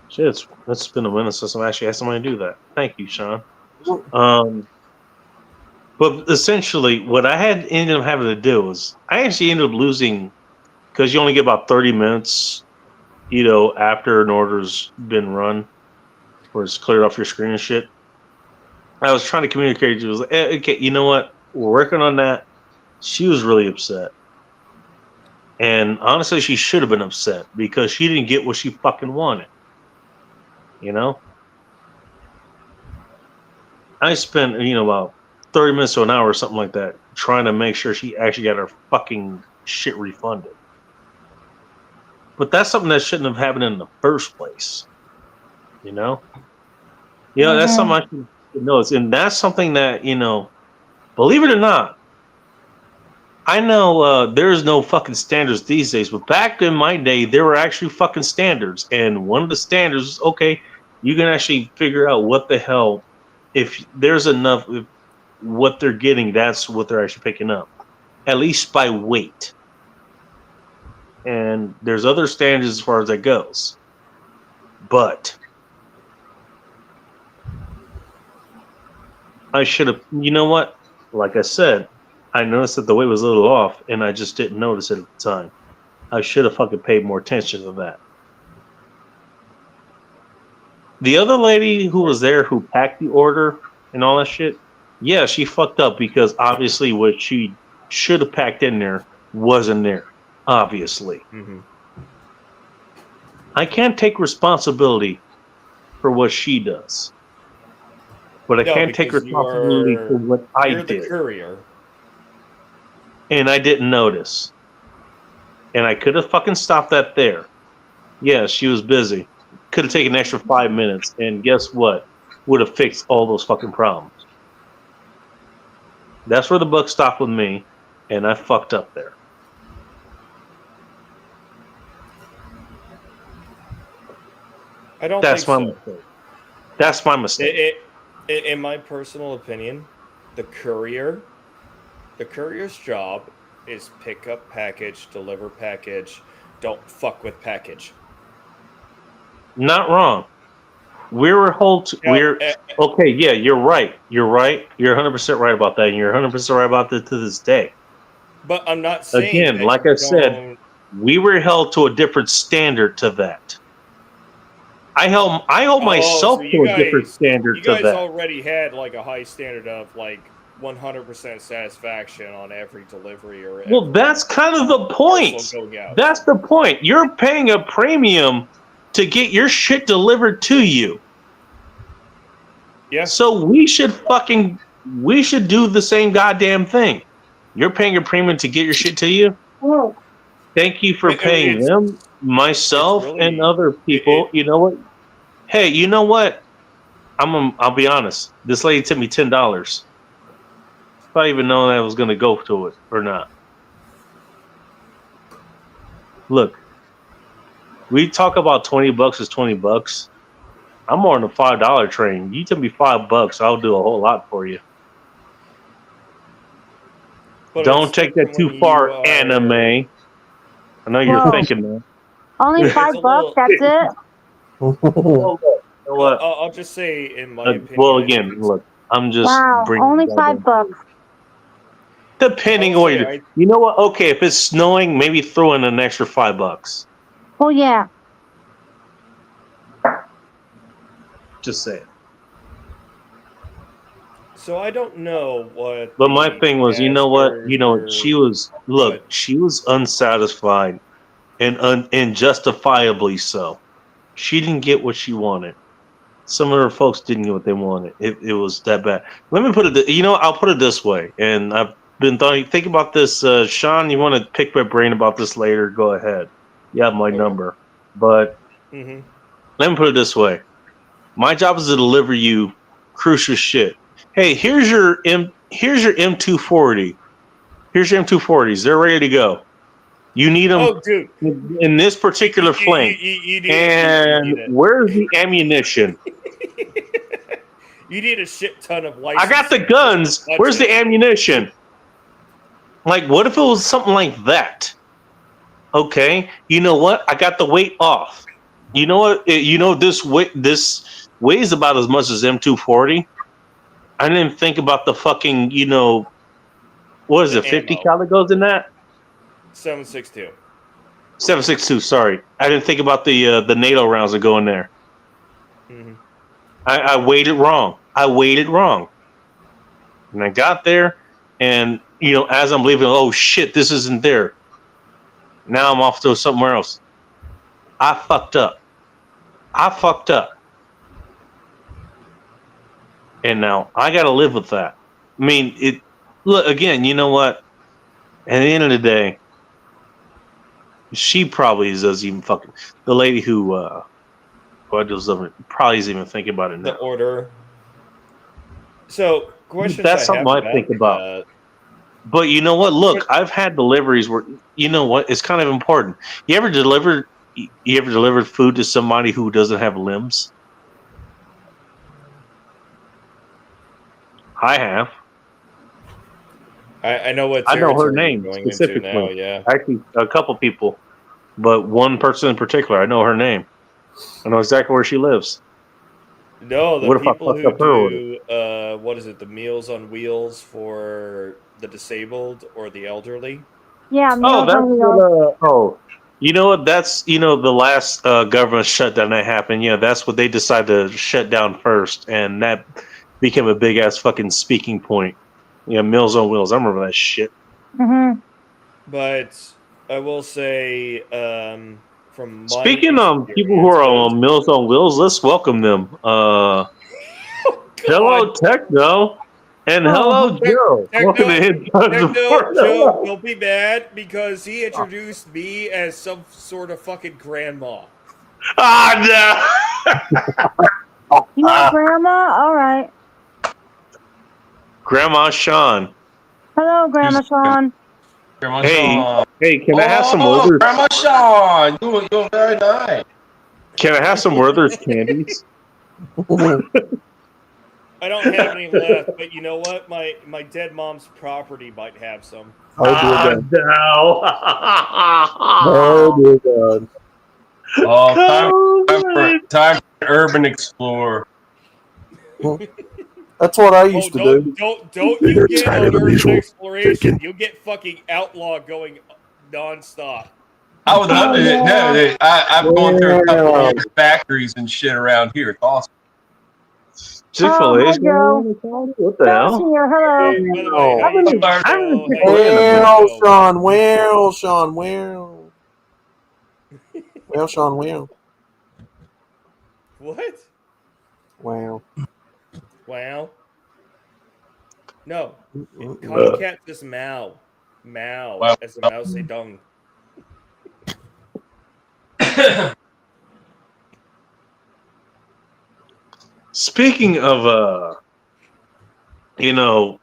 Shit, it's been a minute since I've actually had somebody do that. Thank you, Sean. But essentially, what I had ended up having to do was I actually ended up losing, because you only get about 30 minutes, you know, after an order's been run, or it's cleared off your screen and shit. I was trying to communicate to her. I was like, okay, you know what? We're working on that. She was really upset. And honestly, she should have been upset because she didn't get what she fucking wanted. You know? I spent, you know, about 30 minutes to an hour or something like that trying to make sure she actually got her fucking shit refunded. But that's something that shouldn't have happened in the first place. You know? You know, that's something I should notice. And that's something that, you know, believe it or not, I know there's no fucking standards these days, but back in my day, there were actually fucking standards. And one of the standards is, okay, you can actually figure out what the hell, if there's enough, if what they're getting, that's what they're actually picking up, at least by weight. And there's other standards as far as that goes. But I should have, you know what? Like I said, I noticed that the weight was a little off, and I just didn't notice it at the time. I should have fucking paid more attention to that. The other lady who was there who packed the order and all that shit, yeah, she fucked up because obviously what she should have packed in there wasn't there. Obviously. Mm-hmm. I can't take responsibility for what she does. but I No, can't take because you responsibility are- for what I You're the did, courier. and I didn't notice. And I could have fucking stopped that there. Yeah, she was busy. Could have taken an extra 5 minutes, and guess what? Would have fixed all those fucking problems. That's where the buck stopped with me, and I fucked up there. I don't That's my think so. mistake. That's my mistake. In my personal opinion, the courier's job is pick up package, deliver package, don't fuck with package. Not wrong. We're okay. Yeah, you're right. You're right. You're 100% right about that. And you're 100% right about that to this day. But I'm not saying Again, that like you I said, don't- we were held to a different standard to that. I held Oh, myself so to a different standard you to guys that. already had like a high standard of like 100% satisfaction on every delivery or Well, every that's kind of the point. parcel going out. That's the point. You're paying a premium to get your shit delivered to you. Yeah. So we should do the same goddamn thing. You're paying a premium to get your shit to you. Thank you for I mean, paying it's- them, myself, really- and other people. You know what? Hey, you know what? I'll be honest. This lady tipped me $10. If I even know that I was going to go to it or not. Look, we talk about $20 is $20. I'm more on the $5 train. You tip me $5, I'll do a whole lot for you. But Don't it's take that different too when far, you are- anime. I know you're Whoa. thinking that. Only It's a $5, little- that's it? Well, look, you know what? I'll just say, in my opinion, Well, again, look, I'm just Wow, bringing only it down. $5. Depending on I'll what say you do. You know what? Okay, if it's snowing, maybe throw in an extra $5. Well, yeah. Just saying. So I don't know what. But my the thing was, you know what? You know, masters she was look, Good. she was unsatisfied, and justifiably so. She didn't get what she wanted. Some of her folks didn't get what they wanted. It was that bad. Let me put it. You know, I'll put it this way. And I've been think about this. Sean, you want to pick my brain about this later? Go ahead. You have my Okay. number. But Mhm. let me put it this way. My job is to deliver you crucial shit. Hey, here's your M240. Here's your M240s. They're ready to go. You need them Oh, dude. in this particular flank. You need And it. where's the ammunition? You need a shit ton of license. I got the guns. Where's the ammunition? Like, what if it was something like that? Okay, you know what? I got the weight off. You know what? This weighs about as much as M240. I didn't think about the fucking, what is The it? 50 ammo. cal goes in that? 7.62. 7.62. Sorry, I didn't think about the NATO rounds that go in there. Mhm. I weighed it wrong. And I got there, and as I'm leaving, oh shit, this isn't there. Now I'm off to somewhere else. I fucked up. And now I got to live with that. I mean, look again. You know what? At the end of the day, she probably doesn't even fucking the lady who probably isn't even thinking about it The now. order. So, questions. That's something I think about. But you know what? Look, I've had deliveries where it's kind of important. You ever delivered food to somebody who doesn't have limbs? I have. I know what I know her territory name you're going into specifically. now, yeah. Actually, a couple people, but one person in particular, I know her name. I know exactly where she lives. No, the What if I people fucked who up her order? do what is it? The Meals on Wheels for the disabled or the elderly. Yeah, Oh, Meals that's on Wheels. you know what? That's the last government shutdown that happened. Yeah, that's what they decided to shut down first, and that became a big ass fucking speaking point. Yeah, Meals on Wheels. I remember that shit. Mm-hmm. But I will say, from my Speaking of people who are on Meals on Wheels, let's welcome them. Oh Hello, Techno. And Oh, hello, Joe. Techno, Welcome to Hit Times Techno, Report. Joe, don't be mad because he introduced me as some sort of fucking grandma. Ah, no. You know, Grandma? All right. Grandma Sean. Hello, Grandma Sean. Grandma Hey, Sean. hey, can I have some Oh, Werther's? Grandma Sean. You're very nice. Can I have some Werther's candies? I don't have any left, but you know what? My dead mom's property might have some. Oh dear God. no. Oh dear God. Oh, time for an urban explorer. That's what I used to do. Don't you get on urban exploration. You get fucking outlaw going nonstop. I would love to. yeah. No, I've gone through a couple Yeah. of factories and shit around here. It's awesome. Chick-fil-A's hi, Joe. going on? What the Joe's hell? here. Hello. Hey, by the way, I haven't been Joe, Chick-fil-A Well, Sean, well, Sean, well. Well, Sean, well. What? Wow. Wow. No. Copycat just Mao. Mao. Wow. As the Mao Zedong. Speaking of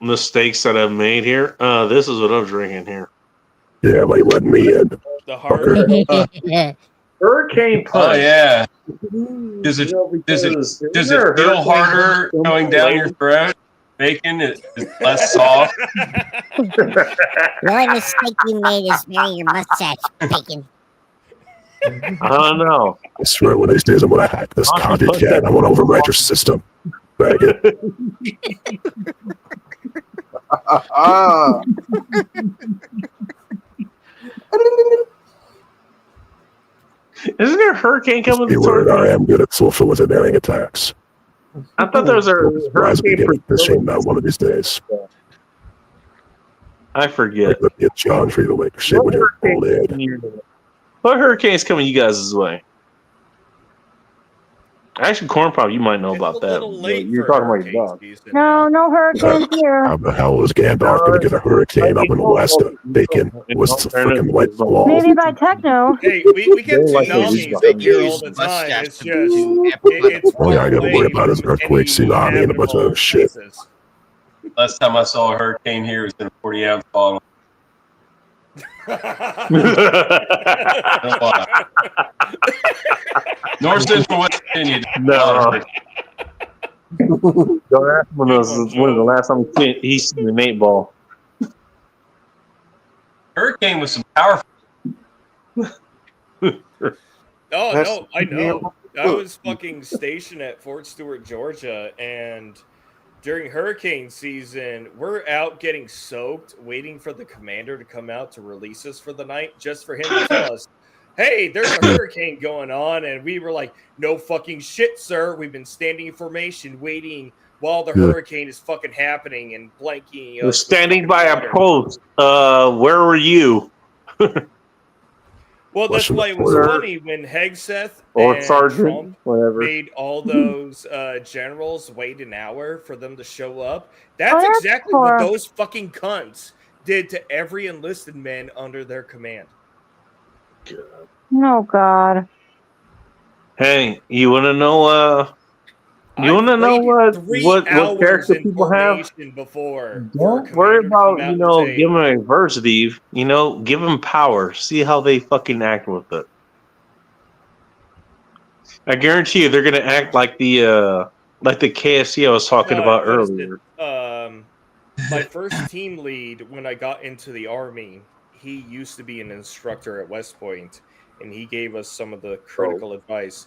mistakes that I've made here, this is what I'm drinking here. Yeah, they let me in. The hard. Hurricane Oh Punch. yeah. Does it feel harder going down your throat? Bacon is less soft. The only mistake you made is wearing your mustache, Bacon. I don't know. I swear one of these days I'm gonna hack this copycat. I want to overwrite your system. Bag it. Ah. Isn't there a hurricane coming? Be worried, I am good at social engineering attacks. I thought there was a Don't be surprised if we hurricane. get fishing that one of these days. I forget. Let me get John for you to wake your shit with your old head. What hurricane's coming you guys' way? Actually, Corn Pop, you might know It's about a that. little late You're for talking about your hurricane dog. season No, now. no hurricanes here. How the hell is Gandalf gonna get a hurricane up in Alaska? Bacon was a freaking white wall. Maybe by Techno. Hey, we get They like those tsunamis fucking up here all use the time. mustache It's to just do it's All I gotta far worry away about is from earthquake, any tsunami, and a bunch of habitable other shit. places. Last time I saw a hurricane here was in a 40-ounce bottle. North Central West Virginia. No. Don't ask when was the last time he's seen an 8 ball. Hurricane was some powerful. Oh That's- no, I know. I was fucking stationed at Fort Stewart, Georgia, and during hurricane season, we're out getting soaked, waiting for the commander to come out to release us for the night, just for him to tell us, "Hey, there's a hurricane going on," and we were like, "No fucking shit, sir. We've been standing in formation, waiting while the hurricane is fucking happening and blanking." We're standing by a post. Where were you? Well, that's Question why it was for- funny when Hegseth Or and sergeant, Trump whatever. made all those generals wait an hour for them to show up. That's Oh, that's exactly what poor. those fucking cunts did to every enlisted man under their command. Oh, God. Hey, you want to know? You want to I've know waited what 3 hours character in people have? formation before. for a Don't worry commander to come about out and say, give them adversity. Give them power. See how they fucking act with it. I guarantee you, they're gonna act like the KFC I was talking No, I about noticed earlier. My first team lead when I got into the Army, he used to be an instructor at West Point, and he gave us some of the critical advice.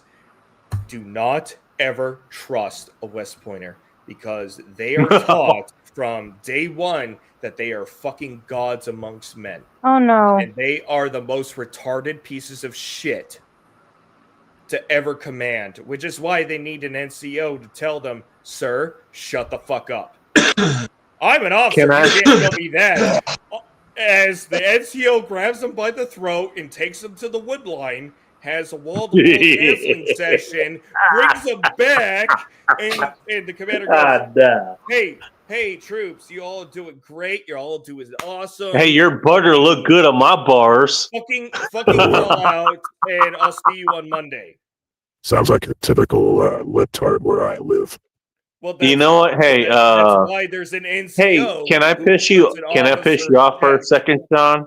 Do not ever trust a West Pointer because they are taught from day one that they are fucking gods amongst men. Oh, no. And they are the most retarded pieces of shit to ever command, which is why they need an NCO to tell them, "Sir, shut the fuck up." I'm an officer. Can I- You can't tell me that. As the NCO grabs him by the throat and takes him to the wood line, has a wall-to-wall counseling session, brings them back, and the commander goes, God damn. Hey, troops, you all doing great. You're all doing awesome. Hey, your butter look good on my bars. Fucking fall out, and I'll see you on Monday. Sounds like a typical libtard where I live. Well, You know what? Hey, that's why there's an NCO. hey, can I who piss you? puts an Can I piss officer you off for a back. second, Sean?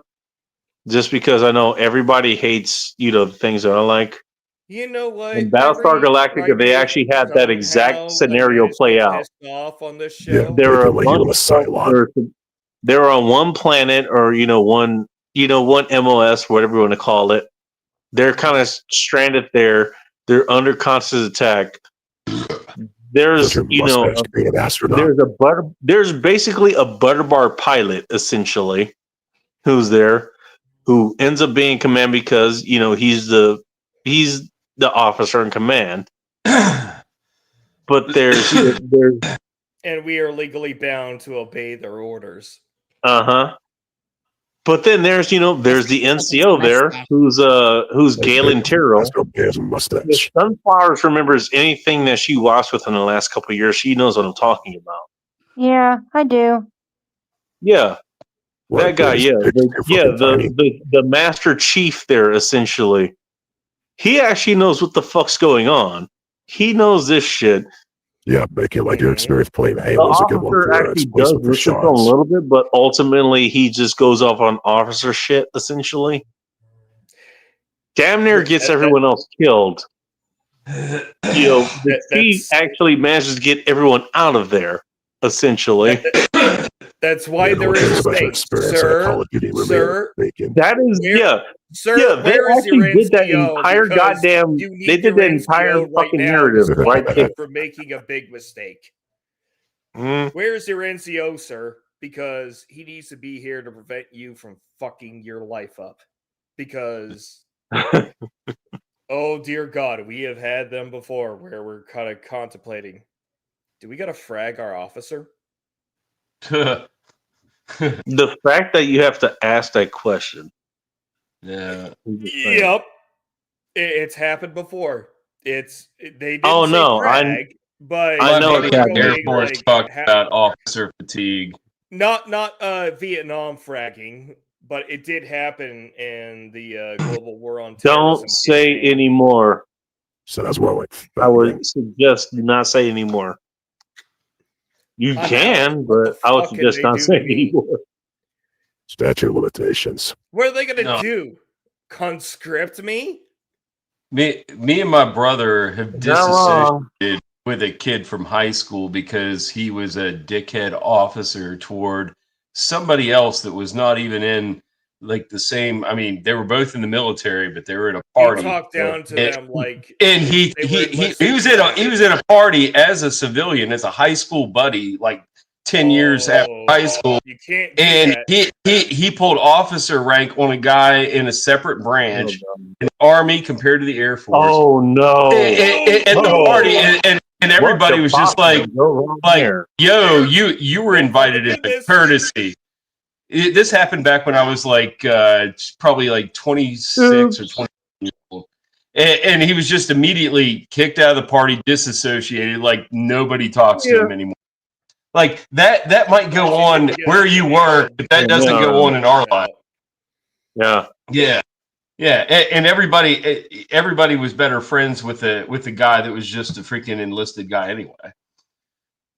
Just because I know everybody hates, the things that I like. You know what? In Battlestar Every Galactica, they writer actually had that exact somehow scenario managed to play out. piss off on this Yeah, show. There were a Bacon, like you're bunch a of Cylon. they were on one planet, or one MOS, whatever you want to call it. They're kind of stranded there. They're under constant attack. There's Does your mustache being an astronaut? there's basically a Butterbar pilot, essentially, who's there, who ends up being in command because he's the officer in command. But there's And we are legally bound to obey their orders. But then there's the NCO there, who's Galen Tyrrell. Has a mustache. If Sunflowers remembers anything that she watched within the last couple of years, she knows what I'm talking about. Yeah, I do. Yeah, Well, that guy. there's Yeah, pictures fucking tiny. the Master Chief there. Essentially, he actually knows what the fuck's going on. He knows this shit. Yeah, Bacon, like your experience playing The Halo is a good one officer for actually does explosive for listen to him a shots. little bit, but ultimately he just goes off on officer shit. Essentially, damn near gets everyone else killed. The chief actually manages to get everyone out of there. Essentially, That's why Yeah, there what is is about your stakes, experience at Call sir. of Duty Rebellion, Sir, Bacon? that is sir. Yeah, they where is your actually did that NCO? entire Because goddamn. you need They did your that entire NCO right fucking now narrative to right stop there. you from making a big mistake. Mhm. Where's your NCO, sir? Because he needs to be here to prevent you from fucking your life up. Because, oh dear God, we have had them before where we're kind of contemplating. Do we got to frag our officer? The fact that you have to ask that question. Yeah. Yep. It's happened before. They didn't Oh, say no, frag, but I know they it were happened. Air going, Force like, talked about officer fatigue. not Vietnam fragging, but it did happen in the global war on terrorism. Don't say anymore. So that's more like I would suggest do not say anymore. You I'm can, out. What but the I would fuck can suggest they not do say to me? anymore. statute of limitations. What are they gonna No. do? Conscript me? Me and my brother have Not wrong. disassociated with a kid from high school because he was a dickhead officer toward somebody else that was not even in like the same. I mean, they were both in the military, but they were at a He party. talked down to them like, And he they were was at a party as a civilian, as a high school buddy, like 10 years after high school. You can't do And that. he pulled officer rank on a guy in a separate branch in the Army compared to the Air Force. Oh no! At the party, and everybody was just like, "Yo, you were invited as a courtesy." This happened back when I was like probably like 26 or 20 years old. And he was just immediately kicked out of the party, disassociated, like nobody talks to him anymore. Like that might go on where you work, but that doesn't go on in our life. Yeah. And everybody was better friends with the guy that was just a freaking enlisted guy anyway.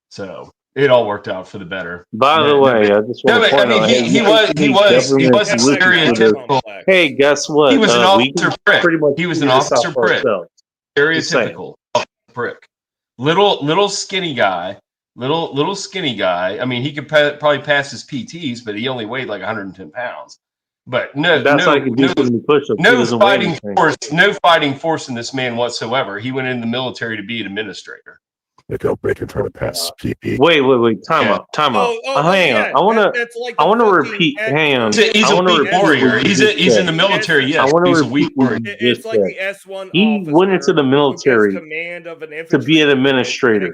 So it all worked out for the better. By the way, I just want to point out, he was stereotypical. Hey, guess what? He was an officer prick. He was an officer prick. Just saying. Stereotypical prick. Little skinny guy. Little skinny guy. I mean, he could probably pass his PTs, but he only weighed like 110 pounds. But no fighting force in this man whatsoever. He went in the military to be an administrator. Bacon trying to pass PP. Wait. Time out. Hang on. I want to repeat. Hang on. He's a weak warrior. He's in the military. Yes, he's a weak warrior. It's like the S1 he went into the military to be an administrator.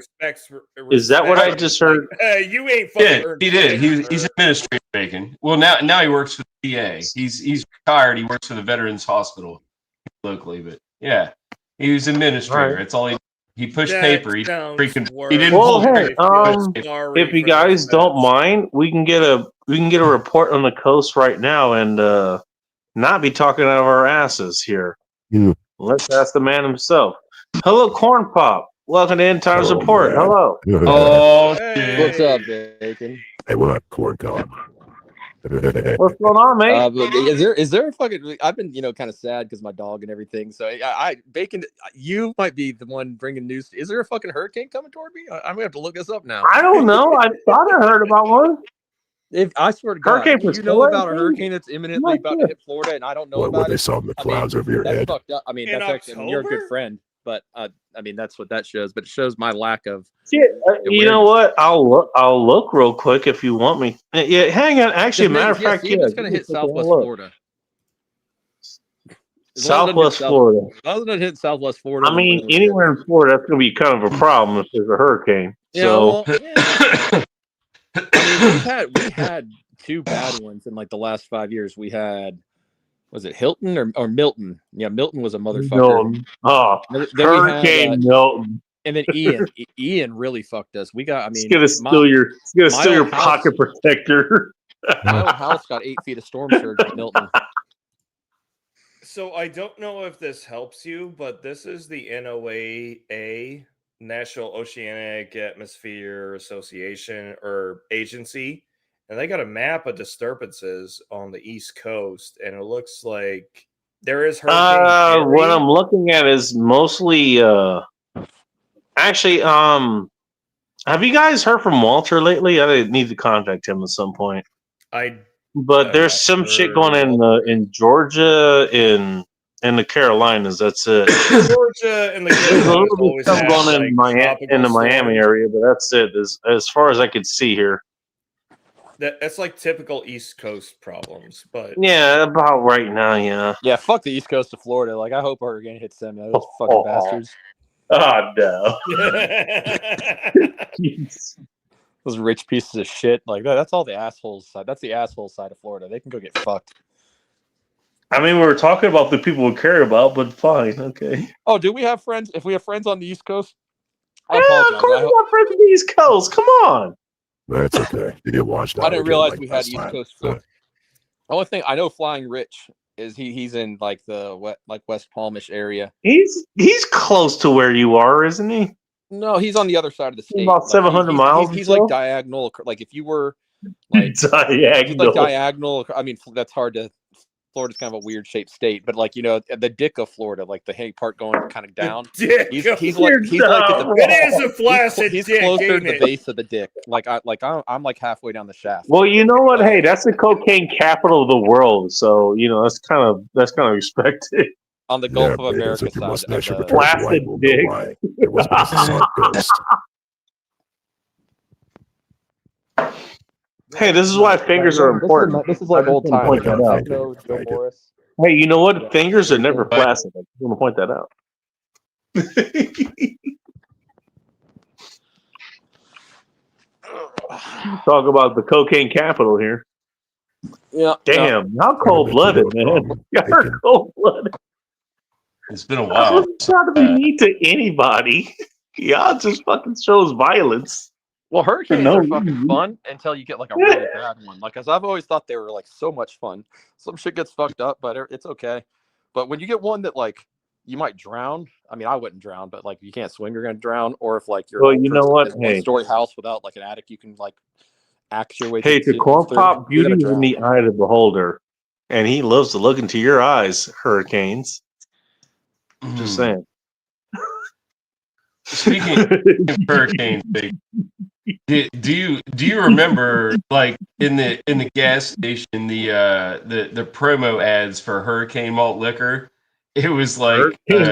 Is that what I just heard? You ain't fucking. He did. He's administrator, Bacon. Well, now he works for the VA. He's retired. He works for the Veterans Hospital. locally, but yeah, he was administrator. Right. That's all he pushed That paper. He sounds freaking worse. he didn't Well, pull hey, paper. Sorry if you for guys the don't offense. mind, we can get a report on the coast right now and not be talking out of our asses here. You. Let's ask the man himself. Hello, Corn Pop. Welcome to End Times Oh, Report. man. Hello. Oh, Hey. shit. What's up, Bacon? Hey, what up, Corn Cob? What's going on, mate? But is there a fucking? I've been kind of sad because my dog and everything. So I Bacon, you might be the one bringing news. Is there a fucking hurricane coming toward me? I'm gonna have to look this up now. I don't know. I thought I heard about one. If I swear to God, Hurricane if you know Priscilla, about a hurricane that's imminently about to hit Florida, and I don't know What about they it, saw in the I mean, clouds over your that's head? fucked up. I mean, In that's actually. I mean, you're a good October? friend, but I mean, that's what that shows. But it shows my lack of. Shit, you know what? I'll look real quick if you want me. Yeah, hang on. Actually, matter of fact, see if yeah, it's gonna hit Southwest look. Florida. As long as it doesn't hit Southwest Florida. As long as it doesn't hit Southwest Florida. I then mean, we're good. anywhere in Florida, that's going to be kind of a problem if there's a hurricane. Yeah, So, well, yeah. I mean, we had two bad ones in like the last 5 years. We had, was it Hilton or Milton? Yeah, Milton was a motherfucker. Milton. Oh, Then we Hurricane had, Milton. and then Ian. Ian really fucked us. We got. I mean, It's gonna steal your pocket protector. My old house got 8 feet of storm surge in Milton. So I don't know if this helps you, but this is the NOAA, National Oceanic Atmosphere Association or agency, and they got a map of disturbances on the East Coast, and it looks like there is Hurricane What Jerry. I'm looking at is mostly actually have you guys heard from Walter lately? I need to contact him at some point. But there's some shit going in Georgia, in the Carolinas. That's it. Georgia and the There's a Carolinas little bit always something have, going in like, in the tropical Miami storms. area, but that's it. As far as I could see here. That's like typical East Coast problems, but Yeah, about right now, yeah. Yeah, fuck the East Coast of Florida. Like, I hope a hurricane hits them. Those fucking bastards. Oh no. Those rich pieces of shit. Like that's all the assholes side. That's the asshole side of Florida. They can go get fucked. I mean, we were talking about the people we care about, but fine, okay. Oh, do we have friends? If we have friends on the East Coast, I Yeah, apologize. of course we got friends on the East Coast. Come on. That's okay. You didn't watch that. I didn't again realize like we had last East time. Coast. The only thing I know, Flying Rich, is he's in like the West Palmish area. He's close to where you are, isn't he? No, he's on the other side of the state. About 700 miles. He's or like so? diagonal. Like if you were like he's diagonal. like diagonal. I mean, that's hard to. Florida's kind of a weird shaped state, but like, you know, the dick of Florida, like the hay part going kind of down. He's like at the It is a flaccid he's dick, closer to ain't the it? base of the dick. I'm like halfway down the shaft. Well, you know what? Hey, that's the cocaine capital of the world, so you know that's kind of expected. On the Gulf of Bacon's America like your side. mustache of or the- potential light will go by. It was supposed to suck ghost. Hey, this is why fingers are important. This is like old I just times. want to point that out. Joe Morris. Hey, you know what? Fingers are never plastic. I just want to point that out. Talk about the cocaine capital here. Yeah. Damn, how cold blooded, man. You're cold blooded. It's been a I while. wasn't trying to be mean to anybody. Y'all just fucking shows violence. Well, hurricanes no are fucking reason. fun until you get like a really bad one. Like, as I've always thought they were like so much fun. Some shit gets fucked up, but it's okay. But when you get one that like you might drown, I mean, I wouldn't drown, but like you can't swim, you're gonna drown. Or if like you're Well, you know what? Hey. one-story house without like an attic, you can like axe your way. Hey, to Corn Pop, you're beauty gonna is in the eye of the beholder. And he loves to look into your eyes, hurricanes. Just saying. Speaking of hurricanes, do you remember like in the gas station the promo ads for Hurricane Malt Liquor? It was like I heard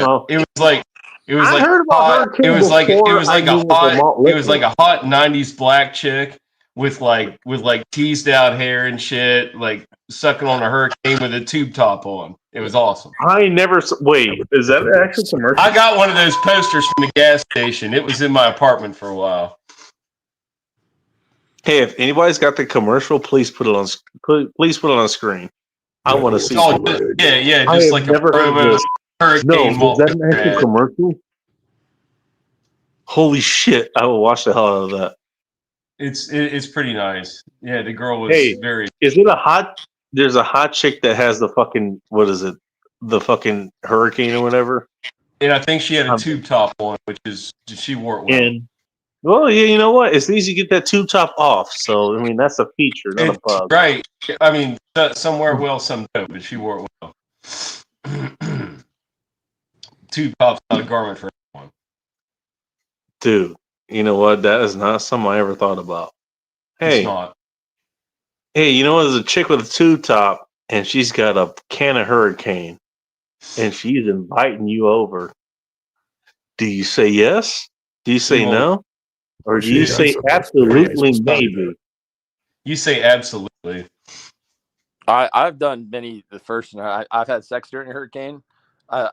about hot, Hurricane it was like before I knew it was a malt liquor. a hot 90s black chick with teased out hair and shit, like sucking on a hurricane with a tube top on. It was awesome. I never. Wait, is that actually commercial? I got one of those posters from the gas station. It was in my apartment for a while. Hey, if anybody's got the commercial, please put it on. Please put it on screen. I want to see. Oh, yeah, I just have like a never heard of promo this. Hurricane was that an Walter actual had. commercial? Holy shit! I will watch the hell out of that. It's pretty nice. Yeah, the girl was Hey, very. is it a hot? There's a hot chick that has the fucking what is it? The fucking hurricane or whatever. And I think she had a tube top on, which is she wore it well. And well, yeah, you know what? It's easy to get that tube top off. So I mean, that's a feature, not a It's bug. right. I mean, some wear well, some don't, but she wore it well. Tube top's not a garment for everyone. Dude, you know what? That is not something I ever thought about. It's Hey, not. hey, you know what? There's a chick with a tube top, and she's got a can of hurricane, and she's inviting you over. Do you say yes? Do you say won't. no? Or do She you is say a very absolutely nice maybe? You say absolutely. I've done many the first, and I've had sex during a hurricane.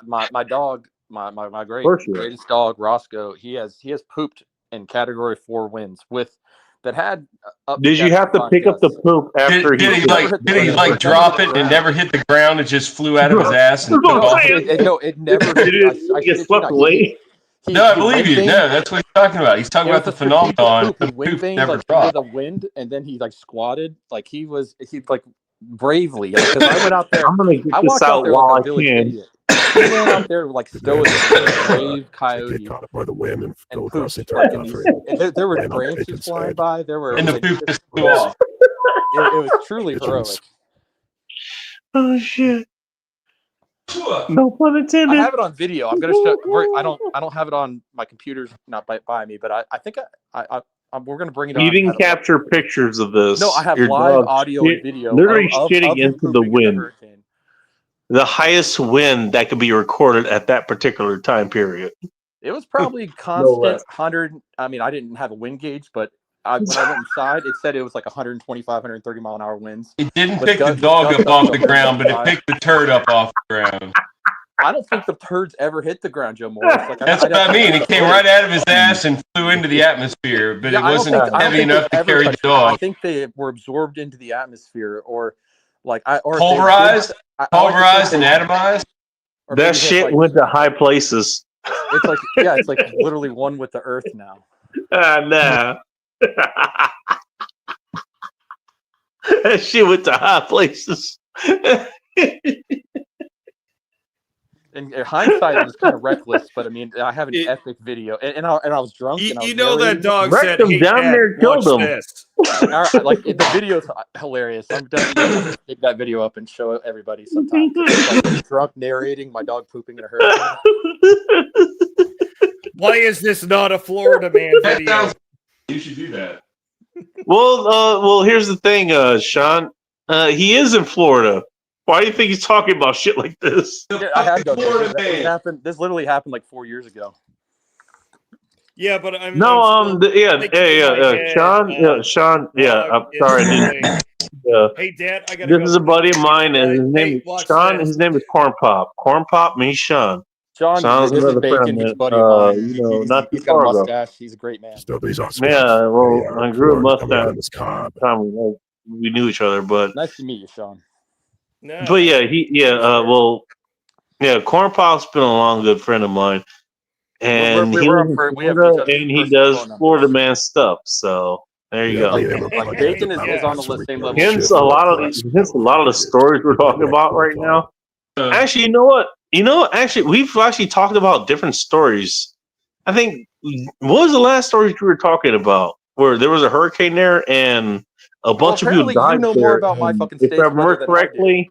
My dog, my course you have. greatest dog Roscoe, he has pooped in Category 4 winds with that had up. Did you have to pick up the poop after Did he he like drop it and it never hit the ground? It just flew out of his ass and took off. No, it never. Did it get swept away? No, I believe you. No, that's what he's talking about. He's talking about the phenomenon. The poop never dropped. The wind, and then he like squatted, like he like bravely. Because I went out there. I'm gonna get I this walked out out there while like I a village can. idiot. He ran out there like stoic, brave coyote. Get caught up by the wind and go And across the pooped, like, entire in these, country. and there were Land on branches Bacon's flying side. by. There were And the like, poop just flew off. it was truly heroic. Oh shit! No pun I intended. have it on video. I'm gonna show. I don't have it on my computer's not by me, but I think we're gonna bring it on. You didn't capture pictures of this. No, I have Your live dog audio and video. literally of shitting him into the pooping in wind. hurricane. The highest wind that could be recorded at that particular time period. It was probably constant less. 100. I mean, I didn't have a wind gauge, but when I went inside, it said it was like 125, 130 mile an hour winds. It didn't With pick the gusts- dog gusts up off the of ground, but it 125. picked the turd up off the ground. I don't think the turds ever hit the ground, Joe Morris. Like, That's what I mean. It came right out of his ass and flew into the atmosphere, but Yeah, it I don't wasn't think- I don't heavy think enough they to ever carry the touched ground. I dog. think they were absorbed into the atmosphere, or like or if they Pulverized, did- I like to think pulverized, and they- atomized. or maybe That they, shit like, went to high places. It's like it's like literally one with the earth now. Nah. That shit went to high places. In hindsight, it was kind of reckless, but I mean, I have an epic video, and I was drunk. And I was You know that narrating. dog Wrecked said, him "Hey, down Dad, there, killed watch him." this." All right, like the video's hilarious. I'm definitely gonna pick that video up and show everybody sometime. It's like drunk narrating my dog pooping in a hurricane. Why is this not a Florida man That video? sounds. You should do that. Well, here's the thing, Sean. He is in Florida. Why do you think he's talking about shit like this? Yeah, I had done Florida this. man. This literally happened like 4 years ago. Yeah, but I'm No, I'm still yeah, thinking in my head, Sean, yeah, I'm dog is sorry, I saying, didn't. Hey, Dad, I gotta This go. is a buddy of mine, and his Hey, name is watch Sean. this. His name is Corn Pop. Corn Pop means Sean. John, Sean's this is another Bacon. friend He's a that, buddy of mine. you know, not too He's got a far ago. mustache. He's a great man. Still, these are Yeah, well, I grew a mustache This car. time we knew each other, but Nice to meet you, Sean. No. but yeah, Corn Pop's been a long good friend of mine, and we he were lives in up for- we have Florida, each other's and he personal does phone numbers. Florida man stuff. So there you go. Like Bacon is on the same level. Hence a lot of the stories we're talking about right now. Actually, you know what? Actually, we've actually talked about different stories. I think what was the last story we were talking about? Where there was a hurricane there and a bunch of people apparently died you know there. more about my and fucking if state's I weather remember than I do. correctly,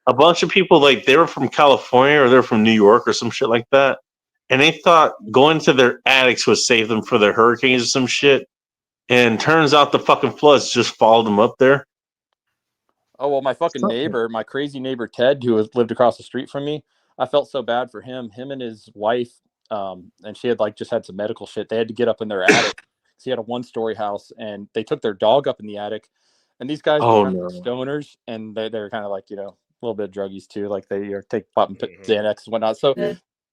a bunch of people like they were from California or they're from New York or some shit like that, and they thought going to their attics would save them for their hurricanes or some shit. And turns out the fucking floods just followed them up there. Oh well, my fucking neighbor, my crazy neighbor Ted, who lived across the street from me, I felt so bad for him. Him and his wife, and she had just had some medical shit. They had to get up in their attic. He had a 1-story house, and they took their dog up in the attic. And these guys were kind of stoners, and they're kind of like, a little bit of druggies too. Like they take pop and Xanax and whatnot. So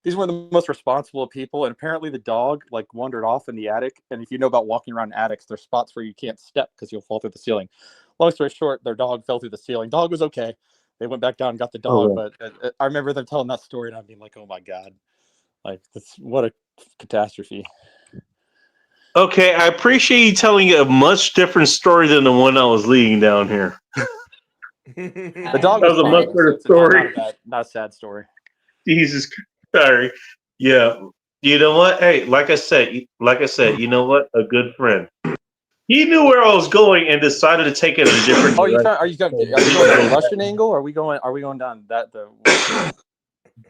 these were the most responsible people. And apparently the dog wandered off in the attic. And if you know about walking around attics, there's spots where you can't step because you'll fall through the ceiling. Long story short, their dog fell through the ceiling. Dog was okay, They went back down and got the dog, Okay. but I remember them telling that story, and I'm being like, "Oh my god, like what a catastrophe." Okay, I appreciate you telling a much different story than the one I was leading down here. The dog That was a fine, much so better it's story. not a sad story. Jesus Christ. Sorry. Yeah. You know what? Hey, like I said, you know what? A good friend. He knew where I was going and decided to take it in a different Oh, direction. are you going the Russian angle? Or are we going down that the?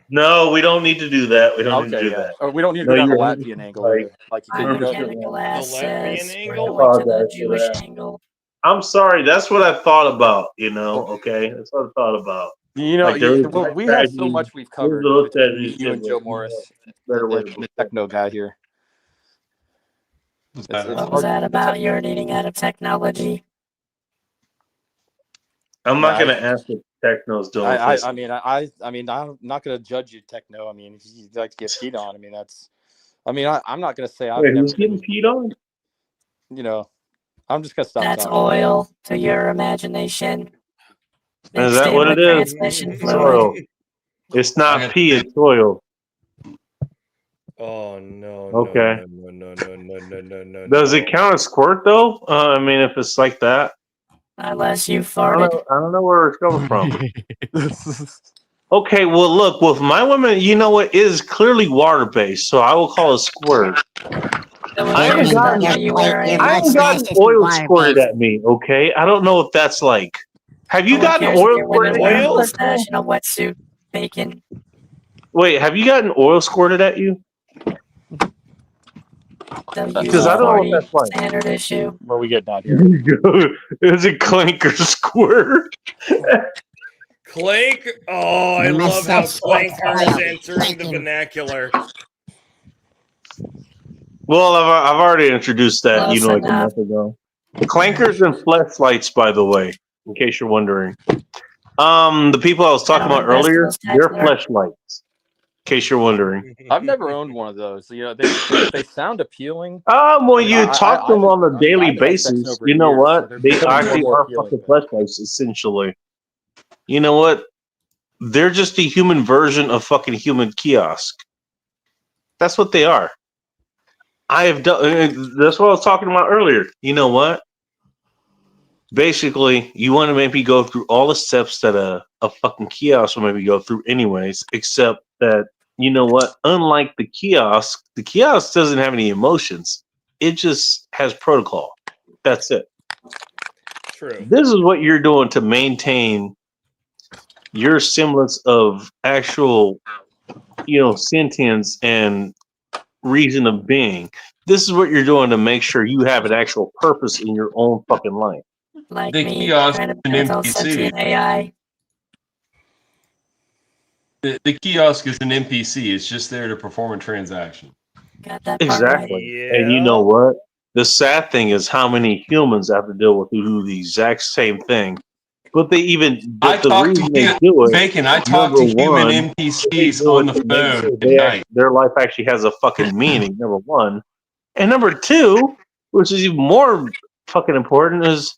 No, we don't need to do that. We don't need to Okay, do yeah. that. Or we don't need to No, go down the you're Latvian angle like, either. Like you I'm could, chemical The access. Latvian We're angle? going to the Apologize for Jewish that. angle. I'm sorry. That's what I thought about. Okay, that's what I thought about. you know, Like there was well, black we have so tragedy, much we've there's covered little between tragedy, you and Joe Morris, better way and to the techno guy here. It's What was that about? Urinating out of technology? I'm not Yeah, gonna ask if techno's doing. I mean, I'm not gonna judge you, techno. I mean, if you like to get peed on, I mean, that's. I mean, I'm not gonna say I've Wait, never who's getting been. peed on? You know, I'm just gonna stop That's talking. oil to your imagination. Is Mixed that in what with it is? transmission It's fluid. oil. It's not pee, it's oil. Oh no! Okay. No! Does it count as squirt though? I mean, if it's like that, Unless you I farted. don't know where it's coming from. Okay, well, look, with my women, you know what, it is clearly water based, so I will call it squirt. I haven't gotten oil squirted at me. Okay, I don't know if that's like. Have you gotten oil squirted at you? Mustache and a wetsuit, bacon. Wait, have you gotten oil squirted at you? Because I don't know what that's like. Standard issue. Where we getting out here? Is it clank or squirt? Clank. Oh, I love how clanker is entering the vernacular. Well, I've already introduced that, Close like a enough. month ago. Clankers and fleshlights, by the way, in case you're wondering. The people I was talking about earlier, they're fleshlights. In case you're wondering. I've never owned one of those. You know, they sound appealing. When you talk to them on a daily I've had sex basis, over you know years, what? so they're They becoming more actually and more are appealing, fucking fleshlights, essentially. You know what? They're just a human version of fucking human kiosk. That's what they are. I have done. That's what I was talking about earlier. You know what? Basically, you want to maybe go through all the steps that a fucking kiosk will maybe go through, anyways. Except that, you know what? Unlike the kiosk doesn't have any emotions. It just has protocol. That's it. True. This is what you're doing to maintain your semblance of actual, sentience and reason of being. This is what you're doing to make sure you have an actual purpose in your own fucking life. Like The me, kiosk trying to is an build all NPC. sentient AI. The kiosk is an NPC. It's just there to perform a transaction. Got that Exactly. And you know what? The sad thing is how many humans have to deal with who do the exact same thing. But they even the reason they do it. Bacon. I talk to number human one, NPCs they do on it the to make phone sure at they night. their life actually has a fucking meaning. Number one, and number two, which is even more fucking important, is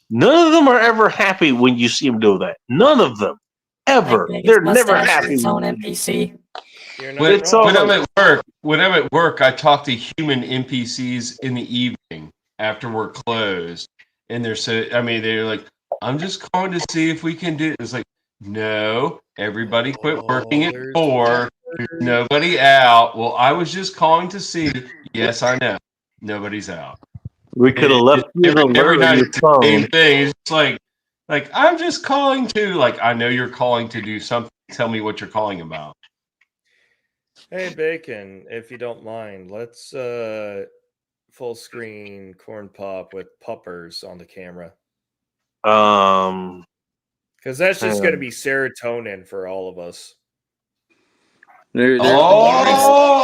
none of them are ever happy when you see them do that. None of them, ever. They're never happy. Its own NPC. When I'm at work, I talk to human NPCs in the evening after we're closed, and they're like, "I'm just calling to see if we can do it." It's like, no, everybody quit working at 4. There's nobody out. Well, I was just calling to see. Yes, I know, nobody's out. We could have left you an every alert on night. your It's the phone. same thing. It's just like I'm just calling to I know you're calling to do something. Tell me what you're calling about. Hey, Bacon, if you don't mind, let's full screen corn pop with puppers on the camera. Because that's just going to be serotonin for all of us. Yo,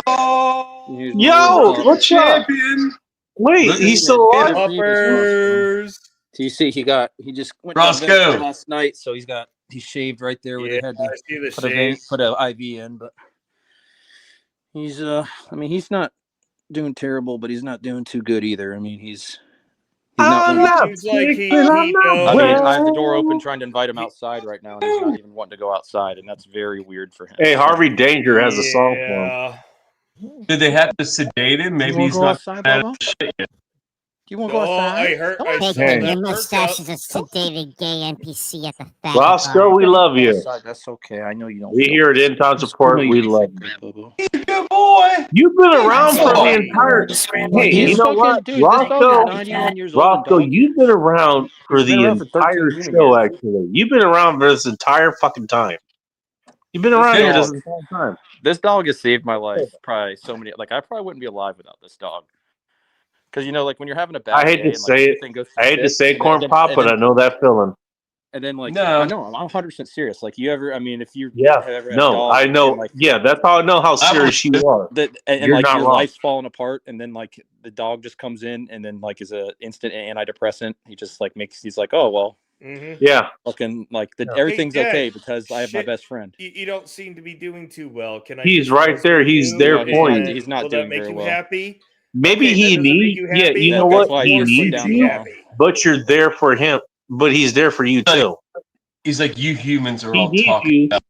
what's up? Wait, he's still alive? Puppers. So you see, he just went Roscoe to bed last night, so he's shaved right there where they had I see the to put an IV in, but he's not doing terrible, but he's not doing too good either. I mean, he's He's not I'm wanting not Seems like sick, he but I'm knows. not I mean, I have the well. door open trying to invite him outside right now, and he's not even wanting to go outside, and that's very weird for him. Hey, Harvey Danger has a song for him. Yeah. Did they have to sedate him? Maybe wanna he's go not outside, out Bubba? of shit yet. Do you want to go Oh, outside? I heard. I saw Bacon, Hey. your that mustache workout. is a sedated gay NPC at the faggot Roscoe, bar. we love you. Outside, that's okay. I know you don't. We feel here at good. Intown I know Support, you we don't love feel you. good, Bubba. He's a good boy. You've been around for the Boy. entire. Hey, He's you know fucking what, dude. This dog is Roscoe? 91 years old. Roscoe, Dog. you've been around for He's been the around for 13 entire human show. years. Actually, you've been around for this entire fucking time. You've been This around here this dog, entire time. this dog has saved my life. Probably so many. Like I probably wouldn't be alive without this dog. Because you know, like when you're having a bad I hate day to and like say it. everything goes to I hate to shit, say and corn then, pop, and but then, I know that feeling. and then like No. I know I'm 100% serious. Like you ever, I mean, if you Yeah, have ever had a no, dog I and know. like Yeah, that's how I know how serious you are. and You're like not your wrong. life's falling apart, and then like the dog just comes in and then like is a instant antidepressant. He just like he's like, oh well, Yeah, fucking like Yeah. everything's Hey, Dad, okay because I have my shit, best friend. You don't seem to be doing too well. Can I? he's just right visit there. with He's you? there No, for And you. he's not will doing that make very you well. happy? Maybe Okay, that he doesn't make needs. you Yeah, happy. you know That's what? why He he just put needs down the you, law. but you're there for him. But he's there for you too. He's like, you humans are He all needs talking you, about.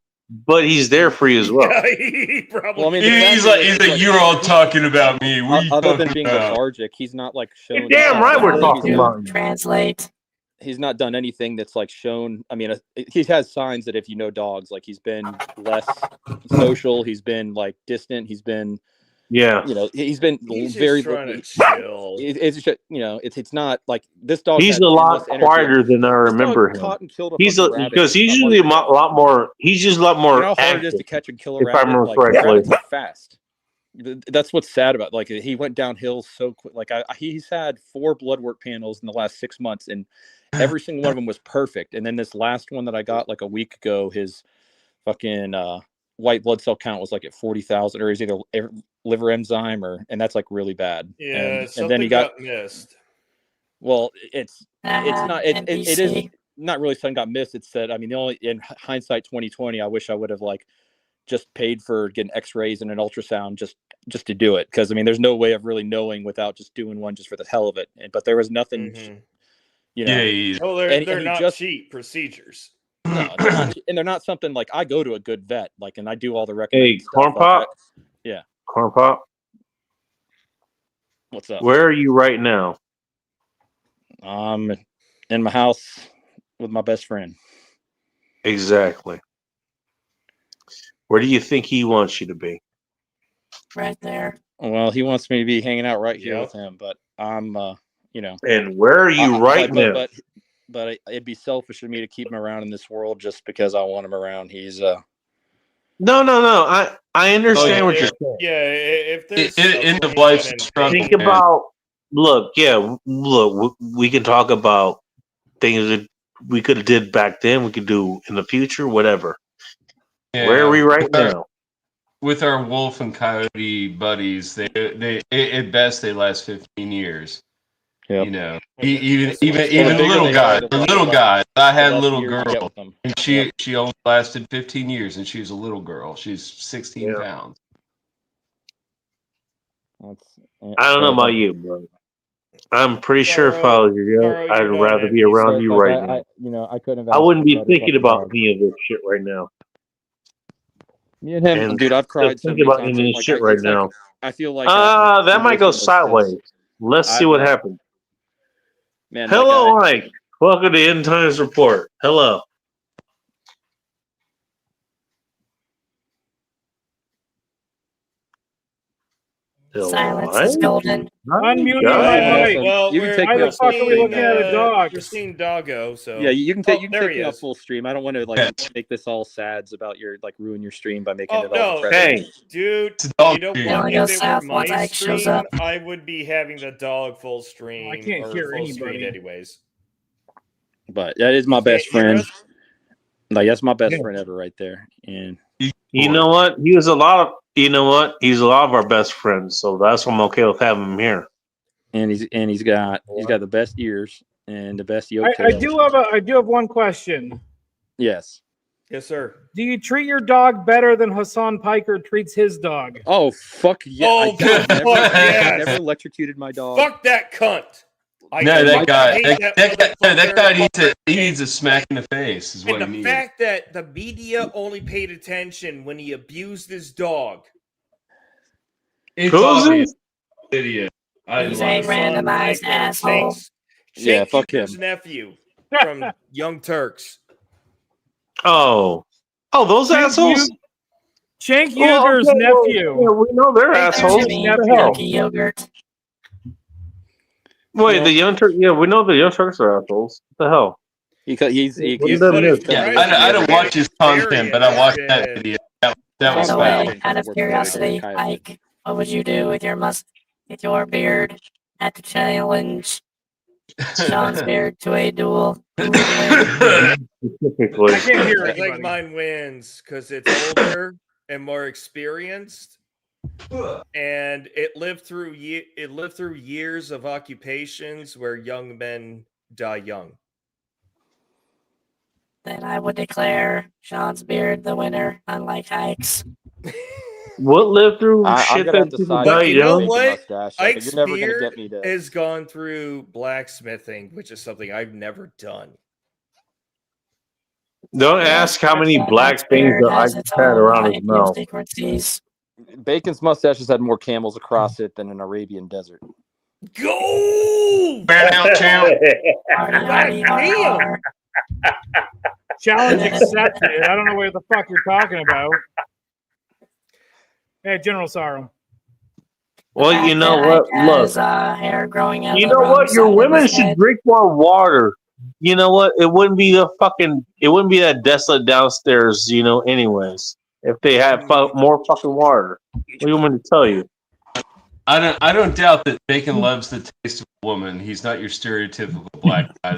but he's there for you as well. Yeah, he probably. Well, I mean, the fact He's is, like, you're all talking about me. What are you other than talking being about? lethargic, he's not like shown. You're damn right we're talking he's, about you. Translate. he's not done anything that's like shown. I mean, he has signs that if you know dogs, like he's been less social, he's been like distant, he's been, Yeah, you know, he's been He's very. just trying to chill. It's just, you know, it's not like this dog. he's had a lot endless energy. quieter than I This dog remember him. caught and killed a He's bunch a of rabbits. because he's a usually a month ago. lot more. He's just a lot You more know how hard it is active. to catch and kill a If I rabbit? remember Like correctly. rabbits are fast. That's what's sad about. Like he went downhill so quick. Like he's had 4 blood work panels in the last 6 months, and every single one of them was perfect. And then this last one that I got like a week ago, his fucking white blood cell count was like at 40,000, or is either liver enzyme and that's like really bad. Yeah, and then he got missed. well, it's not it is not really something got missed. It's that I mean the only in hindsight 2020, I wish I would have like just paid for getting x-rays and an ultrasound just to do it, because I mean there's no way of really knowing without just doing one just for the hell of it. But there was nothing, you know. Yeah, Oh, they're and they're he not just cheap procedures. no, they're not, and they're not something like I go to a good vet like and I do all the recommended Hey, stuff. corn Like, pop. yeah, Corn pop. what's up? Where are you right now? In my house with my best friend. Exactly. Where do you think he wants you to be? Right there. Well, he wants me to be hanging out right here Yep. with him, but I'm you know, And where are you right now? but it'd be selfish of me to keep him around in this world just because I want him around. He's No. I understand what you're saying. Yeah, if there's End of suffering life and struggle. Think man. about. Look, we can talk about things that we could have did back then. We could do in the future, whatever. Yeah. Where are we right now? With our wolf and coyote buddies, they at best they last 15 years. Yep. You know, Okay, even that's what- the bigger little they guys, are, the the little less- guys. I had a less little years you get girl, with them. and she only lasted 15 years, and she was a little girl. She's 16 Yeah. pounds. I don't know about you, bro. I'm pretty sure if I was your Carl, girl, I'd you're not rather be around you right now. You know, I couldn't have. I wouldn't be asked for a better thinking fucking about dog. any of this shit right now. Me and him, And dude. I've cried just so think many about times. any of this Like, shit right it's like- now. I feel like That might go emotionless since- sideways. Let's see I've what not- happens. Man, Hello, like, Mike. Welcome to End Times Report. Hello. Silence is golden. Unmuting Guys. my mic. Well, You can we're take Why me the off fuck full are we screen looking now. at a dog? Christine Doggo. So Yeah, you can Oh, take you can there take he me off is. full stream. I don't want to like Yes. make this all sads about your like ruin your stream by making Oh it all no, depressing. Hey. dude! It's a dog You know stream. what? Wanna If go it were south once my Ike shows stream, up? I would be having the dog full stream I can't or hear full screen anybody. anyways. But that is my best Can't hear friend. us? Like that's my best Yeah. friend ever right there. And You know what? He was a lot of. You know what? He's a lot of our best friends, so that's why I'm okay with having him here. he's got the best ears and the best yoke I tail. do have one question. Yes. Yes, sir. Do you treat your dog better than Hassan Piker treats his dog? Oh fuck yeah! Oh, I fuck never, yes. never electrocuted my dog. Fuck that cunt. That guy needs a smack in the face. Is what And he the needs. fact that the media only paid attention when he abused his dog. It's Who is obvious. this? Idiot. He's a randomized asshole. Yeah, fuck him. Shank's nephew from Young Turks. Oh, those assholes. Shank Well, Yeager's okay, well, nephew. yeah, we know they're assholes. Jimmy, What the hell? Turkey yogurt. Wait, the Young Turks. Yeah, we know the Young Turks are assholes. What the hell? He's I don't watch his content, but I watched that video. That was By the foul. way, out of curiosity, Ike, what would you do with your beard at the challenge? Sean's beard to a duel. Who would win? I think mine wins because it's older and more experienced, and it lived through years of occupations where young men die young. Then I would declare Sean's beard the winner, unlike Ike's. What lived through I'm shit gonna have that to people side die with You know young? what? mustache. Ike's You're never gonna beard get me to. has gone through blacksmithing, which is something I've never done. Don't ask how many black things that I had around his mouth. Bacon's mustache has had more camels across it than an Arabian desert. Go! Ban out, champ. Damn! Challenge accepted. I don't know what the fuck you're talking about. Hey, General Sorrow. Well, you know what? Look, hair growing out you the know wrong what? Your side of women his should head. drink more water. You know what? It wouldn't be that desolate downstairs, anyways. If they had more fucking water. What do you want me to tell you? I don't doubt that Bacon loves the taste of a woman. He's not your stereotypical black guy.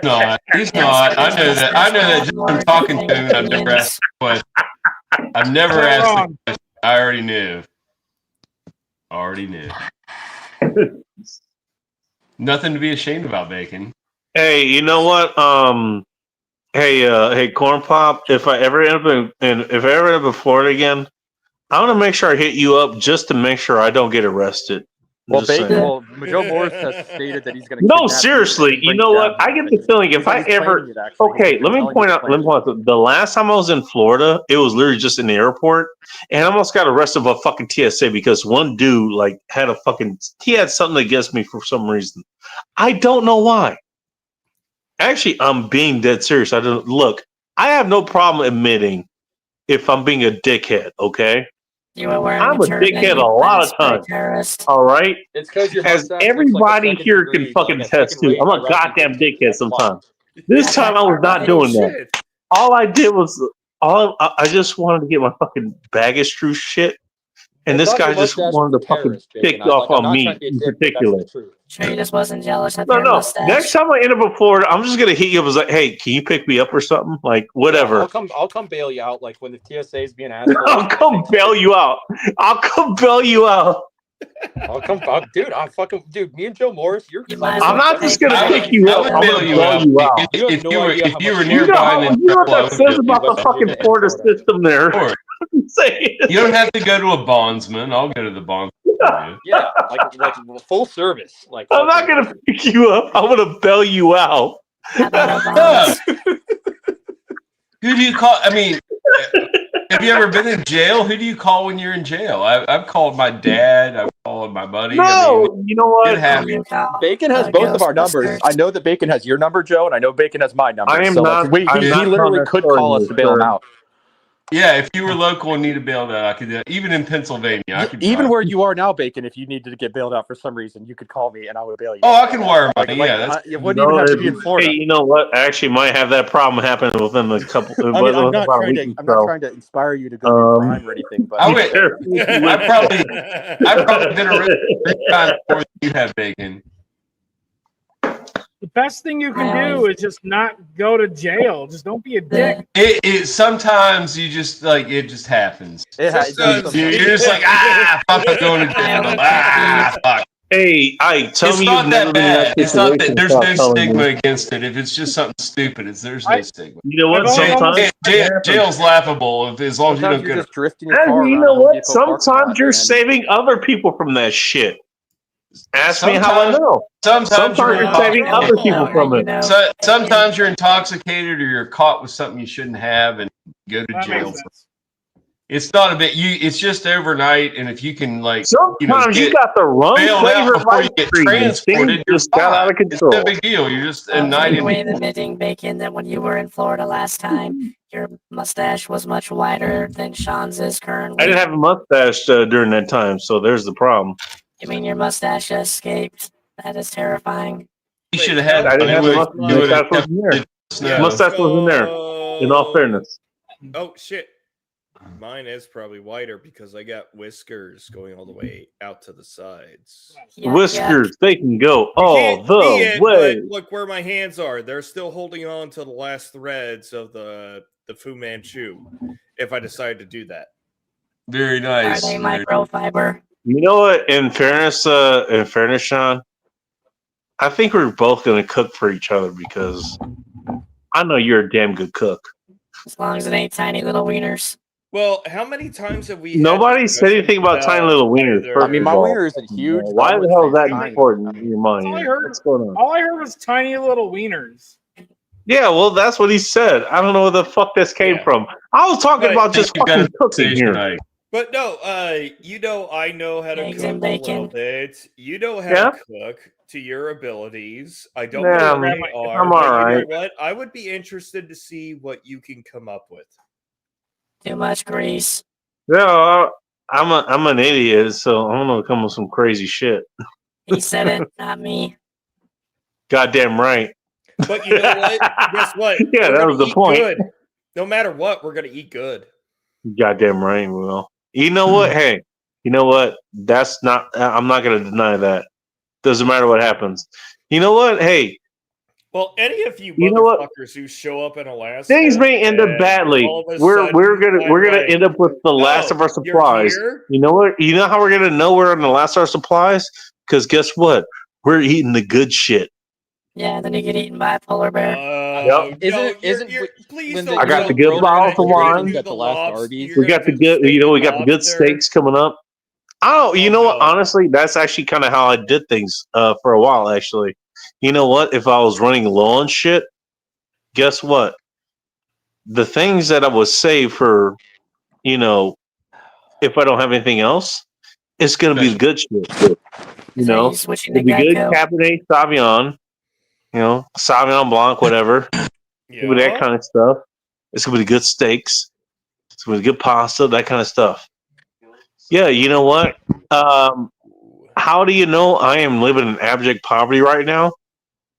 No, he's not. I know that just from talking to him. I've never asked the question. I've never asked the question. I already knew. Nothing to be ashamed about, Bacon. Hey, you know what? Hey, Corn Pop. If I ever end up in Florida again, I want to make sure I hit you up just to make sure I don't get arrested. Well, Just saying. Joe Morris has stated that he's going to. No, seriously. You know what? I get the feeling if I ever. Okay, let me point out. The last time I was in Florida, it was literally just in the airport, and I almost got arrested by fucking TSA because one dude he had something against me for some reason. I don't know why. Actually, I'm being dead serious. I have no problem admitting if I'm being a dickhead. Okay. You were wearing I'm a dickhead a lot of times. All right. It's because your as everybody here can fucking attest to, I'm a goddamn dickhead sometimes. This time I was not doing that. All I did was I just wanted to get my fucking baggage through shit, and this guy just wanted to fucking pick off on me in particular. Sure, you just wasn't jealous of No, your no. mustache. Next time I end up in Florida, I'm just gonna hit you up. As like, hey, can you pick me up or something? Like, whatever. I'll come bail you out. Like when the TSA is being asked. I'll come bail you out. I'll come bail you out. Dude. Me and Joe Morris, I'm not just gonna pick you up. I'm gonna bail you out. If you were You know what that says about the fucking Florida system there. You don't have to go to a bondsman. I'll go to the bondsman. Yeah, like full service. Like I'm not gonna pick you up. I'm gonna bail you out. Who do you call? I mean, have you ever been in jail? Who do you call when you're in jail? I've called my dad. I've called my buddy. No, you know what? It happens. Bacon has both of our numbers. I know that Bacon has your number, Joe, and I know Bacon has my number. I am so not. He literally could call us to bail him out. Yeah, if you were local and needed bailed out, I could do that. Even in Pennsylvania, I could. Even where you are now, Bacon, if you needed to get bailed out for some reason, you could call me and I would bail you. Oh, I can wire money. It wouldn't even have to be in Florida. Hey, you know what? I actually might have that problem happen within a couple. I'm not trying to inspire you to go do crime or anything, but I probably did a really time before you have Bacon. The best thing you can do is just not go to jail. Just don't be a dick. It sometimes you just it just happens. You're just like fuck, I'm going to jail. Fuck. Hey, tell It's me not you've that never been in bad. that It's not that situation there's without no telling stigma me. against it. If it's just something stupid, there's no stigma. You know what? I've only Sometimes Jail's laughable as long as you Sometimes don't you're get just drifting your car and you around know a Home what? Depot parking Sometimes lot you're and saving other people from that shit. Ask me how I Sometimes- know. Sometimes you're you're saving other people from it. Sometimes you're intoxicated or you're caught with something you shouldn't have and go to That jail. makes sense. It's not a bit. It's just overnight, and if you can Sometimes you get got the wrong bailed out flavor of before ice you get cream. And transported, things you're just got out of fine. It's control. no big deal. You're just a Are night you in. admitting, Bacon, that when you were in Florida last time, your mustache was much wider than Sean's is currently? I didn't have a mustache during that time, so there's the problem. You mean your mustache escaped? That is terrifying. You should have had. I didn't have a You would mustache. have Was in there. snow. Mustache was in there. In all fairness, Oh shit. Mine is probably wider because I got whiskers going all the way out to the sides. whiskers they can go all Can't see the it, way. but look where my hands are. They're still holding on to the last threads of the Fu Manchu. If I decide to do that, Very nice. Are they microfiber? You know what? In fairness, Sean, I think we're both going to cook for each other because I know you're a damn good cook. As long as it ain't tiny little wieners. well, how many times have we? had Nobody said anything about tiny little wieners. either- First I mean, of my all. wiener isn't huge. but I Why the wouldn't hell say is that it's tiny. important in your mind? All I heard- What's going on? All I heard was tiny little wieners. Yeah, well, that's what he said. I don't know where the fuck this came Yeah. from. I was talking But- about just You got fucking a cooking here. tonight. But no, I know how to Eggs cook and a little bacon. bit. You know how Yeah? to cook to your abilities. I don't Yeah, know what I'm- they are. I'm but alright. You know what? I would be interested to see what you can come up with. Too much grease. Yeah, I'm an idiot, so I'm gonna come with some crazy shit. He said it, not me. Goddamn right. But you know what? Guess what? Yeah, We're that gonna was the eat point. Good. No matter what, we're gonna eat good. Goddamn right, Will. You know what? Hey, you know what? That's not. I'm not gonna deny that. Doesn't matter what happens. You know what? Hey, Well, any of you You know what? motherfuckers who show up in Alaska, things may end up and badly. all of a We're sudden, I'm gonna like, end up with the last of our "No, you're supplies. here?" You know what? You know how we're gonna know we're on the last of our supplies? Because guess what? We're eating the good shit. Yeah, then you get eaten by a polar bear. Yep. Please when don't I got tell the me good you're bottles gonna of wine. do Got the last lobster- Arby's. you're We got gonna the do good. You know, we steak got the good lobster. steaks coming up. Oh, you know what? Honestly, that's actually kind of how I did things for a while. Actually, you know what? If I was running low on shit, guess what? The things that I would save for, you know, if I don't have anything else, it's gonna be the good shit. You So know, you switching it'd to be good Geico? Cabernet Sauvignon, you know, Sauvignon Blanc, whatever. Give me that Yeah. kind of stuff. It's gonna be good steaks. It's gonna be good pasta, that kind of stuff. Yeah, you know what? How do you know I am living in abject poverty right now?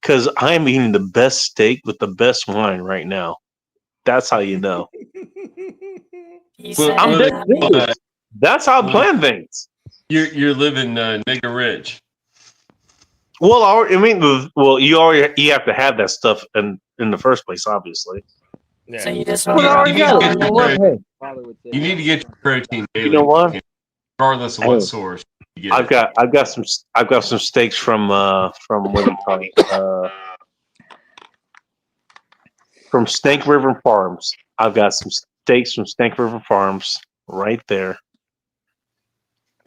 Because I am eating the best steak with the best wine right now. That's how you know. He Well, said I'm it, dead not me. serious. That's how I plan things. You're living nigger rich. Well, I mean, you have to have that stuff in the first place, obviously. So you just But order I already a got car it. You know and what? then- Hey, You need to get your protein daily. you know what? Regardless of Hey, what source. You get it. I've got some steaks from what do you call it? From Snake River Farms. I've got some steaks from Snake River Farms right there.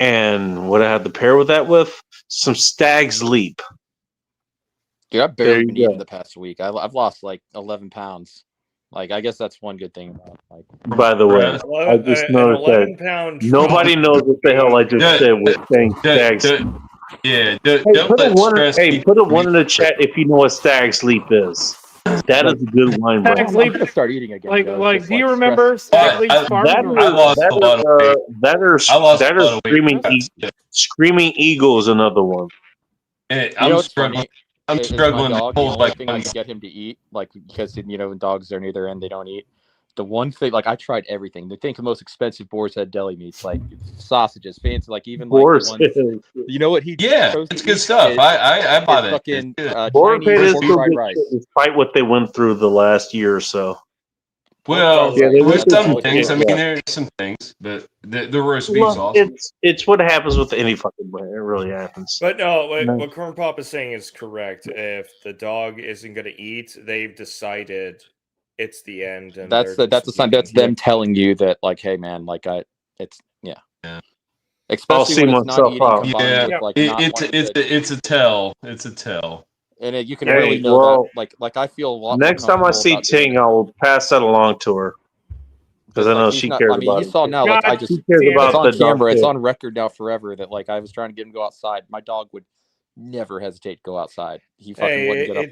And what I had to pair with that with some Stag's Leap. Dude, I've There barely you been go. eating the past week. I've lost like 11 pounds. Like, I guess that's one good thing about like. By the way, I just noticed that 11-pound nobody knows what the hell I just said with saying Stag's. Yeah, Hey, don't put a let one. stress Hey, keep put a you one in the chat if you know what Stag's Leap is. That is a good wine brand. Stag's Leap- I'm gonna start eating again. Like, Joe. It's like, just, do you like, remember stress. Stag Leap's Farm? That Or- I lost a lot of weight. I lost a lot of weight. Screaming Eagle is another one. And You know I'm what's struggling. funny? I'm Is my struggling to dog, the pull only like thing I can get him to eat, like, because when dogs are near their end, they don't eat. The one thing, like, I tried everything. The most expensive Boar's Head deli meats, like sausages, fancy, like even Boar's like the ones. You know what he? Yeah, chose to it's good eat stuff. is- I buy is that. Fucking Boar's Chinese Head is pork still fried good rice. shit despite what they went through the last year or so. Well, Yeah, they with look at some you things, I like mean, that. there's some things, but the roast beef's Well, awesome. it's what happens with any fucking brand. It really happens. But no, No. what Corn Pop is saying is correct. If the dog isn't going to eat, they've decided it's the end. And That's they're that's a just sign. That's leaving. them telling you that, like, hey man, like it's yeah. Yeah. Especially see when it's not myself eating out. combined Yeah, with like not it's wanting to, it's a tell. It's a tell. and you can Hey, really know well, that. Like I feel a lot. Next more time I comfortable see about doing Ting, it. I'll pass that along to her because I Like, know he's she not. cares I mean, about you it. saw now. Like I just, She cares it's about on the dog camera. It's too. on record now forever that like I was trying to get him to go outside. My dog would never hesitate to go outside. He fucking Hey, wouldn't get up.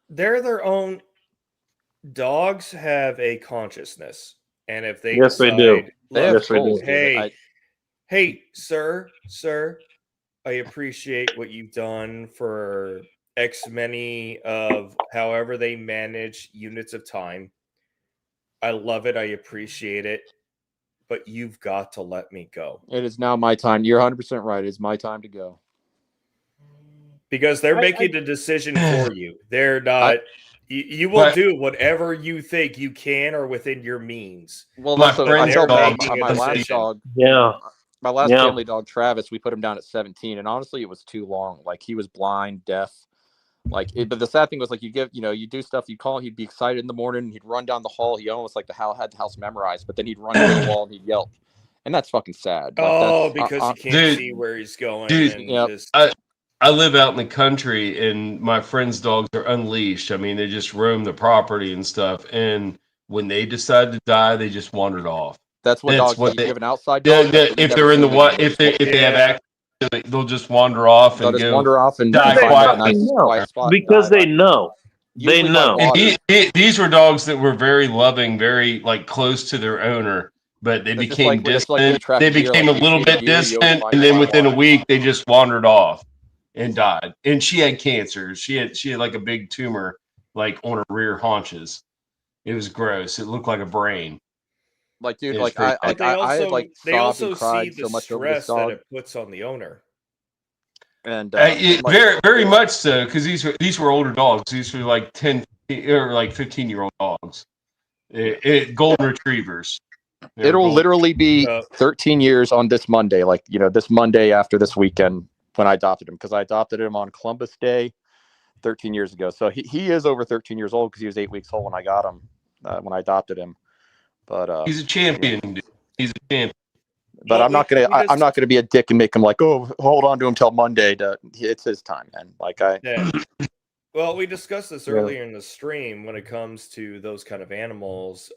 they're their own. Dogs have a consciousness, and if they Yes, they do. decide, They have look, Yes, they do. souls, dude. hey, hey, sir, I appreciate what you've done for X many of however they manage units of time. I love it. I appreciate it. But you've got to let me go. It is now my time. You're 100% right. It's my time to go. Because they're making the decision for you. They're not. You will But- do whatever you think you can or within your means. Well, My that's what friend's I tell dog my last decision. dog. Yeah. My last Yeah. family dog, Travis, we put him down at 17, and honestly, it was too long. Like he was blind, deaf. Like, but the sad thing was, like, you do stuff. You call, he'd be excited in the morning. He'd run down the hall. He almost like had the house memorized. But then he'd run to the wall and he'd yelp, and that's fucking sad. Like, Oh, that's, because you can't Dude, see where he's going. dude, and Yep. just, I live out in the country, and my friends' dogs are unleashed. I mean, they just roam the property and stuff. And when they decide to die, they just wandered off. that's what That's dogs. what You have an outside Yeah, dog. that's what you if never they're in the see what, anymore. if they have Yeah. access, they'll just wander off They'll and just go wander off and die find a quietly. nice quiet spot and Because die. they know. They Usually by know. And water. these were dogs that were very loving, very like close to their owner, but they It's just became like- it's distant. like when you trap They deer, became like a you little see a bit deer, you always distant, find and it then by within a water. week they just wandered off and died. And she had cancer. She had like a big tumor like on her rear haunches. It was gross. It looked like a brain. Like, dude, It's like pretty I but had they like they sobbed also and see cried the so much over this stress that dog, it puts on the owner. and Like, like, very much so, because these were older dogs. These were like 10 or like 15-year-old dogs. Golden retrievers. They were it'll golden. literally be 13 years on this Monday. Like, this Monday after this weekend when I adopted him, because I adopted him on Columbus Day 13 years ago. So he is over 13 years old because he was 8 weeks old when I got him, when I adopted him. But He's a champion, dude. He's a champion. but Well, I'm not gonna be a dick and make him like, oh, hold on to him till Monday. It's his time, man. Like Yeah. Well, we discussed this Yeah. earlier in the stream when it comes to those kind of animals.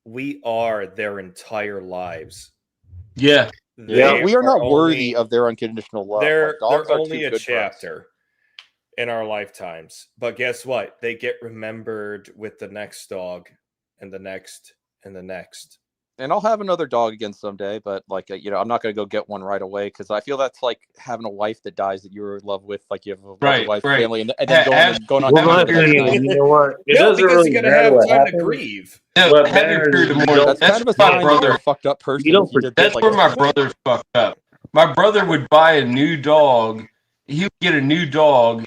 We are their entire lives. Yeah. They we are not only- worthy of their unconditional love. They're Like, dogs are only too a good for us. chapter in our lifetimes. But guess what? They get remembered with the next dog and the next and the next. And I'll have another dog again someday, but like, I'm not going to go get one right away because I feel that's like having a wife that dies that you're in love with. Like, you have a lovely wife, family, and then going on. Well, my to opinion, you know what? It No, doesn't because really you gotta matter have what time to happens. grieve. No, What have your matters period is of you mourning. don't- That's kind of a my sign that you're brother. a fucked up person. You don't if you did That's like where a- my brother fucked up. My brother would buy a new dog. He would get a new dog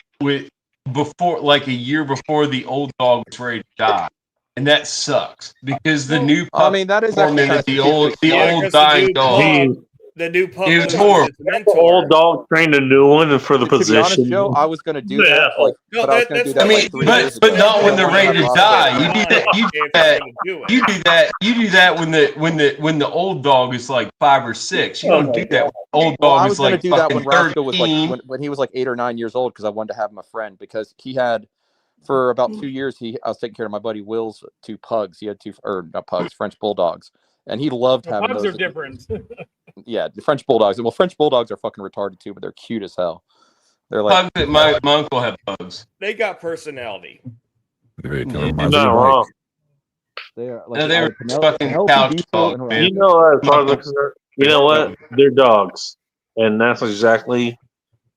before like a year before the old dog was ready to die. And that sucks because the new pup I mean, that is actually tormented kinda the old dying dog. The new pup It was was horrible. his The mentor. old dog trained a new one and for the To be honest, position. Joe, I was going to do Yeah. that, like, No, but I was going to do that I mean, like 3 years but ago. not when they're I ready to wanted die. to You do that. You do If that. you're gonna do it. You do that when the old dog is like 5 or 6. You don't do that when the old Well, I dog was is going like to do that fucking when Roscoe was 13. like when he was like 8 or 9 years old because I wanted to have him a friend because he had for about 2 years I was taking care of my buddy Will's 2 pugs. He had 2 or not pugs, French bulldogs, and he loved having Pugs those. are different. Yeah, the French bulldogs. Well, French bulldogs are fucking retarded too, but they're cute as hell. They're like Pugs, my uncle had pugs. They got personality. You're You're not wrong. they are No, they were fucking couch dogs, man. You know, as far as I'm concerned, you know what? They're dogs, and that's exactly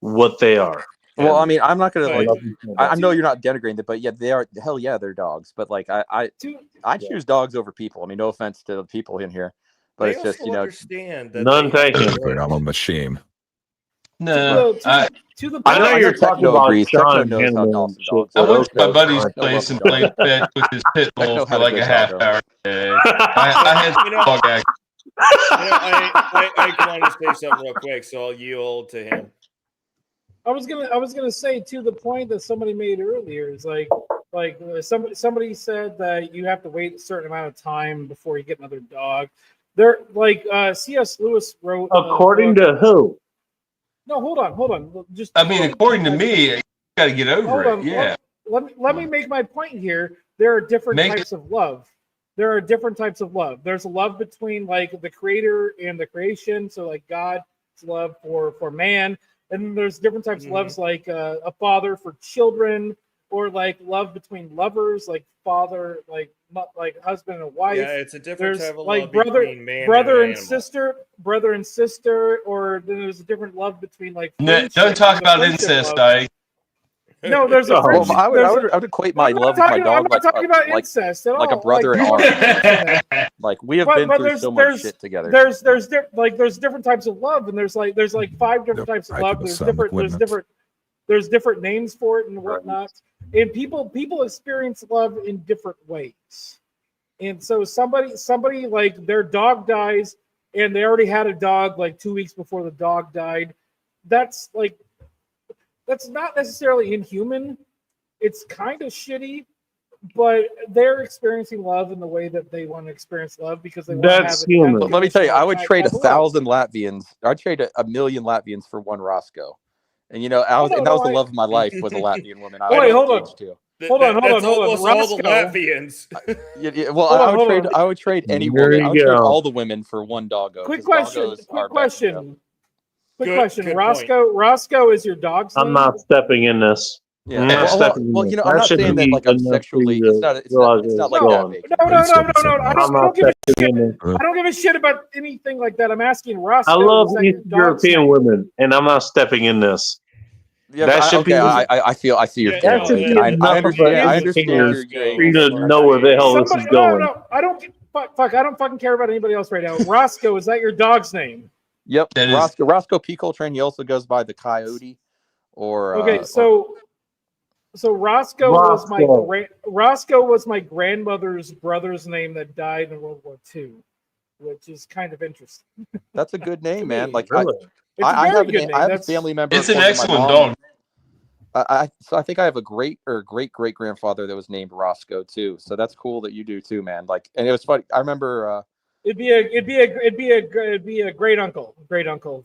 what they are. Well, I mean, I'm not gonna But- like. I know you're not denigrating it, but yeah, they are. Hell yeah, they're dogs. But like, I choose dogs over people. I mean, no offense to the people in here, but They it's just also understand that None they have taken. to work. I'm a machine. No, to the I know I you're know talking Techno about agrees. Techno Sean knows how Hanneman Dawson and shit, dogs I but are. went to my okay, buddy's fine. Techno place loves and the played doggo. fetch with his pit bull Techno for had a like good a half doggo. hour today. I had You know, dog action. I wanted to say something real quick, so I'll yield to him. I was gonna say to the point that somebody made earlier is like somebody said that you have to wait a certain amount of time before you get another dog. There, like C.S. Lewis wrote. According to who? No, hold on. Just I mean, according to me, you got to get over hold it. on. Yeah. Let me make my point here. There are different Make types of love. There are different types of love. There's a love between like the creator and the creation. So like God's love for man, and then there's different types of loves like a father for children, or like love between lovers, like father, like husband and wife. Yeah, it's a different There's type of like love brother, between man brother and and animal. sister, or then there's a different love between like No, friendship. don't talk There's a about friendship incest, love. Ike. No, there's a Well, friendship. I there's would equate my I'm not love with my talking. I'm dog not like talking about incest at like a all. brother in people arms. understand that. Like we have But been through there's so much shit together. there's different types of love, and there's like 5 different types of love. There's different names for it and whatnot. And people experience love in different ways. And so somebody like their dog dies, and they already had a dog like 2 weeks before the dog died. That's not necessarily inhuman. It's kind of shitty, but they're experiencing love in the way that they want to experience love because they want to have That's it. human. But let me tell you, I would trade type of love. 1,000 Latvians. I'd trade a million Latvians for one Roscoe. And you know, that was the love of my life was a Latvian woman. I Wait, was hold on. engaged to. Hold on. That's Hold on. almost all Roscoe. the Latvians. Well, I would trade any There woman. you I would trade go. all the women for one doggo. Quick 'cause question. doggos Quick are best, you know. question. Quick Good question. point. Roscoe is your dog's name? I'm not stepping in this. Yeah. I'm not stepping in Well, this. you know, I'm That not should saying that be like I'm enough sexually. for you to It's realize not where like it's that, going. Bacon. No. I I'm not don't give a stepping shit. in this. I don't give a shit about anything like that. I'm asking Roscoe. I love is that your Eastern dog's European name? women, and I'm not stepping in this. Yeah, That but should be. I see your Yeah, point. That should be I enough of an understand indicator your for you to angle. know where the hell this Somebody, is going. no. I don't. Fuck. I don't fucking care about anybody else right now. Roscoe, is that your dog's name? Yep, That is- Roscoe P. Coltrane. He also goes by the Coyote, or Okay, so Roscoe was my grandmother's brother's name that died in World War II, which is kind of interesting. that's a good name, man. Like It's a I very have good name. I have a That's- family member. It's an according to my excellent mom. dog. So I think I have a great grandfather that was named Roscoe too. So that's cool that you do too, man. Like, and it was funny. I remember. It'd be a great uncle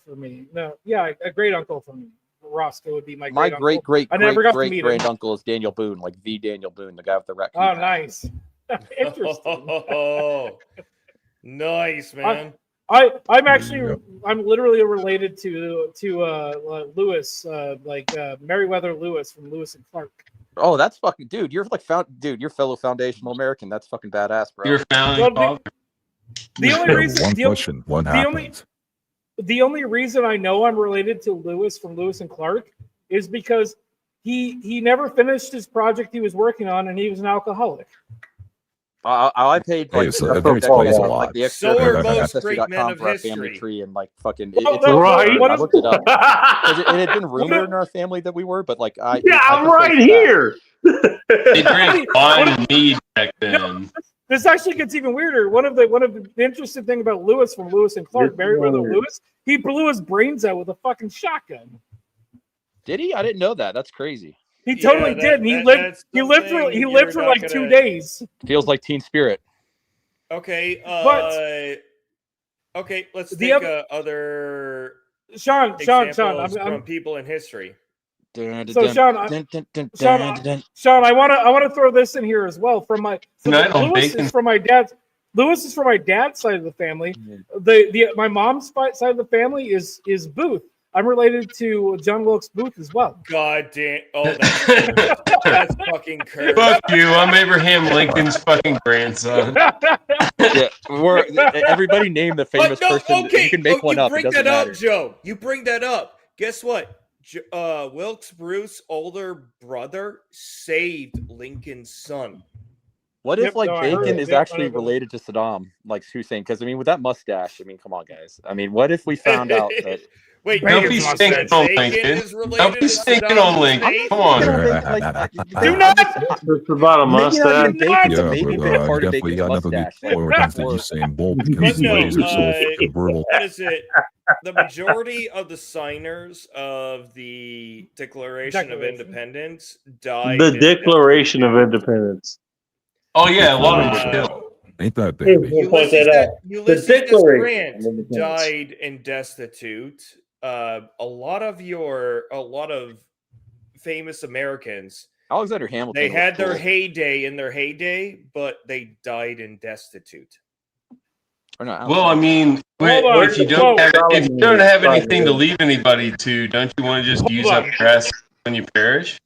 for me. No, yeah, a great uncle for me. Roscoe would be my great I never got to meet him. great uncle is Daniel Boone, like the Daniel Boone, the guy with the raccoon. Oh, nice. Interesting. Oh, nice, man. I'm actually I'm literally related to Lewis, Meriwether Lewis from Lewis and Clark. Oh, that's fucking dude. You're like you're fellow foundational American. That's fucking badass, bro. You're founding father. The only reason One question. What happens? The only reason I know I'm related to Lewis from Lewis and Clark is because he never finished his project he was working on, and he was an alcoholic. I paid like, so that explains a lot. like the extra So are most ancestry.com great men of for our family history. tree and like fucking Right. I looked it up. It had been rumored in our family that we were, but like I'm right here. They drank wine and mead back then. This actually gets even weirder. One of the interesting thing about Lewis from Lewis and Clark, Meriwether Lewis, he blew his brains out with a fucking shotgun. Did he? I didn't know that. That's crazy. He totally did. And he lived for like 2 days. Feels like Teen Spirit. Okay. Okay. Let's The think other- other Sean, examples I'm from people in history. So Sean, I want to throw this in here as well. From my Lewis is from my dad's side of the family. My mom's side of the family is Booth. I'm related to John Wilkes Booth as well. God damn! Oh, that's fucking cursed. Fuck you! I'm Abraham Lincoln's fucking grandson. Yeah, everybody name the famous person. You can make one up. Bring It doesn't that matter. up, Joe. You bring that up. Guess what? Wilkes Bruce's older brother saved Lincoln's son. What if I heard Bacon it. is actually related to Saddam, like Hussein? Because I mean, with that mustache, I mean, come on, guys. I mean, what if we found out that Wait, Don't be Bacon's stinking on Bacon is Lincoln. related Don't be to stinking Saddam on Lincoln. Hussein? Come on. Do not. It's about a Maybe not mustache. even bacon, Yeah, but maybe a big part of definitely bacon's got nothing mustache. to do with things that you saying bull because But these no, ladies are so fucking brutal. what is it? The majority of the signers of the Declaration of Independence died. The in Declaration of Independence. Oh yeah, a lot of them Uh, were killed. Ain't that Hey, baby? we'll point that out. Ulysses The S. Declaration Grant of Independence. died in destitute. A lot of famous Americans, Alexander Hamilton. they was had their cool. heyday in their heyday, but they died in destitute. Or not, Well, I mean, Hold on. if you don't have anything to leave anybody to, don't you want to just use up your ass when you perish?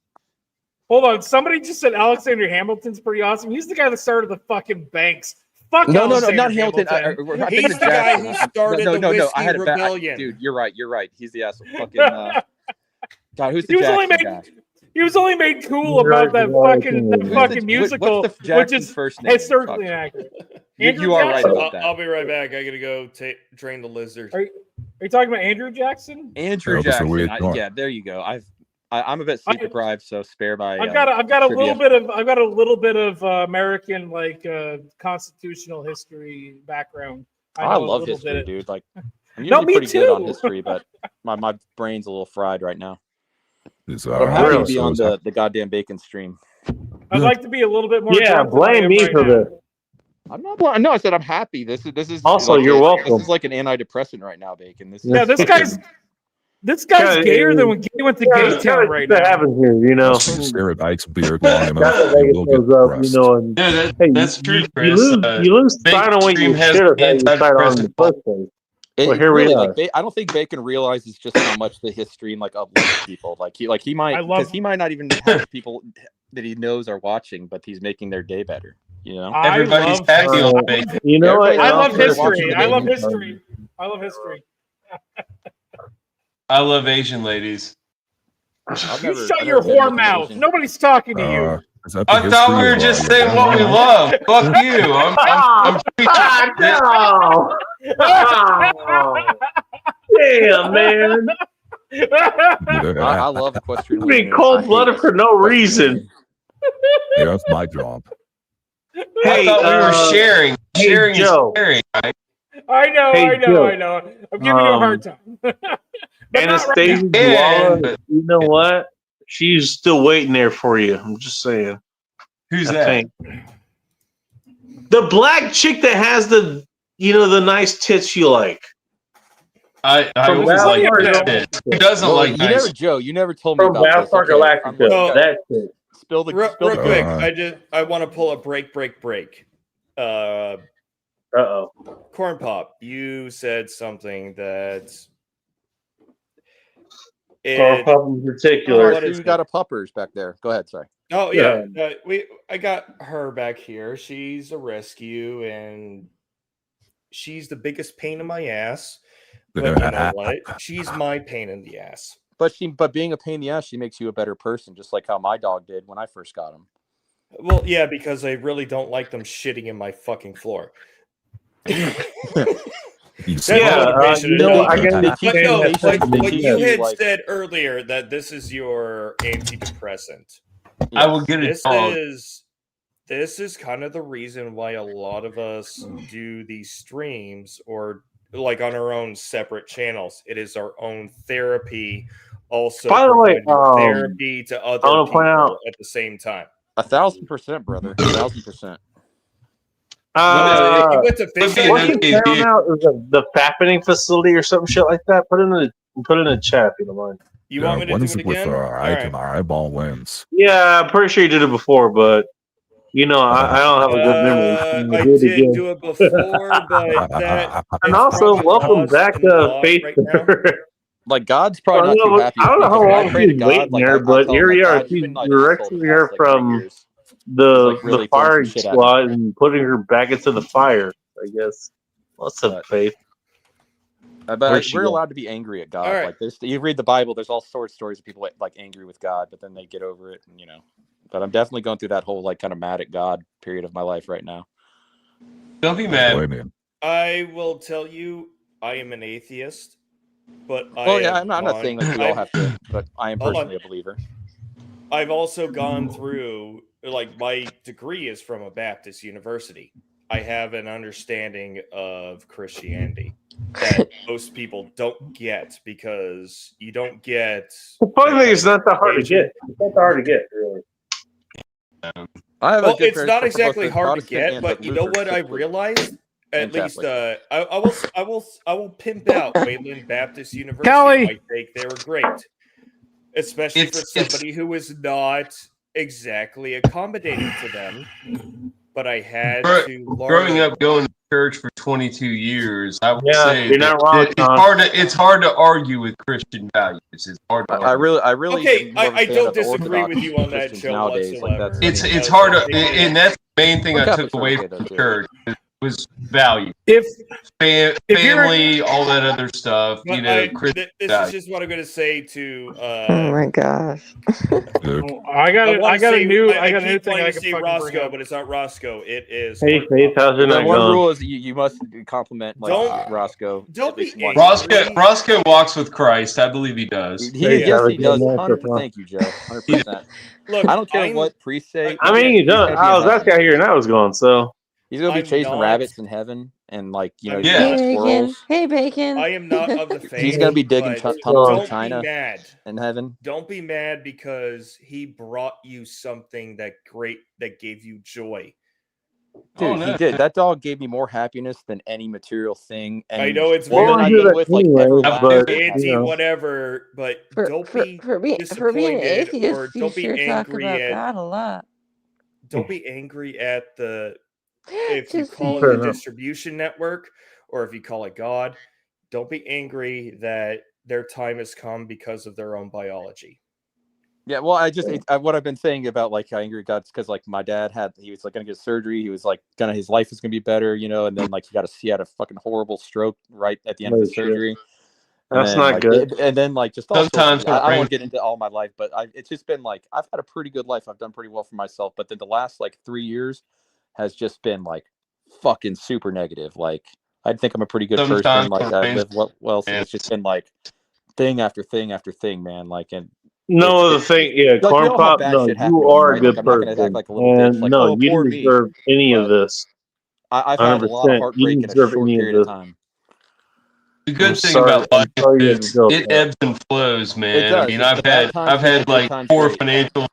Hold on. Somebody just said Alexander Hamilton's pretty awesome. He's the guy that started the fucking banks. Fuck No, Alexander not Hamilton. Hamilton. We're not He's thinking the of guy Jackson. who started the I Whiskey had it back. Rebellion. Dude, you're right. He's the asshole. Fucking God, who's the He was only Jackson made. guy? He was only made cool about that fucking musical, what's the which Jackson's is first name? historically inaccurate. Andrew You are right Jackson? about that. I'll be right back. I gotta go drain the lizard. Are you talking about Andrew Jackson? Andrew That's the way Jackson. it's going. Yeah, there you go. I'm a bit sleep deprived, so spare my. I've got a trivia. little bit of American constitutional history background. I know a love little history, bit. dude. Like, I'm No, usually me pretty good on too. history, but my brain's a little fried right now. It's, But I'm happy to really be on the goddamn bacon stream. I'd like to be a little bit more. Yeah, drunk than I blame am me right for now. this. I'm not. No, I said I'm happy. This is Also, like you're welcome. This is like an antidepressant right now, bacon. Yeah, this guy's gayer than when Gay went to Gay Town right That now. happens here, you know. Stare at Ike's beard long enough, That's and you will get goes up, depressed. you know. And, Yeah, hey, that's true, you Chris. lose sight on what Stream you has should have had your sight on in the antidepressant. first place. It, Well, here really, we are. like, I don't think Bacon realizes just how much the history and uplifts people. He might, because he might not even have people that he knows are watching, but he's making their day better. You know, Everybody's happy on Bacon. You know what? I love Everybody's history. watching I love Bacon. history. I love history. I love Asian ladies. You shut your whore mouth. Nobody's talking to you. Is that the I thought we history were of, just saying what we love. Fuck you. I'm no. Damn, man. I love equestrian. You being women. cold blooded for no reason. Yeah, that's my job. I thought we were sharing. Hey, Sharing is Joe. caring, right? I know. Hey, Joe. I'm giving you a hard time. But not right Anastasia now. Duala, you know what? She's still waiting there for you. I'm just saying. Who's I that? think. The black chick that has the nice tits you like. I From always like Battlestar tits. Who doesn't Well, like you nice? never, Joe. You never told me From about this. Battlestar Okay, Galactica. No. That chick. Spill the Real spill the quick, Uh, I want to pull a break. Uh-oh. Corn Pop, you said something that Or Pop in particular. what is you got a puppers back there. Go ahead. Sorry. Oh yeah, I got her back here. She's a rescue, and she's the biggest pain in my ass. But you know what? She's my pain in the ass. But being a pain in the ass, she makes you a better person, just like how my dog did when I first got him. Well, yeah, because I really don't like them shitting in my fucking floor. You That's see, motivation you know, enough. I can But understand no, that. but you had like- said earlier that this is your antidepressant. I will get a This dog. is kind of the reason why a lot of us do these streams or like on our own separate channels. It is our own therapy. Also, By the way, providing therapy to other wanna people point out- at the same time. 1,000%, brother. 1,000%. You went to look at Facebook. What's the town now? Is the Fappening facility or some shit like that? Put it in a chat if you don't mind. You want me to what do is it it with again? Ike and our eyeball wins? Yeah, I'm pretty sure you did it before, but I don't have a good memory. I You did again. do it before, but that And is also, probably welcome caused back a to lot Faith. right now. Like, God's probably not too happy. I don't know how with me, 'cause when long I pray to she's God, waiting like, there, I but tell here him, we like, are. God, you've She's been my asshole directing the her past, like, 3 from years. the Like, really the firing throwing some shit at me. squad and putting her back into the fire. I guess. What's up, Faith? But Where'd she we're go? allowed to be angry at God. All right. Like, you read the Bible, there's all sorts of stories of people like angry with God, but then they get over it, and But I'm definitely going through that whole like kind of mad at God period of my life right now. Don't be mad. I will tell you, I am an atheist. But Well, yeah, I'm not saying like we all have to, but I am Hold on. personally a believer. I've also gone through, like, my degree is from a Baptist university. I have an understanding of Christianity that most people don't get because you don't get. The funny thing is not that hard to get. It's not that hard to get, really. I have a Well, good it's not for both exactly the hard to Protestant get, and but the you know Lutheran what I system. realized? At And least, Catholic. I will pimp out Wayland Baptist University. Kelly! I think they were great, especially for somebody who was not exactly accommodating to them. But I had to learn. Growing up going to church for 22 years, I would Yeah, say you're not wrong, Tom. it's hard to argue with Christian values. It's hard to I really Okay, am more of a I fan don't of the disagree Orthodox with you on that, Christians Joe, nowadays. Like whatsoever. that's it's hard to, and that's the main thing Well, I took Catholics are away okay, from though, the too. church was value. If you're- Family, all that other stuff, But Christian this values. is just what I'm going to say to. Oh my gosh. I got a new thing I keep can wanting to fucking say bring Roscoe, up. but it's not Roscoe. It is. Hey, Faith, how's your The night one going? rule is you must compliment like Don't- Roscoe. don't at least be once. Roscoe walks with Christ. I believe he does. Yes, he does. 100%. Thank you, Joe. 100%. Look, I don't care what priests say. I mean, you he's don't. gonna be I in was heaven. asking how your night was going, so. He's gonna be I'm chasing not- rabbits in heaven, and like I'm he's not- gonna Hey, Bacon. squirrels. Hey, Bacon. I am not of the faith. He's gonna be digging but tunnels in don't China be mad. in heaven. Don't be mad because he brought you something that gave you joy. Dude, he did. That dog gave me more happiness than any material thing. And I know it's women really I've been with, like, anti whatever, but don't be for being disappointed atheist, or you don't be sure talk angry about at God a lot. don't be angry at the if you Just call Fair it the enough. distribution network or if you call it God. Don't be angry that their time has come because of their own biology. Yeah, well, what I've been saying about like how angry God's because like my dad he was like gonna get surgery. He was like his life was gonna be better, and then like he had a fucking horrible stroke right at the end of the Oh, shit. surgery. That's then, not like, good. And then like just all Sometimes sorts of, I don't we're want to get into all my life, but it's just been like I've had a pretty good life. I've done pretty well for myself, but then the last like 3 years has just been like fucking super negative. Like I think I'm a pretty good person. Sometimes Like I things- live well, so it's just been like thing after thing after thing, man. Like and. No, the thing, yeah, Like, we Corn all have Pop, bad no, shit happen you to us, are right? a good Like, I'm not gonna person. act like a little And bitch, like, no, oh, you poor didn't me. deserve any of But this. I've had a lot of 100%. heartbreak You in didn't a deserve short any of period of this. time. The good I'm thing sorry- about I'm life sorry you had is to go it through that. ebbs and flows, man. It does. I mean, It's the bad times I've good, had the good like times 4 great. financial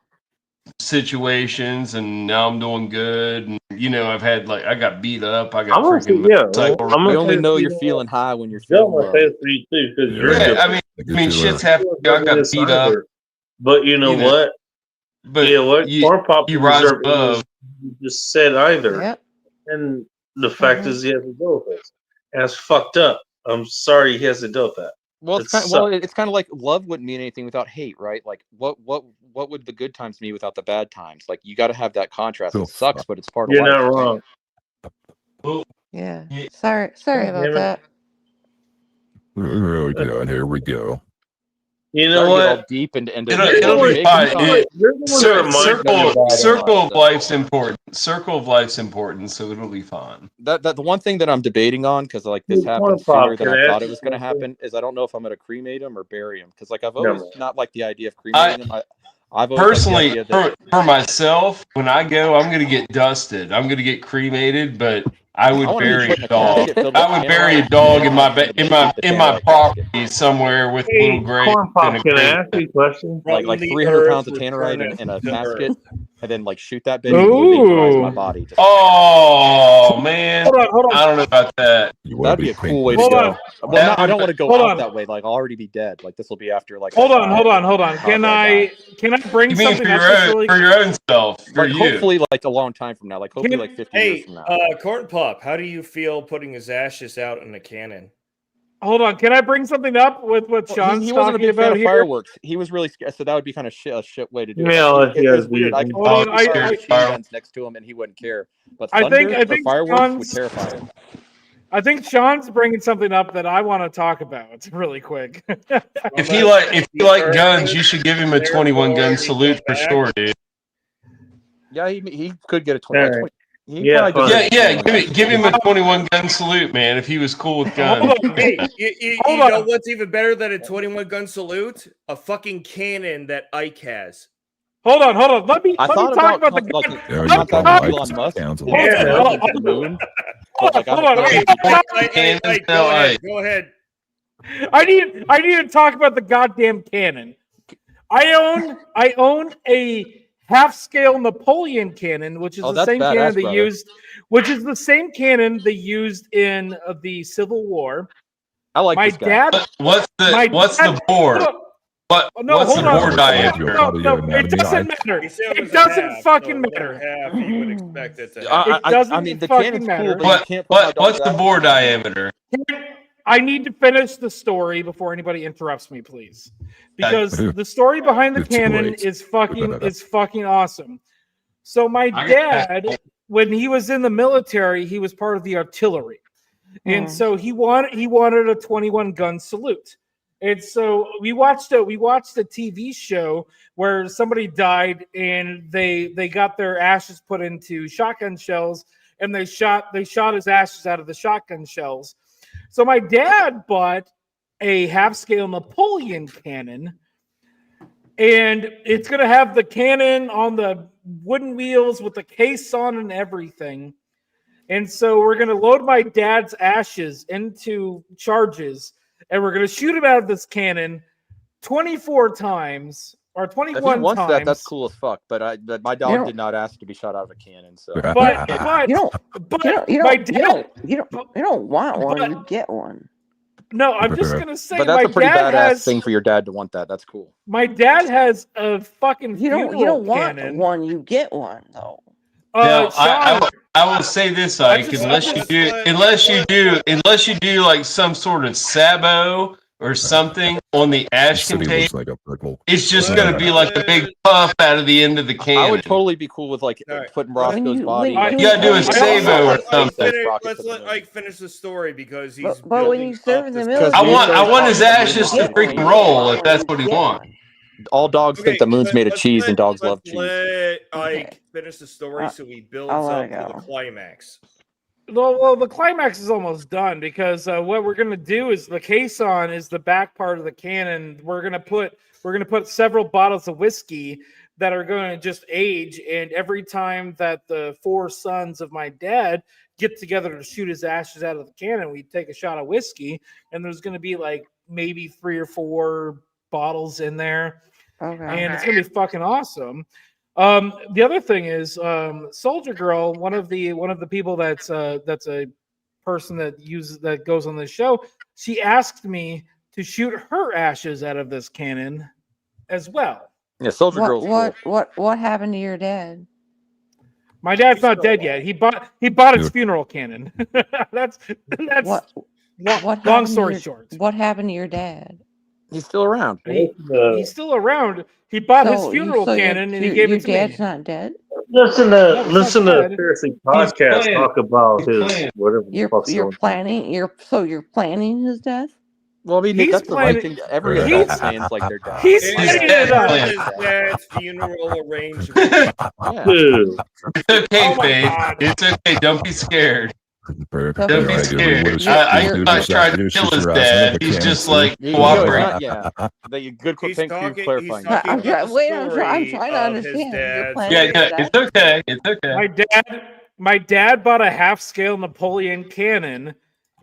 situations, and now I'm doing good. And I've had like I got beat up. I got I'm gonna say, freaking yeah, motorcycle I'm You gonna only say know this you're for you. feeling high when you're Joe, feeling I'm gonna low. say this for you too, because you're a Yeah, good I mean, shit's happened. I person. got beat up, Either. But you know You know, what? but Yeah, what? Corn Pop you didn't rise deserve any of above. this you just said either. Yep. And the fact is, he has to deal with this. And it's fucked up. I'm sorry he has to deal with that. Well, It it's kind of like love wouldn't mean anything without hate, right? Like what would the good times mean without the bad times? Like you got to have that contrast. It sucks, but it's part of You're life. not wrong. Yeah. Sorry about damn it. that. Oh, God, here we go. You Sorry know to get all what? deep into It'll be fine. circle Circle of life's important. Circle of life's important, so it'll be fine. That the one thing that I'm debating on, because like this Dude, happened Corn Pop, sooner than can I I thought ask it you was going to something? happen, is I don't know if I'm going to cremate him or bury him, because like I've No, always man. not liked the idea of cremating him. I've always Personally, liked the idea that for myself, when I go, I'm gonna get dusted. I'm gonna get cremated, but I would wanna be bury put a in a dog. casket filled with I would bury a tannerite, dog in and my then in my the tannerite property somewhere with a Hey, little grave Corn Pop, and a can I grave. ask you a question? like From the 300 earth pounds of tannerite returneth in a to casket, earth. and then like shoot that bitch and vaporize my Ooh. body. Just, Oh man, Hold on. I don't know about that. You want that'd to be be a cool way to Hold go. on. Well, That I don't want to go Hold out on. that way. Like I'll already be dead. Like this will be after like. Hold on. However Can I I bring You mean something for up your just own really? for your own self, for Like you? hopefully like a long time from now. Like hopefully like 50 years Hey, from now. Corn Pop, how do you feel putting his ashes out in a cannon? Hold on. Can I bring something up with what Well, Sean's he wasn't a talking big fan about of here? fireworks. He was really scared, so that would be kind of a shit way to do it. Yeah, Like, let's it's weird. I do could it. Hold on, put I- machine guns next to him and he wouldn't care. But I thunder think or fireworks would Sean's- terrify him. I think Sean's bringing something up that I want to talk about really quick. If you like guns, you should give him a 21 gun salute for sure, dude. Yeah, he could get a 20. All right. Yeah, Give him a 21 gun salute, man. If he was cool with guns. Hey, you know what's even better than a 21 gun salute? A fucking cannon that Ike has. Hold on. Let me I thought talk about the like, gun. Yeah, not you that can Elon Musk. sounds a is lot going to the moon, but, like, Hold on. Ike, go ahead. I need to talk about the goddamn cannon. I own a half-scale Napoleon cannon, which is the that's same badass, cannon they brother. used, which is the same cannon they used in the Civil War. I like my this guy. dad. What's the bore? What's the bore diameter? No, it doesn't matter. It doesn't fucking matter. You would expect it to have. It doesn't I mean, the fucking cannon's matter. cool, but you can't put my dog What's the out. bore diameter? I need to finish the story before anybody interrupts me, please, because the story behind the It's too cannon late. is fucking awesome. So my dad, when he was in the military, he was part of the artillery, and so he wanted a 21 gun salute. And so we watched a TV show where somebody died and they got their ashes put into shotgun shells, and they shot his ashes out of the shotgun shells. So my dad bought a half-scale Napoleon cannon, and it's going to have the cannon on the wooden wheels with the case on and everything. And so we're going to load my dad's ashes into charges, and we're going to shoot him out of this cannon 24 times or 21 If he wants times. that, that's cool as fuck. But my dog did not ask to be shot out of a cannon. So, But You my dad, don't want one. You get one. no, I'm just going to say, but that's my a pretty dad badass has thing for your dad to want that. That's cool. my dad has a fucking You don't funeral want cannon. one. You get one though. Now, Sean, I will say this, Ike. Unless you do like some sort of sabo or something on the ash City container, looks like a purple. it's just going to be like a big puff out of the end of the cannon. I would totally be cool with like putting Roscoe's body. you gotta do a sabo or something. Let's let Ike finish the story because he's. But when you serve in the military, I want his ashes to freaking roll if that's what he wants. All dogs think the moon's made of cheese, and dogs love cheese. Let Ike finish the story so he builds up to the climax. well, the climax is almost done because what we're gonna do is the caisson is the back part of the cannon. We're gonna put several bottles of whiskey that are going to just age, and every time that the four sons of my dad get together to shoot his ashes out of the cannon, we take a shot of whiskey, and there's gonna be like maybe 3 or 4 bottles in there. And it's gonna be fucking awesome. The other thing is Soldier Girl, one of the people that's a person that goes on this show, she asked me to shoot her ashes out of this cannon as well. Yeah, Soldier Girl's cool. What happened to your dad? My dad's not dead yet. He bought his funeral cannon. that's What long story short. What happened to your dad? He's still around. He's still around. He bought his funeral cannon and he gave it to me. Your dad's not dead? Listen to Seriously podcast talk about his whatever. You're planning his death? Well, I mean, He's that's the right planning- thing. Every adult plans like their dad. He's His setting it up. dad's funeral arrangement. Yeah. Dude, It's okay, Oh my Faith. God. It's okay. Don't be scared. Perfect. Don't be Alright, scared. dude, I not tried to kill his dad. He's just like cooperating. Yeah. Good He's thank you talking- clarifying. he's talking- I'm trying story to of his understand. You're dad's- planning Yeah, his death? it's okay. It's okay. My dad bought a half-scale Napoleon cannon,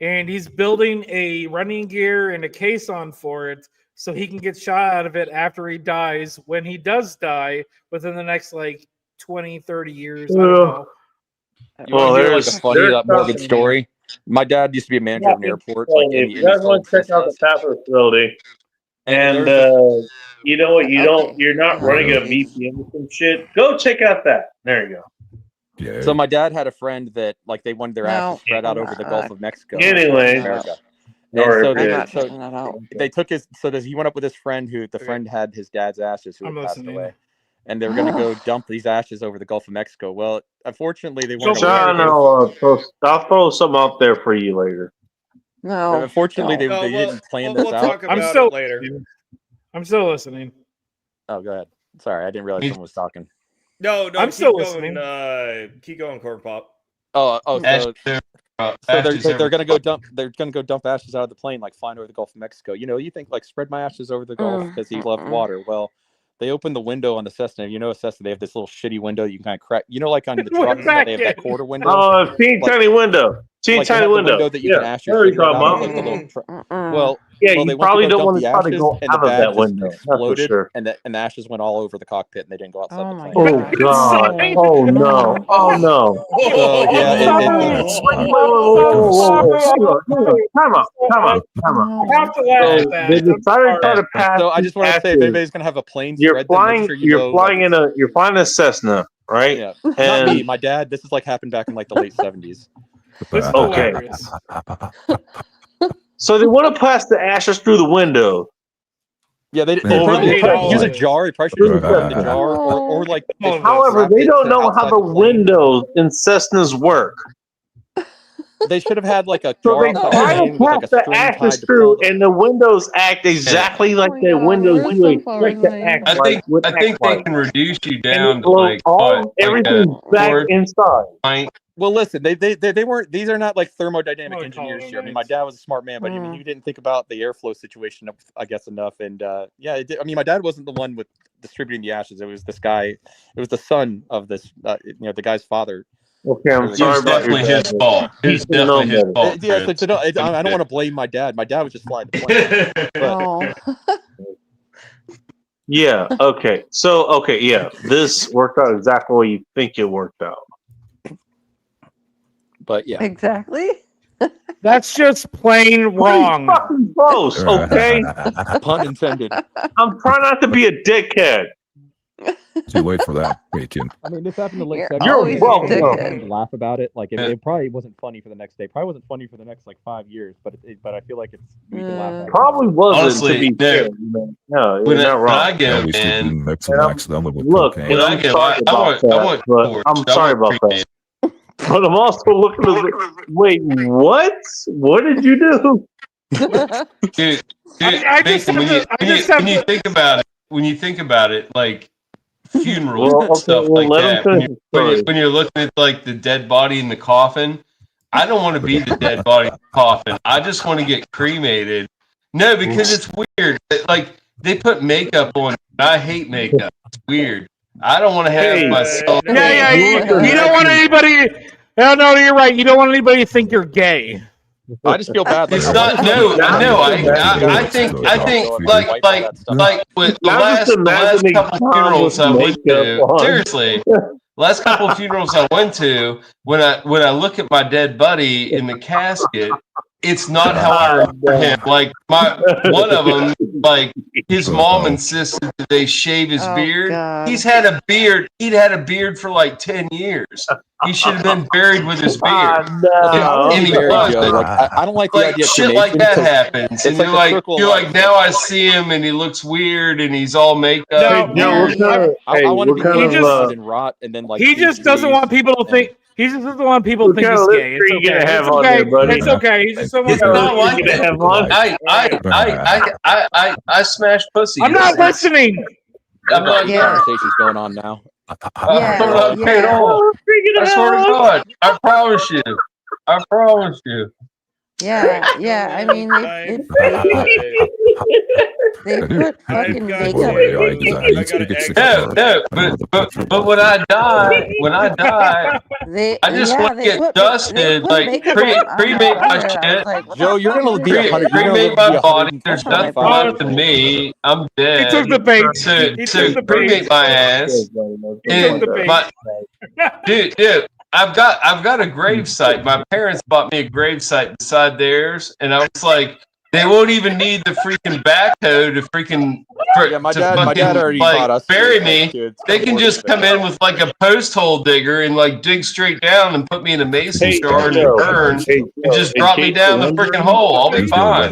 and he's building a running gear and a caisson for it so he can get shot out of it after he dies, when he does die within the next like 20, 30 years. I don't know. You want to hear like a funny there's morbid something- story? My dad used to be a manager of an airport. if you guys want to check out the Tapper facility, and you know what, you're not running a VPN or some shit, go check out that. There you go. Yeah. So my dad had a friend that like they wanted their No. ashes spread out over the Gulf of Mexico. Anyway. America. Or And if I'm not so checking that out. they took he went up with his friend who the friend had his dad's ashes who had I'm passed listening. away. And they were going to go dump these ashes over the Gulf of Mexico. Well, unfortunately, they weren't. John, I'll throw something out there for you later. No. Unfortunately, they No, didn't plan we'll this talk out. about it later. I'm still listening. Oh, go ahead. Sorry, I didn't realize someone was talking. No, I'm keep still going, listening. Keep going, Corn Pop. So Ashes they're gonna go dump. They're gonna go dump ashes out of the plane, like flying over the Gulf of Mexico. You know, you think like spread my ashes over the Gulf because he loved water. Well, they opened the window on the Cessna. You know, a Cessna, they have this little shitty window you can kind of crack. You know, like on the trucks, they have that quarter window. Oh, tiny window. Tiny window. That you can ash your shit out of, like the little well, yeah, well, you probably don't want to try to go and out the of bag that just window. That's for exploded, sure. and the ashes went all over the cockpit, and they didn't go outside the plane. Oh God! Oh no! Oh no! So yeah, Time out! I have to laugh at that. They decided to try to pass. So I just want to say, if anybody's gonna have a plane, You're flying. You're flying a Cessna, right? Yeah. And Not me. My dad. This is like happened back in like the late 70s. okay. So they want to pass the ashes through the window. Yeah, they probably use a jar. They probably should use a jar or like. However, they don't know how the windows in Cessnas work. They should have had like a So jar. they try to pass the ashes through, and the windows act exactly like the windows you expect to act like. I think they can reduce you down to blow like everything back inside. Well, listen, they weren't. These are not like thermodynamic engineers here. I mean, my dad was a smart man, but I mean, he didn't think about the airflow situation, I guess, enough. And yeah, I mean, my dad wasn't the one with distributing the ashes. It was this guy. It was the son of this, the guy's father. Okay, I'm sorry about your his fault. It's definitely his fault. Yeah, I don't want to blame my dad. My dad was just flying the plane. Yeah. Okay. So yeah, this worked out exactly what you think it worked out. But yeah, exactly. That's just plain wrong. Fucking close. Okay. Pun intended. I'm trying not to be a dickhead. Too late for that, Bacon. I mean, this happened in the late You're 70s. always welcome. To laugh about it, like it probably wasn't funny for the next day. Probably wasn't funny for the next like 5 years. But I feel like it's you can laugh at it. Probably wasn't. Honestly, to be fair, no, when you're not wrong. I go, man, Look, when I go, I'm sorry about that. But I'm also looking at wait, what? What did you do? Dude, I just Bacon, when you think about it, like funerals and stuff like that, when you're looking at like the dead body in the coffin, I don't want to be the dead body in the coffin. I just want to get cremated. No, because it's weird. Like they put makeup on. I hate makeup. It's weird. I don't want to have myself. Yeah. You don't want anybody. No, you're right. You don't want anybody to think you're gay. I just feel bad. It's not. No. I think like with the last couple of funerals I went to. Seriously, last couple of funerals I went to, when I look at my dead buddy in the casket, it's not how I remember him. Like one of them, like his mom insisted that they shave his beard. God. He's had a beard. He'd had a beard for like 10 years. He should have been buried with his beard. And he wasn't. I don't like the idea of shit like that happens. And you're like, now I see him and he looks weird and he's all makeup. I want to be covered in rot and then like. He just doesn't want people to think. He just doesn't want people to think he's gay. It's okay. Have on there, buddy. It's okay. He just doesn't want people to have on. I smash pussy. I'm not listening. I'm not. Conversation's going on now. I swear to God, I promise you. Yeah. I mean, they put fucking makeup. No, but when I die, I just want to get dusted, like cremate my shit. Joe, you're gonna be cremate my body. There's nothing left to me. I'm dead. He took the bait. So cremate my ass. Dude. I've got a grave site. My parents bought me a grave site beside theirs, and I was like, they won't even need the freaking backhoe to freaking my dad already bought us bury me. They can just come in with like a post hole digger and like dig straight down and put me in a mason jar and burn and just drop me down the freaking hole. I'll be fine. I'll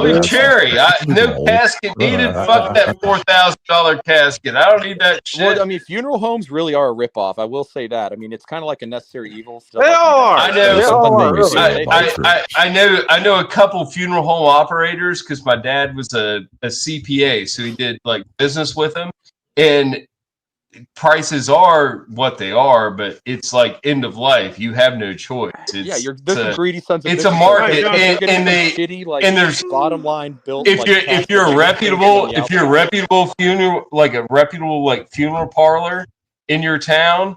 be cherry. No casket needed. Fuck that $4,000 casket. I don't need that shit. Well, I mean, funeral homes really are a ripoff. I will say that. I mean, it's kind of like a necessary evil. They are. I know. I know a couple funeral home operators because my dad was a CPA, so he did like business with them, and prices are what they are, but it's like end of life. You have no choice. It's, there's some greedy sons of it's bitches. a market, They're getting and some they shitty, like, and there's bottom line built. if like, you're a reputable outside. funeral, like a reputable like funeral parlor in your town,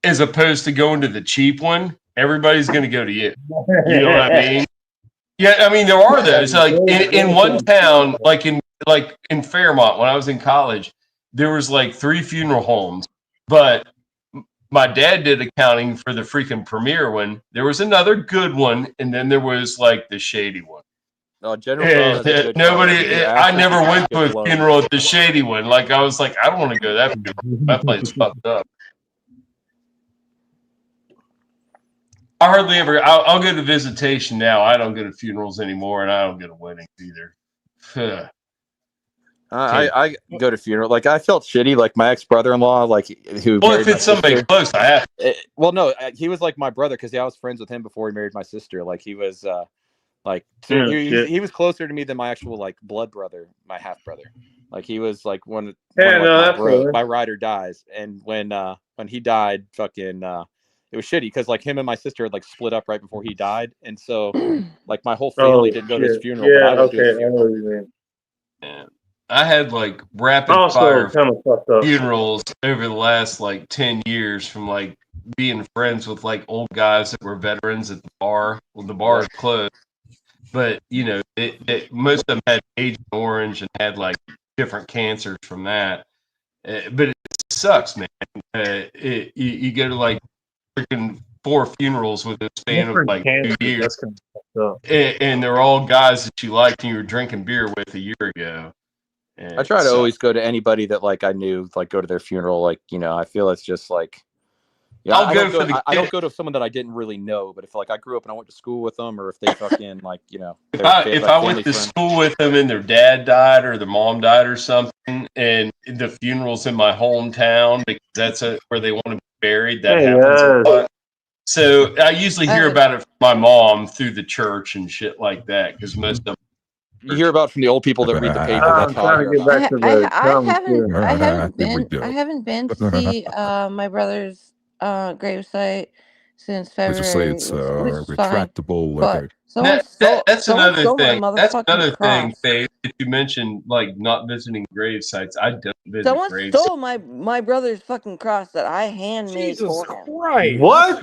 as opposed to going to the cheap one, everybody's going to go to you. You know what I mean? Yeah, I mean there are those. Like in one town, like in Fairmont, when I was in college, there was like 3 funeral homes, but my dad did accounting for the freaking premier one. There was another good one, and then there was like the shady one. No, General And I never went to a funeral at the shady one. Like I was like, I don't want to go to that funeral. That place fucked up. I hardly ever. I'll go to visitation now. I don't go to funerals anymore, and I don't go to weddings either. I go to funeral. Like I felt shitty. Like my ex brother-in-law, like who. Well, if it's somebody close, I have. Well, no, he was like my brother because I was friends with him before he married my sister. Like he was, he was closer to me than my actual like blood brother, my half brother. Like he was like my ride or dies, and when he died, fucking. It was shitty because like him and my sister had like split up right before he died, and so like my whole family didn't go to his funeral. Yeah, but I went okay, to his I know what you mean. Yeah. I had like rapid Also, fire kind of fucked up. funerals over the last like 10 years from like being friends with like old guys that were veterans at the bar. Well, the bar is closed, but you know, most of them had Agent Orange and had like different cancers from that. But it sucks, man. You go to like freaking 4 funerals with a span of like 2 years, and they're all guys that you liked and you were drinking beer with a year ago. I try to always go to anybody that like I knew, like go to their funeral. Like, you know, I feel it's just like, yeah, I don't go to someone that I didn't really know, but if like I grew up and I went to school with them, or if they fucking like, you know, if I went to school with them and their dad died or their mom died or something, and the funeral's in my hometown because that's where they want to be buried, that happens a lot. So I usually hear about it from my mom through the church and shit like that because most of them. You hear about from the old people that read the paper. I'm trying to get back to the I haven't been to see my brother's gravesite since Let's just say February. it's which is fine, retractable but leather. That's another thing. That's another thing, cross. Faith. If you mentioned like not visiting grave sites, I don't visit Someone grave stole my brother's fucking cross that I handmade Jesus for him. Christ! What?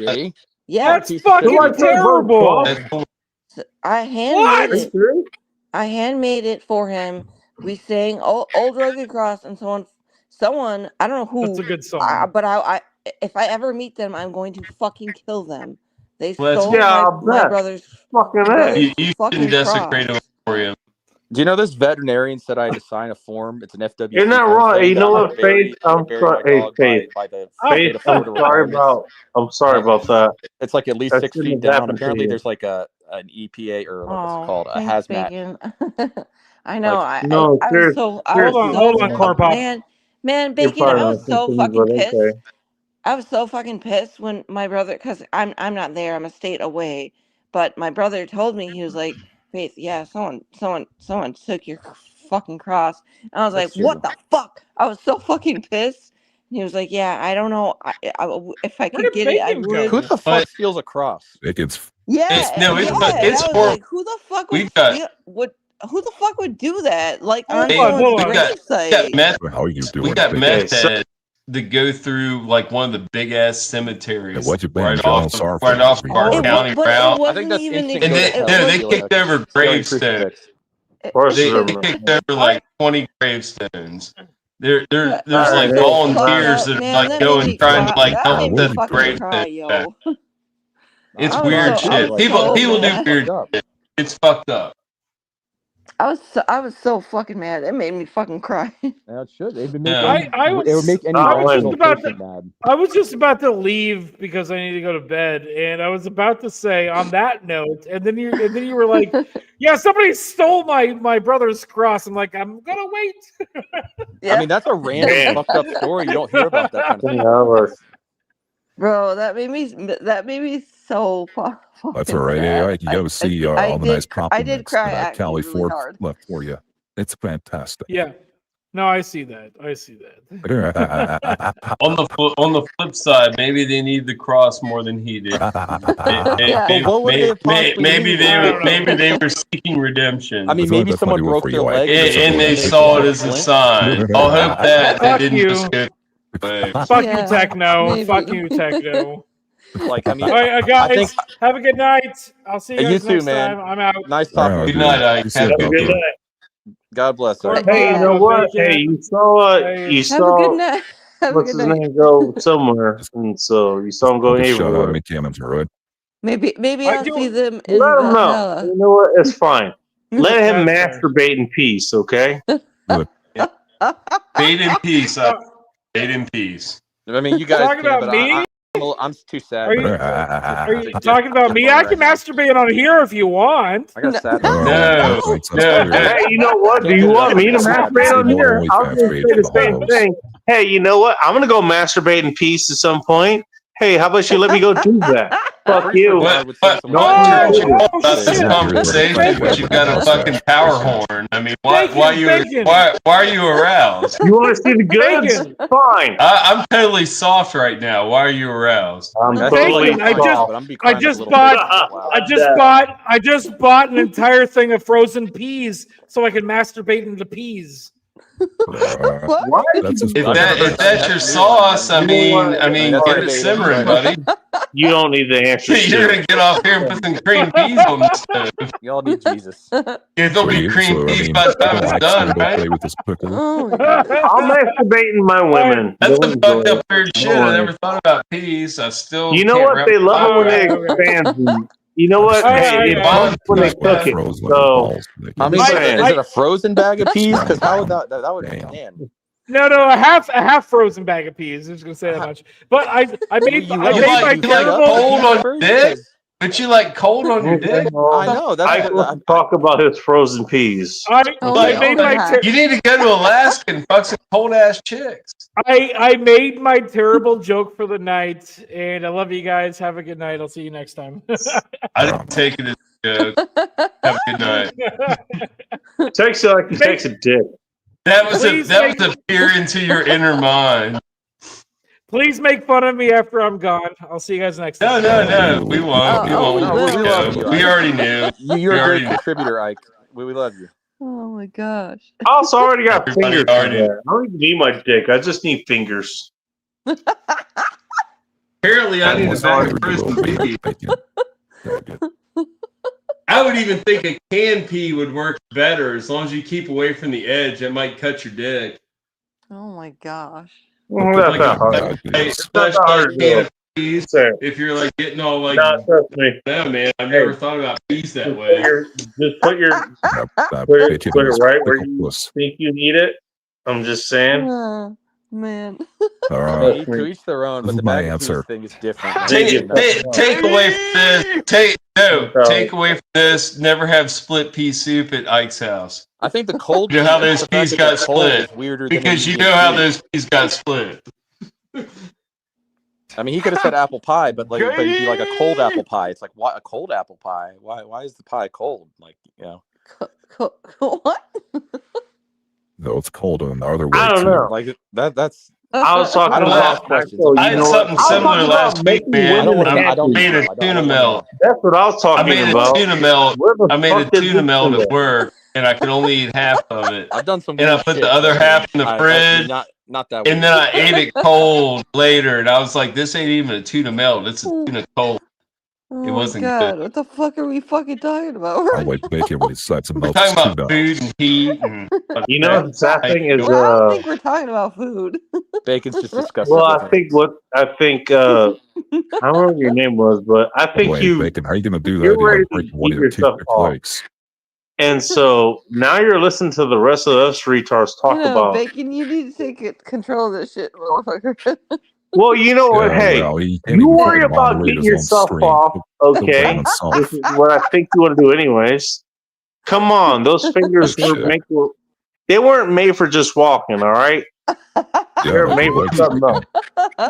Yeah, That's fucking terrible. I handmade it. I handmade it for him. We sang Old Rugged Cross, and someone I don't know who. That's a good song. But I if I ever meet them, I'm going to fucking kill them. They Well, stole my brother's You shouldn't desecrate a memoriam. Do you know this veterinarian said I had to sign a form? It's an FW. Isn't that right? You know what, Faith? I'm sorry, Faith. Faith, I'm sorry about that. It's like at least That 6 shouldn't feet have down. happened to Apparently, you. there's like an EPA or what's it called, a thanks, hazmat. Bacon. I know. Like, I was so. Hold on, Corn Pop. Man, Bacon. I was so fucking pissed. I was so fucking pissed when my brother, because I'm not there. I'm a state away. But my brother told me, he was like, Faith, yeah, someone took your fucking cross. And I was like, what the fuck? I was so fucking pissed. And he was like, yeah, I don't know. If I could get it, I would. Who the fuck steals a cross? It's it's I for. was like, who the fuck who the fuck would do that? Like on someone's gravesite. How you doing? We got Big meth Ace? heads that go through like one of the big ass cemeteries What you been right doing, off Sarf? our county route. I think that's instant. And they kicked over gravestones. They kicked over like 20 gravestones. There's like volunteers that like go and trying to like help the gravestones back. It's weird shit. People do weird shit. It's fucked up. I was so fucking mad. It made me fucking cry. Yeah, it should. It would make it would make any mad. I was just about to leave because I need to go to bed, and I was about to say on that note, and then you were like, "Yeah, somebody stole my brother's cross." I'm like, "I'm gonna wait." I mean, that's a random fucked up story. You don't hear about that kind of stuff. Bro, that made me so fucking That's all right. sad. You go see all the nice compliments I did cry that Callie actually really Ford hard. left for you. It's fantastic. Yeah. No, I see that. I see that. On the flip side, maybe they need the cross more than he did. Maybe they were seeking redemption. I mean, maybe someone broke their leg, and they saw it as a sign. I'll hope that they didn't just go. Fuck you, Techno. maybe. Fuck you, Techno. Like, I mean, All right, guys, I think, have a good night. I'll see you guys you too, next man. time. I'm out. Nice talking. Good night, Ike. Have a good night. God bless. Ike. Hey, you know what? Hey, you saw you Have a good saw night. Have a what's good his night. name go somewhere, and so you saw him go everywhere. Maybe I I'll do- see them in Let him know. Valhalla. You know what? It's fine. Let him That's masturbate in peace, okay? Fade in peace. Fade in peace. I mean, you guys Talking can, about but me? I'm too sad. Are you talking about me? I can masturbate on here if you want. I got sad. No. Hey, you know what? Do you want me to masturbate on here? I was going to say the same thing. Hey, you know what? I'm going to go masturbate in peace at some point. Hey, how about you let me go do that? Fuck you. What turns you on about this conversation? But you've got a fucking power horn. I mean, why are you aroused? You want to see the goods? Fine. I'm totally soft right now. Why are you aroused? I'm totally I just bought an entire thing of frozen peas so I can masturbate into peas. What? If that's your sauce, I mean, get it simmering, buddy. You don't need to answer. You're gonna get off here and put some cream peas on the stove. Y'all need Jesus. There'll be cream peas by the time it's done, right? I'll masturbate in my women. That's the fucked up weird shit. I never thought about peas. I still. You know can't what? wrap They my love it when they mind around expand them. You know what? Hey, it bombs when they cook it. So, I mean, is it a frozen bag of peas? Because how would that would man. No, a half frozen bag of peas. I'm just gonna say that much. But I made my cold on your dick? But you like cold on your dick? I know. I want to talk about his frozen peas. I made my you need to go to Alaska and fuck some cold ass chicks. I made my terrible joke for the night, and I love you guys. Have a good night. I'll see you next time. I didn't take it as a joke. Have a good night. Takes it like he takes a dick. That was a peer into your inner mind. Please make fun of me after I'm gone. I'll see you guys next time. No. We won't. We already knew. You're a great contributor, Ike. We love you. Oh my gosh. I also already got Everybody fingers. already- I don't even need my dick. I just need fingers. Apparently, I need a bag of frozen pea. I would even think a canned pea would work better as long as you keep away from the edge. It might cut your dick. Oh my gosh. That's not hard. Especially hard a can of peas. If you're like getting all like, No, trust me. no, man, I've never thought about peas that way. Just put it right where you think you need it. I'm just saying. Oh, man. All right. To each their own, but This the is my bag of peas answer. thing is different. Take away from this. Take away from this. Never have split pea soup at Ike's house. I think the cold. You know how those the fact peas that got they're cold split. is weirder than Because it you is know how sweet. those peas got split. I mean, he could have said apple pie, but it'd be like a cold apple pie. It's like, why a cold apple pie? Why is the pie cold? Like, you know, What? No, it's cold in the other way. I don't too. know. like that's. I was talking I don't about. ask questions. So, I you had know what? something I was similar talking last about week, making man. women I happy. made a tuna melt. That's what I was I talking made about. a tuna melt. Where the I made a fuck did tuna this melt come at from? work, and I could only eat half of it. I've done some. And I weird put shit, the other but half in the I- fridge. not that. And then I ate it cold later, and I was like, "This ain't even a tuna melt. It's a tuna cold." Oh wasn't God, good. what the fuck are we fucking talking about? I like bacon when he sucks and We're melts talking his about tuna. food and heat. And You know, the sad thing is, Well, I don't think we're talking about food. Bacon's just disgusting. well, I think I don't remember what your name was, but I think Wait, you, bacon, how are you going to do that? you're You're ready going to to break one eat of your yourself toothpick off. legs. And so now you're listening to the rest of us retards talk No, about. Bacon, you need to take control of this shit, motherfucker. Well, you know what? Yeah, Hey, well, he can't you even worry fucking about moderate getting his own yourself stream. off, He'll okay? blame himself. This is what I think you want to do, anyways. Come on, those fingers were Shit. made for. They weren't made for just walking, all right? Yeah, They're but made your for legs something else.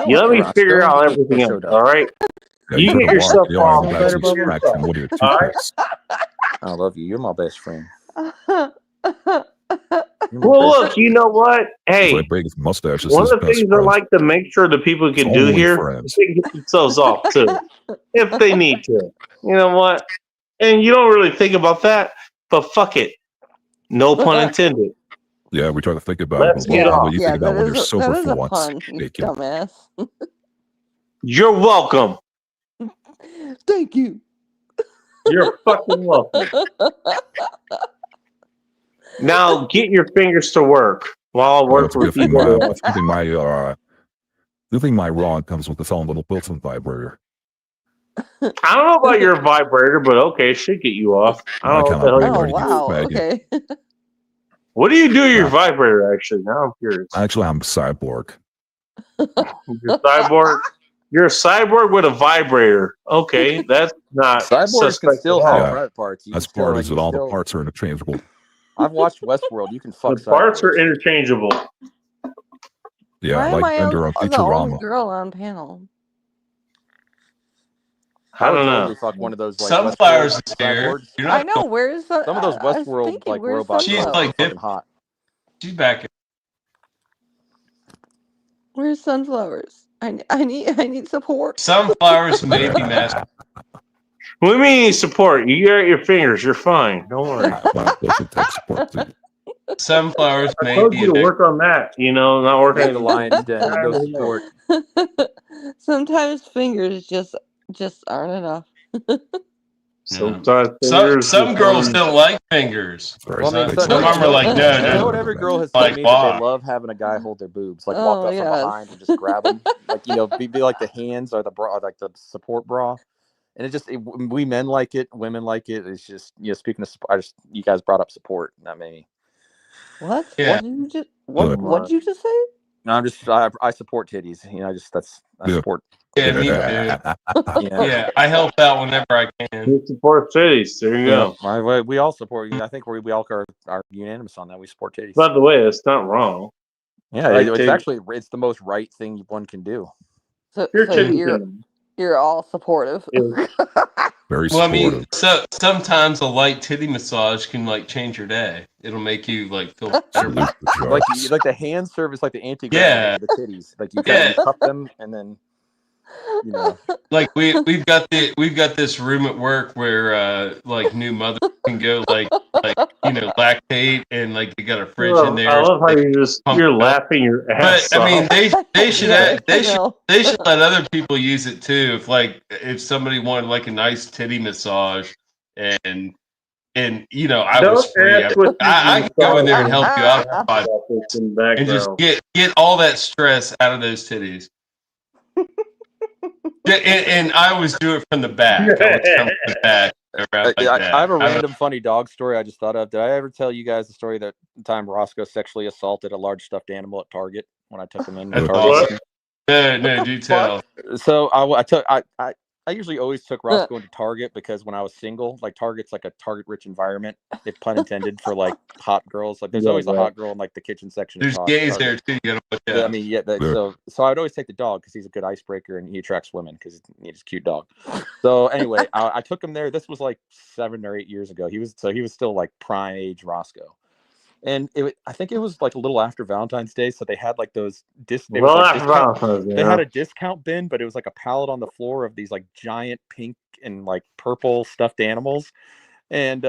You let me figure out everything else, all right? Yeah, You could've get yourself walked the arm off. back Better to by extract yourself. from one of your All right? toothpicks. I love you. You're my best friend. Well, look, you know what? Hey, My biggest mustache is one his of the best things I friend. like to make sure that people can It's do only here friends. is they can get themselves off too, if they need to. You know what? And you don't really think about that, but fuck it. No pun intended. Yeah, we try to think about Let's it. get off. What do you think about when you're that sober is for a once? pun, you Bacon. dumbass. You're welcome. Thank you. You're fucking welcome. Now get your fingers to work while I work with you. Good thing my rod comes with its own little built-in vibrator. I don't know about your vibrator, but okay, it should get you off. I don't know what the hell Oh you wow. Okay. What do you do to your vibrator, actually? Now I'm curious. Actually, I'm cyborg. You're cyborg. You're a cyborg with a vibrator. Okay, that's not Cyborgs can suspect still at all. have private parts. You That's can still, part like, is you that all the still- parts are interchangeable. I've watched Westworld. You can fuck The parts cyborgs. are interchangeable. Yeah, Why am like I Bender on the only Futurama. girl on panel? I don't would know. totally fuck one of those like Sunflowers Westworld is here. cyborgs. You're I not know. Where's the? Some of those I was Westworld thinking, like where's robots She's are Sunflower? like fucking hot. She's back. Where's Sunflowers? I need support. Sunflowers may be master. What do you mean support? You got your fingers. You're fine. Don't worry. Sunflowers I may told be you to a work on that. You know, not working Leave the lion's den. No support. Sometimes fingers just aren't enough. Sometimes some girls don't like fingers. Well, I mean, Some of them are like, no, you know what? no. Every girl has Like, told me that why? they love having a guy hold their boobs, like Oh, walk up from yes. behind and just grab them, like, you know, be like the hands or the bra, like the support bra. And we men like it, women like it. It's just, you know, speaking of, you guys brought up support, not me. What? Yeah. What did you just say? No, I support titties. You know, I support. Yeah, me too. Yeah, I help out whenever I can. You support cities. There you go. We all support. I think we all are unanimous on that. We support titties. By the way, that's not wrong. Yeah, Like it's titties. actually the most right thing one can do. So You're you're all supportive. Very Well, I supportive. mean, sometimes a light titty massage can like change your day. It'll make you like feel better. like the hand service, like the anti Yeah. the titties. Like you kind of cup them and then, you know. Like we've got this room at work where like new mothers can go like you know lactate and like they got a fridge in there. I love how so you're laughing your ass But I mean, off. they should let other people use it too. If somebody wanted like a nice titty massage, and you know I was free, I could go in there and help you out and just get all that stress out of those titties. and I always do it from the back. I always come from the back. Around like that. I have a random funny dog story I just thought of. Did I ever tell you guys the story that time Roscoe sexually assaulted a large stuffed animal at Target when I took him in? That's Target? awesome. No, do tell. So I usually always took Roscoe into Target because when I was single, like Target's like a target-rich environment, if pun intended, for like hot girls. Like there's always a hot girl in like the kitchen section. There's gays there too. You gotta watch out. I mean, so I'd always take the dog because he's a good icebreaker and he attracts women because he's a cute dog. So anyway, I took him there. This was like 7 or 8 years ago. He was still like prime age Roscoe. And I think it was like a little after Valentine's Day, so they had like those they had a discount bin, but it was like a pallet on the floor of these like giant pink and like purple stuffed animals. And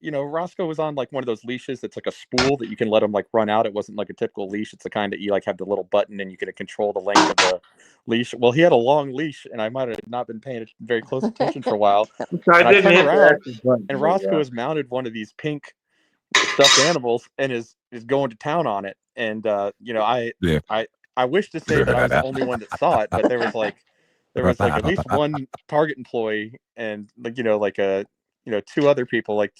you know, Roscoe was on like one of those leashes that's like a spool that you can let him like run out. It wasn't like a typical leash. It's the kind that you like have the little button and you can control the length of the leash. Well, he had a long leash, and I might have not been paying very close attention for a while. I turned around, and Roscoe has mounted one of these pink stuffed animals and is going to town on it. And you know, I wish to say that I was the only one that saw it, but there was like at least one Target employee and like, you know, like two other people, like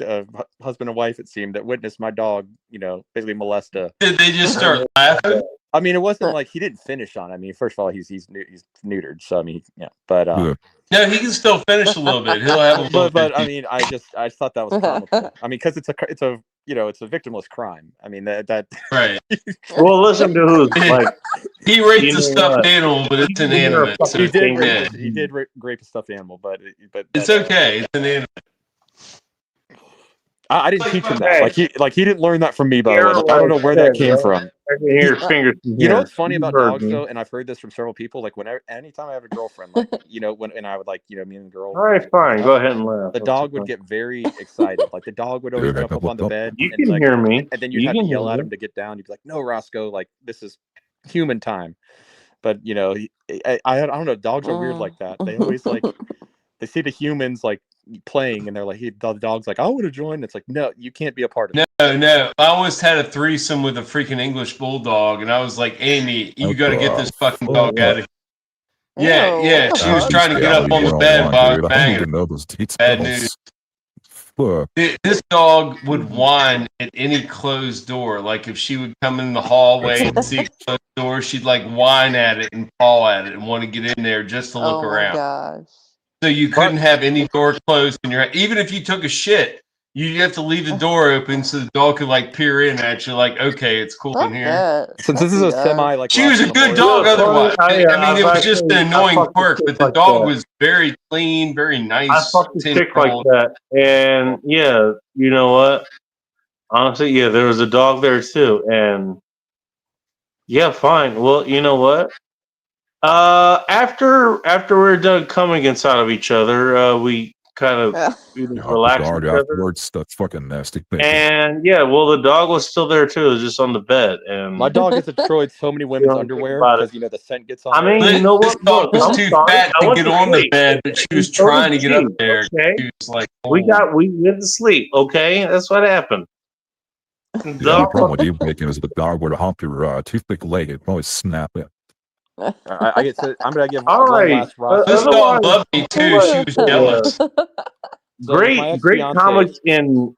husband and wife, it seemed, that witnessed my dog, you know, basically molest a. Did they just start laughing? I mean, it wasn't like he didn't finish on it. I mean, first of all, he's neutered, so I mean, yeah, but no, he can still finish a little bit. He'll have a little but bit. I mean, I just thought that was comical. I mean, because it's a you know, it's a victimless crime. I mean, that right. Well, listen to who's like he raped a stuffed animal, but it's an animal. So he did rape a stuffed animal, but it's okay. It's an animal. I didn't teach him that. Like he didn't learn that from me, by the way. Like, I don't know where that came from. I can hear your fingers. You know what's funny about dogs though, and I've heard this from several people. Like anytime I have a girlfriend, like and I would like me and the girl. All right, fine. Go ahead and laugh. The dog would get very excited. Like the dog would always jump up on the bed. You can hear me. And then you'd have to yell at him to get down. You'd be like, "No, Roscoe, like this is human time." But I don't know. Dogs are weird like that. They always like they see the humans like playing, and they're like, the dog's like, "I want to join." It's like, no, you can't be a part of it. No. I almost had a threesome with a freaking English bulldog, and I was like, Amy, you got to get this fucking dog out of here. Yeah. She was trying to get up on the bed by banging. Bad news. This dog would whine at any closed door. Like if she would come in the hallway and see a closed door, she'd like whine at it and paw at it and want to get in there just to look around. Gosh. So you couldn't have any door closed in your house. Even if you took a shit, you have to leave the door open so the dog could like peer in at you, like, okay, it's cool in here. Since this is a semi like she was a good dog otherwise. I mean, it was just an annoying quirk, but the dog was very clean, very nice. I fucked a chick like that, and yeah, you know what? Honestly, yeah, there was a dog there too, and yeah, fine. Well, you know what? After we're done coming inside of each other, we kind of relaxed each other. Afterwards, that's fucking nasty. And yeah, well, the dog was still there too. It was just on the bed. And my dog has destroyed so many women's underwear because the scent gets on. I mean, you know what? This dog was too fat to get on the bed, but she was trying to get up there. Okay? She was like, we went to sleep. Okay, that's what happened. The problem with you making is the dog would hump your toothpick leg. It always snap it. I'm gonna give all right. Last Ross. This dog loved me too. She was jealous. Great comments in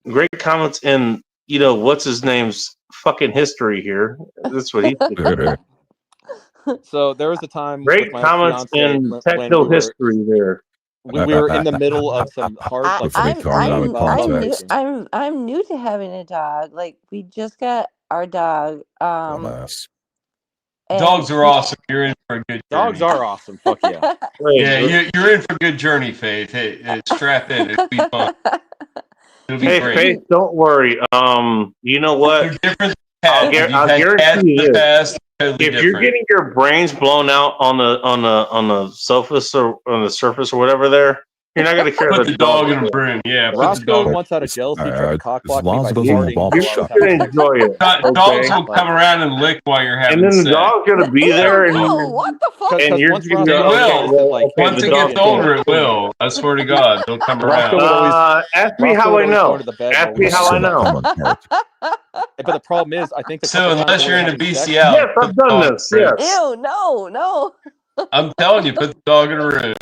great comments in what's his name's fucking history here. That's what he said. So there was a time. Great comments in techno history there. We were in the middle of some hard. I'm new to having a dog. Like we just got our dog. Dogs are awesome. You're in for a good journey. Dogs are awesome. Fuck yeah. Yeah, you're in for a good journey, Faith. Hey, strap in. It'll be fun. It'll be great. Faith, don't worry. You know what? I'll guarantee you this. If you're getting your brains blown out on the surface or on the surface or whatever there, you're not gonna care put about the dog in a broom. Yeah, Roscoe once out of jealousy tried to cockblock me by farting. You're gonna enjoy it. Dogs will come around and lick while you're having sex. And then the sex. dog's gonna be there, and what the fuck? And you're it will. Once it gets older, it will. I swear to God, they'll come around. Ask me how I know. Ask me how I know. But the problem is, I think so. Unless you're into BCL, yes, I've done this. Yes. Ew, no. I'm telling you, put the dog in a room.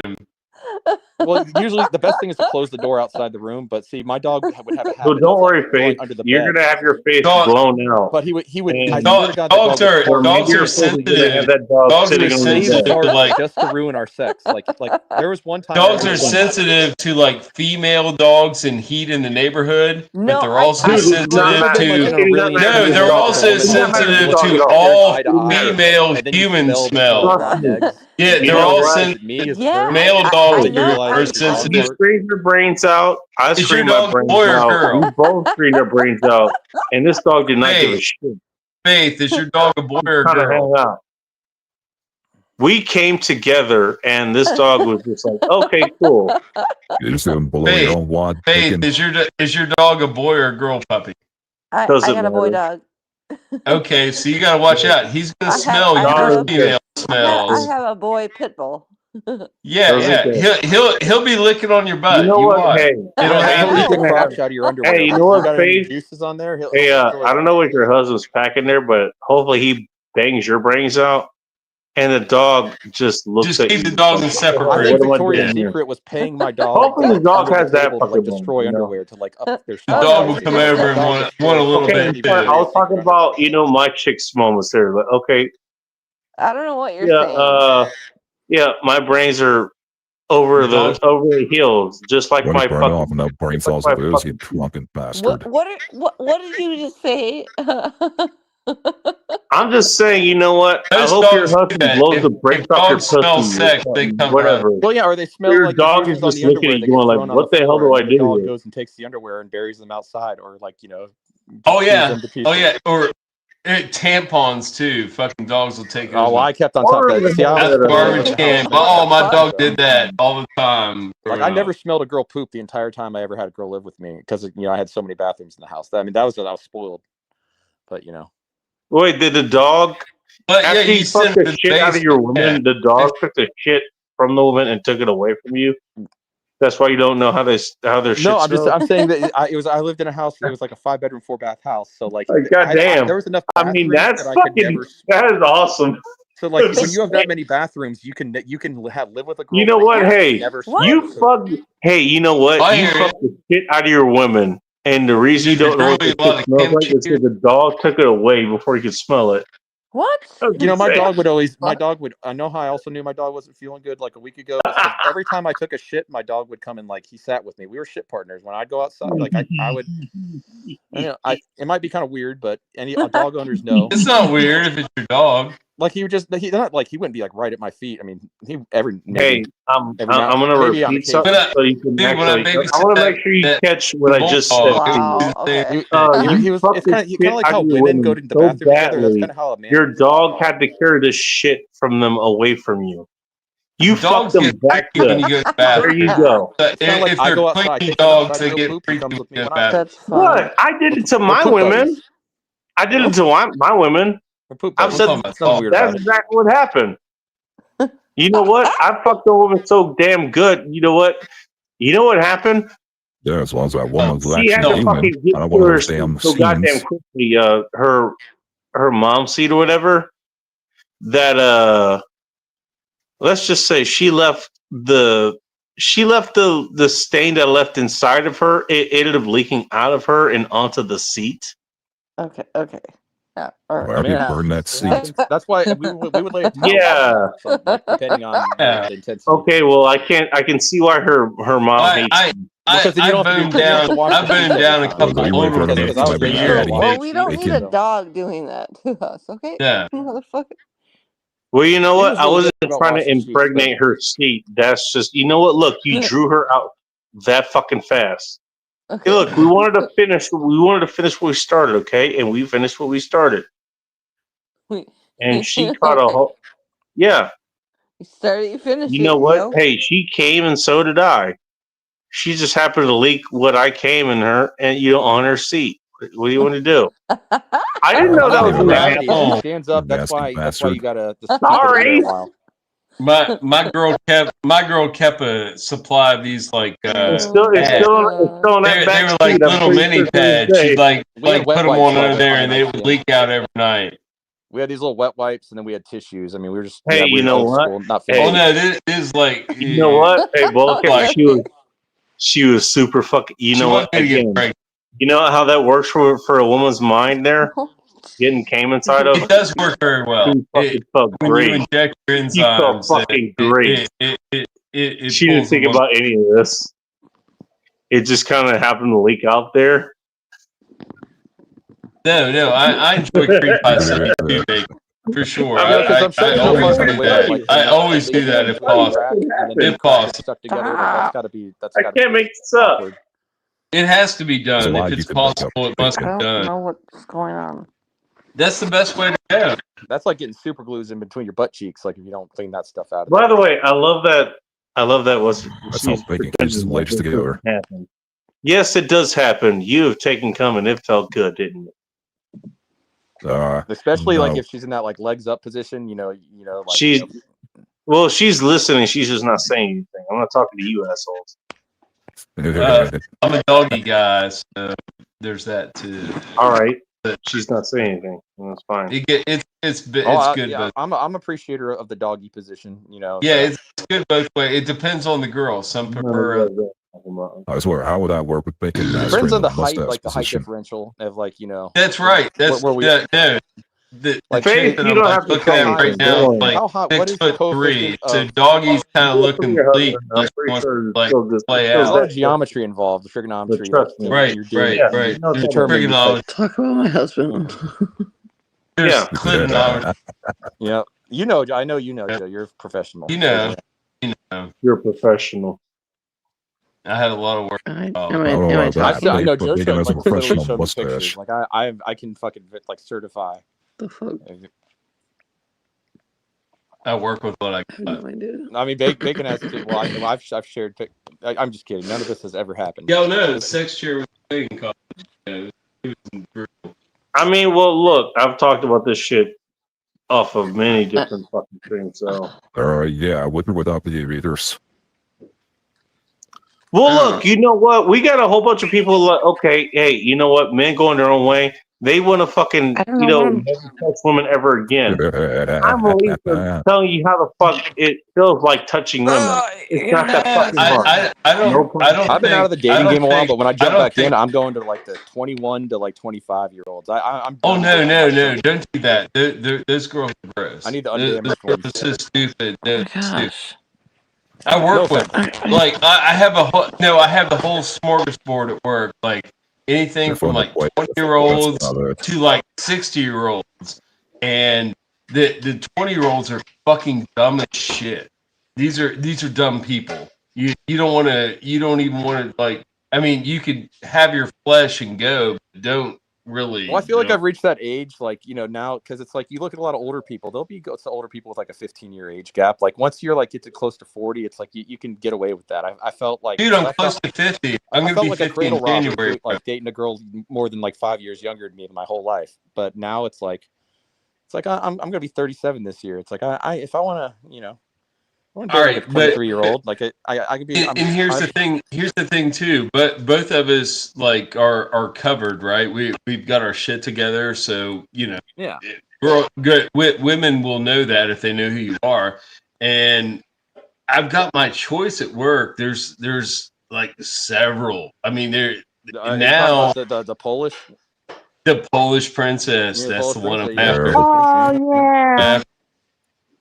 Well, usually the best thing is to close the door outside the room. But see, my dog would have a habit. So don't worry, Faith. You're gonna have your face blown out. But he would. Dogs are sensitive. Dogs are sensitive to like just to ruin our sex. Like there was one time. Dogs are sensitive to like female dogs and heat in the neighborhood, but they're also sensitive to. No, they're also sensitive to all female human smells. Yeah, they're all sensitive. Male dogs are sensitive. You scream your brains out. I Is scream your my dog brains boy or out. girl? We both scream our brains out. And this dog did not give a shit. Faith, is your dog a boy or Trying to girl? hang out. We came together, and this dog was just like, okay, cool. Faith, is your dog a boy or a girl puppy? I got a boy dog. Okay, so you gotta watch out. He's gonna smell your female smells. I have a boy pit bull. Yeah. He'll be licking on your butt. You know what? Hey, it'll happen. Crotch out of your underwear. Hey, you know what, Faith? Juices on there. Hey, I don't know what your husband's packing there, but hopefully he bangs your brains out, and the dog just looks at you. Just keep the dog in separate. I think Victoria's Secret was paying my dog. Hopefully the dog has that to fucking destroy underwear to like up their. The dog will come over and want a little bit. I was talking about my chick's moments there. Like, okay. I don't know what you're saying. Yeah, my brains are over the heels, just like my burn off enough brain cells of those, you drunken bastard. What did you just say? I'm just saying, you know what? Those I hope your dogs do husband that. blows If- the brakes if off your dogs smell pussy. sex, or they something, come whatever. Well, yeah, or they smell Your like the dog juices is on just the underwear looking that at you get going like, thrown on what the hell floor, do I and then the do dog here? goes and takes the underwear and buries them outside, or like Oh chews yeah, them to pieces. oh yeah, or tampons too. Fucking dogs will take those. Oh, well, I kept on top of that. See, I That's always garbage can. Oh, my dog did that all the time. Like I never smelled a girl poop the entire time I ever had a girl live with me because I had so many bathrooms in the house. I mean, I was spoiled, but Wait, did the dog? But after yeah, you fucked the shit out of your woman, yeah. the dog took the shit from the woman and took it away from you. That's why you don't know how their shit No, smells? I'm saying that I lived in a house. It was like a 5-bedroom, 4-bath house. So like, goddamn. there was enough. I mean, that's that I could fucking. never. That is awesome. So like, when you have that many bathrooms, you can live with a girl. You know for a what? year Hey, and never smell you it. fuck. Hey, you know what? I You hear fuck the shit out of your women, and the reason you don't know what the shit smells like is because the dog took it away before you could smell it. What? My dog would always. My dog would. I know how I also knew my dog wasn't feeling good like a week ago. Was 'cause every time I took a shit, my dog would come and like he sat with me. We were shit partners. When I'd go outside, like I would. It might be kind of weird, but any dog owners know It's not weird if it's your dog. Like he would just he wouldn't be like right at my feet. I mean, Hey, I'm gonna repeat something so you can actually. I want to make sure you catch what I just said. Wow. Okay. He was. It's kind of like how women go to the bathroom together. That's kind of how a man. Your dog had to carry the shit from them away from you. You fucked them back to when you go to the bathroom. There you go. If they're clean dogs, they get freaky with the bathroom. What? I did it to my women. I did it to my women. I've said that's exactly what happened. You know what? I fucked a woman so damn good. You know what? You know what happened? Yeah, as long as that woman's She had actually to fucking human. get I don't to want her those damn so goddamn scenes. quickly. Her mom seat or whatever. That let's just say she left the stain that left inside of her. It ended up leaking out of her and onto the seat. Okay. Yeah. Why you burn that seat? That's why we would lay a towel Yeah. on, like, depending on the intensity. Okay, well, I can see why her mom hates you. Because then you don't have to do- you don't have to wash I've the been dishes down a every couple time. of Because I was raised years. by Well, we don't They need a can- dog doing that to us, okay? Yeah. Motherfucker. Well, you know She what? was I really wasn't good about trying to washing sheets, impregnate her seat. That's just, you know what? Look, you drew her out that fucking fast. Okay. Hey, look, we wanted to finish what we started, okay? And we finished what we started. And she caught a whole. Yeah. You started, you finished. You know what? Hey, she came and so did I. She just happened to leak what I came in her and on her seat. What do you want to do? I didn't know that was going to Gravity, if happen. she stands up. That's Nasty why you gotta. Sorry. My girl kept a supply of these like It's still in pads. that They back were like seat. I'm little pretty mini sure to this pads. day. She'd like We had put wet them wipes on on under it there on and the they night would stand. leak out every night. We had these little wet wipes, and then we had tissues. I mean, we were just. Hey, we you were know old what? school, not Hey. fancy. Oh no, this is like You know what? Hey, Bulk, Like- she was super fucking. You she know wanted what? me to get Again, pregnant. you know how that works for a woman's mind there? Getting came inside of. It does work very well. She fucking felt When you great. inject your She felt enzymes, fucking great. it She didn't pulls think them about any of this. It just kind of happened to leak out there. No, I enjoy cream pie stuff too, Jake, for sure. I mean, I'm sure I there's always always do a way that. of, like, I you always know, do that if making a possible. crack and then If you crack it possible. stuck together. That's gotta be. I can't make this up. awkward. It has to be There's a done. lot If you it's can make up. possible, it must be I don't done. know what's going on. That's the best way to go. That's like getting super glues in between your butt cheeks. Like if you don't clean that stuff out. By the way, I love that. Was That's how bacon cases pretending ladies like this together. doesn't happen. Yes, it does happen. You have taken cum and it felt good, didn't it? Especially like no. if she's in that like legs up position. Like She's well, she's listening. She's just not saying anything. I'm not talking to you assholes. I'm a doggy guy, so there's that too. All right, she's not saying anything. That's fine. It's good, yeah, but I'm appreciator of the doggy position. yeah, so. it's good both ways. It depends on the girl. Some prefer. I swear, how would that work with bacon? Depends on the height, like the height differential of like That's right. That's where we. The Like, chick that you I'm don't like have to looking tell at me right now is how hot? like What is the 6'3". coefficient So of? doggy's kind of looking your bleak, husband, I'm like pretty wants sure to it's like still good. play There's a out. lot of geometry involved, the trigonometry. But trust me. Right, you're doing Yeah, right. no, to determine Trigonometry. Talk about my husband. Yeah. clitonometry. Yeah, you know, I know you know, Joe. You're a professional. You know, you know. You're a professional. I had a lot of work. I know Joe showed, like, literally showed me pictures. Like I can fucking like certify. The fuck? I work with what I got. No idea. I mean, Bacon has. Well, I've shared. I'm just kidding. None of this has ever happened. Yo, no, the sex chair was in college. It was brutal. I mean, well, look, I've talked about this shit off of many different fucking things. So, yeah, with or without the aviators. well, look, you know what? We got a whole bunch of people like, okay, hey, you know what? Men going their own way. They want to fucking, never touch women ever again. I'm really telling you how the fuck it feels like touching women. It's not that fucking hard. I've been out of the dating game a while, but when I jump back in, I'm going to like the 21 to like 25-year-olds. I'm. Oh no, don't do that. Those girls are gross. I need the undamaged Those ones. girls are so stupid. They're stupid. I work with like I have the whole smorgasbord at work. Like anything from like 20-year-olds to like 60-year-olds, and the 20-year-olds are fucking dumb as shit. These are dumb people. You don't even want to like. I mean, you could have your flesh and go, but don't really. Well, I feel like I've reached that age, like, you know, now, because it's like you look at a lot of older people. There'll be older people with like a 15-year age gap. Like once you're like get to close to 40, it's like you can get away with that. I felt like, dude, I'm close to 50. I'm gonna be like 50 in January. Like dating a girl more than like 5 years younger than me in my whole life. But now it's like I'm gonna be 37 this year. It's like I if I want to, you know. All right, but 23-year-old, like I could be. And here's the thing. Here's the thing too. But both of us like are covered, right? We've got our shit together, so you know. Yeah. Women will know that if they know who you are, and I've got my choice at work. There's like several. I mean, now the Polish. The Polish princess. That's the one I'm after. Oh yeah.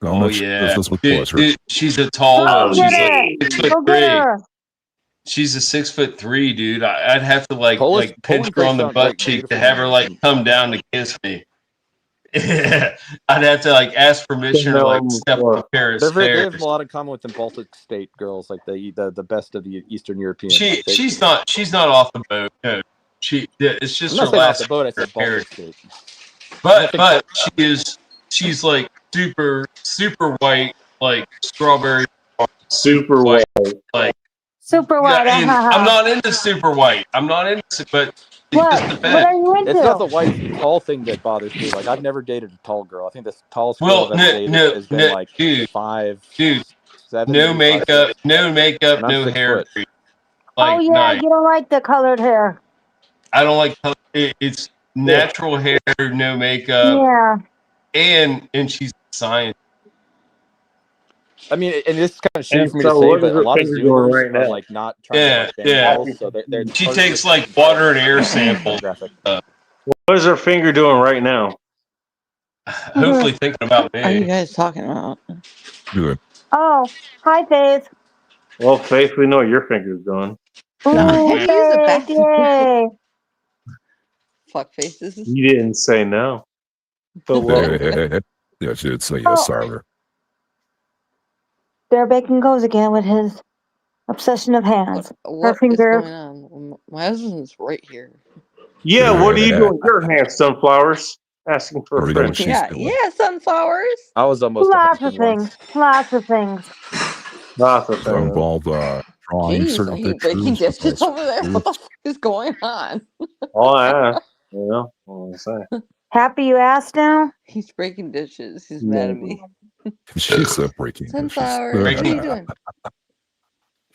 Oh yeah, dude, she's a tall one. She's like 6'3". She's a 6'3", dude. I'd have to like pinch her on the butt cheek to have her like come down to kiss me. I'd have to like ask permission or like step on a pair of They stairs. have a lot in common with the Baltic state girls, like the best of the Eastern European. She's not off the boat. No, it's just her last. Off the boat. I said Baltic state. But she's like super white, like strawberry. Super white, like super white. And I'm not into super white. I'm not into, but what are you into? It's not the white tall thing that bothers me. Like I've never dated a tall girl. I think the tallest girl I've dated has been like 5, 7. No makeup, no hair. Like, oh yeah, night. you don't like the colored hair. I don't like it's natural hair, no makeup. Yeah. And she's science. I mean, and it's kind of shitty for me to say, but a lot of zoomers right now? are like not trying to girls, so they're she takes like water and air samples. What is her finger doing right now? Hopefully thinking about me. What are you guys talking about? Good. Oh, hi, Faith. Well, Faith, we know what your finger's doing. Yay. Fuck faces. You didn't say no. But yeah, she did say yes, Sarah. There Bacon goes again with his obsession of hands. What Her finger. is going on? My husband's right here. Yeah, what are you doing with your hands, Sunflowers? Asking for a friend. Yeah, sunflowers. I was almost Lots of things. Lots of things. Lots of things. Involved drawing Jeez, certain he's breaking dishes over there. What the fuck is going on? Oh, yeah. You know what I'm saying. Happy you asked now? He's breaking dishes. He's mad at me. She's breaking. Sunflower, what are you doing?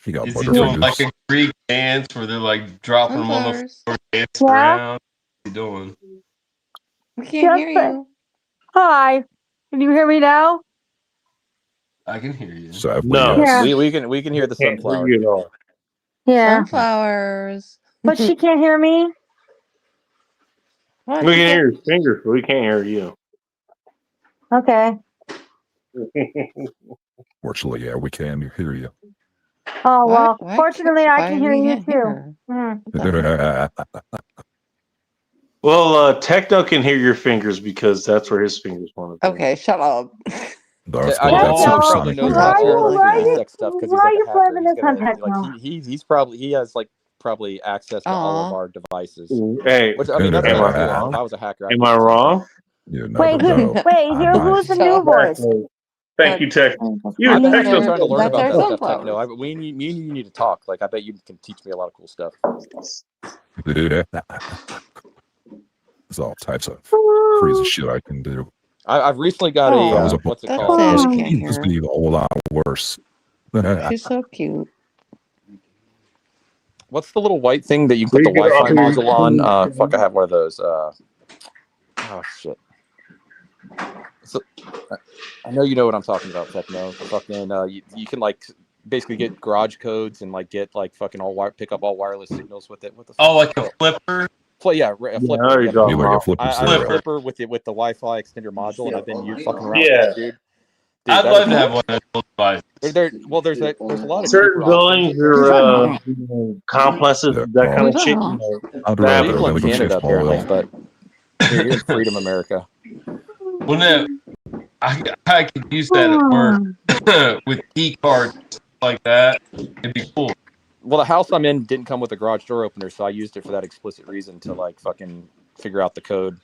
He got Is he doing like a Greek dance where they're like dropping them on the floor, dancing around? What's he doing? We can't hear you. Hi. Can you hear me now? I can hear you. So no, Yeah. we can hear the sunflower. Yeah. Sunflowers. But she can't hear me? We can hear your fingers, but we can't hear you. Okay. Fortunately, yeah, we can hear you. Oh, well, Why fortunately, I can hear we you can't hear too. her? Mm. Well, Techno can hear your fingers because that's where his fingers want to be. Okay, shut up. Darth I Vader, know that's Techno so probably silly. knows Why about you- all why the you- sex stuff because he's why like you a hacker. blaming He's this on gonna Techno? like he's probably he has like probably access to all of Aw. our devices. Hey, Which I mean, that's Am kind of I cool. wrong? If I was a hacker, I'd am be I the same. wrong? You never Wait, know. who's the new voice? Thank you, Techno. You I and bet Techno. you're trying to learn That's about our that stuff, sunflower. Techno. Me and you need to talk. Like, I bet you can teach me a lot of cool stuff. There's all types of crazy shit I can do. I've recently got If I was a a what's it That's called? sad. this I can't would hear. be a whole lot worse. She's so cute. What's the little white thing that you can put the Wi-Fi module on? Fuck, I have one of those. Oh shit. So, I know you know what I'm talking about, Techno. Fucking, you can like basically get garage codes and like get like fucking pick up all wireless signals with it. What the fuck? Oh, like a flipper? Yeah, a flipper. there you go. Be like a flipper I have a zero. flipper with the Wi-Fi extender module, and I've been fucking around Yeah. with that, dude. I'd that love is- to have one of those devices. There's a lot of Certain cheaper options. buildings or complexes, Yeah, that kind of well, shit. I'd That rather People in go chase Canada Paul apparently, Whale. but you're in Freedom America. Well, no, I could use that at work with key cards like that. It'd be cool. Well, the house I'm in didn't come with a garage door opener, so I used it for that explicit reason to like fucking figure out the code.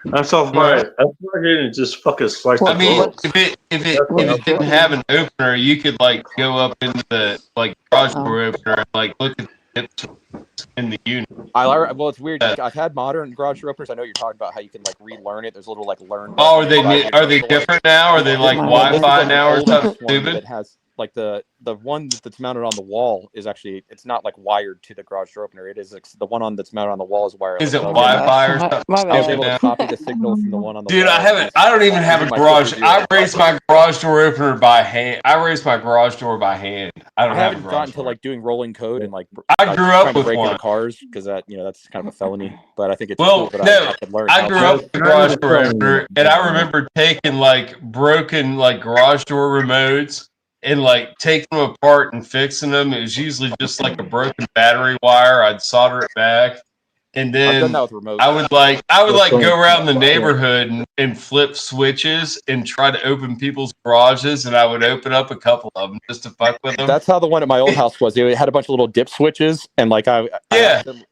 That's all right. That's why I didn't just fucking slice I the mean, door. if it didn't have an opener, you could like go up into the like garage door opener and like look at the tips in the unit. Well, it's weird. I've had modern garage door openers. I know you're talking about how you can like relearn it. There's a little like learn. Oh, are button they different now? Are they like Wi-Fi now or something stupid? That has like the one that's mounted on the wall is actually it's not like wired to the garage door opener. It is the one that's mounted on the wall is wireless. Is it So Wi-Fi or something? I was able to now? copy the signal from the one on the Dude, wall. I don't even have a Using my garage. Flipper I Zero. raised my garage door opener by hand. I raised my garage door by hand. I don't have a haven't garage gotten to door. like doing rolling code and like I grew up trying to with break one. into cars because that that's kind of a felony. But I think it's Well, cool that no, I could learn. I how grew to- up with a garage door opener, and I remember taking like broken like garage door remotes and like taking them apart and fixing them. It was usually just like a broken battery wire. I'd solder it back, and I've then done that with remotes. I would go around the neighborhood and flip switches and try to open people's garages, and I would open up a couple of them just to fuck with them. That's how the one at my old house was. It had a bunch of little dip switches, and like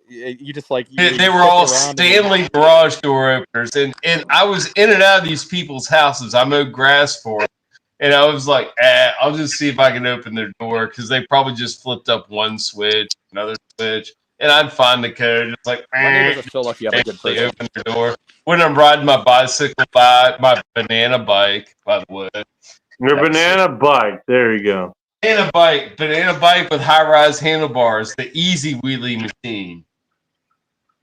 you just like They were all Stanley garage door openers, and I was in and out of these people's houses. I mowed grass for them, and I was like, I'll just see if I can open their door because they probably just flipped up one switch, another switch, and I'd find the code. It's like, My neighbors are so lucky I have a good they person. open their door. When I'm riding my bicycle by my banana bike, by the way. Your banana bike. There you go. Banana bike with high-rise handlebars, the easy wheelie machine.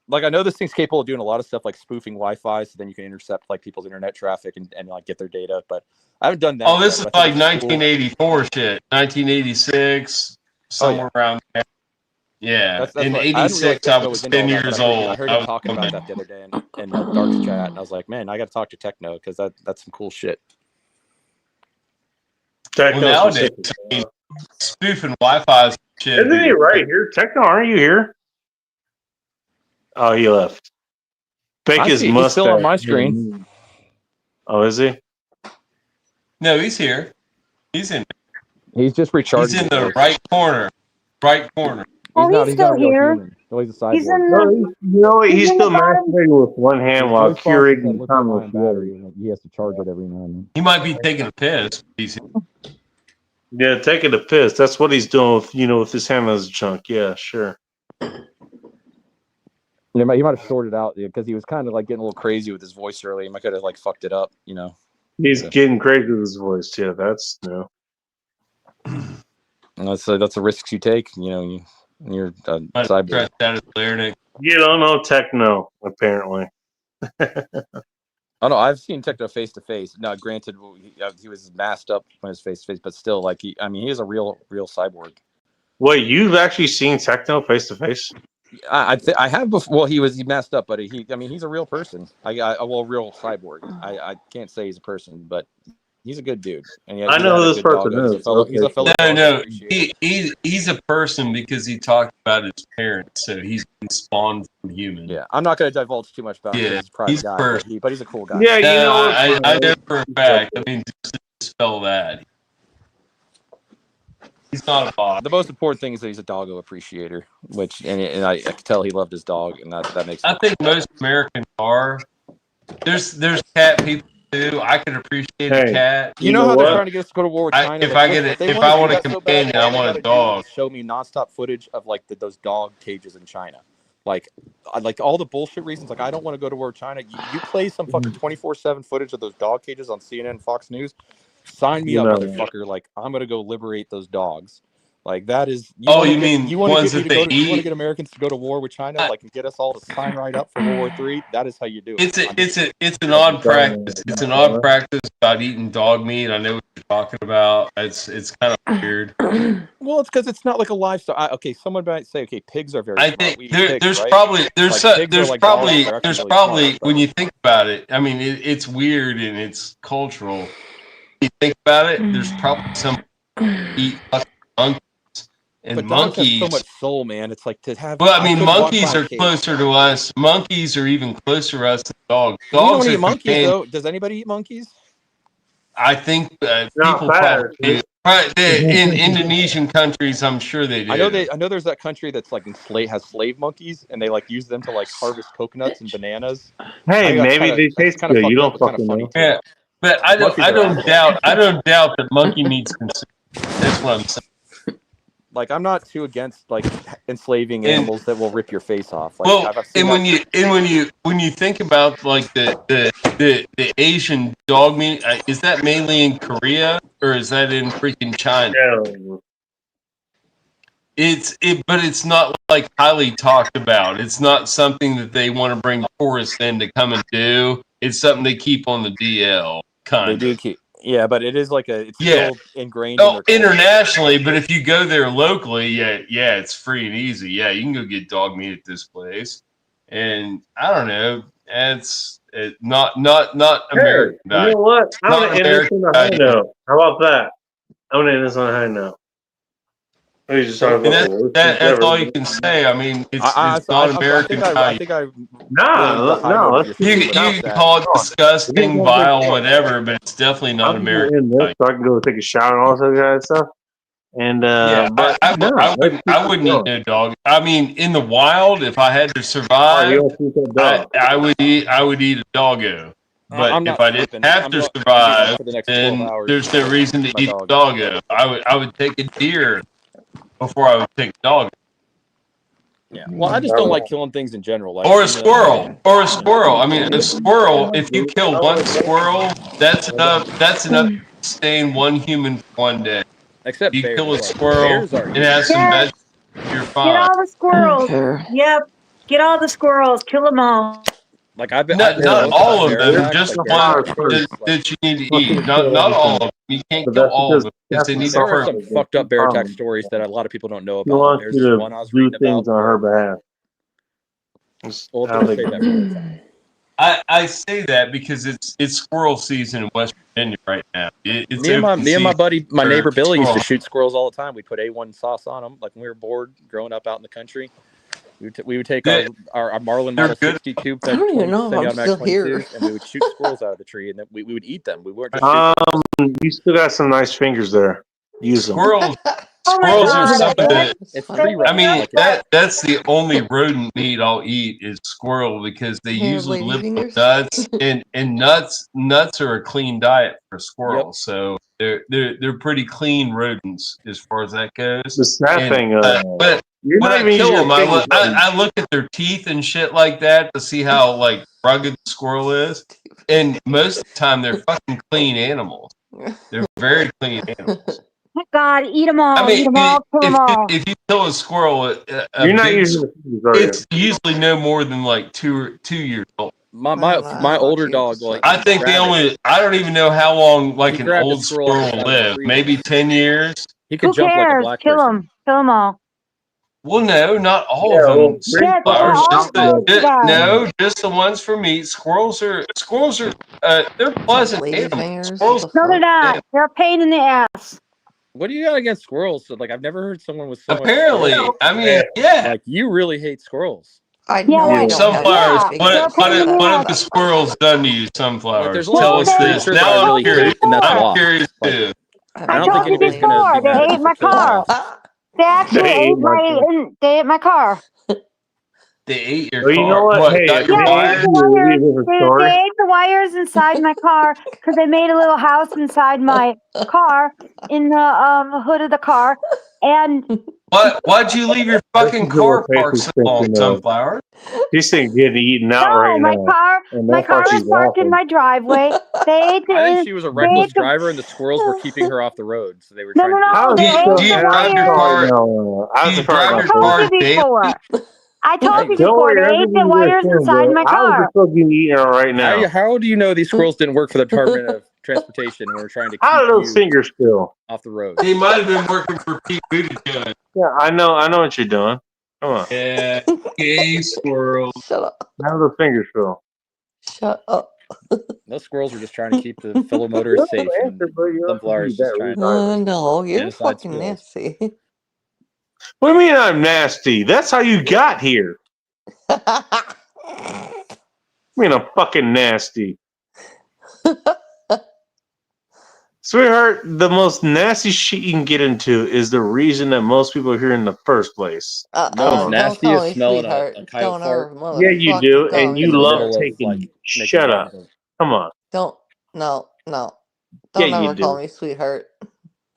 Like I know this thing's capable of doing a lot of stuff like spoofing Wi-Fi, so then you can intercept like people's internet traffic and like get their data. But I haven't done that. Oh, this is yet, but I like think it's cool. 1984 shit, 1986, somewhere around there. Yeah, That's in what- I didn't realize '86, I Techno was into all 10 that, years but I old. heard I him was talking about that the other day in Dark's chat, and I was like, man, I got to talk to Techno because that's some cool shit. Well, nowadays, I mean, spoofing Wi-Fi shit. Isn't he right here? Techno, aren't you here? Oh, he left. Fake I his see, he's mustache. still on my screen. Oh, is he? No, he's here. He's in. He's just recharging. He's in the right corner. Right corner. Oh, he's still not a real here. human. No, he's a cyborg. He's in No, the. you know what? He's in still the bottom. masturbating with one hand while curating the comment. He has to charge it every now and then. He might be taking a piss. Yeah, taking a piss. That's what he's doing with with his hand as a chunk. Yeah, sure. He might have sorted out because he was kind of like getting a little crazy with his voice early. He might could have like fucked it up, you know. He's getting crazy with his voice. Yeah, that's no. And that's the risks you take. You know, you're a cyborg. You don't know Techno, apparently. Oh no, I've seen Techno face to face. Now, granted, he was masked up when his face to face, but still, like he is a real cyborg. Wait, you've actually seen Techno face to face? I have before. Well, he masked up, but he's a real person. A real cyborg. I can't say he's a person, but He's a good dude. And I know who this person is. He's a fellow. No, he's a person because he talked about his parents, so he's been spawned from human. Yeah, I'm not going to divulge too much about him. He's a private guy, but he's a cool guy. Yeah, you know, I know for a fact. I mean, just to spell that. He's not a bot. The most important thing is that he's a doggo appreciator, and I could tell he loved his dog, and that makes. I think most Americans are. There's cat people too. I could appreciate a cat. You know how they're trying to get us to go to war with China? If I want a companion, I want a dog. Show me nonstop footage of like those dog cages in China. Like all the bullshit reasons. Like I don't want to go to war with China. You play some fucking 24/7 footage of those dog cages on CNN, Fox News. Sign me up, motherfucker! Like I'm gonna go liberate those dogs. Like that is. You want to get Americans to go to war with China, like and get us all to sign right up for World War III? That is how you do it. It's an odd practice. It's an odd practice about eating dog meat. I know what you're talking about. It's kind of weird. Well, it's because it's not like a lifestyle. Okay, someone might say, okay, pigs are very. I think there's probably when you think about it. I mean, it's weird and it's cultural. You think about it, there's probably some eat monkeys and but monkeys. Have so much soul, man. It's like to have. Well, I mean, monkeys are closer to us. Monkeys are even closer to us than dogs. Dogs eat monkeys, though. Does anybody eat monkeys? I think people probably do. In Indonesian countries, I'm sure they do. I know there's that country that's like has slave monkeys, and they like use them to like harvest coconuts and bananas. Hey, maybe they taste good. You don't fucking know. Yeah. But I don't doubt that monkey meat's consumed. That's what I'm saying. Like I'm not too against like enslaving animals that will rip your face off. Like, well, when you think about like the Asian dog meat, is that mainly in Korea or is that in freaking China? But it's not like highly talked about. It's not something that they want to bring tourists in to come and do. It's something they keep on the DL. They do keep, but it is like it's still ingrained. Internationally, but if you go there locally, it's free and easy. Yeah, you can go get dog meat at this place, and I don't know, it's not American. You know what? I'm gonna end this on a high note. How about that? I'm gonna end this on a high note. That's all you can say. I mean, it's not American. No. You can call it disgusting, vile, whatever, but it's definitely not American. So I can go take a shower and all that kind of stuff. And I wouldn't eat no dog. I mean, in the wild, if I had to survive, I would eat a doggo. But if I didn't have to survive, then there's no reason to eat a doggo. I would take a deer before I would take a dog. Yeah. Well, I just don't like killing things in general. Like, or a squirrel. I mean, a squirrel. If you kill one squirrel, that's enough to sustain one human for one day. Except you bears, kill a squirrel and have some vegetables, you're fine. Get all the squirrels. Yep. Get all the squirrels. Kill them all. Like I've been not all of them, just the one that you need to eat. Not all of them. You can't kill all of them because they need there are some fucked up bear attack stories that a lot of people don't know about. He wants you to do things on her behalf. I say that because it's squirrel season in West Virginia right now. Me and my buddy, my neighbor Billy used to shoot squirrels all the time. We'd put A1 sauce on them, like when we were bored growing up out in the country. We would take our Marlin Model 62. I don't even know if I'm still here. And we would shoot squirrels out of the tree, and then we would eat them. We weren't just you still got some nice fingers there. Use them. Squirrels are something that I mean that's the only rodent meat I'll eat is squirrel because they usually live with nuts and nuts are a clean diet for squirrels. So they're pretty clean rodents as far as that goes. The sad thing, but when I kill them, I look at their teeth and shit like that to see how like rugged the squirrel is, and most of the time they're fucking clean animals. They're very clean animals. Oh God, eat them all. I mean, kill them all. if you kill a squirrel, you're not using it's usually no more than like 2 years old. My older dog, like I think I don't even know how long like an old squirrel will live. Maybe 10 years. He could jump like a black person. Kill them all. Well, no, not all Yeah, of them. well, Sunflowers, all just of those guys. no, just the ones for meat. Squirrels are they're pleasant animals. Ladyfingers. Squirrels, No, they're yeah. not. They're a pain in the ass. What do you got against squirrels? So, like, I've never heard someone with so Apparently, much. I mean, yeah. Like, you really hate squirrels. I know I don't Sunflowers. have What have the squirrels done to you, Sunflowers? Like, there's a Tell lot us of this. creatures Now I I'm really curious. hate, and that's I'm why. curious Like, too. I don't think told you anybody's gonna before, be they mad ate at my you for car. They actually They ate ate they ate my car. They ate your Well, you know car. what? Hey, got your Yeah, they ate wires? the wires. They ate the wires inside my car because they made a little house inside my car in the hood of the car. And Why'd you leave your fucking car parked so long, Sunflower? She's saying getting eaten out no, right my now. car, And my that's why car was she's parked in laughing. my driveway. They ate the. I think she was a they reckless ate the- driver, and the squirrels were keeping her off the road, so they were No, trying no, to. no. They ate Do you the drive your wires. car? I Do you drive your I told car you daily? before. I told you Don't before. worry, They ate the wires inside my I was car. just fucking eating her right now. How do you know these squirrels didn't work for the Department of Transportation when we're trying to How keep do those you fingers feel? off the road? They might have been working for Pete Buttigieg. Yeah, I know what you're doing. Come on. Yeah, gay squirrels. Shut up. How do those fingers feel? Shut up. Those squirrels were just trying to keep the fellow motorists safe. And Sunflower's just trying to. No, you're Genocide fucking squirrels. nasty. What do you mean I'm nasty? That's how you got here. I mean I'm fucking nasty. Sweetheart, the most nasty shit you can get into is the reason that most people are here in the first place. No, it's Don't nasty call as me smelling sweetheart. a coyote Don't ever fart. Yeah, you motherfucking do, call and me you in the love middle of, taking. like, making Shut up. out. Come on. No. Yeah, Don't you ever call do. me sweetheart.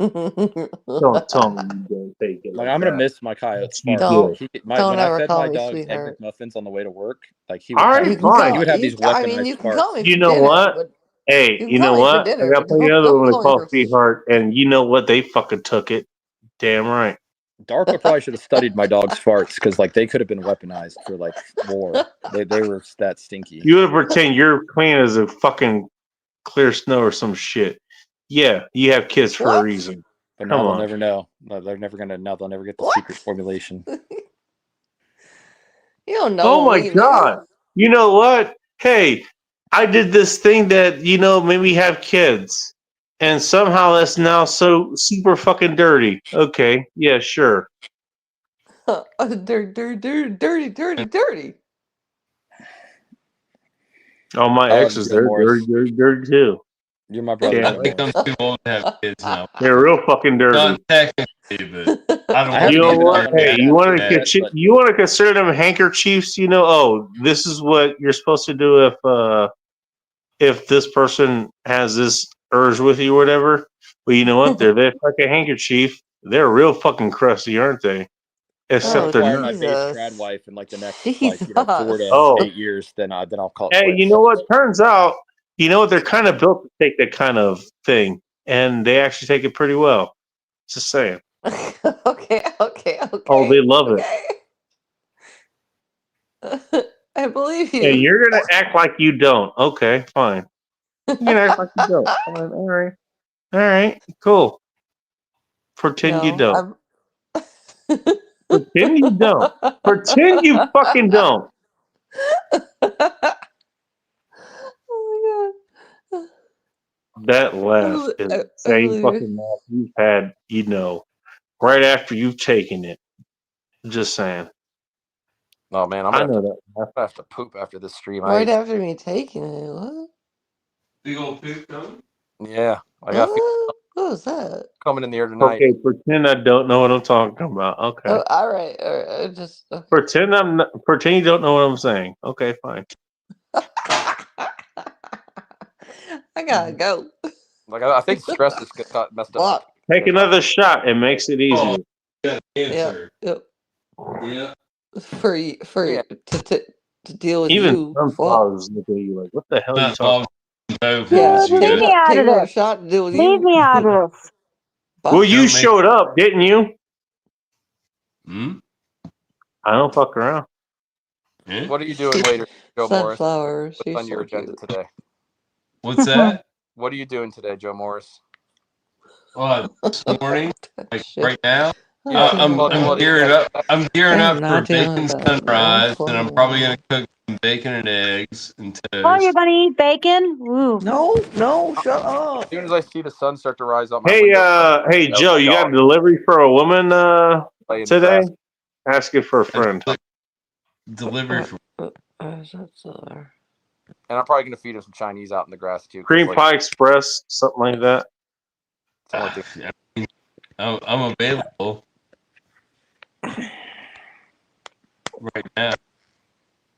Don't tell me you don't take it Like, like I'm gonna that. miss my coyote's You fart. do. Like, Don't when I ever fed call my me dog egg sweetheart. McMuffins on the way to work, like he would All have, right, You can fine. he would have these I mean, you weaponized can call farts. me You for know dinner, what? but Hey, you can you call know me for what? I dinner, got but plenty of don't other one call they me call for. Sweetheart, and you know what? They fucking took it. Damn right. DARPA probably should have studied my dog's farts because, like, they could have been weaponized for like war. They were that stinky. You would pretend you're clean as a fucking clear snow or some shit. Yeah, you have kids for a What? reason. But Come now they'll on. never know. They're never gonna. Now they'll never get the What? secret formulation. You don't know Oh my me, god. You know what? Hey, I did this thing that, made me have kids. And somehow that's now so super fucking dirty. Okay, yeah, sure. man. Dirty. Oh, my I love exes, you, Joe they're Morris. dirty too. You're my brother. Yeah. I think I'm too old to have kids now. They're real fucking dirty. Not technically, but I don't I want You haven't know even what? done Hey, that you want yet, to but you want to consider them handkerchiefs? Oh, this is what you're supposed to do if this person has this urge with you or whatever. Well, you know what? They're like a handkerchief. They're real fucking crusty, aren't they? I'll Except they're acquire not. my babe Jesus. trad wife in like the next Jesus. 4 to Oh. 8 years. Then I'll call it Hey, quits. you know what? Turns out, they're kind of built to take that kind of thing, and they actually take it pretty well. Just saying. Okay. Oh, they love it. Okay. I believe you. Hey, you're gonna act like you don't. Okay, fine. You're gonna act like you don't. Fine. All right, cool. Pretend you don't. Pretend you don't. Pretend you fucking don't. Oh my god. That laugh is the same fucking laugh you've had, right after you've taken it. Just saying. Oh man, I know that. I'm gonna have to poop after this stream. Right after me taking it. What? Big old poop coming? Yeah, I got What was that? coming in the air tonight. Okay, pretend I don't know what I'm talking about. Okay. Oh, all right. Just okay. Pretend pretend you don't know what I'm saying. Okay, fine. I gotta go. Like I think stress is got messed up. Fuck. Take another shot. It makes it easier. Oh, got Yep. cancer. Yep. Yeah. For you, to deal with Even you. some Fuck. fathers look at you like, what the hell are you Not talking all Yeah, you Leave me out take of another this. shot to deal with Leave you. me out of this. Well, you Don't make- showed up, didn't you? Hmm? I don't fuck around. Yeah? What are you doing later, Joe Morris? Sunflowers. What's on your agenda today? What's that? What are you doing today, Joe Morris? This morning? Like Shit. right now? I'm gearing up. I'm gearing I'm up not for dealing bacon with that. sunrise, and I'm probably gonna cook some bacon and eggs and Oh, you're toast. gonna eat bacon? Ooh. No, shut up. As soon as I see the sun start to rise up my Hey, window, hey, Joe, you got a delivery for a woman today? Ask it for a friend. Delivery for. And I'm probably gonna feed him some Chinese out in the grass too. Cream Pie Express, something like that. I'm available right now.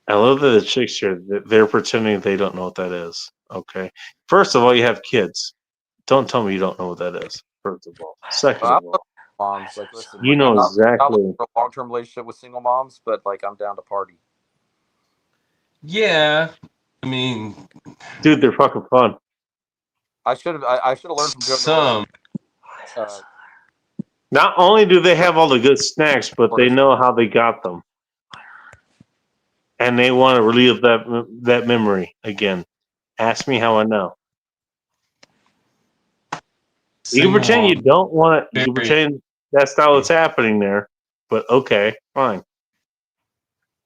I love that the chicks here, they're pretending they don't know what that is. Okay. First of all, you have kids. Don't tell me you don't know what that is. First of all. Second of all, moms, like, listen, you like, know I'm not exactly. looking for a long-term relationship with single moms, but like I'm down to party. Yeah, I mean, dude, they're fucking fun. I should have learned from Joe. Some. Not only do they have all the good snacks, but they know how they got them, and they want to relive that memory again. Ask me how I know. You can pretend you don't want it. You can pretend that's not what's happening there, but okay, fine.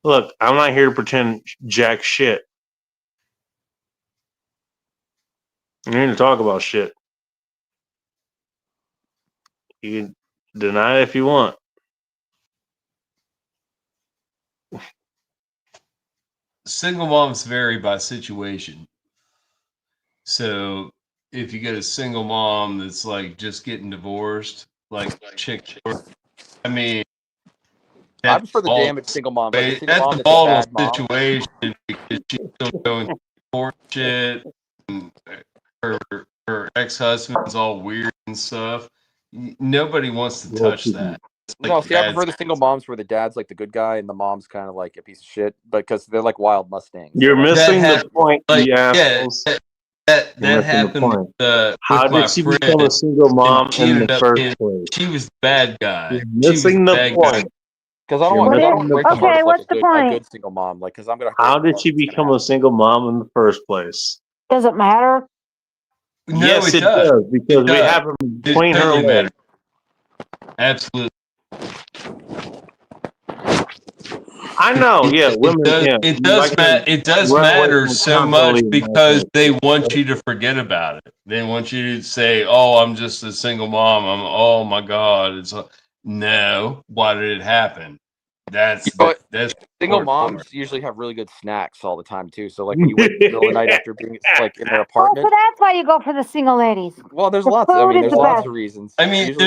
Look, I'm not here to pretend jack shit. I'm here to talk about shit. You can deny it if you want. Single moms vary by situation. So if you get a single mom that's like just getting divorced, like chick, I mean, I prefer the damaged single mom. Like a single that's mom a that's a volatile bad mom. situation because she's still going through court shit. And her ex-husband's all weird and stuff. Nobody wants to touch that. Like No, see, I prefer the single moms where the dad's like the good guy and the mom's kind of like a piece of shit, because they're like wild Mustangs. You're missing the point, like, you yeah, assholes. that You're missing the happened point. with How my did she friend, become a single mom and she in ended the up first being- place? She was the bad guy. You're She was missing the bad point. Because I don't want to break the heart of like a good single mom. Like, because I'm gonna. How did she become a single mom in the first place? Does it matter? No, Yes, it it does, because It we does. have them It between her totally legs. Absolutely. I know, yeah, women. It does matter so much because they want you to forget about it. They want you to say, "Oh, I'm just a single mom. Oh my God." No. Why did it happen? That's single moms usually have really good snacks all the time too. So like when you wake up in the middle of the night after being like in their Oh, apartment. so that's why you go for the single ladies. Well, there's The lots. I food mean, is there's the lots best. of reasons. I mean, Usually-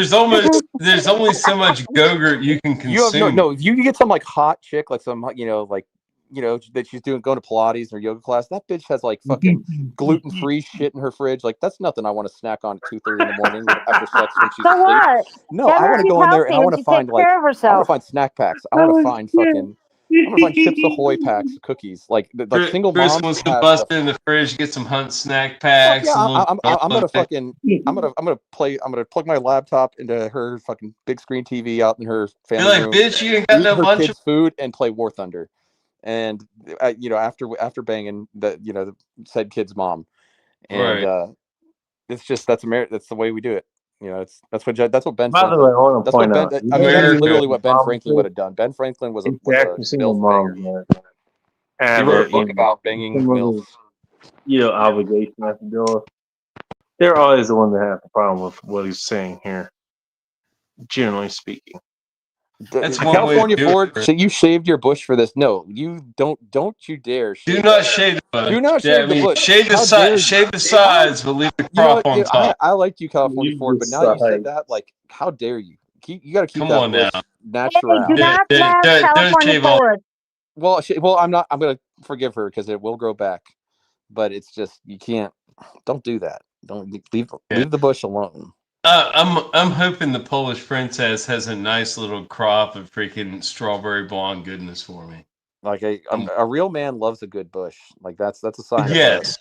there's only so much Go-Gurt you can consume. No. If you get some like hot chick, like some that she's going to Pilates or yoga class, that bitch has like fucking gluten-free shit in her fridge. Like that's nothing I want to snack on at 2:30 in the morning after sex when she's So asleep. what? No, That I want to means go in there and I healthy want to she find takes like care of I want to herself. find snack packs. I want to find fucking. I'm gonna find Chips Ahoy packs of cookies. Like single Chris moms wants to have bust the- in the fridge, get some Hunt snack Fuck packs. yeah, a little I'm gonna fucking I'm gonna plug my laptop into her fucking big screen TV out in her family You're like, room. bitch, you ain't got eat no her lunch. kids' food and play War Thunder, and after banging the said kid's mom, and Right. it's just that's the way we do it. That's what Ben. By the Franklin, way, I want to that's what point Ben. out. I mean, that's America. literally what Ben Franklin would have done. Ben Franklin was a Exactly, single MILF moms, banger. man. He wrote a book about banging some of MILFs. the, obligation I have to deal with. They're always the one that have the problem with what he's saying here. Generally speaking. That's The one California way to do Ford. it. So you shaved your bush for this? No, you don't. Don't you dare! Do Shave not that. shave the bush. Do not Yeah, shave the bush. Shave the How dare side, you. shave the sides, but leave the You know crop what? on top. I liked you, California Leave Ford, the but now you said sides. that. Like, how dare you? You got to keep Come that on bush now. natural. Hey, do not blast don't California shave all. Ford. Well, I'm not. I'm gonna forgive her because it will grow back, but it's just you can't. Don't do that. Don't leave the bush alone. I'm hoping the Polish princess has a nice little crop of freaking strawberry blonde goodness for me. Like a real man loves a good bush. Like that's a sign. Yes.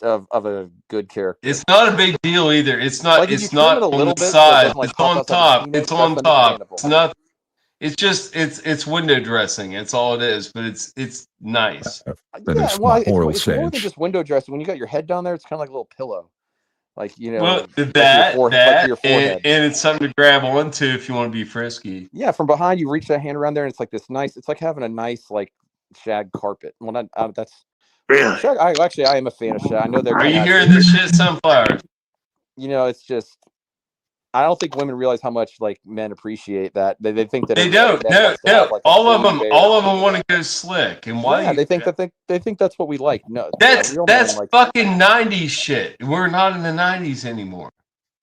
Of a good character. It's not a big deal either. It's not. Like, if you It's trim not it a on little the bit so it side. doesn't, like, It's pop on out like a top. peanut, It's on that's top. understandable. It's not. It's just it's window dressing. It's all it is. But it's nice. Finish well, my oral it's more than sage. just window dressing. When you got your head down there, it's kind of like a little pillow. Like, you know, Well, like that your forehead. and it's something to grab onto if you want to be frisky. Yeah, from behind you reach that hand around there, and it's like this nice. It's like having a nice like shag carpet. Well, that's Really? shag. I am a fan of shag. I know they're. Are you hearing this shit, Sunflower? You know, it's just. I don't think women realize how much like men appreciate that. They think that They don't. No. Like, all of them want to go slick, and why? Yeah, they think that's what we like. No, that's fucking 90s shit. We're not in the 90s anymore.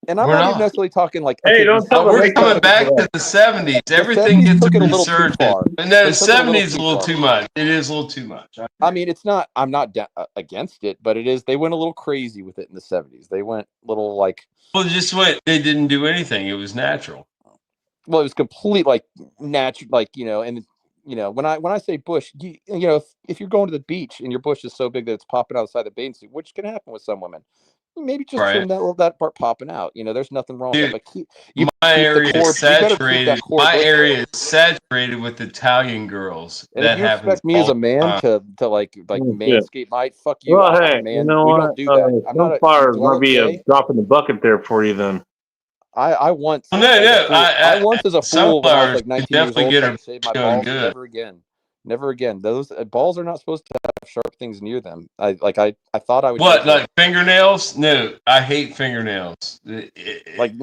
And I'm not even necessarily talking like. Hey, okay, we're coming back to the 70s. Everything gets a resurgence. But no, the 70s is a little too much. It is a little too much. I mean, it's not. I'm not against it, but it is. They went a little crazy with it in the 70s. They went a little like. Well, just what they didn't do anything. It was natural. Well, it was complete like natural, like and when I say bush, if you're going to the beach and your bush is so big that it's popping outside the bathing suit, which can happen with some women, maybe just trim that part popping out. There's nothing wrong with that. But my area is saturated. My area is saturated with Italian girls. And that if you expect me as a man to manscape, might fuck you. Well, I'm hey, a man. you know we what? don't do that. I'm not Fire might be a drop in the bucket there for you then. I once. I once as a fool when I was like 19 years old, definitely tried to shave my balls. Never again. Those balls are not supposed to have sharp things near them. I thought I would. What, like fingernails? No, I hate fingernails. Our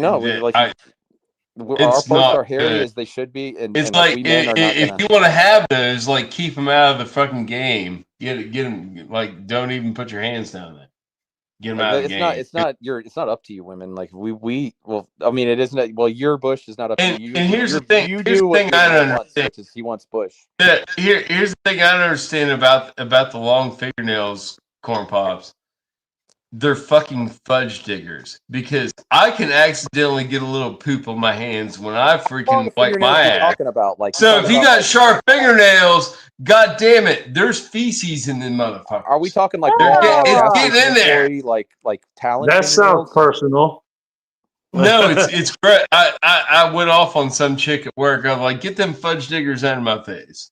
parts are hairy as they should be, and it's like we men are not if you want to have those, like keep them out of the fucking game. Get them. Like, don't even put your hands down there. Get them out of the game. It's not up to you, women. Like well, I mean, it isn't. Well, your bush is not up to you. And here's the thing. Here's the thing I don't understand. He wants bush. Here's the thing I don't understand about the long fingernails, Corn Pops. They're fucking fudge diggers, because I can accidentally get a little poop on my hands when I freaking wipe my ass. So if you got sharp fingernails, god damn it, there's feces in them motherfuckers. Are we talking like it's getting in there? Like talent? That sounds personal. No, it's great. I went off on some chick at work. I'm like, get them fudge diggers out of my face.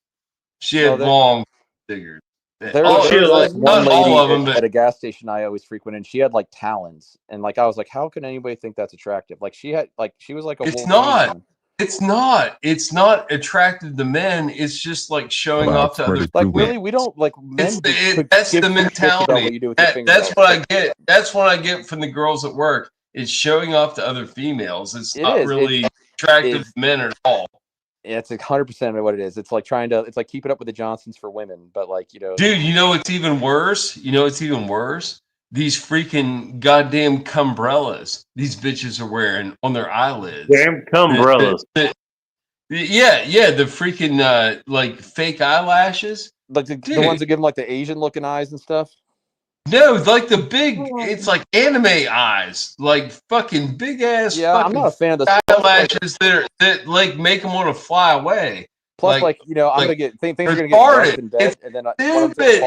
She had long diggers. There was one lady all of them, at a gas station I always frequent, and she had like talons, and like I was like, how can anybody think that's attractive? Like she was like a. It's not. It's not attractive to men. It's just like showing off to others. Like really, we don't like men. That's the mentality. That's what I get. That's what I get from the girls at work. It's showing off to other females. It's not really attractive to men at all. Yeah, it's 100% what it is. It's like it's like keeping up with the Johnsons for women, but like, Dude, you know what's even worse? These freaking goddamn cumbrellas these bitches are wearing on their eyelids. Damn cumbrellas. The freaking like fake eyelashes. Like the ones that give them like the Asian looking eyes and stuff. No, like the big, it's like anime eyes, like fucking big ass. Yeah, I'm not a fan of the eyelashes that like make them want to fly away. Plus, I'm gonna get things are gonna get dark in bed, and then stupid.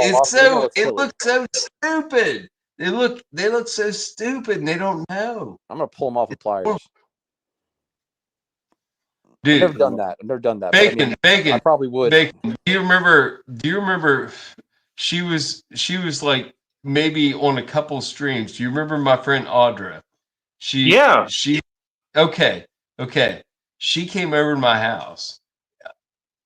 It looks so stupid. They look so stupid, and they don't know. I'm gonna pull them off with pliers. Dude, I've never done that. Bacon. I probably would. Bacon. Do you remember? She was like. Maybe on a couple streams. Do you remember my friend Audra? Okay. She came over to my house.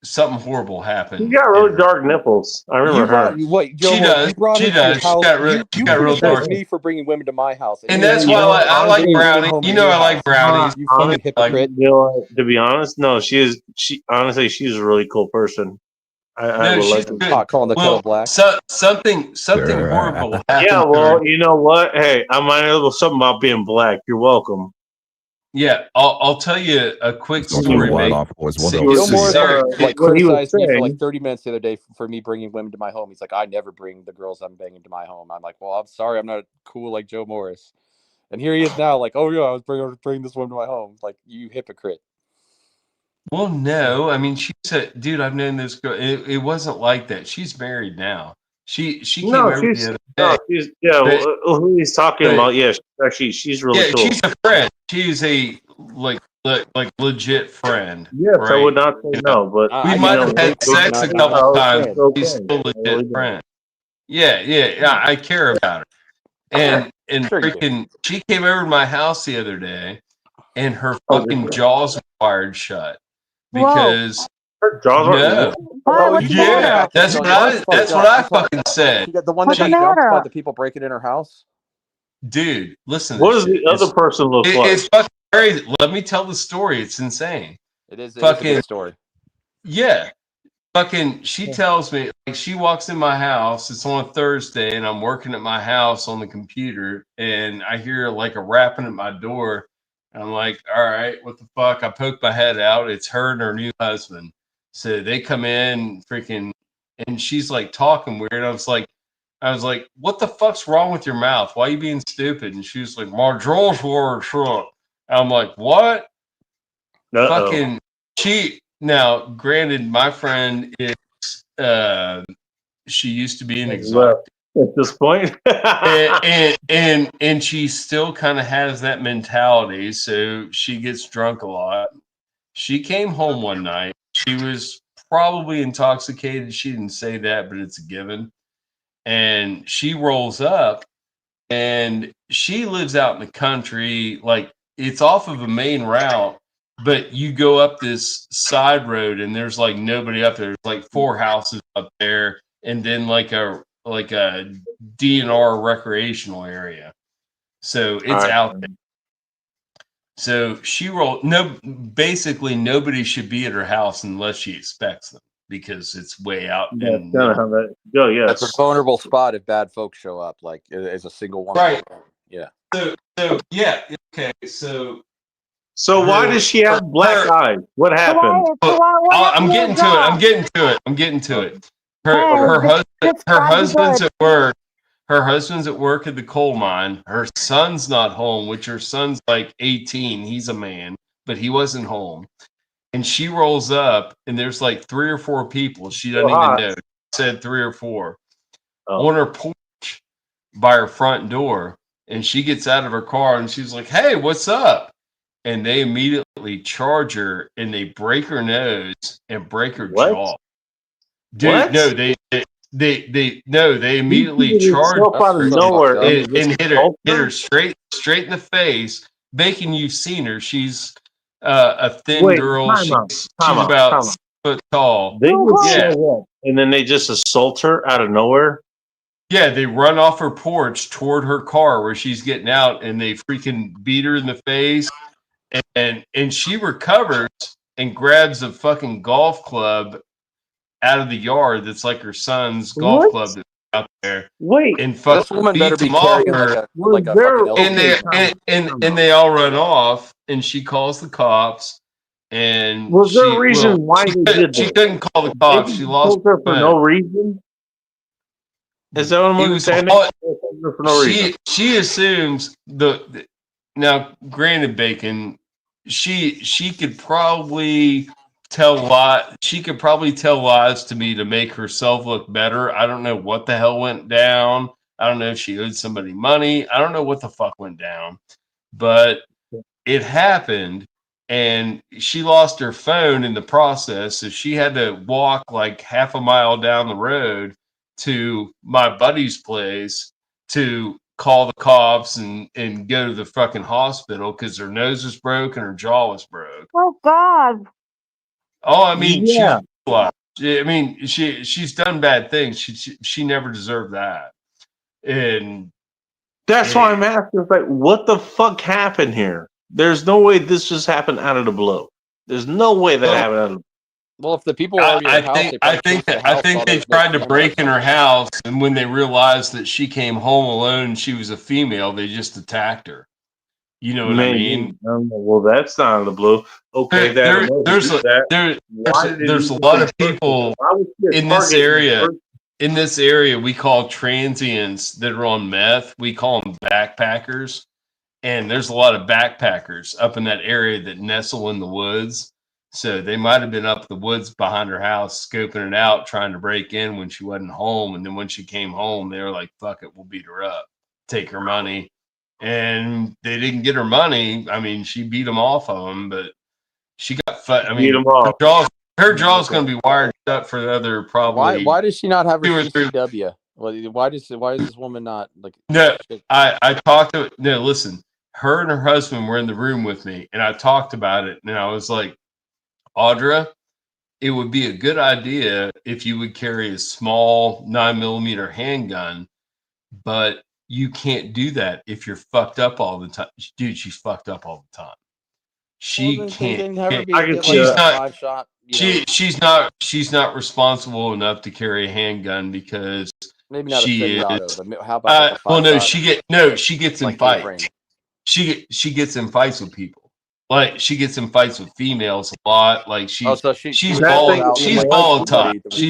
Something horrible happened. You got really dark nipples. I remember her. Wait, Joe, she does. She got real dark. Me for bringing women to my house, and that's why I like brownies. I like brownies. You fucking hypocrite. To be honest, no. She honestly, she's a really cool person. I would like to calling the kettle black. Something horrible happened. Yeah, well, you know what? Hey, I might know something about being black. You're welcome. Yeah, I'll tell you a quick story. Bill Morris criticized me for like 30 minutes the other day for me bringing women to my home. He's like, I never bring the girls I'm banging to my home. I'm like, well, I'm sorry, I'm not cool like Joe Morris. And here he is now, like, oh yeah, I was bringing this woman to my home. Like, you hypocrite. Well, no, I mean, she said, dude, I've known this girl. It wasn't like that. She's married now. She came over the other day. Who he's talking about? Yeah, she's really cool. She's a friend. She's a like legit friend. Yes, right? I would not say no, but we might have had sex a couple times. She's still a legit friend. Yeah, I care about her. Sure you do. freaking, she came over to my house the other day, and her fucking jaws were wired shut because Her jaws are no, Why? What's the yeah, matter? that's what I fucking said, She got the one What's that the got jumped by matter? the people breaking in her house. dude. Listen, to What this does shit. the other person look like? It's fucking crazy. Let me tell the story. It's insane. It is a Fucking good story. yeah. Fucking, she tells me, like, she walks in my house. It's on a Thursday, and I'm working at my house on the computer, and I hear like a rapping at my door. And I'm like, all right, what the fuck? I poke my head out. It's her and her new husband. So they come in, freaking, and she's like talking weird. I was like, what the fuck's wrong with your mouth? Why are you being stupid? And she was like, my jaws were shut. I'm like, what? Fucking, now, granted, my friend is she used to be an exotic at this point. and she still kind of has that mentality, so she gets drunk a lot. She came home one night. She was probably intoxicated. She didn't say that, but it's a given. And she rolls up, and she lives out in the country, like it's off of a main route. But you go up this side road and there's like nobody up there. There's like 4 houses up there, and then like a DNR recreational area. So it's out there. So she rolled. Basically nobody should be at her house unless she expects them, because it's way out. That's kind of how that go. Yeah, That's a vulnerable spot if bad folks show up. Like as a single one. Right. Yeah. So yeah. Okay. So why does she have black eyes? What happened? I'm getting to it. Her husband's at work. Her husband's at work at the coal mine. Her son's not home, which her son's like 18. He's a man, but he wasn't home. And she rolls up, and there's like 3 or 4 people. She doesn't even know. She said 3 or 4 on her porch by her front door. And she gets out of her car, and she's like, "Hey, what's up?" And they immediately charge her, and they break her nose and break her jaw. Dude, what? no, they immediately charge her and hit her straight in the face. Bacon, you've seen her. She's a thin girl. She's about 6 foot tall. They would show up, and then they just assault her out of nowhere. Yeah, they run off her porch toward her car where she's getting out, and they freaking beat her in the face. And she recovers and grabs a fucking golf club out of the yard that's like her son's golf club that's out there. Wait, and fucking beats him off her. And they all run off, and she calls the cops. And was there a reason why they did she couldn't call the cops? She lost her for no reason. Is that what I'm understanding? For no reason. She assumes now. Granted, Bacon. She could probably tell lies. She could probably tell lies to me to make herself look better. I don't know what the hell went down. I don't know if she owed somebody money. I don't know what the fuck went down, but it happened, and she lost her phone in the process. So she had to walk like half a mile down the road to my buddy's place to call the cops and go to the fucking hospital because her nose was broke and her jaw was broke. Oh God. Oh, I mean, she's done bad things. She never deserved that. And that's why I'm asking. It's like, what the fuck happened here? There's no way this just happened out of the blue. There's no way that happened out of the blue. Well, if the people are I think they tried to break in her house, and when they realized that she came home alone, she was a female, they just attacked her. You know what I mean? Well, that's not out of the blue. Okay, there's a lot of people in this area. In this area, we call transients that are on meth. We call them backpackers, and there's a lot of backpackers up in that area that nestle in the woods. So they might have been up the woods behind her house, scoping it out, trying to break in when she wasn't home. And then when she came home, they were like, "Fuck it, we'll beat her up, take her money." And they didn't get her money. I mean, she beat them off of them, but she got I mean, her jaw's going to be wired up for the other probably. Why does she not have her CCW? Well, why is this woman not like? No, I talked to no. Listen, her and her husband were in the room with me, and I talked about it, and I was like, Audra, it would be a good idea if you would carry a small 9mm handgun, but you can't do that if you're fucked up all the time. Dude, she's fucked up all the time. She can't. She's not responsible enough to carry a handgun because maybe not she a is. Auto, but how about she gets in fights. She gets in fights with people. Like she gets in fights with females a lot. Like she's volatile. She's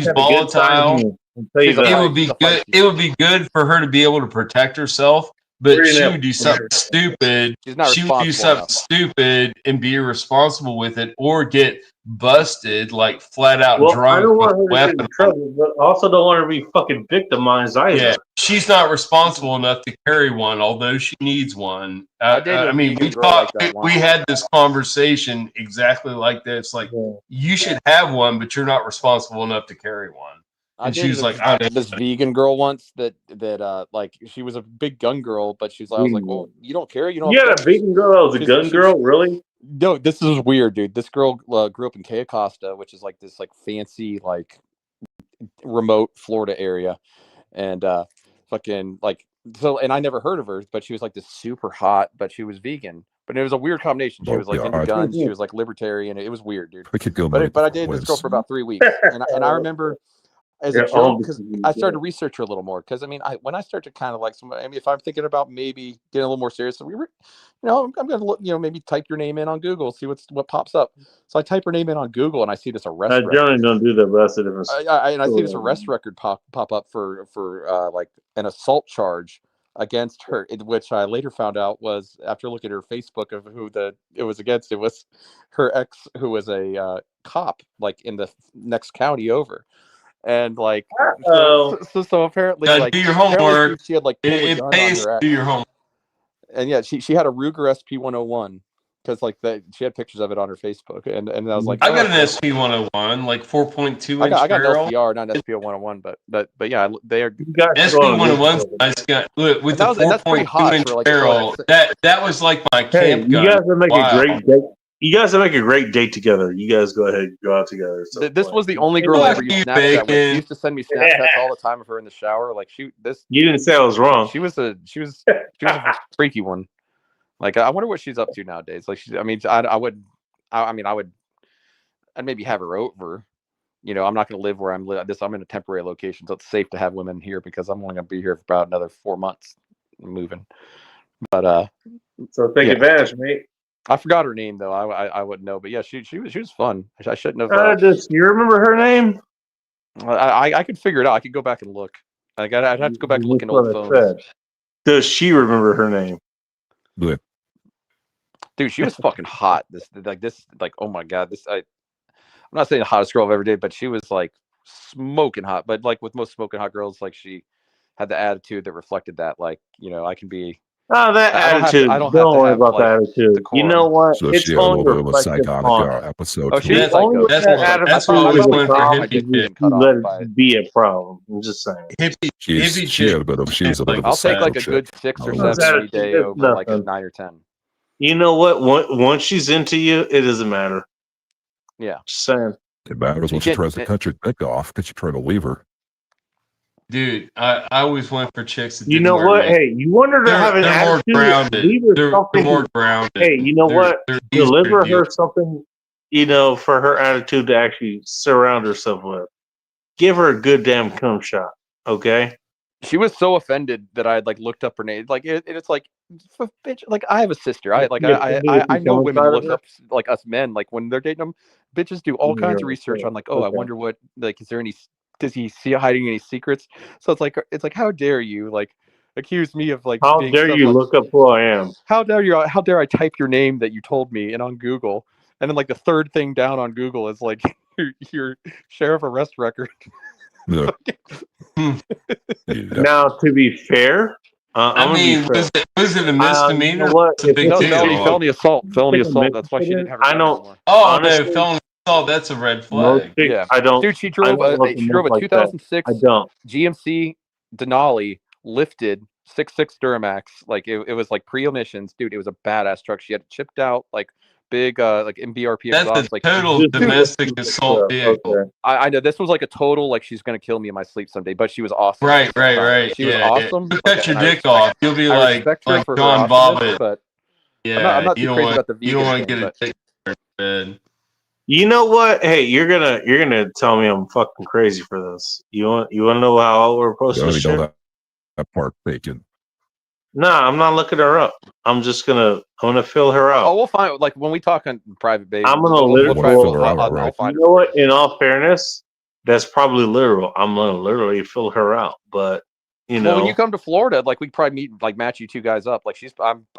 volatile. It would be good for her to be able to protect herself, but she would do something stupid. She would do something stupid and be irresponsible with it, or get busted like flat out drunk. I don't want her with to get in trouble, but also don't want her to be fucking victimized either. Yeah, she's not responsible enough to carry one, although she needs one. I mean, we had this conversation exactly like this. Like, you should have one, but you're not responsible enough to carry one. And she was like, I had this vegan girl once that like she was a big gun girl, but she's like, I was like, well, you don't carry, you don't. Yeah, a vegan girl that was a gun girl, really? No, this is weird, dude. This girl grew up in Cayo Costa, which is like this like fancy like remote Florida area, and fucking like so. And I never heard of her, but she was like this super hot, but she was vegan. But it was a weird combination. She was like into guns. She was like libertarian. It was weird, dude. But I dated this girl for about 3 weeks, and I remember. As a joke, because I started to research her a little more. Because I mean, when I start to kind of like somebody, I mean, if I'm thinking about maybe getting a little more serious, so I'm gonna look, maybe type your name in on Google, see what pops up. So I type her name in on Google, and I see this arrest. Generally don't do that, but that's the difference. And I see this arrest record pop up for like an assault charge against her, which I later found out was after looking at her Facebook of who it was against. It was her ex, who was a cop, like in the next county over. And like, so apparently, like, do your homework. She had like it pays to do your homework. And yeah, she had a Ruger SP101 because like she had pictures of it on her Facebook, and I was like, I got an SP101, like 4.2 inch I got barrel. an LCR, not an SP101, but yeah, they are SP101's nice gun with the 4.2 inch barrel. That was like my camp gun. You guys would make a great date. You guys would make a great date together. You guys go ahead and go out together. This was the only girl I ever used Snapchat with. She used to send me Snapchats all the time of her in the shower. Like you didn't say I was wrong. She was a freaky one. Like I wonder what she's up to nowadays. Like I'd maybe have her over. I'm not going to live where I'm in a temporary location, so it's safe to have women here because I'm only going to be here for about another 4 months moving. But so take advantage, mate. I forgot her name though. I wouldn't know, but yeah, she was fun. I shouldn't have. You remember her name? I could figure it out. I could go back and look. I'd have to go back and look in old phones. Does she remember her name? Good. Dude, she was fucking hot. Oh my god. I'm not saying the hottest girl I've ever dated, but she was like smoking hot. But like with most smoking hot girls, like she had the attitude that reflected that. Like I can be. Oh, that attitude. Don't worry about that attitude. You know what? So it's she had a little bit of a reflective psychotic episode. That's always one for hippie. Let it be a problem. I'm just saying. She had a bit of. She's a bit of a. I'll take like a good 6 or 7 every day over like a 9 or 10. You know what? Once she's into you, it doesn't matter. Yeah. Just saying. It matters when she tries to cut your dick off because you try to leave her. Dude, I always went for chicks that you know what? Hey, you want her to have an attitude. More grounded. They're more grounded. Hey, you know what? Deliver her something, for her attitude to actually surround herself with. Give her a good damn cum shot, okay? She was so offended that I had like looked up her name. Like it's like, bitch. Like I have a sister. I know women look up like us men. Like when they're dating them, bitches do all kinds of research on like, I wonder what like is there any. Does he see hiding any secrets? So it's like how dare you like accuse me of like how dare you look up who I am? How dare I type your name that you told me and on Google, and then like the third thing down on Google is like your sheriff arrest record. Yeah. Now to be fair, was it a misdemeanor? Felony assault. That's why she didn't have her. I know. No, felony. Oh, that's a red flag. Yeah, I don't. Dude, she drove a 2006 I don't. GMC Denali lifted 6.6 Duramax. Like it was like pre-emissions, dude. It was a badass truck. She had chipped out like big like MBRP That's exhaust. a Like total domestic assault vehicle. Okay. I know this was like a total like she's gonna kill me in my sleep someday, but she was awesome. Right. She was Yeah, awesome. You cut your and dick off. You'll be I like respect her for her John awesomeness, Bobbitt. but Yeah, I'm not you too don't crazy want about the vegan you don't want to thing, get a but dick in bed. You know what? Hey, you're gonna tell me I'm fucking crazy for this. You want to know how we're supposed You to already know shit? that part, Bacon. Nah, I'm not looking her up. I'm gonna fill her out. oh, we'll find like when we talk on private base. I'm gonna we'll literally try. fill her out, I'll right? find You her know for what? In all fairness, that's probably literal. I'm gonna literally fill her out. But Well, when you come to Florida, like we probably meet, like match you two guys up. Like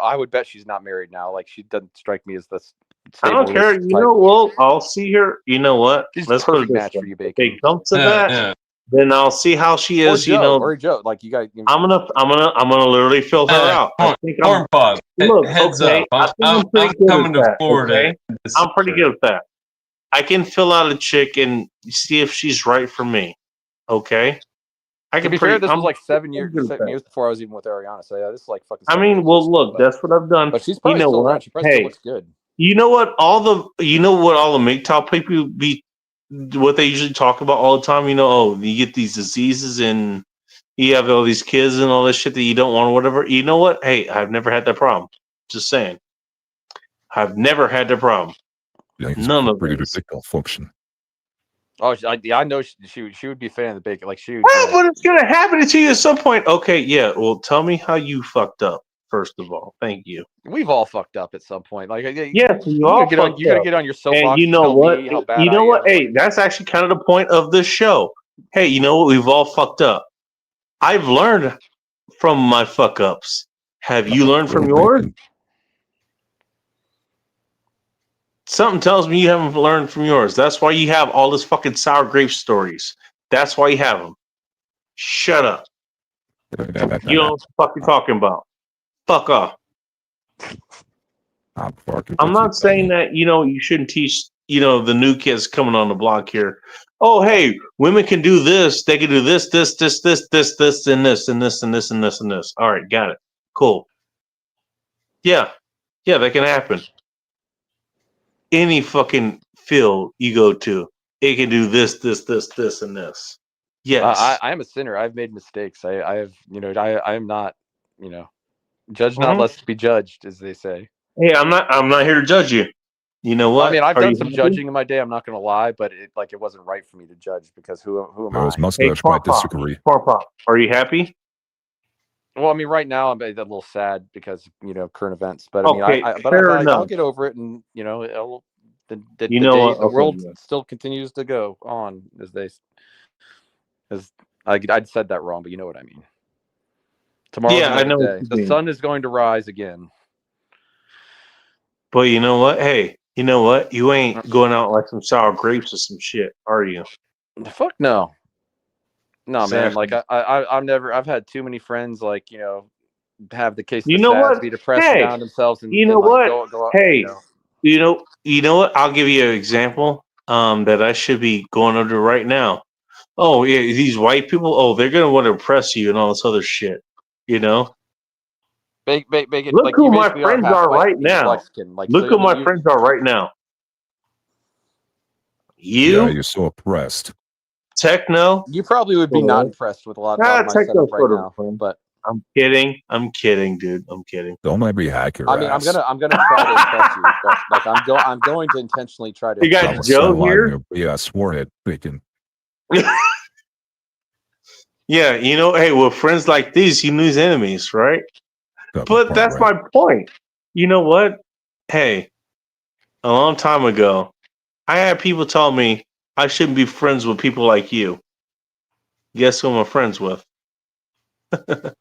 I would bet she's not married now. Like she doesn't strike me as this. I don't care. You know, well, I'll see her. You know what? She's Let's put it perfect this match way. for you, If Bacon. it comes to that, then I'll see how she Or is. Joe, You know, or Joe. Like you guys. I'm gonna literally fill her out. I think Corn Pop, look, heads okay, up. I think I'm pretty good coming at to that, Florida. okay? I'm pretty good at that. I can fill out a chick and see if she's right for me. Okay. I To can be fair, this I'm was like 7 good years, at that. before I was even with Ariana. So yeah, this is like fucking. I 7 mean, years well, ago, look, that's what I've done. But she's You probably know still what? around. She probably still Hey, looks good. you know what? All the MGTOW people what they usually talk about all the time. You know, oh, you get these diseases and you have all these kids and all this shit that you don't want or whatever. You know what? Hey, I've never had that problem. Just saying, I've never had that problem. None of pretty this. erectile function. Oh, I know she would be a fan of the Bacon. Like she. Well, but it's gonna happen to you at some point. Okay, yeah. Well, tell me how you fucked up. First of all, thank you. We've all fucked up at some point. Like Yes, you all gotta get on your soapbox. And you know tell what? me how bad You know I what? am. Hey, that's actually kind of the point of this show. Hey, you know what? We've all fucked up. I've learned from my fuck ups. Have you learned from yours? Something tells me you haven't learned from yours. That's why you have all this fucking sour grape stories. That's why you have them. Shut up. You don't know what the fuck you're talking about. Fuck off. I'm not saying that, you know, you shouldn't teach, you know, the new kids coming on the block here. Oh, hey, women can do this. They can do this, this, this, this, this, this, and this, and this, and this, and this, and this. All right, got it. Cool. Yeah. Yeah, that can happen. Any fucking field you go to, it can do this, this, this, this, and this. Yes. I am a sinner. I've made mistakes. I have, you know, I am not, you know, judge not lest be judged, as they say. Hey, I'm not here to judge you. You know what? I mean, I've done some judging in my day. I'm not going to lie, but it wasn't right for me to judge because who am I? Mustache might disagree. Pop. Are you happy? Well, I mean, right now I'm a little sad because, you know, current events. But I mean, Okay, I'll get over it, and you know, the world still continues to go on, I'd said that wrong, but you know what I mean. Tomorrow's another day. The sun is going to rise again. But you know what? Hey, you know what? You ain't going out like some sour grapes or some shit, are you? Fuck no. No, Exactly. man. Like I've had too many friends, like, you know, have the case. You know what? Be depressed down themselves, and you know and, like, what? go Hey, you know what? I'll give you an example. That I should be going under right now. Oh yeah, these white people. Oh, they're gonna want to oppress you and all this other shit. You know. Look like who my friends are right now. Look who my friends are right now. Yeah, you're so oppressed. Techno. You probably would be not impressed with a lot of my setup right now, but I'm kidding. I'm kidding, dude. I'm kidding. Don't let me hack your I mean, ass. I'm gonna try to impress you, but like I'm going to intentionally try to. You got Joe here? Yeah, I swore it, Bacon. Yeah, you know, hey, with friends like these, you lose enemies, right? But that's my point. You know what? Hey, a long time ago, I had people tell me I shouldn't be friends with people like you. Guess who I'm friends with? It's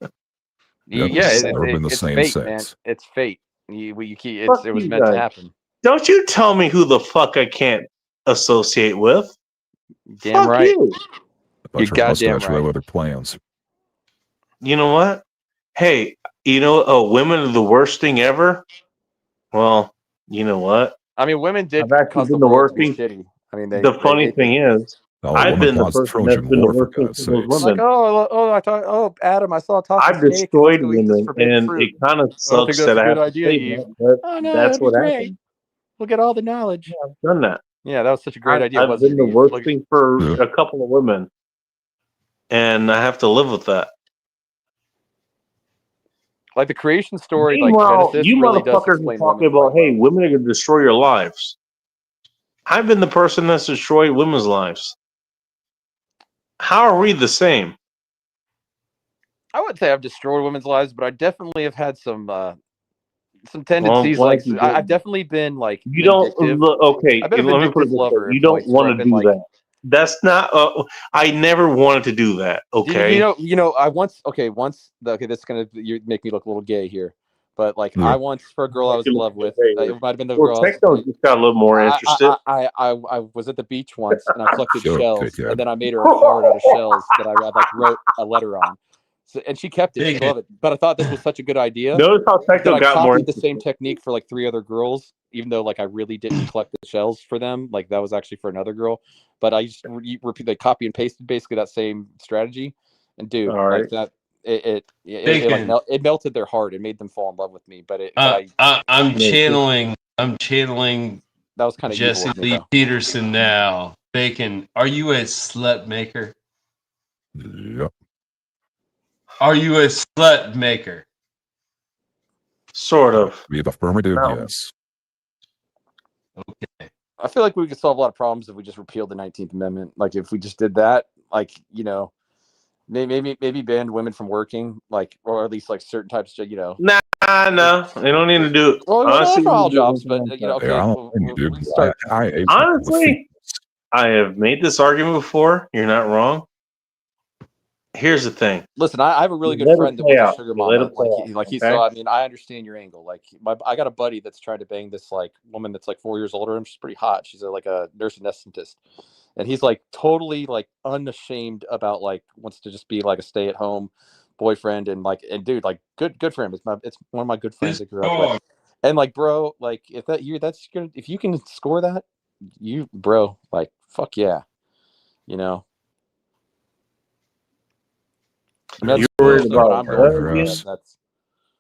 fate, man. It's fate. It was meant to happen. Don't you tell me who the fuck I can't associate with. Damn fuck right. You goddamn right. Other plans. You know what? Hey, you know, women are the worst thing ever. Well, you know what? I mean, women did cause the worst thing. shitty. I mean, the funny thing is, I've been the person that's been the worst thing for those Like, women. I thought, Adam, I saw a toxic I've snake. destroyed Let's go eat this women, forbidden and fruit. it kind of I don't think sucks that's that a I good have to idea, say Eve. that, but Oh no, that's that'd be what great. happened. Look at all the knowledge. I've done that. Yeah, that was such a great idea. I've Wasn't been the it, Eve? worst Look, thing for a couple of women, and I have to live with that. like the creation story, like Meanwhile, Genesis, you really does motherfuckers are explain talking women quite about, hey, well. women are going to destroy your lives. I've been the person that's destroyed women's lives. How are we the same? I wouldn't say I've destroyed women's lives, but I definitely have had some tendencies. Well, Like you I've definitely been like You don't. vindictive. Okay, I've been a let me put it vindictive this way: lover you at don't points where want I've to been do like, that. That's not. I never wanted to do that. Okay. I once this is gonna make me look a little gay here, but like I once, for a girl I was in love with, it might have been the girl. Techno just got a little more interested. I was at the beach once and I collected shells, and then I made her a card out of shells that I like wrote a letter on. So, and she kept it. She loved it. But I thought this was such a good idea. Notice how Techno that I got more copied the same technique for like 3 other girls, even though like I really didn't collect the shells for them. Like that was actually for another girl. But I just repeat, like copy and pasted basically that same strategy. And dude, like that, it melted their heart. It made them fall in love with me. But I'm channeling. That was kind of Jesse evil of me, Lee though. Peterson now. Bacon, are you a slut maker? Yep. Are you a slut maker? Sort of. We have affirmative, yes. Okay. I feel like we could solve a lot of problems if we just repealed the 19th Amendment. Like if we just did that, like, maybe banned women from working, like, or at least like certain types of, No, they don't need to do it. Well, Honestly, not all jobs, but Yeah, I don't think you do. Honestly, I have made this argument before. You're not wrong. Here's the thing. Listen, I have a really good friend that was a sugar mama. So I mean, I understand your angle. Like, I got a buddy that's trying to bang this like woman that's like 4 years older, and she's pretty hot. She's like a nurse anesthetist, and he's like totally like unashamed about like wants to just be like a stay-at-home boyfriend, and dude, like good for him. It's one of my good friends I grew up with, and like, bro, like if you can score that, bro, like fuck yeah, You're worried about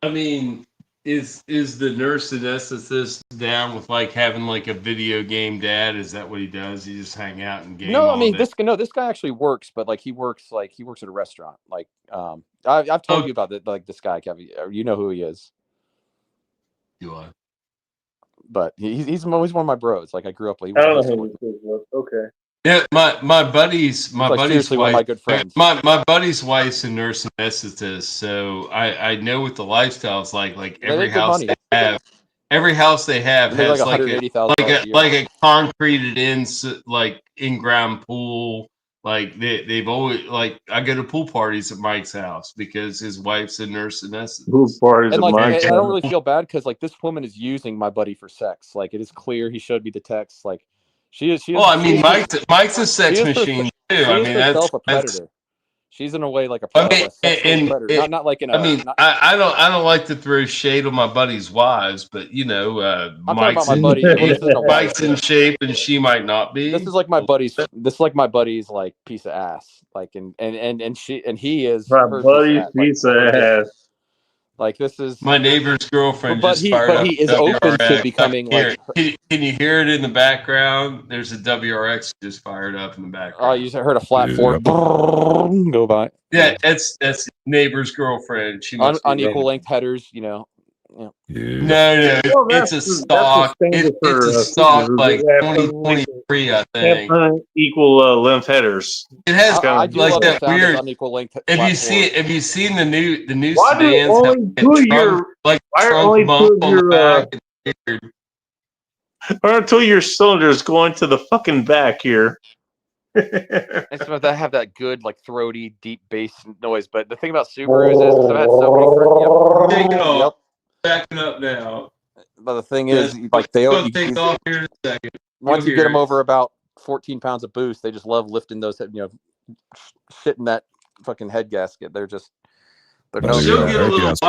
I mean, is the nurse anesthetist down with like having like a video game dad? Is that what he does? He just hang out and game? No, I all mean day? this guy actually works, but like he works at a restaurant. Like I've told you about that, like this guy, Kevin. You know who he is. Do I? But he's one of my bros. Like I grew up with. I don't know who this is. Okay. Yeah, my buddy's wife, one of my good friends. My buddy's wife's a nurse anesthetist, so I know what the lifestyle's like. Like every house they have has like a concreted in-ground pool. Like they've always like I go to pool parties at Mike's house because his wife's a nurse anesthetist. Pool parties and at like Mike's. I don't really feel bad because like this woman is using my buddy for sex. Like it is clear. He showed me the text. Like she is. Well, I mean, Mike's a sex machine too. I mean, that's a predator. She's in a way like a predator. Not like in a. I mean, I don't like to throw shade on my buddy's wives, but Mike's in shape and she might not be. This is like my buddy's like piece of ass. Like and he is my buddy's piece of ass. Like this is my neighbor's girlfriend. But he is open to becoming like. Can you hear it in the background? There's a WRX just fired up in the background. Oh, you heard a flat Ford go by. Yeah, that's neighbor's girlfriend. She unequal length headers, No, it's a stock. It's a stock like 2023, I think. Unequal length headers. It has I like that weird unequal length. Have you seen the new why sedans? Why are only two of your cylinders going to the fucking back here? It's about to have that good like throaty deep bass noise. But the thing about Subarus is I've had so many. Yep. Backing up now. But the thing is, like take off here in a second. Once you get them over about 14 pounds of boost, they just love lifting those, shit in that fucking head gasket. They're no. You get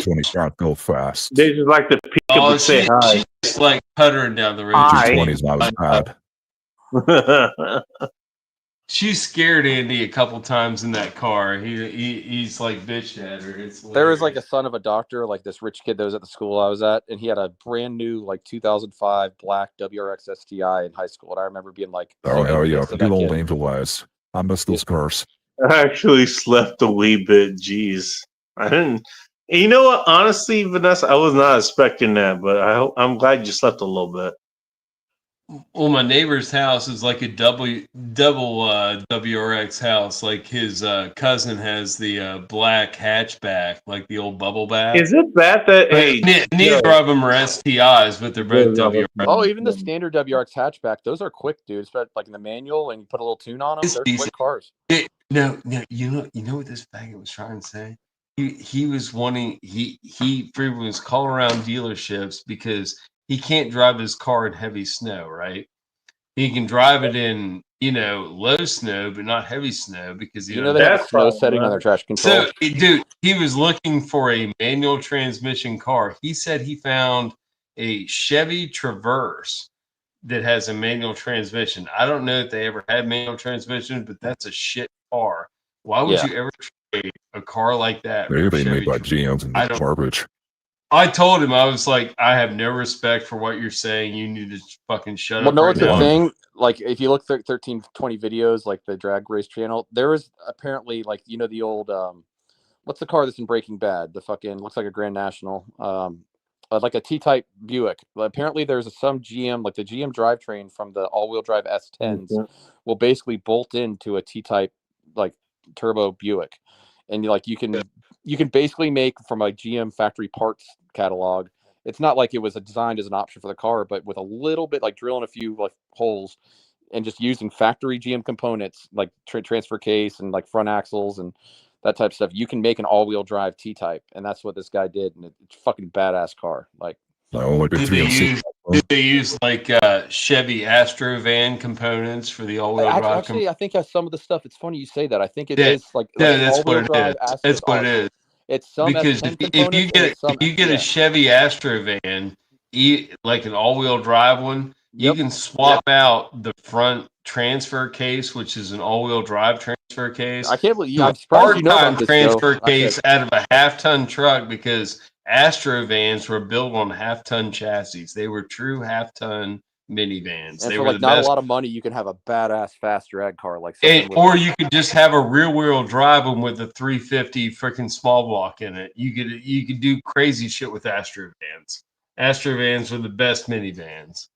20 shots go fast. They just like to peek up and say hi. She's just like puttering down the road. 20's not as bad. She scared Andy a couple times in that car. He's like bitched at her. It's there was like a son of a doctor, like this rich kid that was at the school I was at, and he had a brand new like 2005 black WRX STI in high school, and I remember being like, oh yeah, good old Angel Eyes. I miss those cars. I actually slept a wee bit. Jeez, I didn't. You know what? Honestly, Vanessa, I was not expecting that, but I'm glad you slept a little bit. Well, my neighbor's house is like a double WRX house. Like his cousin has the black hatchback, like the old bubble bath. Is it bad that neither of them are STIs, but they're both WRX. Oh, even the standard WRX hatchback, those are quick, dude. Especially like in the manual, and you put a little tune on them. They're quick cars. No, you know what this faggot was trying to say? He was wanting he frequently was calling around dealerships because he can't drive his car in heavy snow, right? He can drive it in, low snow, but not heavy snow because they have a snow setting on their traction control. So, dude, he was looking for a manual transmission car. He said he found a Chevy Traverse that has a manual transmission. I don't know if they ever had manual transmission, but that's a shit car. Why would you ever trade a car like that? Maybe they made by GMs and garbage. I told him, I was like, I have no respect for what you're saying. You need to fucking shut up. Well, no, it's the thing. Like, if you look 1320 videos, like the drag race channel, there is apparently, like, the old, what's the car that's in Breaking Bad? The fucking, looks like a Grand National, like a T-type Buick. Apparently, there's some GM, like the GM drivetrain from the all-wheel drive S10s will basically bolt into a T-type, like, turbo Buick. And, like, you can basically make from a GM factory parts catalog. It's not like it was designed as an option for the car, but with a little bit, like drilling a few like holes and just using factory GM components like transfer case and like front axles and that type of stuff, you can make an all-wheel drive T-type, and that's what this guy did. And it's a fucking badass car. Like, did they use like Chevy Astro van components for the all-wheel drive? Actually, I think some of the stuff. It's funny you say that. I think it is like that's what it is. That's what it is. It's some because if you get a Chevy Astro van, like an all-wheel drive one, you can swap out the front transfer case, which is an all-wheel drive transfer case. I can't believe I'm surprised you know about this, transfer case out of a half-ton truck because Astro vans were built on half-ton chassis. They were true half-ton minivans. And they for were like not a lot of money, you can have a badass fast drag car like. Or you could just have a rear-wheel drive them with a 350 freaking small block in it. You could do crazy shit with Astro vans. Astro vans are the best minivans.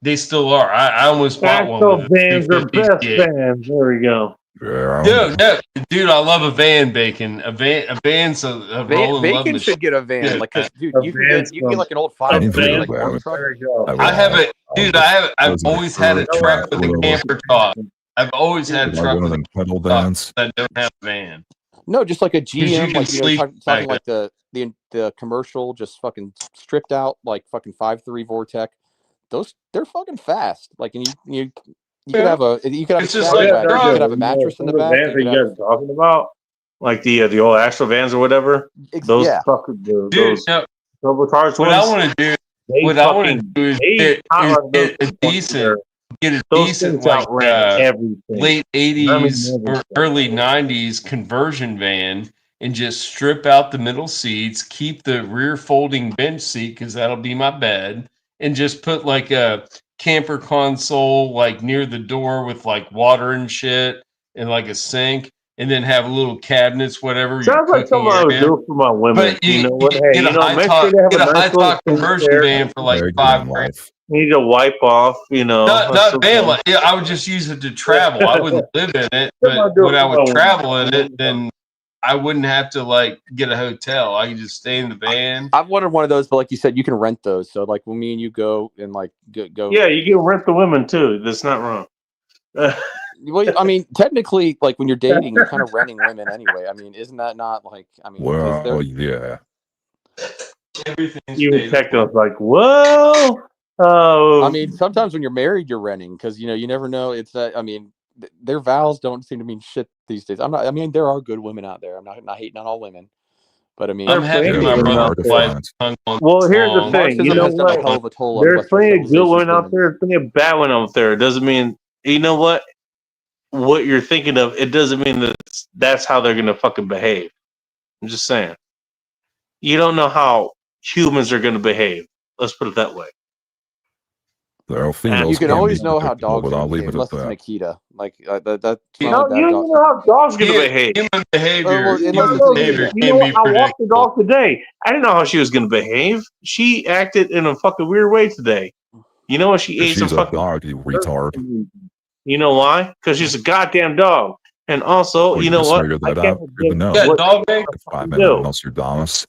They still are. I almost bought one. Astro vans are best vans. There we go. Yeah, dude, I love a van, Bacon. A van's a rolling Bacon love should get a van, like, cause dude, you can get like an old 5 like truck. I have it, dude. I've always had a truck with a camper top. I've always had a truck with a pedal vans that don't have a van. No, just like a GM, like talking like the commercial, just fucking stripped out, like fucking 5.3 Vortec. They're fucking fast. Like, and you could have a it's just like you could have a mattress in the back. Vans that you guys are talking about, like the old Astro vans or whatever. Those fucking those turbocharged ones. What I want to do is get a decent like late 80s or early 90s conversion van and just strip out the middle seats, keep the rear folding bench seat because that'll be my bed, and just put like a camper console like near the door with like water and shit and like a sink, and then have little cabinets, whatever. Sounds like something I would do for my women. But you know what? Hey, get a high top conversion van for like $5,000. You need to wipe off, Not van. Yeah, I would just use it to travel. I wouldn't live in it, but when I would travel in it, then I wouldn't have to like get a hotel. I could just stay in the van. I've wanted one of those, but like you said, you can rent those. So like when me and you go and like go. Yeah, you can rent the women too. That's not wrong. Well, I mean, technically, like when you're dating, you're kind of renting women anyway. I mean, isn't that not like? I mean, well, yeah. You technically like, whoa. Oh, I mean, sometimes when you're married, you're renting because you never know. It's I mean, their vows don't seem to mean shit these days. I'm not. I mean, there are good women out there. I'm not hating on all women, but I mean, I'm happy my brother's wife. Well, here's the thing. You know what? There's plenty of good women out there. There's plenty of bad women out there. It doesn't mean you know what. what you're thinking of, it doesn't mean that that's how they're gonna fucking behave. I'm just saying. You don't know how humans are gonna behave. Let's put it that way. You can always know how dogs are behave, unless it's Nikita. Like that. You know how dogs gonna behave. Human behavior. You know what? I walked the dog today. I didn't know how she was gonna behave. She acted in a fucking weird way today. You know what? She ate some fucking dog, you retard. You know why? Because she's a goddamn dog. And also, Well, you know just what? figured I that can't out. predict No. what dog dogs 5 do. minutes, Nostradamus.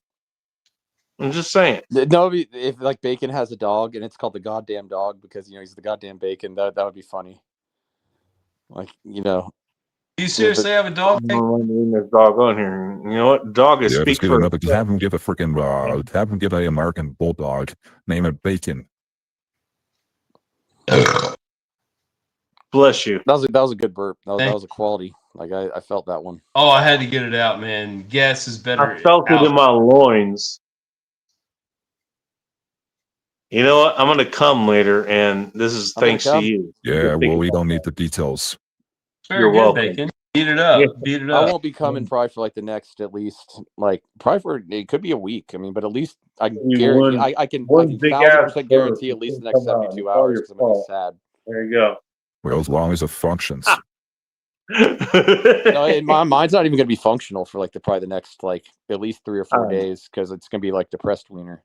I'm just saying. No, if like Bacon has a dog and it's called the goddamn dog because he's the goddamn Bacon, that would be funny. Like You seriously have a dog? Bring this dog on here. You know what? Dog is Yeah, speak just give for him up. Just have him give a freaking have him give a American bulldog, name it Bacon. Bless you. That was a good burp. That was a quality. Like I felt that one. Oh, I had to get it out, man. Gas is better. I felt it in my loins. You know what? I'm gonna come later, and this is thanks to you. Yeah, well, we don't need the details. You're welcome. Bacon. Beat it up. Yeah. Beat it I up. won't be coming probably for like the next at least probably for it could be a week. I mean, but at least I can guarantee I can 1,000% guarantee at least the next 72 hours because I'm gonna be sad. There you go. Well, as long as it functions. No, mine's not even gonna be functional for like probably the next like at least 3 or 4 days because it's gonna be like depressed wiener.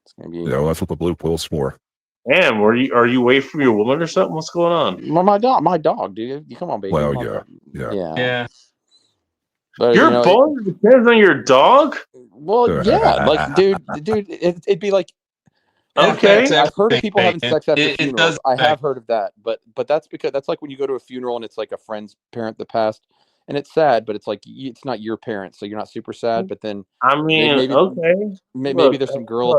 It's gonna be. Yeah, that's what the blue pill's for. Damn, are you away from your woman or something? What's going on? My dog, dude. You come on, baby. Well, yeah. But, Your bone depends on your dog. Well, yeah, like, dude, it'd be like. Okay, I've heard of people having sex after It funerals. does I have heard of that, but that's because that's like when you go to a funeral and it's like a friend's parent that passed, and it's sad, but it's like it's not your parent, so you're not super sad. But then I mean, maybe there's some girl.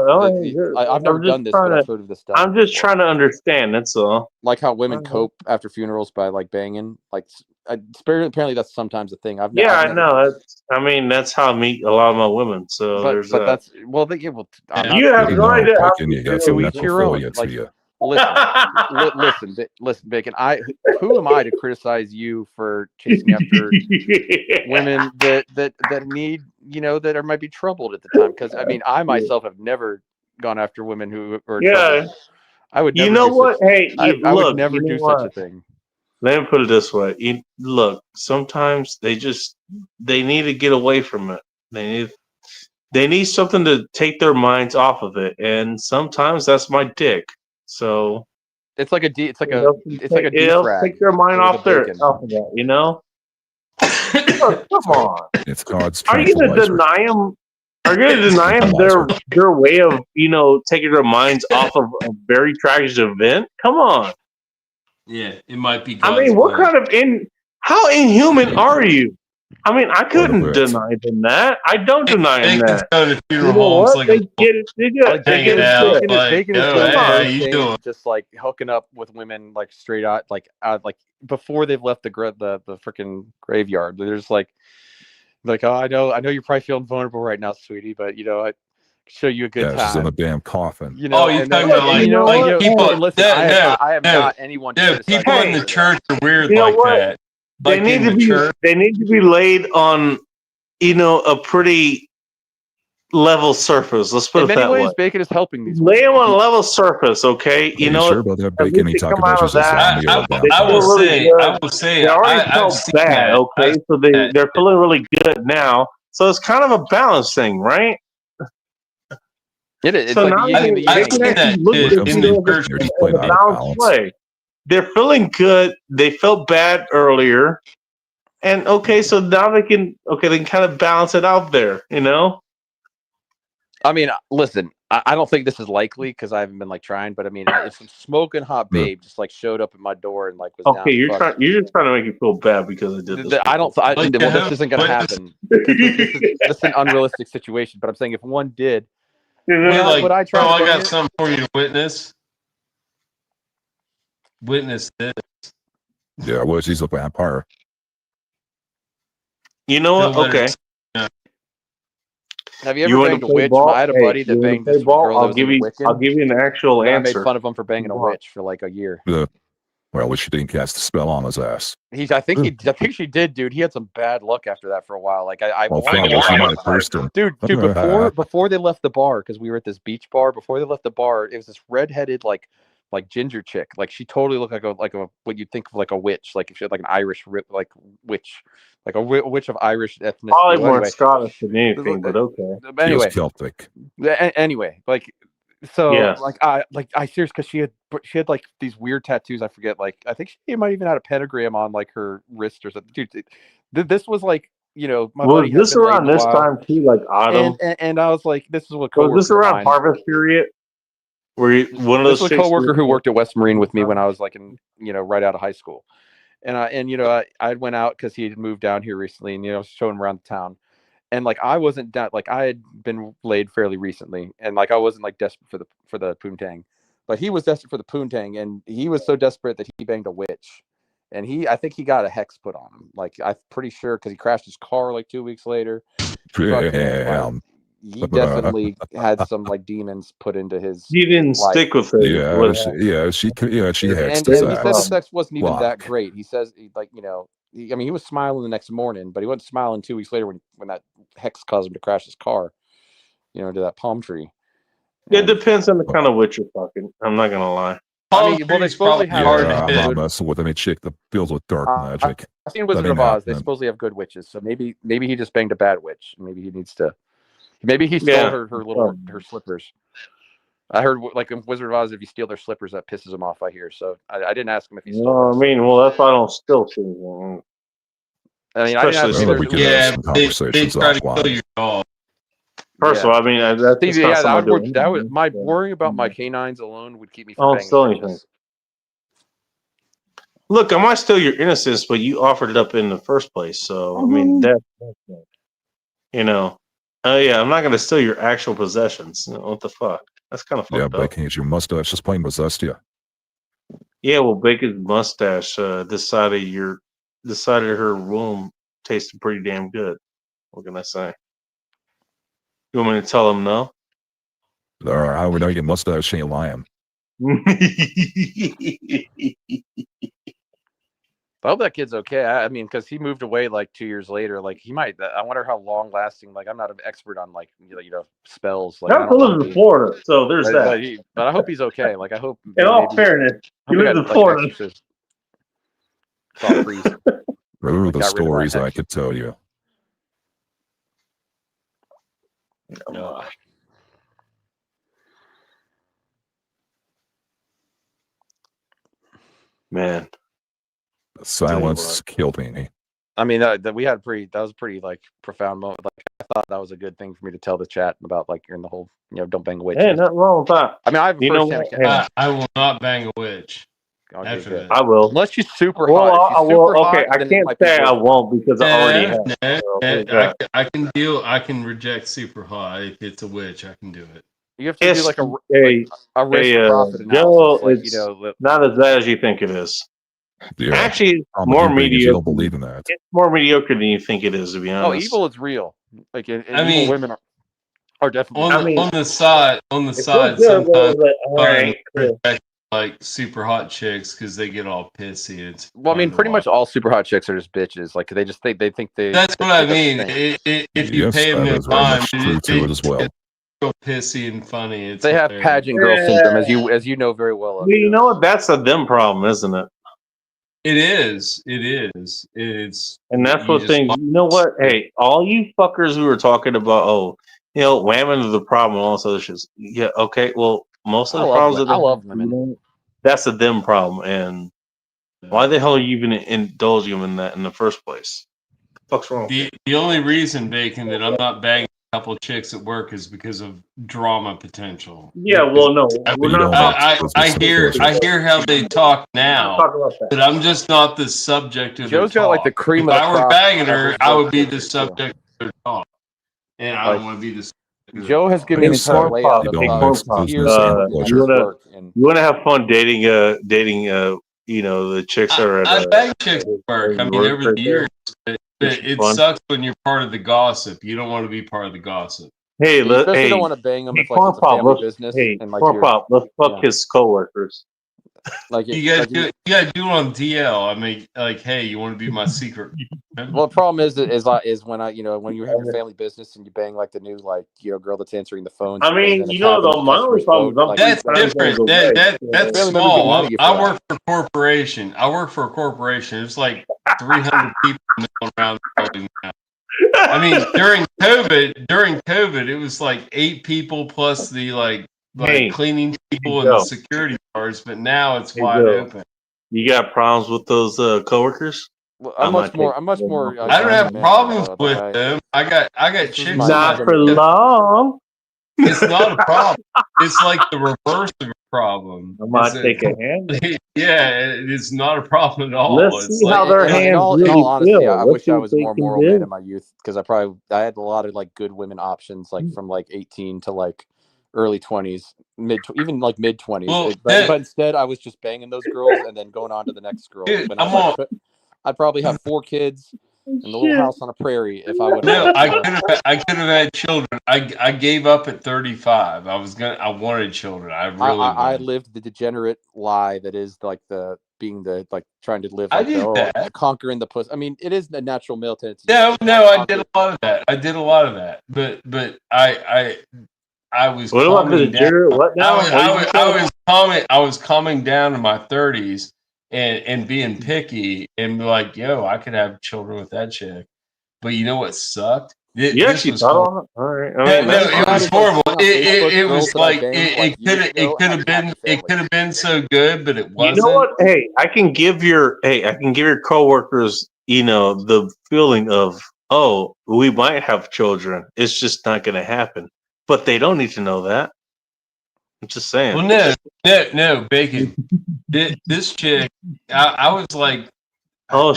I've never done this, but I've heard of this stuff. I'm just trying to understand. That's all. Like how women cope after funerals by like banging. Like apparently that's sometimes a thing. I know. That's how I meet a lot of my women. So but that's you have no idea. To each your own. Listen, Bacon. Who am I to criticize you for chasing after women that need that might be troubled at the time? Because I mean, I myself have never gone after women who are troubled. I would. Never you know what? I would never do such a thing. Let me put it this way. Look, sometimes they need to get away from it. They need something to take their minds off of it, and sometimes that's my dick. So it's like a defrag. Take their mind off of that. You know. Look, come on. It's God's. Are you going to deny them? Are you going to deny them their way of taking their minds off of a very tragic event? Come on. Yeah, it might be. I mean, what kind of how inhuman are you? I mean, I couldn't deny them that. I don't deny them that. Just like hooking up with women like straight out, like before they've left the freaking graveyard. There's like, oh, I know you're probably feeling vulnerable right now, sweetie, but I show you a good time. She's in a damn coffin. You're talking about people. Listen, I am not anyone. People in the church are weird that. They need to be laid on, a pretty level surface. Let's put it that way. In many ways, Bacon is helping these. Lay them on a level surface, okay? You know. Sure about that Bacon? He talked about I will say. They already felt bad, okay? So they're feeling really good now. So it's kind of a balance thing, right? It is. So now they can actually look at it in a balanced way. They're feeling good. They felt bad earlier, and so now they can kind of balance it out there, I mean, listen, I don't think this is likely because I haven't been trying, but I mean, if some smoking hot babe just showed up at my door and was okay, you're just trying to make me feel bad because I did this. This isn't going to happen. This is an unrealistic situation, but I'm saying if one did, would I try? I got something for you to witness. Witness this. Yeah, well, she's a vampire. You know what? Okay. Have you ever banged a witch? I had a buddy that banged this girl. I'll give you an actual answer. I made fun of him for banging a witch for a year. Yeah. Well, at least she didn't cast a spell on his ass. I think she did, dude. He had some bad luck after that for a while. Like I Well, fuck, well, she might have cursed him. Dude, before they left the bar, because we were at this beach bar. Before they left the bar, it was this redheaded like ginger chick. Like she totally looked like a what you'd think of like a witch. Like if she had like an Irish witch, like a witch of Irish ethnicity. Probably more Scottish than anything, but okay. Anyway, Celtic. Anyway, like. So Yeah. I serious because she had like these weird tattoos. I forget, like I think she might even had a pentagram on like her wrist or something. Dude, this was like, you know, my buddy. Was this around this time too, like autumn? And I was like, this is what. Was this around harvest period? Were you one of those? This was a coworker who worked at West Marine with me when I was like in, you know, right out of high school, and I went out because he had moved down here recently, and I was showing him around the town. And like I wasn't like I had been laid fairly recently, and like I wasn't like desperate for the poontang, but he was desperate for the poontang, and he was so desperate that he banged a witch, and I think he got a hex put on him. Like I'm pretty sure because he crashed his car like 2 weeks later. He definitely had some like demons put into his. He didn't life. Stick with it. She hexed and his he ass. said the sex wasn't even that great. He says like, you know. He was smiling the next morning, but he wasn't smiling 2 weeks later when that hex caused him to crash his car, you know, into that palm tree. It depends on the kind of witch you're fucking. I'm not gonna lie. I mean, well, they supposedly have. I'm not messing with any chick that feels with dark magic. I've seen Wizard of Oz. They supposedly have good witches, so maybe he just banged a bad witch. Maybe he needs to. Maybe he stole her slippers. I heard like in Wizard of Oz, if you steal their slippers, that pisses him off. I hear. So I didn't ask him if he stole. No, I mean, well, that's why I don't steal things. I mean, I didn't ask him. They try to kill your dog. First of all, I mean, my worrying about my canines alone would keep me from I don't banging steal witches. anything. Look, I might steal your innocence, but you offered it up in the first place. So I mean, that's you know, yeah, I'm not gonna steal your actual possessions. You know, what the fuck? That's kind of fucked up. Bacon, your mustache just plain possessed you. Yeah, well, Bacon's mustache, this side of her womb tasted pretty damn good. What can I say? You want me to tell him no? All right, how we know your mustache ain't lying. I hope that kid's okay. I mean, because he moved away like 2 years later. Like he might. I wonder how long lasting. Like I'm not an expert on like you know spells. Like I live in Florida, so there's that. But I hope he's okay. Like I hope. In all fairness, you live in Florida. Remember the stories I could tell you. Man. The silence killed me. I mean, we had that was a pretty like profound moment. Like I thought that was a good thing for me to tell the chat about like you're in the whole, you know, don't bang a witch. Hey, nothing wrong with that. I mean, I have I will not bang a witch. Okay, I will. Unless she's super well, hot. I will. Okay, I can't say I won't because I already have. I can reject super hot. If it's a witch, I can do it. You have to do like a risk profit analysis. Joel, like, it's you know, not as bad as you think it is. Yeah. Actually, more mediocre. You don't believe in that. It's more mediocre than you think it is, to be honest. Oh, evil is real. Like, evil women are definitely on the side. Sometimes like super hot chicks because they get all pissy. Well, I mean, pretty much all super hot chicks are just bitches. Like they think they. That's what I mean. If you pay them no time, it as well. So pissy and funny. They have pageant girl syndrome, as you know very well. Well, you know what? That's a them problem, isn't it? It is. It's and that's what things. You know what? Hey, all you fuckers who are talking about, women are the problem, and all this other shit. Yeah, okay. Well, most of the problems I love women. That's a them problem, and why the hell are you even indulging them in that in the first place? What the fuck's wrong? The only reason, Bacon, that I'm not banging a couple chicks at work is because of drama potential. Yeah, well, no, I hear how they talk now, but I'm just not the subject of Joe's their got talk. like the cream If of the I were crop banging her, of I would be the subject of their talk, and I don't want to be the. Joe has given me an entire layout of you want to have fun dating the chicks that are at I bang chicks at work. I mean, over the years, it sucks when you're part of the gossip. You don't want to be part of the gossip. Hey, you don't want to bang them if like it's a family business. Hey, and like let's fuck his coworkers. Like You gotta do it on DL. I mean, like, hey, you want to be my secret? Well, the problem is when when you have your family business and you bang like the new girl that's answering the phone. I mean, my only problem is that's different. That's small. I work for a corporation. It's like 300 people milling around the building now. I mean, during COVID, it was like 8 people plus the cleaning people and the security guards. But now it's wide open. You got problems with those coworkers? Well, I'm much more. I don't have problems with them. I got chicks. Not for long. It's not a problem. It's like the reverse of a problem. I might take a hand. Yeah, it's not a problem at all. Let's see how their hands in all really honesty, feel. I What wish I you was think more you moral did? man in my youth because I had a lot of good women options from 18 to early 20s, even mid 20s. Well, but instead, I was just banging those girls and then going on to the next girl. Dude, I'd probably have 4 kids in the little house on a prairie if I would. No, I could have had children. I gave up at 35. I wanted children. I lived the degenerate lie that is trying to live. I did that. Conquering the pussy. I mean, it is a natural male tendency. No, I did a lot of that. But I was. What about the degenerate? What now? I was calming down in my 30s. And being picky and be like, yo, I could have children with that chick. But you know what sucked? You actually thought on it? All right. It was horrible. It was like it could have been so good, but it wasn't. You know what? Hey, I can give your coworkers, the feeling of, oh, we might have children. It's just not going to happen. But they don't need to know that. I'm just saying. Well, no, Bacon. This chick, I was like,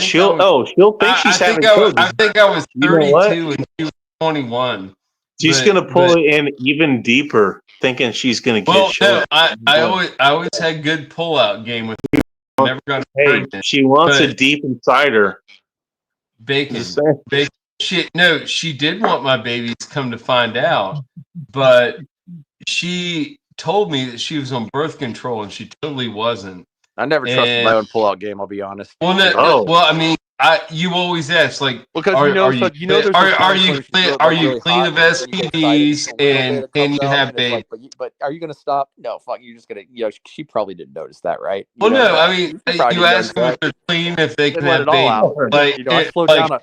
she'll think she's having children. I think I was 32 and she was 21. She's gonna pull it in even deeper, thinking she's gonna get children. I always had good pull-out game with her. Never got pregnant. She wants it deep inside her. Bacon. She did want my babies, come to find out, but she told me that she was on birth control and she totally wasn't. I never trusted my own pull-out game. I'll be honest. Well, I mean, you always ask because are you clean of STDs and can you have babies? But are you going to stop? No, fuck. You're just going to. She probably didn't notice that, right? Well, no. I mean, you ask them if they're clean, if they can have babies.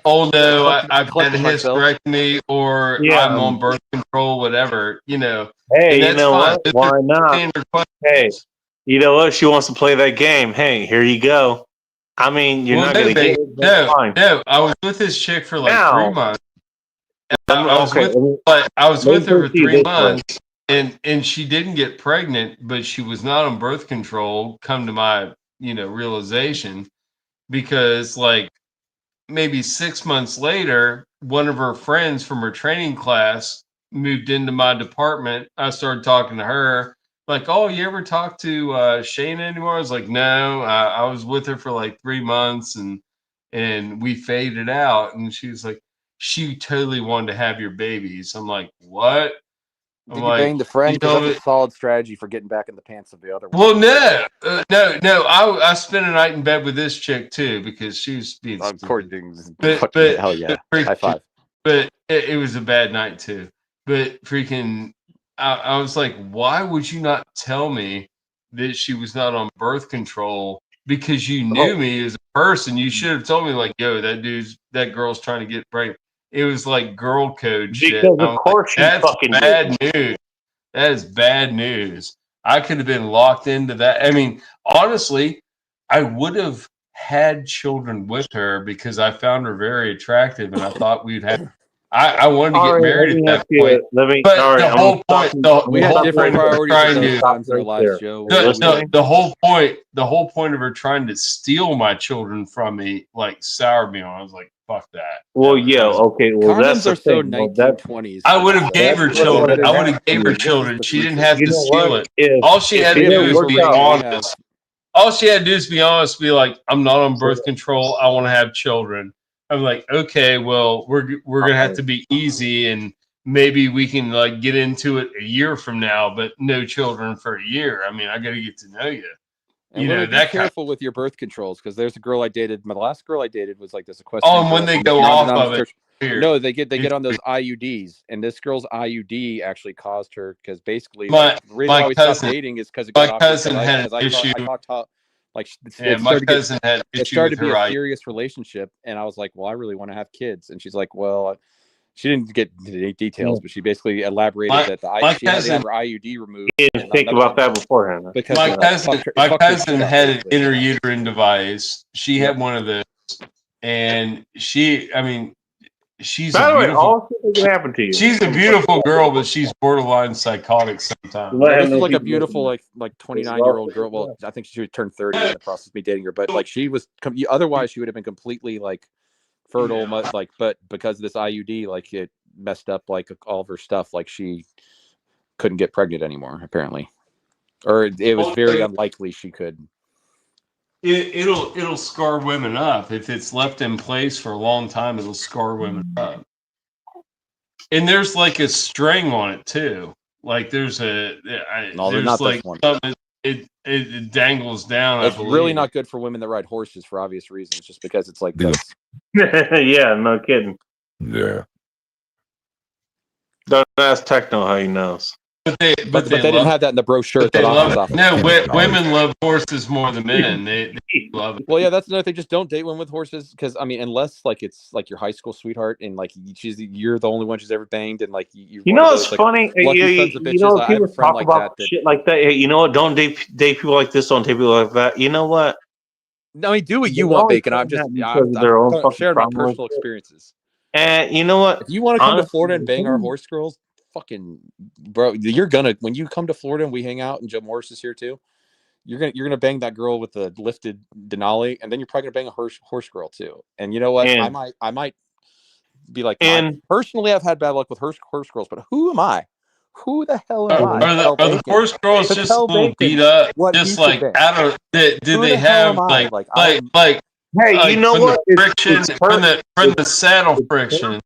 Oh no, I've had a hysterectomy, or I'm on birth control, whatever. Hey, you know what? Why not? Hey, you know what? She wants to play that game. Hey, here you go. I mean, you're not going to get it. No. I was with this chick for 3 months. I was with her for 3 months, and she didn't get pregnant, but she was not on birth control. Come to my realization, because maybe 6 months later, one of her friends from her training class moved into my department. I started talking to her. Like, oh, you ever talk to Shayna anymore? I was like, no, I was with her for 3 months and we faded out. And she was like, she totally wanted to have your babies. I'm like, what? Did you bang the friend? Because that's a solid strategy for getting back in the pants of the other one. Well, no. I spent a night in bed with this chick too because she was being but hell yeah, high five. But it was a bad night too. But freaking. I was like, why would you not tell me that she was not on birth control? Because you knew me as a person. You should have told me, yo, that girl's trying to get pregnant. It was like girl code shit. Because of course that's bad news. That is bad news. I could have been locked into that. I mean, honestly, I would have had children with her because I found her very attractive and I thought we'd have. I wanted to get married at that point. The whole point, we had different priorities in our lives, Joe. The whole point of her trying to steal my children from me, soured me on. I was like, fuck that. Well, yeah, okay. Well, condoms are so 1920s. I would have gave her children. I would have gave her children. She didn't have to steal it. All she had to do is be honest. All she had to do is be honest. Be like, I'm not on birth control. I want to have children. I'm like, okay, well, we're gonna have to be easy, and maybe we can get into it a year from now, but no children for a year. I mean, I got to get to know you. And you know, be that careful with your birth controls, because there's a girl I dated. My last girl I dated was like this equestrian. Oh, and when they go off of it. No, they get on those IUDs, and this girl's IUD actually caused her, because basically My the reason why we stopped cousin- dating is because my cousin had an issue. My cousin had it issue started with to be her a eye. serious relationship, and I was like, well, I really want to have kids, and she's like, well, she didn't get the details, but she basically elaborated that she had to have her IUD removed. You didn't think about that beforehand. Because my cousin had an basically. interuterine device. She had one of those, and she's By a the way, beautiful. all shit can happen to you. She's a beautiful girl, but she's borderline psychotic sometimes. Yeah, this is like a beautiful, like 29-year-old girl. Well, I think she would turn 30 in the process of me dating her, but like she was. Otherwise, she would have been completely like fertile, but because of this IUD, like it messed up like all of her stuff. Like she couldn't get pregnant anymore, apparently, or it was very unlikely she could. It'll scar women up if it's left in place for a long time. It'll scar women up. And there's like a string on it too. Like there's No, they're there's not like this one. something it dangles down. It's really not good for women that ride horses for obvious reasons, just because it's like this. Yeah, no kidding. Yeah. Don't ask Techno how he knows. But they didn't have that in the brochure. They love it. No, women love horses more than men. They love it. Well, yeah, that's another thing. Just don't date women with horses, because I mean, unless like it's like your high school sweetheart and like you're the only one she's ever banged, and like you know it's funny. You know, people talk about shit like that. Hey, you know what? Don't date people like this. Don't date people like that. You know what? No, I mean, do what you want, Bacon. I'm just I'm sharing my personal experiences. And you know what? If you want to come to Florida and bang our horse girls, fucking bro, you're gonna, when you come to Florida and we hang out and Joe Morris is here too, you're gonna bang that girl with the lifted Denali, and then you're probably gonna bang a horse girl too. And you know what? I might be like, personally, I've had bad luck with horse girls, but who am I? Who the hell am I? Are the horse girls just a little beat up? Just like out of did they have like hey, you know what? Friction from the saddle friction.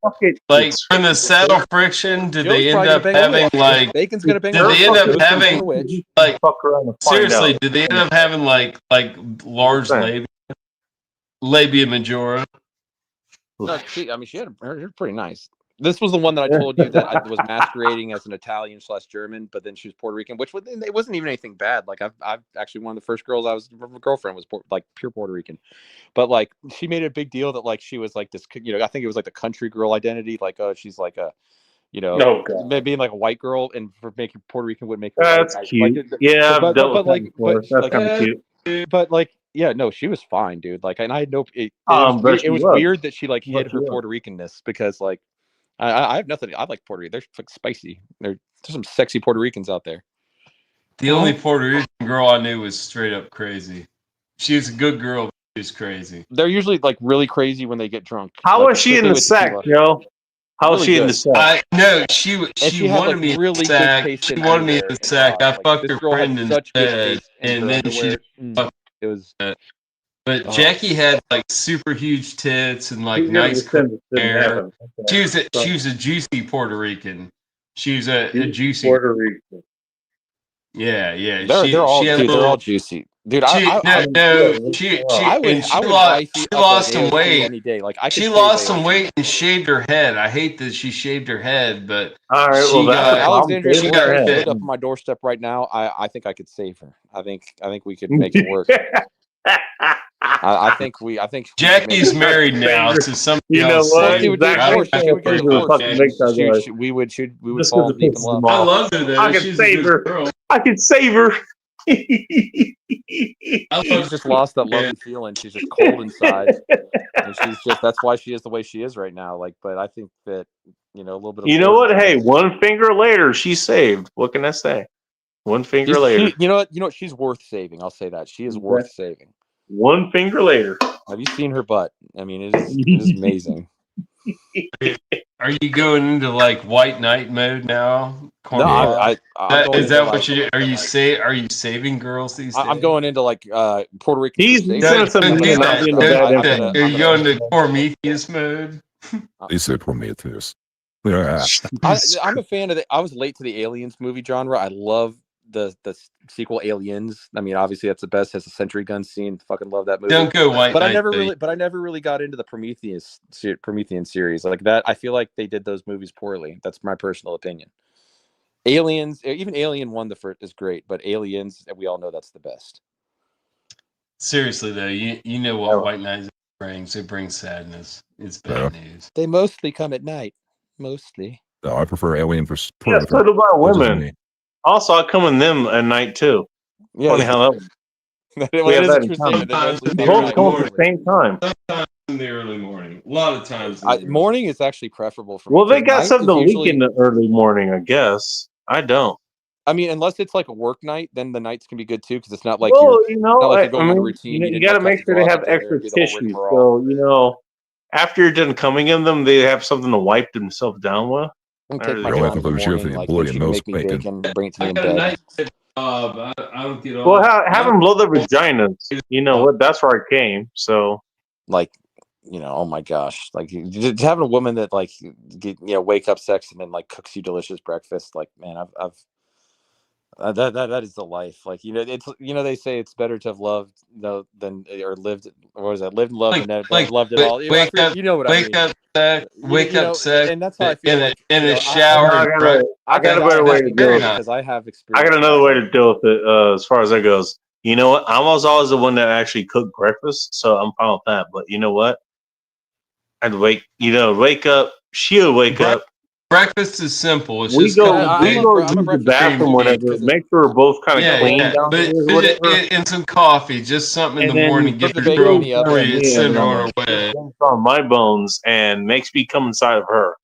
Like from the saddle friction, did they end up having like? Bacon's gonna bang. Did they end up having like? Seriously, did they end up having like large labia majora? No, she had her pretty nice. This was the one that I told you that I was masquerading as an Italian/German, but then she was Puerto Rican, which it wasn't even anything bad. Like I've actually, one of the first girls I was my girlfriend was like pure Puerto Rican, but like she made a big deal that like she was like this, you know, I think it was like the country girl identity, like she's like a, you know, being like a white girl, and for making Puerto Rican would make her that's cute. Like, yeah, but like. Yeah, no, she was fine, dude. Like, and I had no. It was weird that she like hid her Puerto Ricanness, because like I have nothing. I like Puerto Rican. They're like spicy. There's some sexy Puerto Ricans out there. The only Puerto Rican girl I knew was straight up crazy. She was a good girl, but she was crazy. They're usually like really crazy when they get drunk. How was she in the sack, Joe? How was she in the sack? No, she wanted me in the sack. She wanted me in the sack. I fucked her friend in bed, and then she. It was, but Jackie had like super huge tits and like nice hair. She was a juicy Puerto Rican. She was a juicy Puerto Rican. Yeah, yeah. They're all juicy, dude. She lost some weight. Any day. Like she lost some weight and shaved her head. I hate that she shaved her head, but all right. Well, Alexandria got up on my doorstep right now. I think I could save her. I think we could make it work. I think Jackie's married now to somebody else. We would fall deep in love. I love her though. I can save her. I can save her. She's just lost that love and feeling. She's just cold inside, and that's why she is the way she is right now. Like, but I think that a little bit. You know what? Hey, one finger later, she's saved. What can I say? One finger later. You know what? She's worth saving. I'll say that she is worth saving. One finger later. Have you seen her butt? I mean, it is amazing. Are you going into like white knight mode now? No, is that what you do? Are you saving girls these days? I'm going into like Puerto Rican. Are you going to Prometheus mode? He said Prometheus. I'm a fan of I was late to the Aliens movie genre. I love the sequel Aliens. I mean, obviously that's the best. Has a sentry gun scene. Fucking love that movie. Don't go White But Knight, I never really got into the Promethean series like that. I feel like they did those movies poorly. That's my personal opinion. Aliens, even Alien 1 the first is great, but Aliens, we all know that's the best. Seriously though, you know what White Knight brings? It brings sadness. It's bad news. They mostly come at night. Mostly. No, I prefer Alien for Yeah, so do my women. Also, I come in them at night too. Yeah, funny how that works. Well, it is interesting that they mostly We stay both at come night. at the same time. Sometimes in the early morning. A lot of times. Morning is actually preferable for me. Well, they 'cause got night something is to usually- leak in the early morning, I guess. I don't. I mean, unless it's like a work night, then the nights can be good too, because it's not like Well, you're not like you're going on a mean, routine. you didn't, got to like, make have sure go they out have to dinner extra and do the whole tissues. rigmarole. So, after you're done coming in them, they have something to wipe themselves down with. I'll take my Really, time if in the it was you, morning, the like employee when she and can nose make me bacon. bacon, bring it to me I in got a bed. nice job. I don't get off. Well, have them blow their vaginas. You know what? That's where I came. So, Like, oh my gosh, like just having a woman that like wake up sex and then like cooks you delicious breakfast. Like, man, I've that is the life. Like, it's they say it's better to have loved than or lived. What was that? Lived and loved and never loved it all. Wake up, what I mean. wake up, sex, and that's how I feel. in a I shower. I got a better way to do it. because I have I experience. got another way to deal with it as far as that goes. You know what? I was always the one that actually cooked breakfast, so I'm fine with that. But you know what? I'd wake up. She'll wake up. Breakfast is simple. It's We just go couple use the bathroom, whatever. Make sure we're both kind of clean downstairs, whatever. And some coffee, just something in And the then morning. you Get put your the girl bacon in the oven, free and send her on her way. on my bones and makes me come inside of her,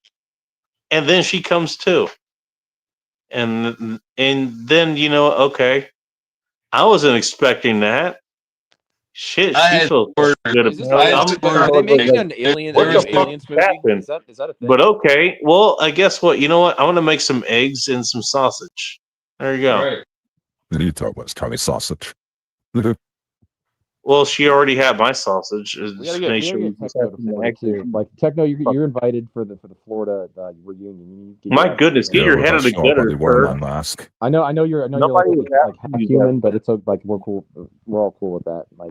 and then she comes too. And then okay, I wasn't expecting that. Shit, I she had feels ordered- good Is this- about it. Are they making an Alien What the fuck Aliens movie? happened? Is that a thing? But okay, well, I guess what? You know what? I want to make some eggs and some sausage. There you go. Right. You talk about Tommy sausage. Well, she already had my sausage. We Just gotta make get sure you Techno just have to some Florida eggs. too. Like Techno, you're invited for the Florida reunion. My goodness, get your head of the gutter, sir. Mask. I know you're Nobody like was half asking you human, that. but it's like we're cool. We're all cool with that. Like,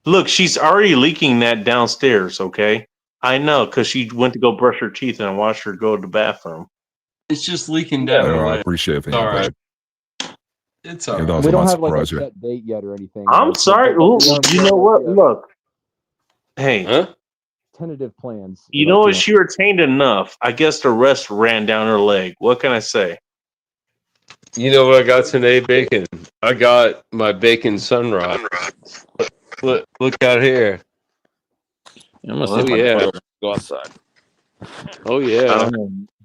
Look, she's already leaking that downstairs. Okay, I know because she went to go brush her teeth and I watched her go to the bathroom. It's just leaking down. I the appreciate it. All right. It's all right. we don't have like a set date yet or anything. I'm sorry. Ooh, you know what? Look, hey, tentative plans. you know what? She retained enough. I guess the rest ran down her leg. What can I say? You know what I got today, Bacon? I got my bacon sunrise. Look out here. I'm gonna see if I can go outside. Oh yeah.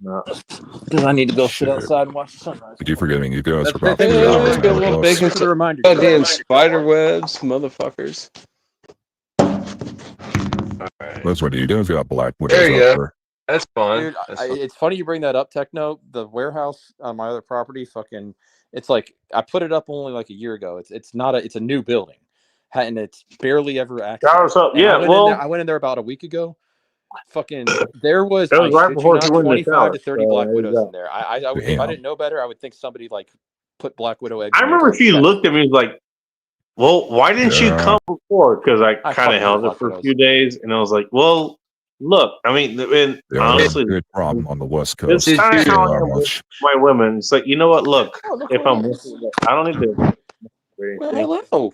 Because I need to go sit outside and watch the sunrise. Did you forget me? You guys for about Hey, 3 hours. get a little bacon. For the reminder. Goddamn spider webs, motherfuckers. That's what you do. Got Black Widows There you up go. there. That's fun. Dude, That's fun. it's funny you bring that up, Techno. The warehouse on my other property, it's like I put it up only like a year ago. It's a new building, and it's barely ever accessed. Yeah, I went in there about a week ago. There was That was right before you went in the 25 to shower, 30 so Black there you Widows go. in there. If I didn't know better, I would think somebody like put Black Widow eggs. I remember she looked at me and was like, "Well, why didn't you come before?" Because I kind fucking of held love it for a Black few days, and I was like, "Well, look, I mean, honestly, good problem on the West it's Coast. kind of Thank you how I very am with much. my women. It's like, you know what? Look, if I'm with you, I don't need to."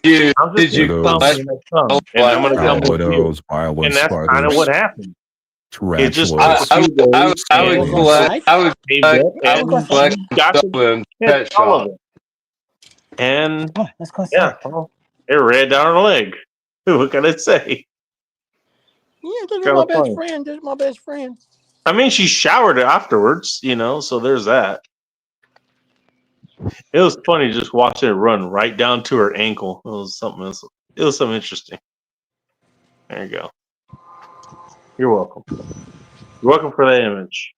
Dude, I'm did just you gonna come and I come, and I'm gonna come with you. Widows, Violent And that's kind of spiders, what happened. It just tarantulas. took a few days, I would and collect. I would came collect. up I and would collect got stuff to in catch pet all shop. of it. And Let's go yeah, well, it ran down her leg. What can I say? Yeah, this is Kinda my best funny. friend. This is my best friend. I mean, she showered afterwards, so there's that. It was funny just watching it run right down to her ankle. It was something else. It was something interesting. There you go. You're welcome. You're welcome for that image.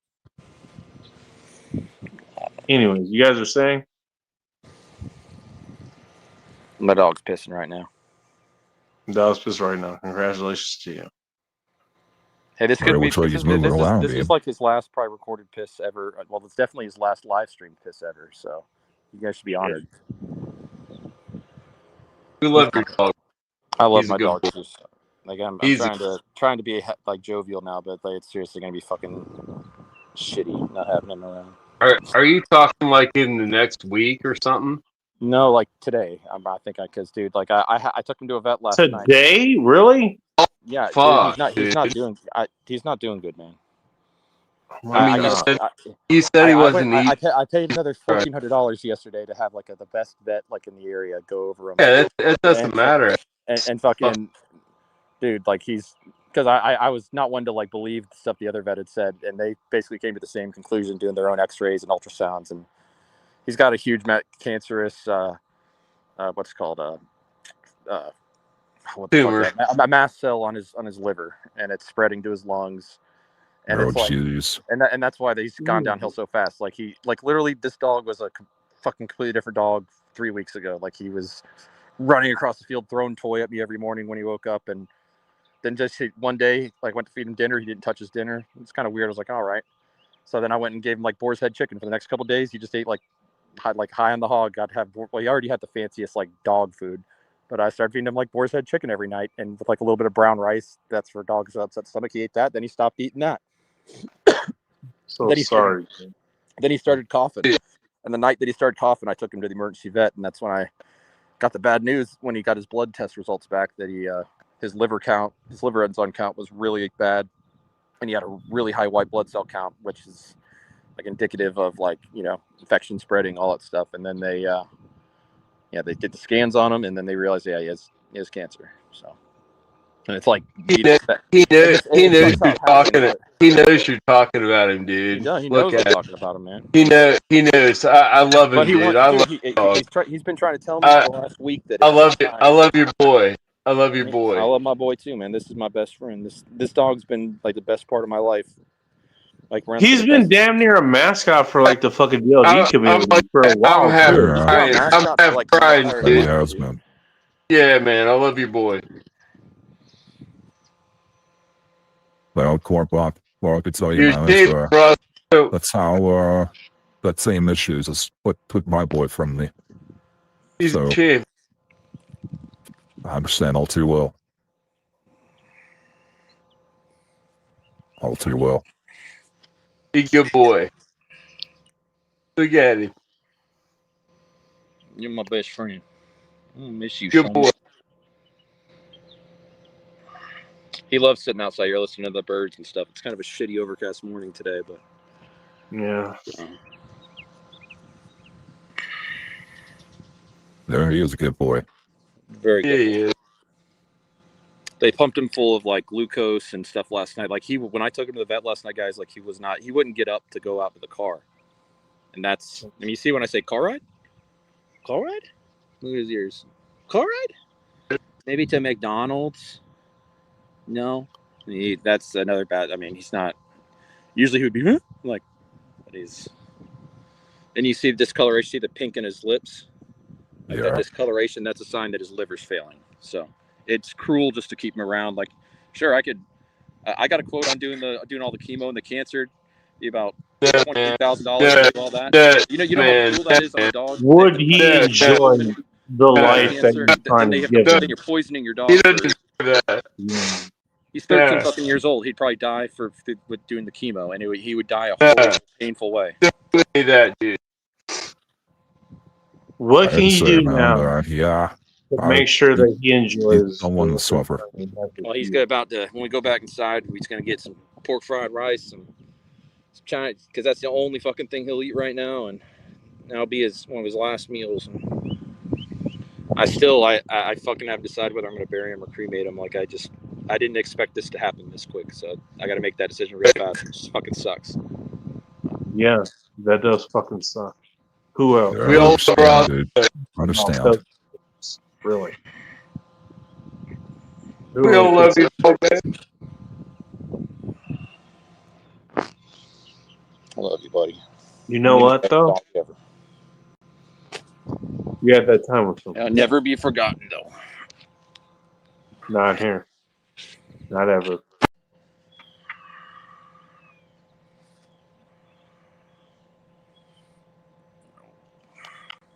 Anyways, you guys are saying? My dog's pissing right now. Dog's pissed right now. Congratulations to you. Hey, this All right, could be looks like this he's is moving around, this dude. is like his last probably recorded piss ever. Well, it's definitely his last live stream piss ever. So You guys should be honored. We love your dog. I love He's a my good dog boy. too. Like I'm He's trying to be like jovial now, but like, it's seriously gonna be fucking shitty not having him around. Are you talking like in the next week or something? No, like today. I think because dude, like I took him to a vet last night. Today, really? Yeah, Fuck, dude, he's not doing good, man. I mean, you said he wasn't eating. I paid another $1,400 yesterday to have like the best vet like in the area go over him. Yeah, it doesn't matter. And fucking dude, like because I was not one to like believe the stuff the other vet had said, and they basically came to the same conclusion doing their own X-rays and ultrasounds, and he's got a huge cancerous what's it called tumor, a mast cell on his liver, and it's spreading to his lungs. And it's like, and that's why he's gone downhill so fast. Like literally, this dog was a fucking completely different dog 3 weeks ago. Like he was running across the field, throwing toy at me every morning when he woke up, and then just one day, like went to feed him dinner. He didn't touch his dinner. It's kind of weird. I was like, all right. So then I went and gave him like boar's head chicken for the next couple of days. He just ate like high on the hog. Got to have he already had the fanciest like dog food. But I started feeding him like boar's head chicken every night, and with like a little bit of brown rice. That's for dogs with upset stomach. He ate that. Then he stopped eating that. Then he started coughing. And the night that he started coughing, I took him to the emergency vet, and that's when I got the bad news when he got his blood test results back that his liver enzyme count was really bad, and he had a really high white blood cell count, which is like indicative of like infection spreading, all that stuff. And then they did the scans on him, and then they realized he has cancer. So. And it's like he knows you're talking about him, dude. He knows I'm talking about him, man. He knows. I love him, dude. He's been trying to tell me for the last week that I love your boy. I love your boy. I love my boy too, man. This is my best friend. This dog's been like the best part of my life. Like he's been damn near a mascot for like the fucking DLG community for a while. I'm crying, dude. Yeah, man. I love your boy. Well, Cornblock, well, I could tell you, man, that's how that same issues is what took my boy from me. He's a champ. I understand all too well. All too well. He's a good boy. Look at him. You're my best friend. I miss you, good son. boy. He loves sitting outside here listening to the birds and stuff. It's kind of a shitty overcast morning today, but yeah. There he is, a good boy. Very good. Yeah. They pumped him full of like glucose and stuff last night. Like when I took him to the vet last night, guys, like he wouldn't get up to go out to the car. And that's, I mean, you see when I say car ride? Car ride? Look at his ears. Car ride? Maybe to McDonald's. No, that's another bad. I mean, he's not. Usually he would be like, but he's. And you see the discoloration, see the pink in his lips. Like that discoloration, that's a sign that his liver's failing. So it's cruel just to keep him around. Like, sure, I could. I got a quote on doing all the chemo and the cancer. Be about $20,000 all that. You know how cool that is on a dog. Would he enjoy the life that you're trying to give him? Then you're poisoning your dog. He's 13 fucking years old. He'd probably die with doing the chemo, and he would die a horrible, painful way. That dude. What can you do now? Yeah. To make sure that he enjoys. I want to suffer. Well, he's about to. When we go back inside, he's gonna get some pork fried rice, some China, because that's the only fucking thing he'll eat right now, and that'll be one of his last meals. And I fucking haven't decided whether I'm gonna bury him or cremate him. Like I didn't expect this to happen this quick, so I got to make that decision real fast. It just fucking sucks. Yeah, that does fucking suck. Who else? Yeah, we all understand. Really? We all love you, man. I love you, buddy. You know what, though? You had that time with him. I'll never be forgotten, though. Not here. Not ever.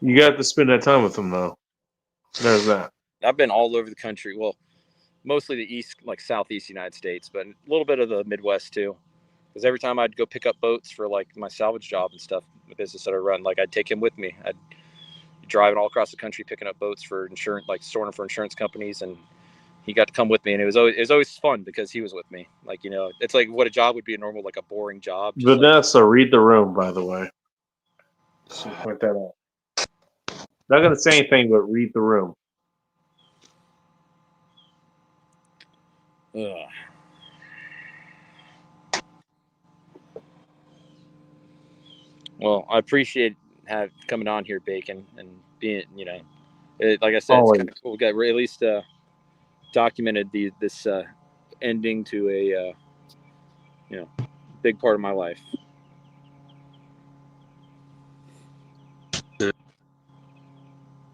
You got to spend that time with them, though. There's that. I've been all over the country. Well, mostly the east, like southeast United States, but a little bit of the Midwest too. Because every time I'd go pick up boats for like my salvage job and stuff, the business that I run, like I'd take him with me. I'd be driving all across the country picking up boats for insurance, like storing them for insurance companies, and he got to come with me, and it was always fun because he was with me. Like, you know, it's like what a job would be, a normal, like a boring job. Just Vanessa, read the room, by the way. Just point that out. Not gonna say anything, but read the room. Ugh. Well, I appreciate coming on here, Bacon, and being, you know, like I said, it's kind of cool. We got at least documented this ending to a you know, big part of my life.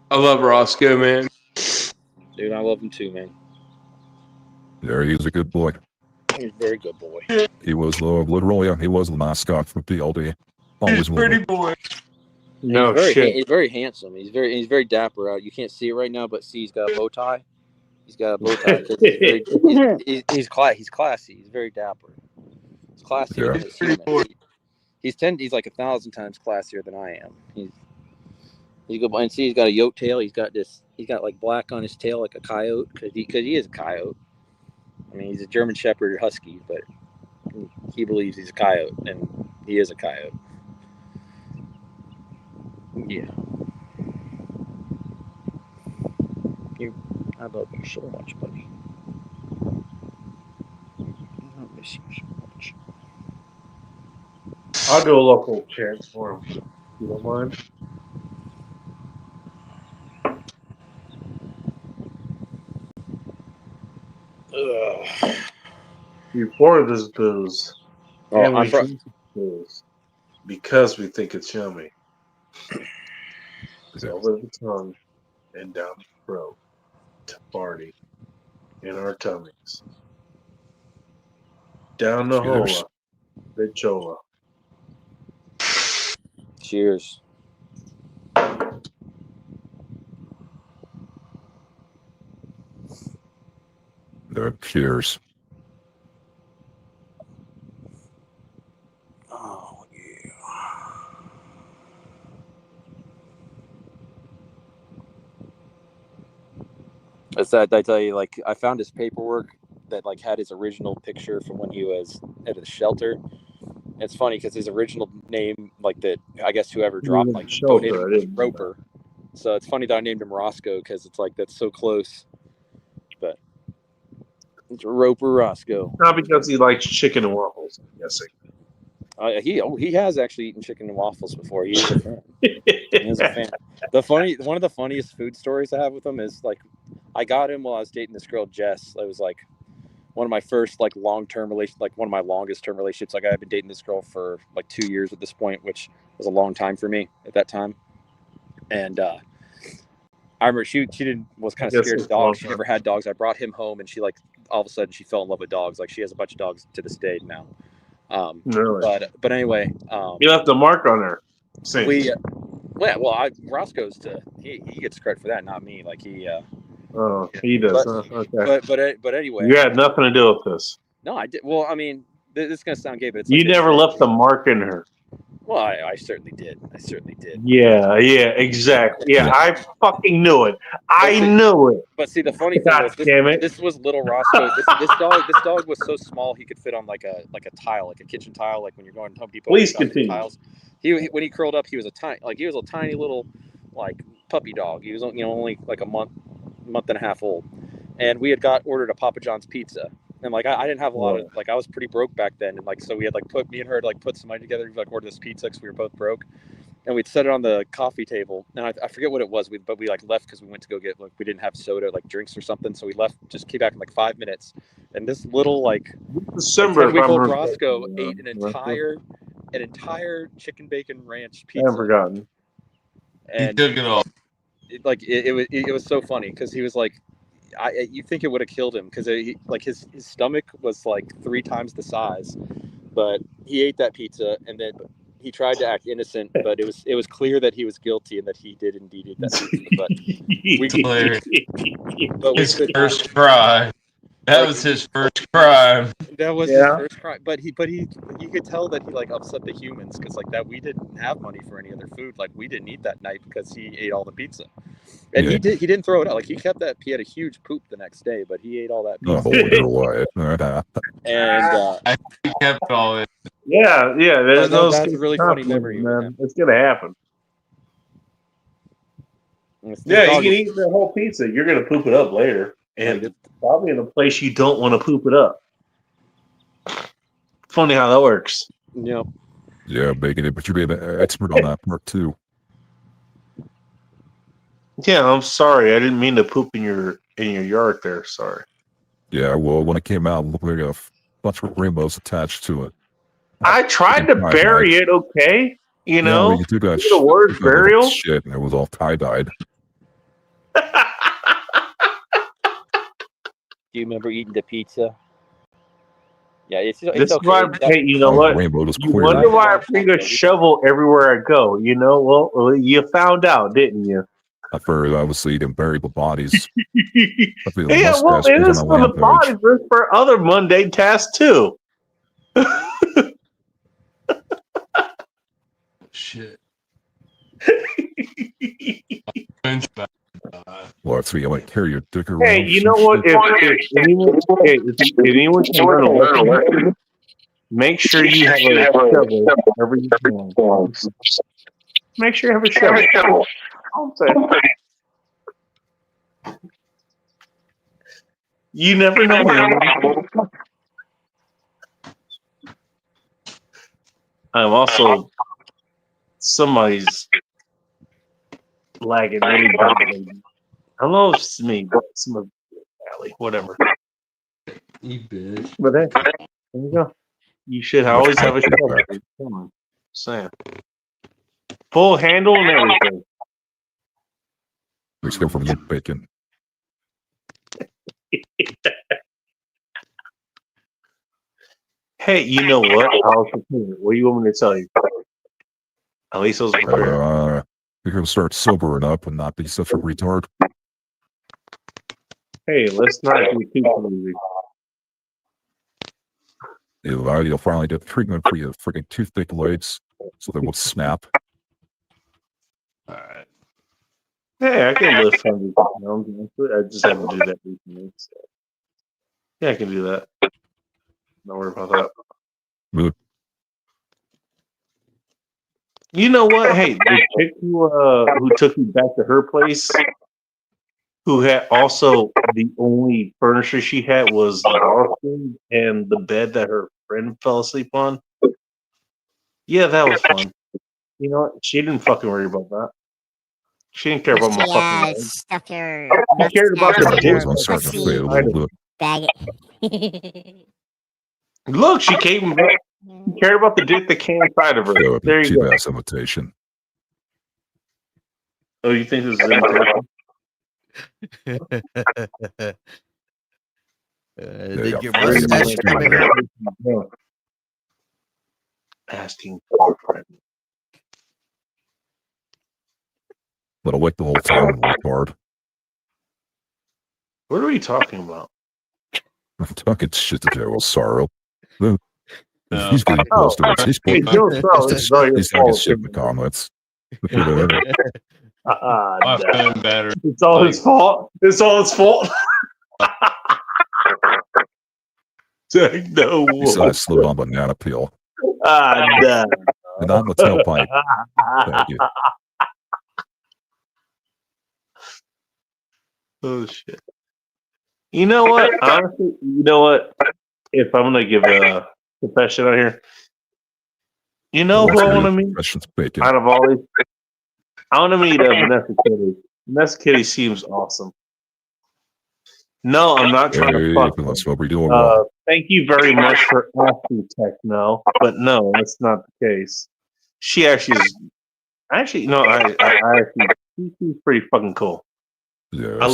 I love Roscoe, man. Dude, I love him too, man. Yeah, he's a good boy. He's a very good boy. He was literally, he was the mascot for PLD. Always pretty boy. No he's shit. He's very handsome. He's very dapper. You can't see it right now, but see, he's got a bow tie. He's got a bow tie. He's classy. He's very dapper. He's classy. Yeah. He's like 1,000 times classier than I am. He's good. And see, he's got a yoke tail. He's got like black on his tail, like a coyote, because he is a coyote. I mean, he's a German Shepherd Husky, but he believes he's a coyote, and he is a coyote. Yeah. I love you so much, buddy. I miss you so much. I'll do a local chant for him. If you don't mind. Ugh. You pour this booze. Oh, and we drink the booze because we think it's yummy. It's over the tongue and down the throat to party in our tummies. Down the Cheers. hola, bichola. Cheers. Cheers. Oh, yeah. That's that. I tell you, like, I found his paperwork that like had his original picture from when he was at the shelter. It's funny because his original name, like that, I guess whoever dropped, like, donated him was Roper. So it's funny that I named him Roscoe because it's like that's so close. But it's Roper Roscoe. Not because he likes chicken and waffles, I'm guessing. He has actually eaten chicken and waffles before. He is a fan. He is a fan. One of the funniest food stories I have with him is like, I got him while I was dating this girl Jess. It was like one of my first like long-term relation, like one of my longest-term relationships. Like I've been dating this girl for like 2 years at this point, which was a long time for me at that time. And I remember she was kind of scared of dogs. She never had dogs. I brought him home, and she like all of a sudden she fell in love with dogs. Like she has a bunch of dogs to this day now. Really? But anyway, you left a mark on her. Roscoe's he gets credit for that, not me. Like he. He does. Okay. But anyway, you had nothing to do with this. No, I did. Well, I mean, this is gonna sound gay, but it's you never left a mark in her. Well, I certainly did. Yeah, exactly. Yeah, I fucking knew it. I knew it. But see, the funny thing was, this was little Roscoe. This dog was so small he could fit on like a tile, like a kitchen tile, like when you're going to Home Depot. Please continue. Tiles. When he curled up, he was a tiny little like puppy dog. He was only like a month and a half old, and we had ordered a Papa John's pizza. And like I didn't have a lot of I was pretty broke back then, and like so we had me and her put some money together. We ordered this pizza because we were both broke, and we'd set it on the coffee table. And I forget what it was, but we left because we went to go get we didn't have soda drinks or something. So we left, just came back in 5 minutes, and this little December-week-old Roscoe ate an entire chicken bacon ranch pizza. I haven't forgotten. And he took it all. It was so funny because he was like. You think it would have killed him because his stomach was like 3 times the size, but he ate that pizza, and then he tried to act innocent, but it was clear that he was guilty and that he did indeed eat that pizza. But his first crime. That was his first crime. That was his first crime. But you could tell that he like upset the humans because like that we didn't have money for any other food. Like we didn't eat that night because he ate all the pizza. And he didn't throw it out. Like he kept that. He had a huge poop the next day, but he ate all that pizza. And I kept all it. Yeah. There's no. That's a really funny memory, man. It's gonna happen. Yeah, you can eat the whole pizza. You're gonna poop it up later, and probably in a place you don't want to poop it up. Funny how that works. Yep. Yeah, Bacon, but you're being an expert on that part too. Yeah, I'm sorry. I didn't mean to poop in your yard there. Sorry. Yeah, well, when it came out, it looked like a bunch of rainbows attached to it. I tried to bury it. Okay, you know, well, you do that the word burial. Shit, and it was all tie-dyed. Do you remember eating the pizza? Yeah, it's This is okay. why, hey, you know what? Rainbow was You clear. wonder why I bring a shovel everywhere I go. You know, well, you found out, didn't you? I figured obviously them buried bodies. Yeah, well, it is for the bodies, but it's for other mundane tasks too. Shit. Well, if you like carry your dick around. Hey, you know what? If anyone can learn a lesson, make sure you have a shovel every time. Make sure you have a shovel. You never know, man. I'm also somebody's lagging really badly. I don't know if it's me, but some of Valley, whatever. You bitch. But hey, there you go. You should always have a shovel. Come on, Sam. Full handle and everything. Let's go from the bacon. Hey, you know what? What do you want me to tell you? At least I was prepared. You're gonna start sobering up and not be such a retard. Hey, let's not be too easy. You'll finally get treatment for your freaking toothpick blades so they won't snap. Alright. Hey, I can lift 100 pounds. I just haven't do that recently. So. Yeah, I can do that. Don't worry about that. Good. You know what? Hey, the chick who took you back to her place, who had also the only furniture she had was the bathroom and the bed that her friend fell asleep on. Yeah, that was fun. You know what? She didn't fucking worry about that. She didn't care about my fucking leg. Stuff your She cared about the bag it. Look, she came. She cared about the dick that came inside of her. There you go. Cheap-ass imitation. Oh, you think this is imitation? Did your mustache come in? Asking for a friend. But I like the whole time retard. What are we talking about? I'm talking shit to General Sorrow. He's getting close to it. He's Hey, General Sorrow, this is all your he's talking fault. shit in the comments. No. Better. It's all his fault. It's all his fault. No. Besides, slowed on banana peel. No. And not the tailpipe. Thank you. Oh shit. You know what? Honestly, you know what? If I'm gonna give a confession out here, you know who I want to meet? Out of all these, I want to meet Vanessa Kitty. Vanessa Kitty seems awesome. No, I'm not trying to fuck. Thank you very much for asking, Techno, but no, that's not the case. She actually is. Actually, no, I actually, she's pretty fucking cool. Yes, I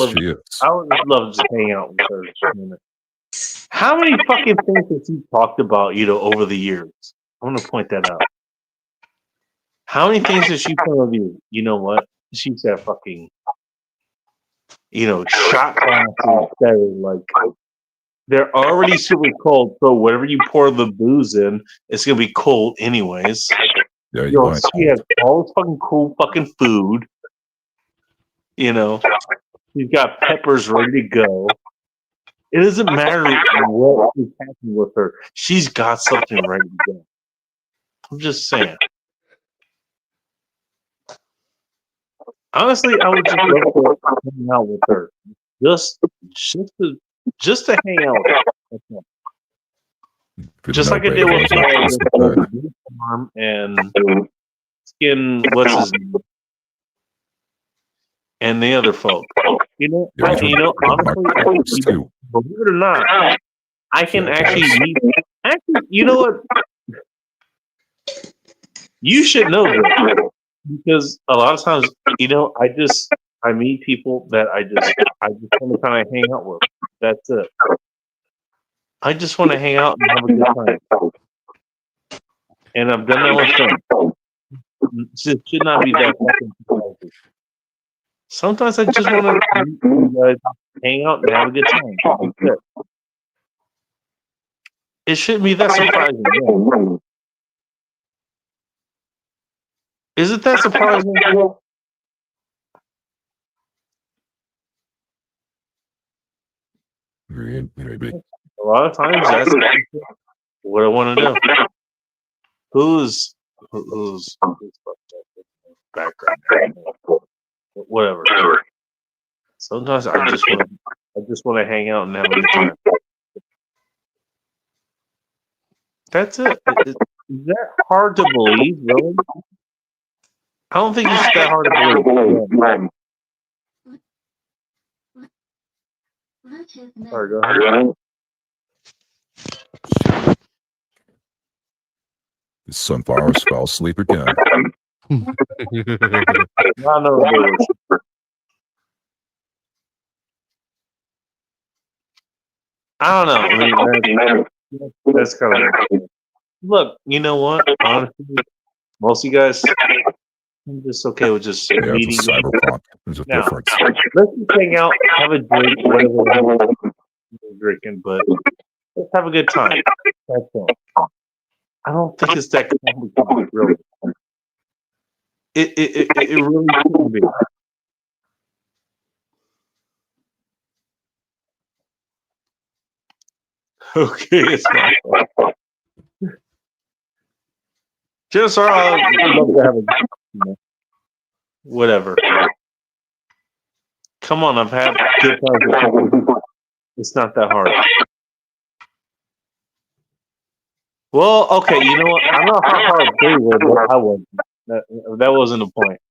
would love to hang out with her. How many fucking things has he talked about, over the years? I want to point that out. How many things did she put of you? You know what? She said fucking, shot glasses that are like, they're already super cold, so whatever you pour the booze in, it's gonna be cold anyways. Yeah, you want she has all this fucking cool fucking food. She's got peppers ready to go. It doesn't matter what is happening with her. She's got something ready to go. I'm just saying. Honestly, I would just love to hang out with her. Just to hang out with her. Just like I did with Farm and Skin, what's his name? And the other folk. Honestly, believe it or not, I can actually meet. Actually, you know what? You should know this because a lot of times, I meet people that I just want to kind of hang out with. That's it. I just want to hang out and have a good time. And I've done that with friends. It should not be that fucking surprising. Sometimes I just want to meet you guys, hang out, and have a good time. That's it. It shouldn't be that surprising. No. Is it that surprising? Maybe. A lot of times, that's what I want to do. Who's background? Whatever. Sometimes I just want to hang out and have a good time. That's it. Is that hard to believe, really? I don't think it's that hard to believe. Sorry, go ahead. The sunflowers fell asleep again. I don't know. I mean, that's kind of. Look, you know what? Honestly, most of you guys, I'm just okay with just meeting. It's a cyberpunk. There's a difference. Let's just hang out, have a drink, whatever we're drinking, but let's have a good time. That's all. I don't think it's that complicated, really. It really shouldn't be. Okay, it's my fault. Just I'd love to have a whatever. Come on, I've had good times. It's not that hard. Well, okay, you know what? I don't know how hard they were, but I wasn't. That wasn't the point.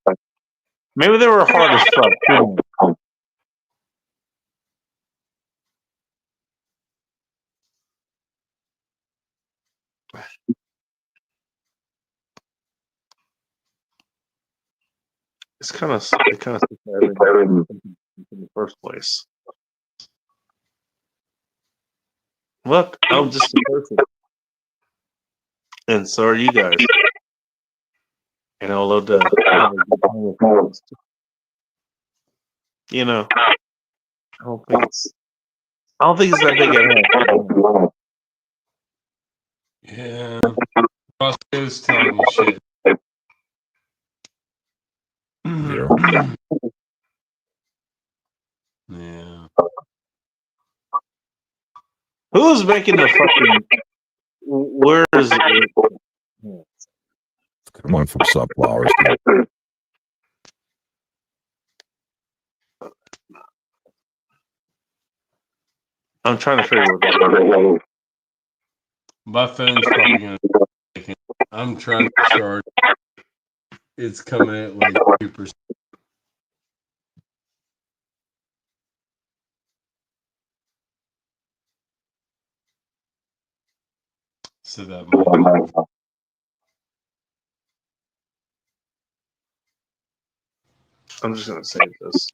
Maybe they were hard as fuck. Too. It kind of everything in the first place. Look, I'm just a person, and so are you guys. And although I don't think it's that big of a Yeah, Roscoe's telling you shit. Yeah. Who's making the fucking? Where is it? Come on from sunflowers. I'm trying to figure out. My phone's probably gonna. I'm trying to charge. It's coming at like 2%. So that might. I'm just gonna save this.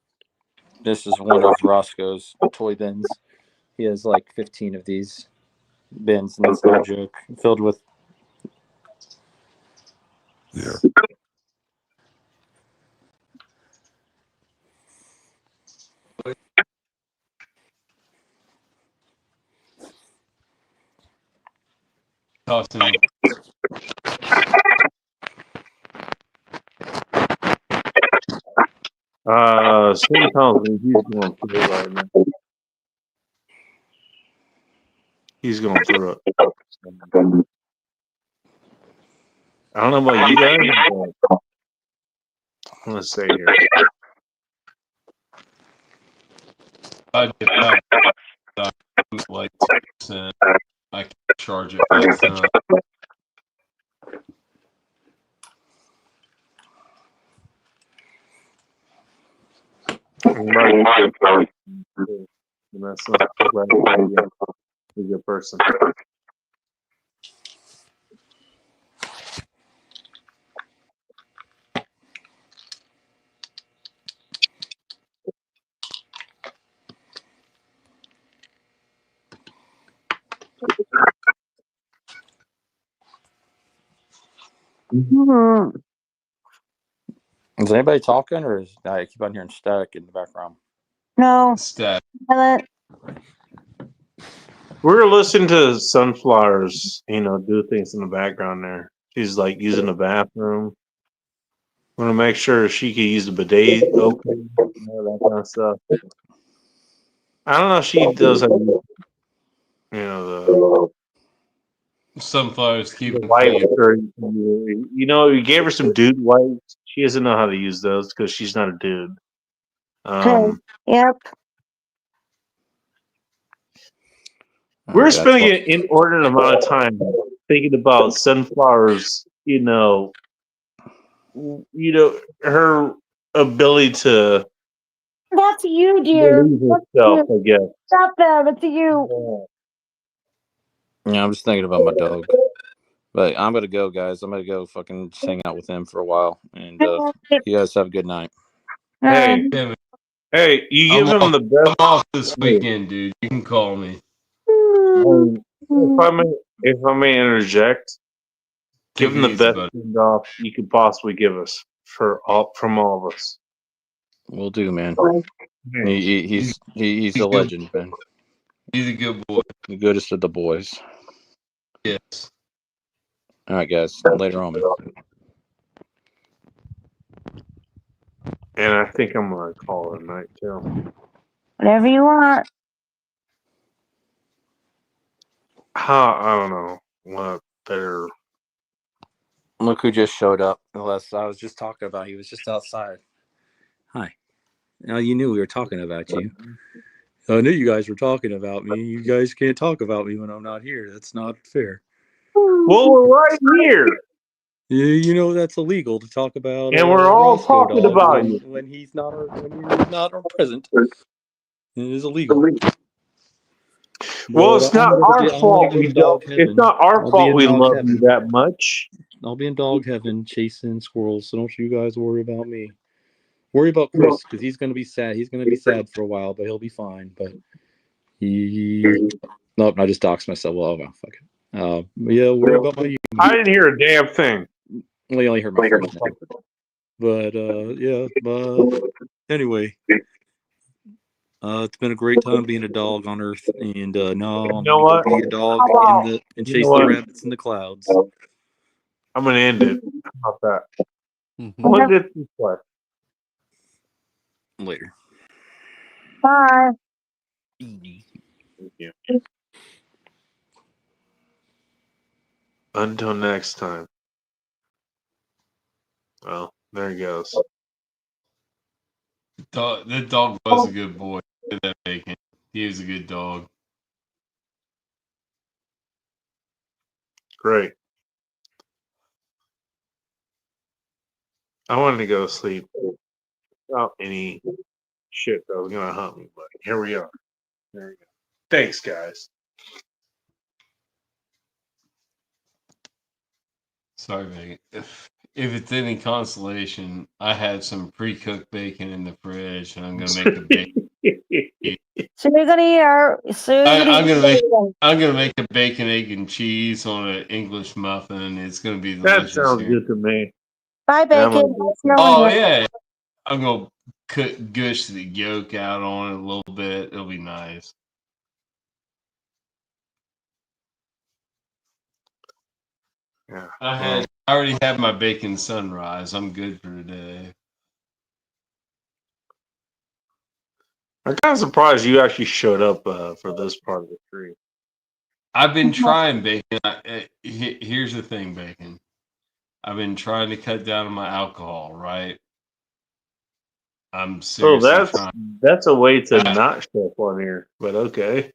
This is one of Roscoe's toy bins. He has like 15 of these bins, and that's no joke, filled with. Yeah. tossing. Sim tells me he's going through it right now. He's going through it. I don't know about you guys, but let's say here. I get back like 2%. I can charge it fast enough. That's not a good person. Is anybody talking, or is I keep on hearing static in the background? No. Static. Silent. We're listening to Sunflowers, do things in the background there. She's like using the bathroom. Want to make sure she can use the bidet open, that kind of stuff. I don't know if she does have, the Sunflowers keep wipes, or you gave her some dude wipes. She doesn't know how to use those because she's not a dude. Yep. We're spending an inordinate amount of time thinking about Sunflowers. Her ability to. That's you, dear. That's Herself, you. I guess. Stop there. It's you. Yeah, I'm just thinking about my dog. But I'm gonna go, guys. I'm gonna go fucking just hang out with him for a while, and you guys have a good night. Hey, you give him the best. I'm off this weekend, dude. You can call me. If I may interject, give him the best send off you could possibly give us from all of us. Will do, man. He's a legend, man. He's a good boy. The goodest of the boys. Yes. All right, guys. Later on, man. And I think I'm gonna call it a night too. Whatever you want. I don't know. What better? Look who just showed up. Unless I was just talking about. He was just outside. Hi. Now you knew we were talking about you. I knew you guys were talking about me. You guys can't talk about me when I'm not here. That's not fair. Well, we're right here. You know that's illegal to talk about. And we're all Roscoe talking Dog about you. when he's not present. It is illegal. Well, it's not our fault. It's not our fault we love you that much. I'll be in dog heaven chasing squirrels. So don't you guys worry about me. Worry about Chris because he's gonna be sad. He's gonna be sad for a while, but he'll be fine. But nope, I just doxed myself. Well, fuck it. Yeah, worry about my. I didn't hear a damn thing. Well, you only heard my first name. But yeah. Anyway, it's been a great time being a dog on Earth, and now I'm gonna go be a dog and chase the rabbits in the clouds. I'm gonna end it. How about that? What did you play? Later. Bye. Thank you. Until next time. Well, there he goes. That dog was a good boy. That bacon. He was a good dog. Great. I wanted to go to sleep without any shit that was gonna hunt me, but here we are. There we go. Thanks, guys. Sorry, Megan. If it's any consolation, I had some pre-cooked bacon in the fridge, and I'm gonna make the bacon. So you're gonna eat our. I'm gonna make a bacon, egg, and cheese on an English muffin. It's gonna be delicious. That sounds good to me. Bye, bacon. Oh yeah, I'm gonna gush the yolk out on it a little bit. It'll be nice. Yeah. I already had my bacon sunrise. I'm good for today. I'm kind of surprised you actually showed up for this part of the stream. I've been trying bacon. Here's the thing, bacon. I've been trying to cut down on my alcohol, right? I'm seriously trying. That's a way to not show up on here, but okay.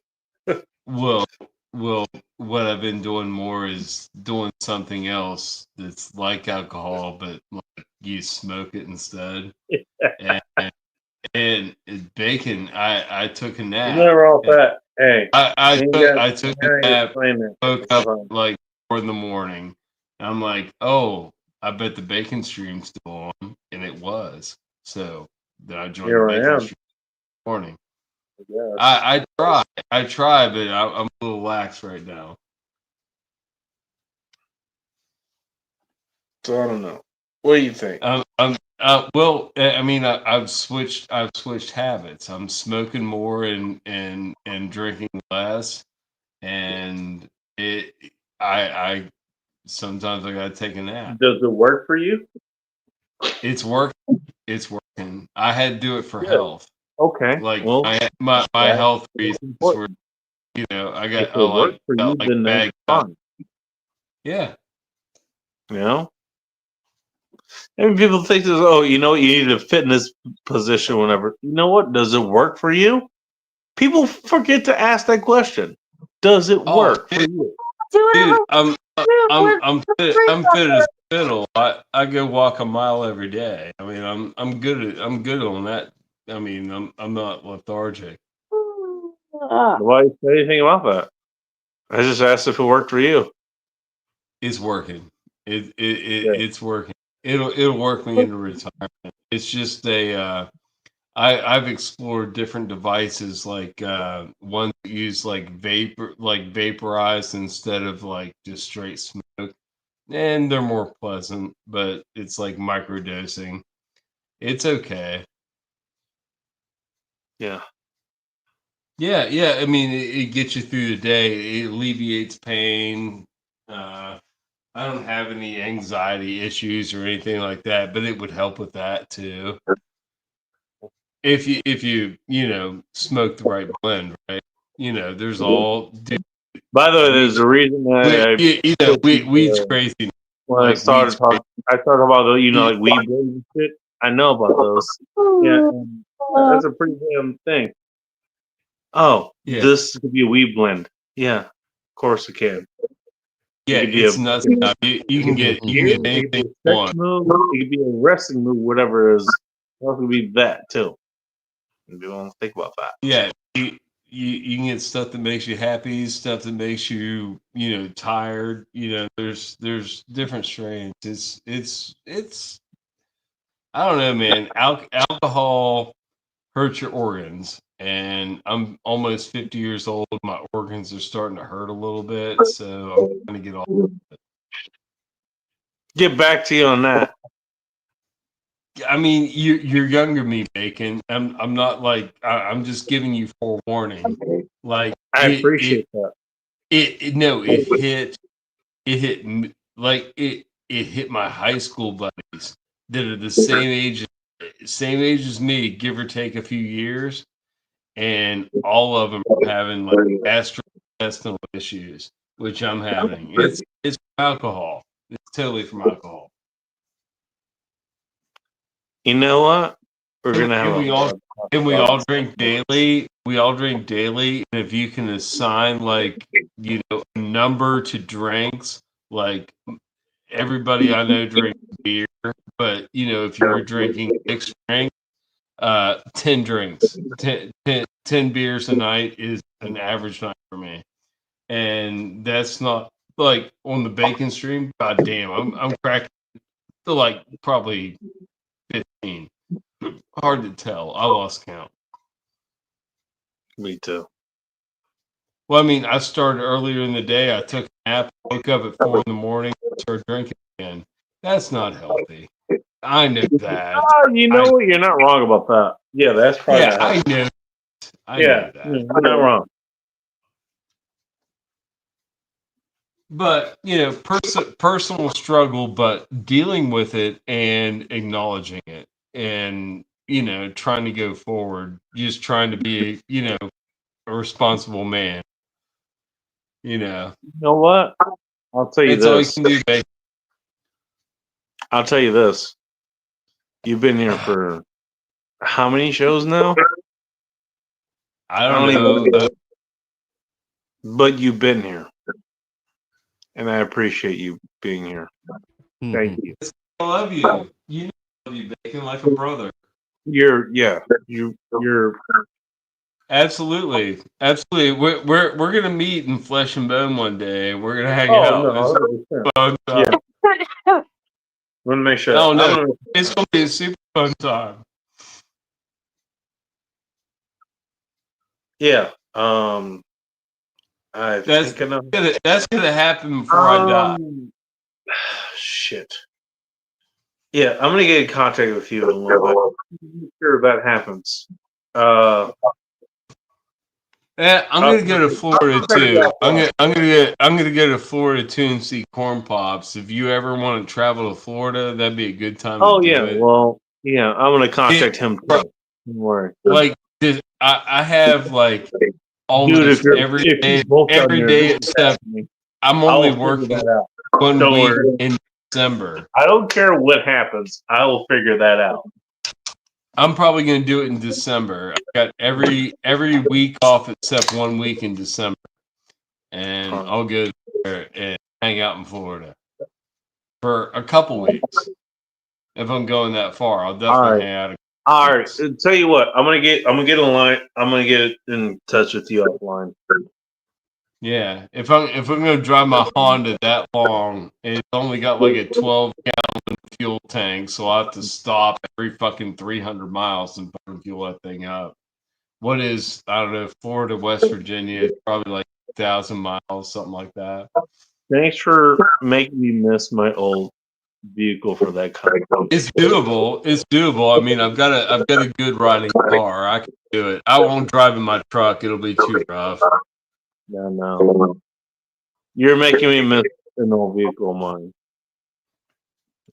Well, what I've been doing more is doing something else that's like alcohol, but like you smoke it instead. and bacon, I took a nap. You're never all fat. Hey, I took a nap, woke up like 4 a.m. And I'm like, oh, I bet the bacon stream's still on, and it was. So then I joined the bacon stream this morning. I try, but I'm a little lax right now. So I don't know. What do you think? Well, I mean, I've switched habits. I'm smoking more and drinking less, and I sometimes I gotta take a nap. Does it work for you? It's working. It's working. I had to do it for health. Okay. Like well, my health reasons were, I got bag fun. Yeah. You know? And people think this, you need a fitness position whenever. You know what? Does it work for you? People forget to ask that question. Does it work for you? Dude, I'm fit as a fiddle. I go walk a mile every day. I mean, I'm good on that. I mean, I'm not lethargic. Why you say anything about that? I just asked if it worked for you. It's working. It's working. It'll work me into retirement. It's just I've explored different devices, like ones that use vaporized instead of like just straight smoke, and they're more pleasant, but it's like microdosing. It's okay. Yeah. I mean, it gets you through the day. It alleviates pain. I don't have any anxiety issues or anything like that, but it would help with that too. If you smoke the right blend, right? There's all. By the way, there's a reason weed's crazy. When I started talking about the like weed blends and shit. I know about those. Yeah, that's a pretty damn thing. Oh, this could be a weed blend. Yeah, of course it can. Yeah, it's nuts. You can get anything you want. It could be a wrestling move, whatever it is. It could be that too. You don't think about that. Yeah, you can get stuff that makes you happy, stuff that makes you tired. There's different strains. It's I don't know, man. Alcohol hurts your organs, and I'm almost 50 years old. My organs are starting to hurt a little bit, so I'm trying to get off of it. Get back to you on that. I mean, you're younger than me, Bacon. I'm not like I'm just giving you forewarning. Like I appreciate that. It hit my high school buddies that are the same age as me, give or take a few years, and all of them are having like gastrointestinal issues, which I'm having. It's from alcohol. It's totally from alcohol. You know what? We're gonna have we all drink daily. We all drink daily, and if you can assign like a number to drinks, like everybody I know drinks beer, but if you're drinking mixed drinks, 10 drinks, 10 beers a night is an average night for me, and that's not like on the bacon stream. God damn, I'm cracking to like probably 15. Hard to tell. I lost count. Me too. Well, I mean, I started earlier in the day. I took a nap, woke up at 4 a.m, started drinking again. That's not healthy. I know that. You know what? You're not wrong about that. Yeah, that's probably. Yeah, I know. I know that. You're not wrong. But personal struggle, but dealing with it and acknowledging it, and trying to go forward, just trying to be a responsible man. You know what? I'll tell you That's all you this. can do, babe. I'll tell you this. You've been here for how many shows now? I don't know. But you've been here. And I appreciate you being here. Thank you. I love you. You know I love you, Bacon, like a brother. You're absolutely. We're gonna meet in flesh and bone one day. We're gonna hang out. No, fun time. Yeah. Want to make sure. Oh no, it's gonna be a super fun time. Yeah. That's gonna happen before I die. Shit. Yeah, I'm gonna get in contact with you in a little bit. Sure, that happens. I'm gonna go to Florida too. I'm gonna go to Florida too and see Corn Pops. If you ever want to travel to Florida, that'd be a good time. Oh to yeah, do it. well, yeah, I'm gonna contact him too. Don't worry. Like I have like almost every day except I'm only working 1 week in December. I don't care what happens. I will figure that out. I'm probably going to do it in December. I got every week off except 1 week in December, and I'll go there and hang out in Florida for a couple weeks. If I'm going that far, I'll definitely hang out. All right. Tell you what, I'm gonna get in line. I'm gonna get in touch with you offline. Yeah, if I'm gonna drive my Honda that long, it's only got like a 12-gallon fuel tank, so I have to stop every fucking 300 miles and fucking fuel that thing up. What is, I don't know, Florida, West Virginia, it's probably like 1,000 miles, something like that. Thanks for making me miss my old vehicle for that kind of. It's doable. It's doable. I mean, I've got a good riding car. I can do it. I won't drive in my truck. It'll be too rough. No. You're making me miss an old vehicle of mine.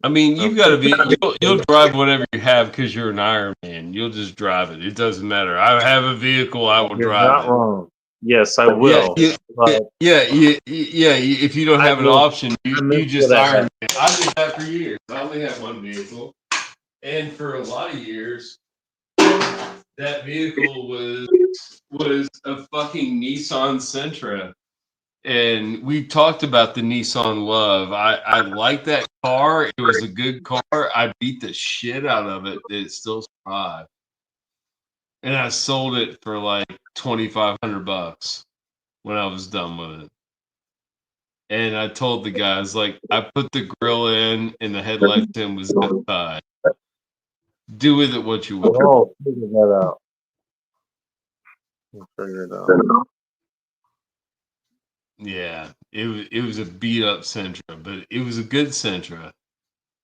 I mean, you've got to be. You'll drive whatever you have because you're an Iron Man. You'll just drive it. It doesn't matter. I have a vehicle. I will drive not it. Wrong. Yes, I will. Yeah. If you don't have an option, you just Iron Man. I did that for years. I only had one vehicle, and for a lot of years, that vehicle was a fucking Nissan Sentra. And we talked about the Nissan Love. I like that car. It was a good car. I beat the shit out of it. It still survived. And I sold it for like $2,500 when I was done with it. And I told the guys, like, I put the grill in and the headlights in was zip tied. Do with it what you will. Oh, figure that out. We'll figure it out. Yeah, it was a beat up Sentra, but it was a good Sentra.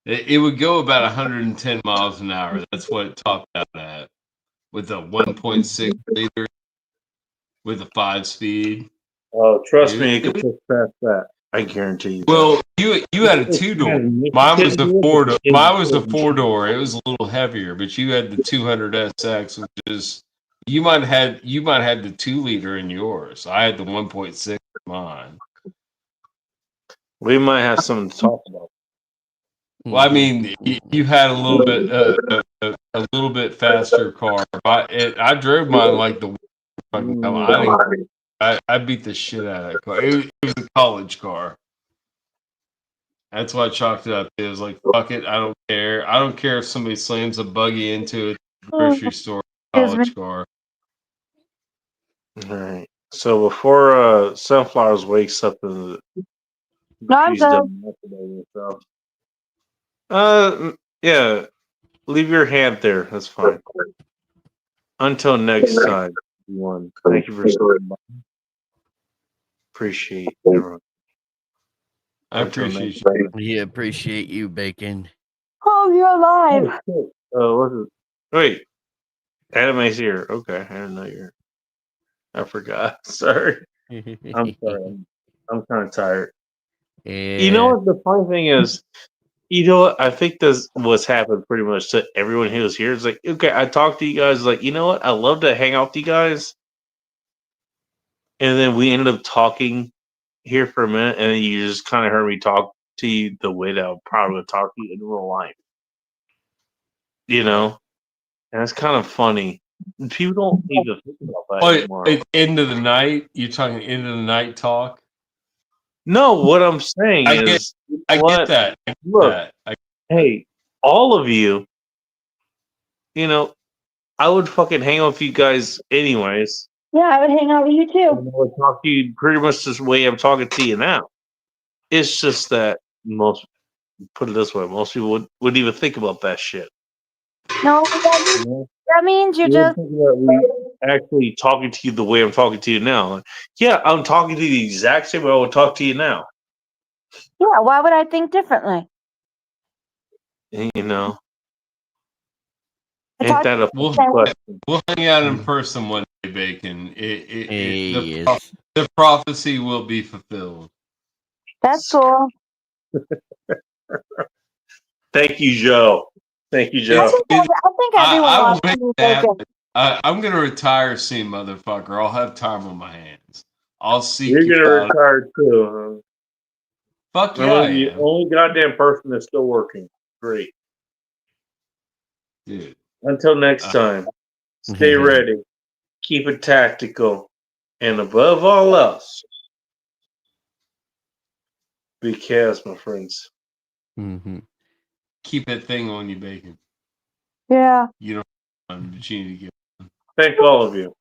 It would go about 110 miles an hour. That's what it topped out at, with a 1.6 liter, with a 5-speed. Oh, trust me, it could push past that. I guarantee you. Well, you had a 2-door. Mine was a 4-door. Mine was a 4-door. It was a little heavier, but you had the 200 SX, which is you might have had the 2-liter in yours. I had the 1.6 in mine. We might have something to talk about. Well, I mean, you had a little bit a little bit faster car. I drove mine like the fucking I beat the shit out of that car. It was a college car. That's why I chalked it up. It was like, fuck it, I don't care. I don't care if somebody slams a buggy into a grocery store college car. All right. So before Sunflowers wakes up and she's done masturbating herself. Yeah. Leave your hand there. That's fine. Until next time, everyone. Thank you for stopping by. Appreciate everyone. I appreciate you. We appreciate you, Bacon. Oh, you're alive. What's it? Wait. Anime's here. Okay. I didn't know you're. I forgot. Sorry. I'm sorry. I'm kind of tired. You know what the funny thing is? You know what? I think this what's happened pretty much to everyone who was here. It's like, okay, I talked to you guys. Like, you know what? I love to hang out with you guys. And then we ended up talking here for a minute, and then you just kind of heard me talk to you the way that I would probably talk to you in real life. You know? And it's kind of funny. People don't even think about that anymore. At end of the night, you're talking end of the night talk. No, what I'm saying I get that. I get Look, that. hey, all of you, you know, I would fucking hang out with you guys anyways. Yeah, I would hang out with you too. And I would talk to you pretty much this way I'm talking to you now. It's just that put it this way, most people wouldn't even think about that shit. No, that means you're just Actually talking to you the way I'm talking to you now. Like, yeah, I'm talking to you the exact same way I would talk to you now. Yeah, why would I think differently? You know, ain't that a question? We'll hang out in person one day, Bacon. The prophecy will be fulfilled. That's cool. Thank you, Joe. Thank you, Joe. I think everyone wants to be Bacon. I'm gonna retire soon, motherfucker. I'll have time on my hands. I'll see. You're gonna retire too, huh? Fuck yeah, The only goddamn person that's still working. Great. Dude. Until next time, stay ready, keep it tactical, and above all else, be chaos, my friends. Keep that thing on you, Bacon. Yeah. You don't want but you need to get one. Thank all of you.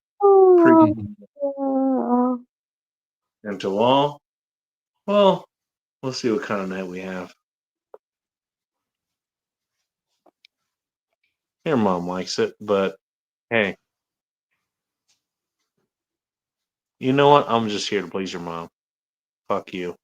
And to all, well, we'll see what kind of night we have. Your mom likes it, but hey. You know what? I'm just here to please your mom. Fuck you.